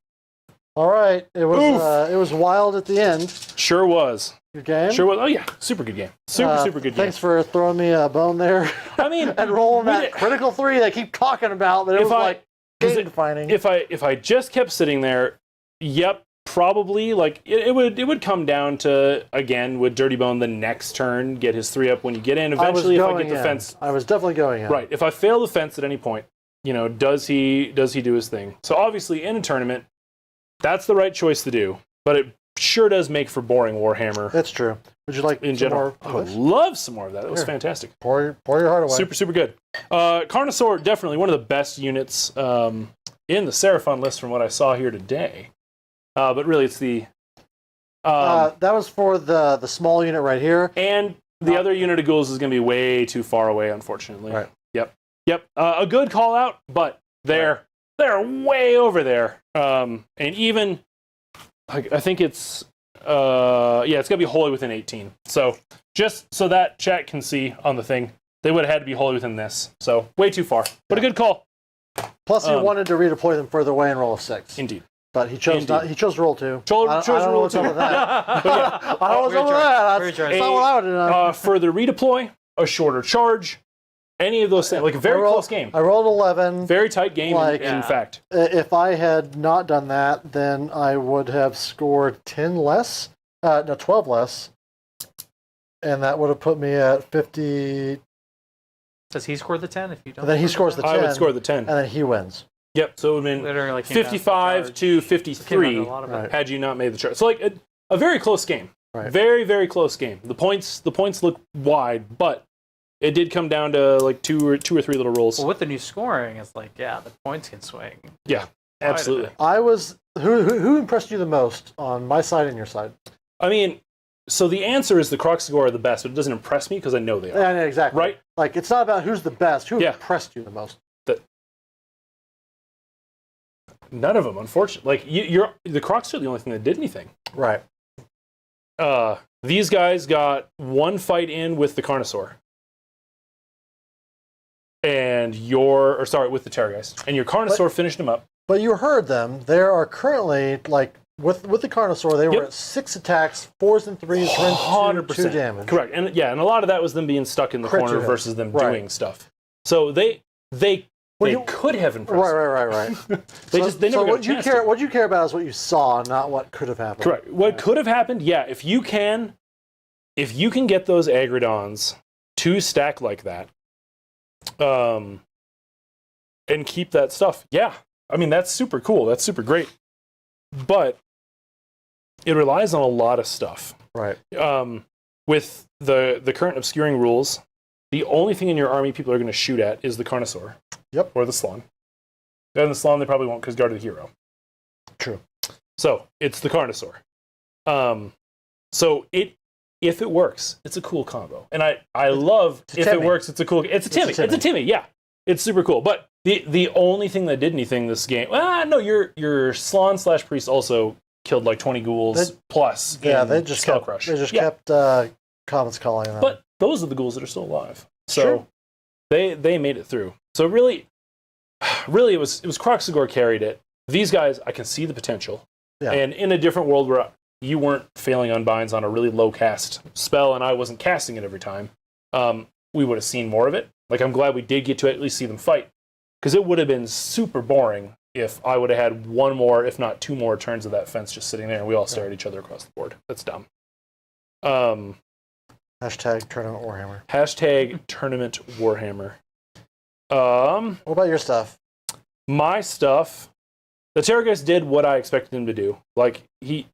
All right, it was wild at the end. Sure was. Good game? Sure was. Oh, yeah. Super good game. Super good game. Thanks for throwing me a bone there. I mean... and rolling that critical 3 they keep talking about, but it was like game defining. If I just kept sitting there, yep, probably, like, it would come down to, again, would Dirty Bone the next turn get his 3 up when you get in? Eventually, if I get the fence... I was definitely going in. Right. If I fail the fence at any point, does he do his thing? So obviously, in a tournament, that's the right choice to do, but it sure does make for boring Warhammer. That's true. Would you like in some general? more? I would love some more of that. That was fantastic. Pour your heart away. Super good. Carnosaur, definitely one of the best units in the Seraphon list from what I saw here today. But really, it's the... that was for the small unit right here. And the other unit of ghouls is going to be way too far away, unfortunately. Right. Yep. A good call out, but they're way over there. And even, I think it's, it's going to be wholly within 18. So just so that chat can see on the thing, they would have had to be wholly within this. So way too far, but a good call. Plus, he wanted to redeploy them further away and roll a 6. Indeed. But he chose not. He chose roll 2. Chose roll 2. I don't know what's up with that. I don't know what's up with that. That's not what I would have done. Further redeploy, a shorter charge, any of those things. Like a very close game. I rolled 11. Very tight game, in fact. If I had not done that, then I would have scored 10 less. 12 less. And that would have put me at 50. Does he score the 10 if you don't? And then he scores the 10. I would score the 10. And then he wins. Yep, so it would have been 55 to 53 had you not made the charge. So like a very close game. Right. Very, very close game. The points look wide, but it did come down to like two or three little rolls. Well, with the new scoring, it's like, the points can swing. Yeah, absolutely. I was who impressed you the most on my side and your side? I mean, so the answer is the Kroxigor are the best, but it doesn't impress me because I know they are. Yeah, exactly. Right? Like, it's not about who's the best. Who impressed you the most? None of them, unfortunately. Like, the Crocs are the only thing that did anything. Right. These guys got one fight in with the Carnosaur. And with the Terrorgeist. And your Carnosaur finished them up. But you heard them. There are currently, like, with the Carnosaur, they were at 6 attacks, 4s and 3s, 100% 2 damage. Correct. And a lot of that was them being stuck in the corner versus them doing stuff. So they could have impressed. Right. They never got a chance to. What you care about is what you saw, not what could have happened. Correct. What could have happened? Yeah, if you can get those aggradons to stack like that, and keep that stuff, yeah. I mean, that's super cool. That's super great. But it relies on a lot of stuff. Right. With the current obscuring rules, the only thing in your army people are going to shoot at is the carnosaur. Yep. Or the Slon. And the Slon they probably won't because guard of the hero. True. So it's the carnosaur. So if it works, it's a cool combo. And I love if it works, it's a cool. It's a Timmy. It's a Timmy. Yeah, it's super cool. But the only thing that did anything this game, no, your Slon / Priest also killed like 20 ghouls plus. Yeah, they just Skull kept, Crush. They just Yeah. kept Comets calling them. But those are the ghouls that are still alive. So Sure. they made it through. So really it was Kroxigor carried it. These guys, I can see the potential. Yeah. And in a different world where you weren't failing unbinds on a really low cast spell and I wasn't casting it every time, we would have seen more of it. Like, I'm glad we did get to at least see them fight, because it would have been super boring if I would have had one more, if not two more turns of that fence just sitting there and we all stare at each other across the board. That's dumb. Hashtag Tournament Warhammer. Hashtag Tournament Warhammer. What about your stuff? My stuff, the Terrorgeist did what I expected him to do. Like, he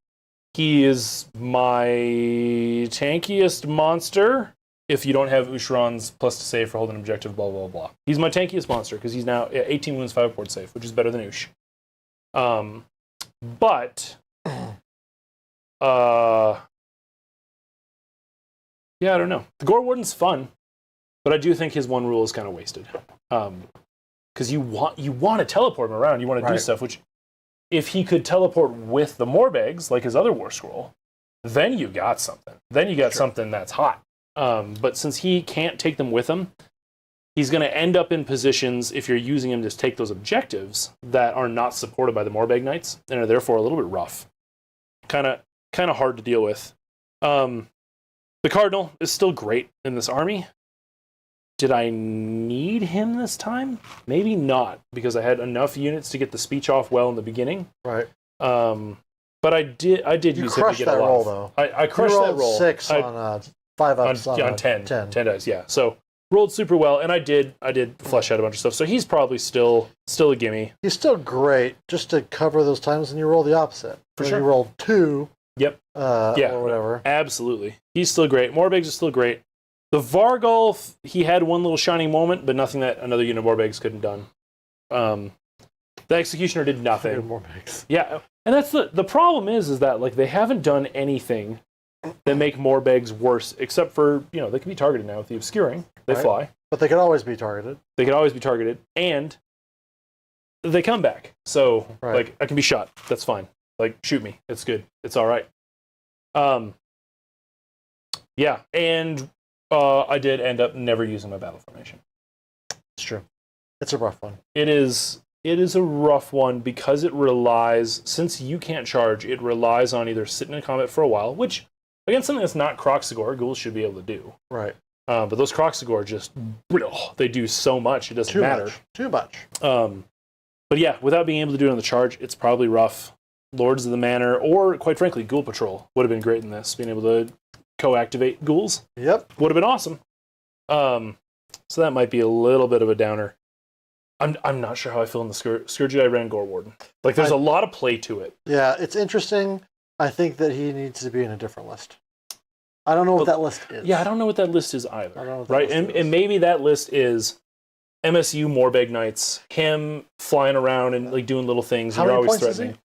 is my tankiest monster if you don't have Usharon's plus to save for holding objective, blah, blah, blah. He's my tankiest monster because he's now 18 wounds, 5 port save, which is better than Ush. But, yeah, I don't know. The Gore Warden's fun, but I do think his one rule is kind of wasted. Because you want to teleport him around, you want to do stuff, which if he could teleport with the Morbegs, like his other War Scroll, then you got something. Then you got something that's hot. But since he can't take them with him, he's going to end up in positions, if you're using him to take those objectives, that are not supported by the Morbeg Knights, and are therefore a little bit rough. Kind of hard to deal with. The Cardinal is still great in this army. Did I need him this time? Maybe not, because I had enough units to get the speech off well in the beginning. Right. But I did use him to get a lot. You crushed that roll, though. I crushed that roll. 6 on 5 ups on 10 dice, yeah. So rolled super well, and I did flesh out a bunch of stuff. So he's probably still a gimme. He's still great, just to cover those times when you roll the opposite. For when sure. you rolled 2. Yep. Or whatever. Absolutely. He's still great. Morbegs is still great. The Vargol, he had one little shining moment, but nothing that another unit of Morbegs couldn't have done. The Executioner did nothing. Morbegs. Yeah, and that's the problem is that like they haven't done anything that make Morbegs worse, except for, they can be targeted now with the Obscuring. They fly. But they can always be targeted. They can always be targeted, and they come back. So, like, I can be shot. That's fine. Like, shoot me. It's good. It's all right. Yeah, and I did end up never using my battle formation. It's true. It's a rough one. It is a rough one because it relies, since you can't charge, it relies on either sitting in combat for a while, which, against something that's not Kroxigor, ghouls should be able to do. Right. But those Kroxigor just, they do so much, it doesn't matter. Too much. But yeah, without being able to do it on the charge, it's probably rough. Lords of the Manor, or quite frankly, Ghoul Patrol would have been great in this, being able to co-activate ghouls. Yep. Would have been awesome. So that might be a little bit of a downer. I'm not sure how I feel in the Scourge I ran Gore Warden. Like, there's a lot of play to it. Yeah, it's interesting. I think that he needs to be in a different list. I don't know what that list is. Yeah, I don't know what that list is either. I don't know what that right? list is. And maybe that list is MSU Morbeg Knights, him flying around and like doing little things. How and you're many always points is threatening.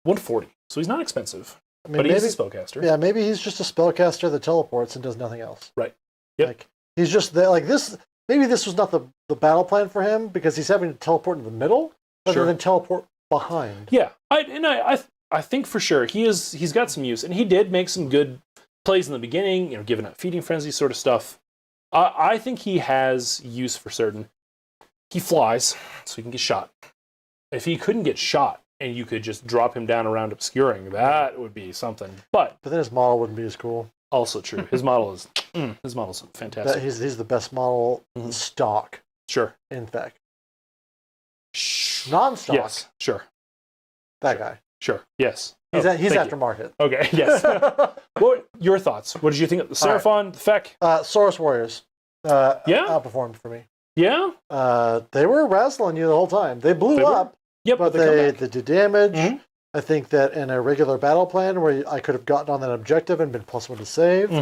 140. So he's not expensive. I mean, But maybe, he's a spellcaster. Yeah, maybe he's just a spellcaster that teleports and does nothing else. Right. Yep. Like, he's just there. Like this. Maybe this was not the battle plan for him because he's having to teleport in the middle rather than teleport behind. Yeah, I think for sure he's got some use, and he did make some good plays in the beginning. Giving up feeding frenzy sort of stuff. I think he has use for certain. He flies, so he can get shot. If he couldn't get shot, and you could just drop him down around obscuring, that would be something. But then his model wouldn't be as cool. Also true. His model is fantastic. He's the best model stock. Sure. In fact. Non-stock. Yes. Sure. That guy. Sure. Yes. He's aftermarket. Okay. Yes. What your thoughts? What did you think of the Seraphon, the Feck? Saurus Warriors. Outperformed for me. Yeah. They were wrestling you the whole time. They blew up. Yep. But they did damage. I think that in a regular battle plan where I could have gotten on that objective and been +1 to save,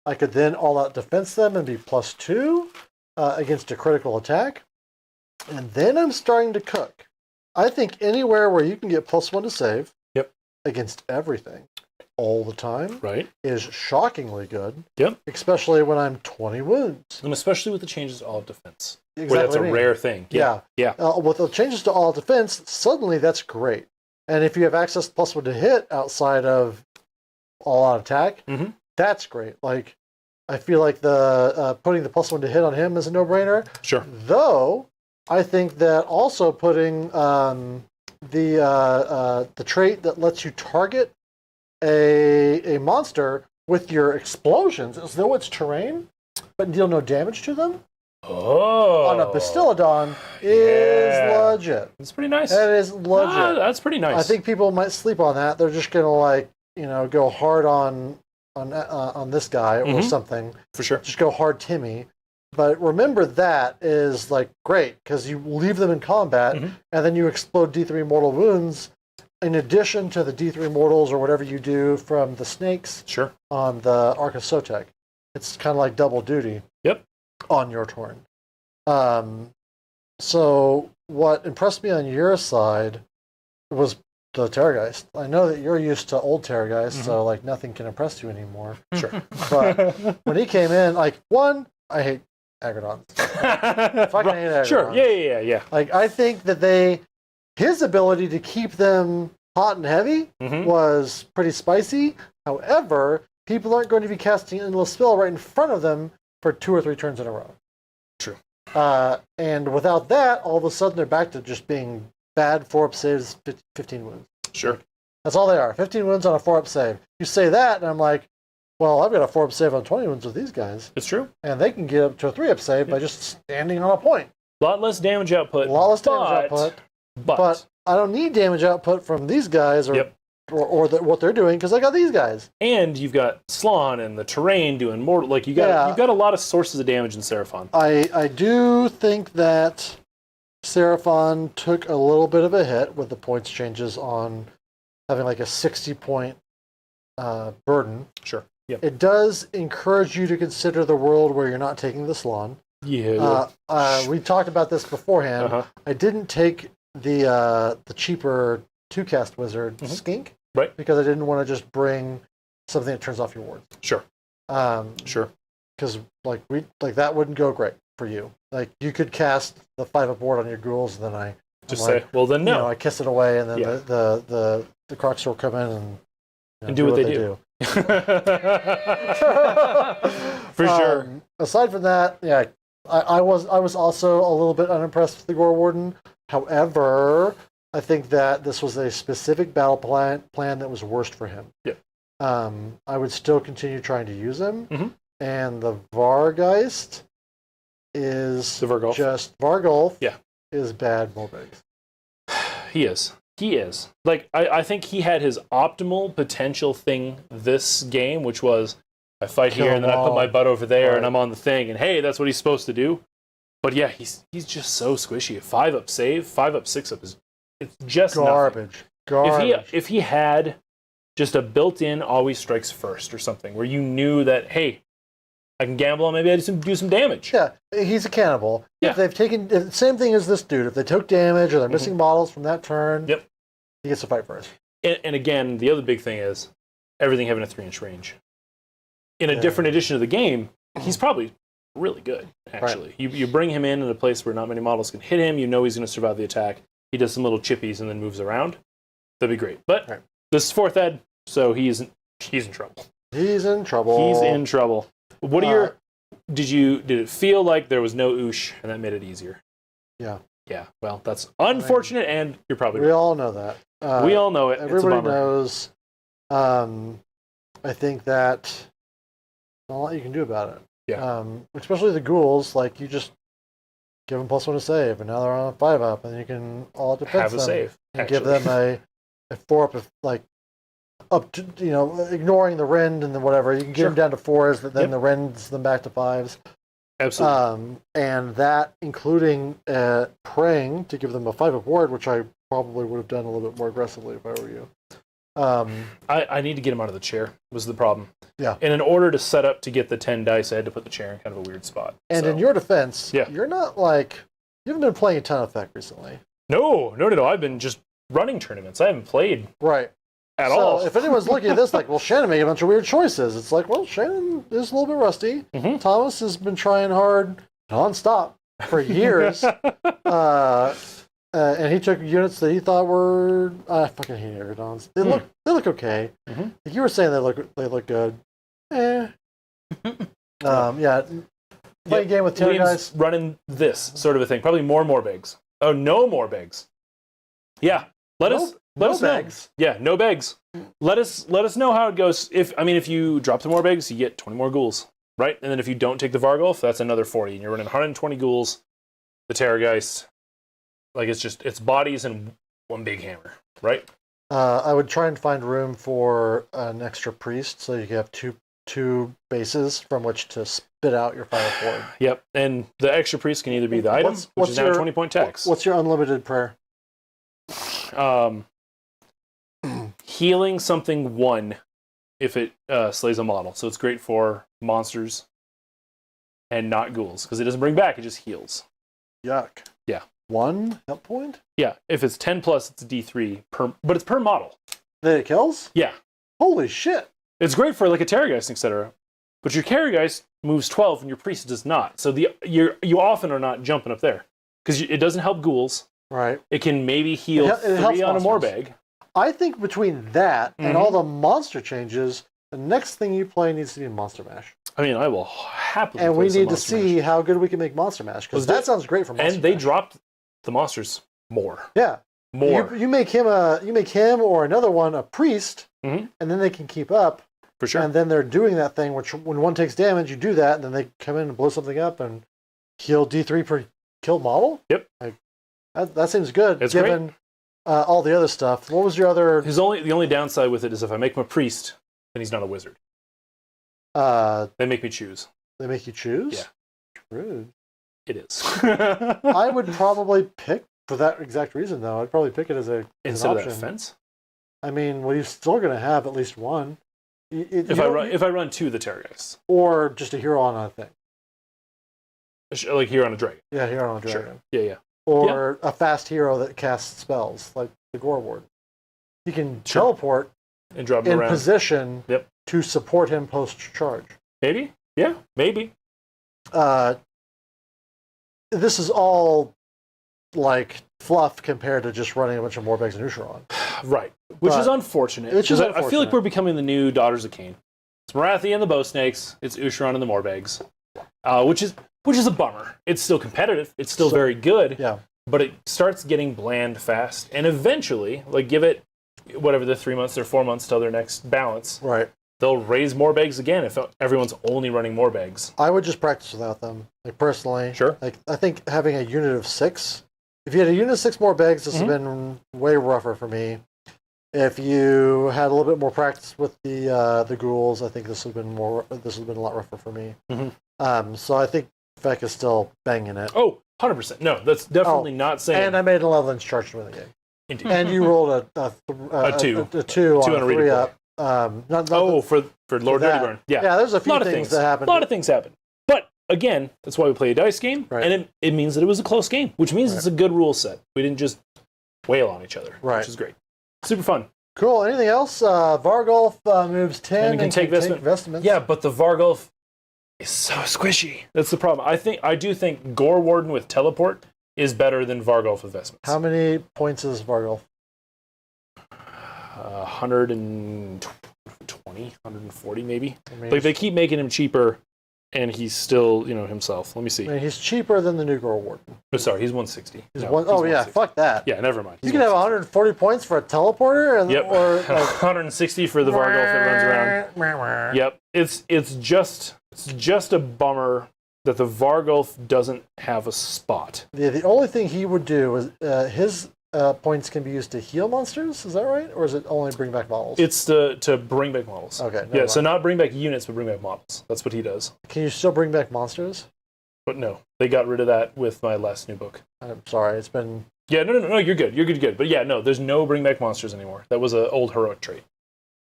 I could then all-out defense them and be +2 against a critical attack. And then I'm starting to cook. I think anywhere where you can get +1 to save against everything all the time is shockingly good. Especially when I'm 20 wounds. And especially with the changes to all defense. Exactly where that's a rare thing. Yeah. With the changes to all defense, suddenly that's great. And if you have access to +1 to hit outside of all-out attack, that's great. Like, I feel like the putting the +1 to hit on him is a no-brainer. Sure. Though, I think that also putting the trait that lets you target a monster with your explosions as though it's terrain, but deal no damage to them. On a Bastillodon is legit. It's pretty nice. That is legit. That's pretty nice. I think people might sleep on that. They're just gonna go hard on this guy or something. For sure. Just go hard Timmy. But remember that is like great because you leave them in combat and then you explode D3 mortal wounds in addition to the D3 mortals or whatever you do from the snakes on the Archosotek. It's kind of like double duty. On your turn. So what impressed me on your side was the Terrorgeist. I know that you're used to old Terrorgeist, so like nothing can impress you anymore. Sure. But when he came in, like I hate aggradons. Fucking hate aggradons. Sure. Yeah. Like I think that his ability to keep them hot and heavy was pretty spicy. However, people aren't going to be casting an endless spell right in front of them for 2 or 3 turns in a row. True. And without that, all of a sudden they're back to just being bad 4-up saves, 15 wounds. Sure. That's all they are. 15 wounds on a 4-up save. You say that, and I'm like, well, I've got a 4-up save on 20 wounds with these guys. It's true. And they can get up to a 3-up save by just standing on a point. A lot less damage output. But I don't need damage output from these guys or what they're doing because I got these guys. And you've got Slon and the terrain doing more. Like you've got a lot of sources of damage in Seraphon. I do think that Seraphon took a little bit of a hit with the points changes on having like a 60-point burden. Sure. Yep. It does encourage you to consider the world where you're not taking the Slon. Yeah. We talked about this beforehand. I didn't take the cheaper 2-cast wizard Skink. Right. Because I didn't want to just bring something that turns off your wards. Sure. Sure. Because that wouldn't go great for you. Like you could cast the 5-up ward on your ghouls, and then I say, well then no. I kiss it away, and then the Crocs will come in and do what they do. For sure. Aside from that, I was also a little bit unimpressed with the Gore Warden. However, I think that this was a specific battle plan that was worst for him. I would still continue trying to use him. And the Vargeist is just Vargolf is bad Morbigs. He is. Like, I think he had his optimal potential thing this game, which was I fight here and then I put my butt over there and I'm on the thing, and hey, that's what he's supposed to do. But yeah, he's just so squishy. A 5-up save, 5-up, 6-up it's just garbage. If he had just a built-in always strikes first or something, where you knew that, hey, I can gamble and maybe I do some damage. Yeah, he's a cannibal. If they've taken same thing as this dude, if they took damage or they're missing models from that turn, he gets to fight first. And again, the other big thing is everything having a 3-inch range. In a different edition of the game, he's probably really good, actually. You bring him in a place where not many models can hit him, you know he's going to survive the attack. He does some little chippies and then moves around. That'd be great. But this is 4th ed, so he's in trouble. He's in trouble. What are your... Did it feel like there was no oosh and that made it easier? Yeah. Yeah, well, that's unfortunate, and you're probably right. We all know that. We all know it. Everybody it's a bummer. knows. I think that there's not a lot you can do about it. Yeah. Especially the ghouls, like you just give them +1 to save, and now they're on a 5-up, and you can all defense have a them save and give them a 4-up, like up to ignoring the rend and the whatever. You can get them down to 4s, but then the rends them back to 5s. Absolutely. And that including praying to give them a 5-up ward, which I probably would have done a little bit more aggressively if I were you. I need to get him out of the chair, was the problem. Yeah. And in order to set up to get the 10 dice, I had to put the chair in kind of a weird spot. And in your defense, Yeah. you're not like, you haven't been playing a ton of Effect recently. No. I've been just running tournaments. I haven't played Right. at all. So if anyone's looking at this like, well, Shannon made a bunch of weird choices, it's like, well, Shannon is a little bit rusty. Mhm. Thomas has been trying hard nonstop for years. And he took units that he thought were, I fucking hate aggradons. They look okay. Mhm. Like you were saying, they look good. Yeah. Playing a game with 10 Liam's guys. running this sort of a thing. Probably more Morbegs. Oh, no Morbegs. Yeah. Let us know. bags. Yeah, no begs. Let us know how it goes. If you drop the Morbegs, you get 20 more ghouls, right? And then if you don't take the Vargulf, that's another 40, and you're running 120 ghouls. The Terrorgeist, like it's bodies and one big hammer, right? I would try and find room for an extra priest, so you can have two bases from which to spit out your final forward. Yep, and the extra priest can either be the item, which is now a 20-point tax. What's your unlimited prayer? Healing something 1 if it slays a model. So it's great for monsters and not ghouls, because it doesn't bring back, it just heals. Yuck. Yeah. 1 help point? Yeah, if it's 10 plus, it's a D3, but it's per model. That it kills? Yeah. Holy shit. It's great for like a Terrorgeist, etc. But your Terrorgeist moves 12 and your Priest does not. So you often are not jumping up there. Because it doesn't help ghouls. Right. It can maybe heal it 3 on a monsters. Morbeg. I think between that and all the monster changes, the next thing you play needs to be Monster Mash. I mean, I will happily And play we some need to Monster see Mash. how good we can make Monster Mash, because that sounds great for Monster Mash. And they dropped the monsters more. Yeah. More. You make him or another one a priest, Mhm. and then they can keep up. For sure. And then they're doing that thing, which when one takes damage, you do that, and then they come in and blow something up and heal D3 per killed model. Yep. That seems good, It's given all the other stuff. What was your other? The only downside with it is if I make him a priest, then he's not a wizard. They make me choose. They make you choose? Yeah. Rude. It is. I would probably pick, for that exact reason, though, I'd probably pick it as an Instead of option. that fence? I mean, well, you're still going to have at least one. If I run 2 of the Terrorgeists. Or just a hero on a thing. Like here on a dragon. Yeah, hero on a dragon. Sure. Yeah. Or a fast hero that casts spells, like the Gore Ward. He can teleport And drop him in around. position to support him post-charge. Maybe? Yeah, maybe. This is all like fluff compared to just running a bunch of Morbegs and Usharon. Right. Which is unfortunate. Which is I feel like unfortunate. we're becoming the new Daughters of Cain. It's Marathi and the Bow Snakes. It's Usharon and the Morbegs. Which is a bummer. It's still competitive. It's still very good. Yeah. But it starts getting bland fast. And eventually, like give it whatever the 3 months or 4 months till their next balance. Right. They'll raise Morbegs again if everyone's only running Morbegs. I would just practice without them. Like personally. Sure. Like I think having a unit of 6. If you had a unit of 6 Morbegs, this has been way rougher for me. If you had a little bit more practice with the ghouls, I think this would have been a lot rougher for me. Mm-hmm. So I think Feck is still banging it. Oh, 100%. No, that's definitely not saying. And I made an 11-inch charge to win the game. Indeed. And you rolled a 2 2 on a 3 up. For Lord that. Dirtyburn. Yeah. Yeah, there's a few things that happened. A lot of things happen. But again, that's why we play a dice game. Right. And it means that it was a close game, which means it's a good rule set. We didn't just wail on each other, which is great. Super fun. Cool. Anything else? Vargulf moves 10 And can take vestments. Yeah, but the Vargulf is so squishy. That's the problem. I do think Gore Warden with teleport is better than Vargulf with vestments. How many points is Vargulf? 120, 140 maybe. I mean, Like they keep making him cheaper, and he's still, himself. Let me see. I mean, he's cheaper than the new Gore Warden. Oh, sorry, he's 160. He's No, one, he's oh yeah, 160. fuck that. Yeah, never mind. You can have 140 points for a teleporter, and Yep. or like, 160 for the Vargulf that runs around. Yep. It's just a bummer that the Vargulf doesn't have a spot. the only thing he would do is his points can be used to heal monsters. Is that right, or is it only bring back models? It's to bring back models. Okay. Yeah, so not bring back units, but bring back models. That's what he does. Can you still bring back monsters? But no, they got rid of that with my last new book. I'm sorry, it's been Yeah, no, you're good. You're good. But yeah, no, there's no bring back monsters anymore. That was an old heroic trait.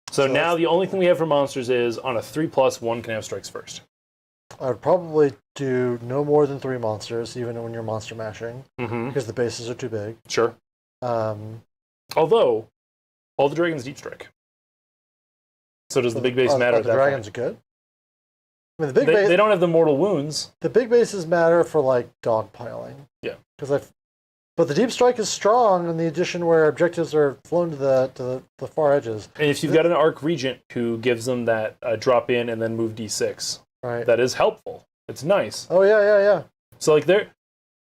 So now the only thing we have for monsters is on a 3+, one can have strikes first. I would probably do no more than 3 monsters, even when you're monster mashing, because the bases are too big. Sure. Although, all the dragons deep strike. So does the big base matter at that dragons point? are good? I mean, the big they don't have the mortal wounds. The big bases matter for, like, dogpiling. Yeah. But the deep strike is strong in the edition where objectives are flown to the far edges. And if you've got an Arc Regent who gives them that drop in and then move D6, right, that is helpful. It's nice. Oh, yeah. So, like,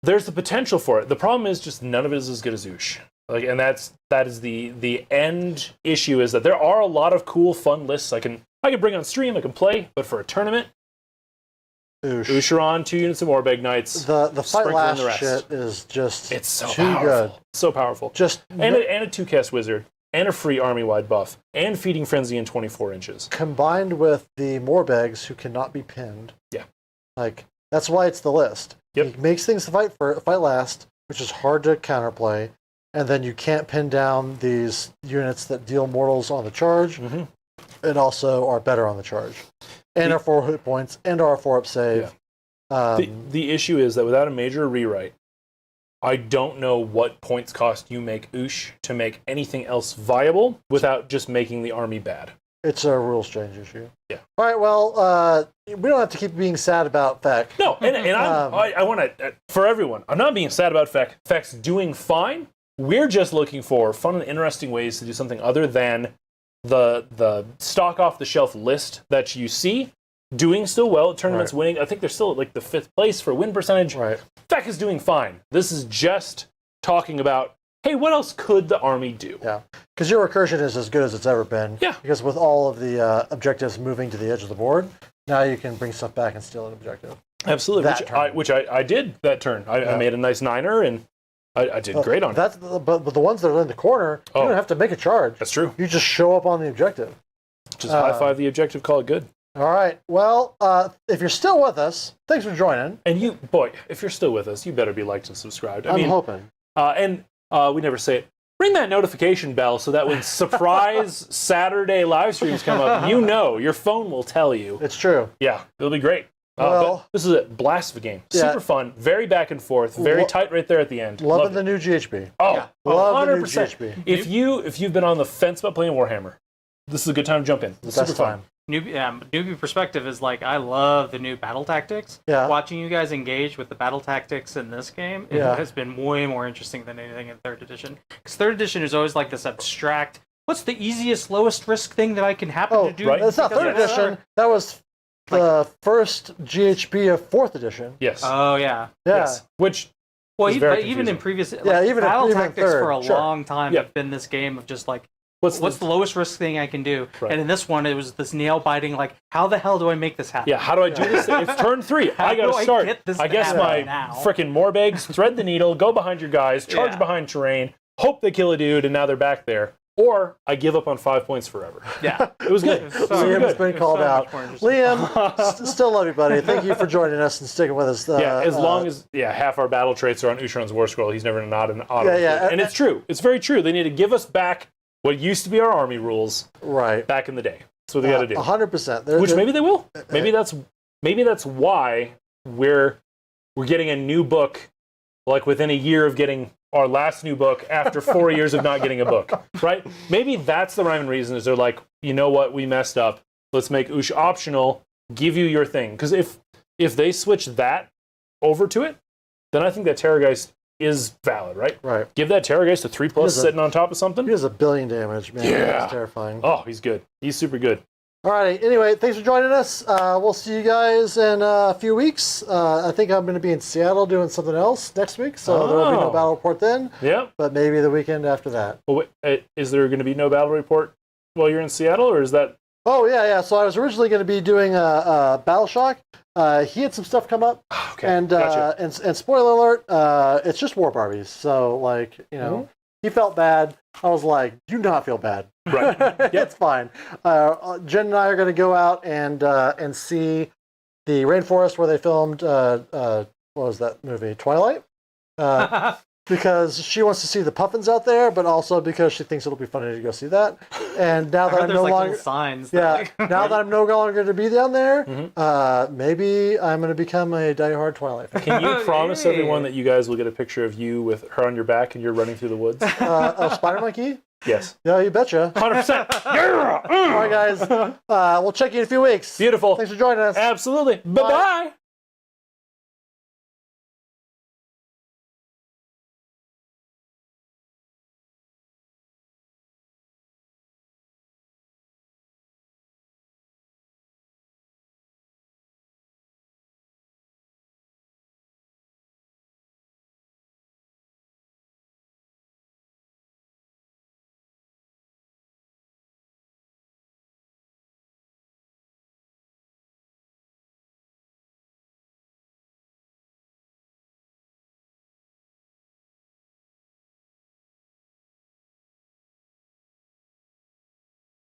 there's the potential for it. The problem is just none of it is as good as Oosh. Like, and that is the end issue, is that there are a lot of cool, fun lists I can bring on stream, I can play, but for a tournament, Usheron, 2 units of Morbeg Knights. The fight last shit is just it's so too powerful. good. So powerful. And a 2-cast wizard, and a free army-wide buff, and Feeding Frenzy in 24 inches. Combined with the Morbegs who cannot be pinned. Yeah. Like, that's why it's the list. Yep. It makes things fight last, which is hard to counterplay, and then you can't pin down these units that deal mortals on the charge, and also are better on the charge. And are 4 hit points, and are 4-up save. Yeah. The issue is that without a major rewrite, I don't know what points cost you make Oosh to make anything else viable without just making the army bad. It's a rules change issue. Yeah. All right, well, we don't have to keep being sad about Feck. No, and I want to, for everyone, I'm not being sad about Feck. Feck's doing fine. We're just looking for fun and interesting ways to do something other than the stock off the shelf list that you see doing still well at tournaments, winning. I think they're still at like the 5th place for win percentage. Right. Feck is doing fine. This is just talking about, hey, what else could the army do? Yeah, because your recursion is as good as it's ever been. Yeah. Because with all of the objectives moving to the edge of the board, now you can bring stuff back and steal an objective. Absolutely, which I did that turn. I made a nice 9er, and I did great on it. But the ones that are in the corner, you don't have to make a charge. That's true. You just show up on the objective. Just high-five the objective, call it good. All right. Well, if you're still with us, thanks for joining. And if you're still with us, you better be liked and subscribed. I'm hoping. And we never say it. Ring that notification bell so that when surprise Saturday live streams come up, your phone will tell you. It's true. Yeah, it'll be great. But this is a blast of a game. Yeah. Super fun, very back and forth, very tight right there at the end. Loving the new GHB. Oh, yeah. Love 100%. the new GHB. If you've been on the fence about playing Warhammer, this is a good time to jump in. It's super fun. Newbie perspective is like, I love the new battle tactics. Yeah. Watching you guys engage with the battle tactics in this game, it has been way more interesting than anything in 3rd edition. Because 3rd edition is always like this abstract, what's the easiest, lowest risk thing that I can happen to do? Right. That's not 3rd edition. That was the first GHB of 4th edition. Yes. Oh, yeah. Yeah. Yes. Which even in previous even battle even tactics third. for a Sure. long time have been this game of just like, what's the lowest risk thing I can do? Right. And in this one, it was this nail-biting, like, how the hell do I make this happen? Yeah, how do I do this? It's turn 3. I got to start. I guess my freaking Morbegs thread the needle, go behind your guys, charge behind terrain, hope they kill a dude, and now they're back there. Or I give up on 5 points forever. Yeah. It was good. Liam has been called out. Liam, still love you, buddy. Thank you for joining us and sticking with us. As long as half our battle traits are on Usheron's War Scroll, he's never not an auto. And it's true. It's very true. They need to give us back what used to be our army rules back in the day. That's what they got to do. 100%. Which maybe they will. Maybe that's why we're getting a new book, like within a year of getting our last new book after 4 years of not getting a book, right? Maybe that's the rhyme and reason, is they're like, you know what, we messed up. Let's make Oosh optional, give you your thing. Because if they switch that over to it, then I think that Terrorgeist is valid, right? Right. Give that Terrorgeist a 3+ sitting on top of something. He does 1 billion damage, man. Yeah. That's terrifying. Oh, he's good. He's super good. Alrighty. Anyway, thanks for joining us. We'll see you guys in a few weeks. I think I'm going to be in Seattle doing something else next week, so there will be no battle report then. Yeah. But maybe the weekend after that. Well, wait, is there going to be no battle report while you're in Seattle, or is that? Oh yeah. So I was originally going to be doing a Battle Shock. He had some stuff come up. Okay. And gotcha. and spoiler alert, it's just War Barbies. So like he felt bad. I was like, do not feel bad. Right. It's fine. Jen and I are going to go out and see the rainforest where they filmed what was that movie? Twilight. because she wants to see the puffins out there, but also because she thinks it'll be funny to go see that. And now that I'm no longer signs. now that I'm no longer going to be down there, maybe I'm going to become a diehard Twilight fan. Can you promise everyone that you guys will get a picture of you with her on your back and you're running through the woods? Spider Monkey? Yes. Yeah, you betcha. 100%. Yeah! All right, guys. We'll check you in a few weeks. Beautiful. Thanks for joining us. Absolutely. Bye-bye.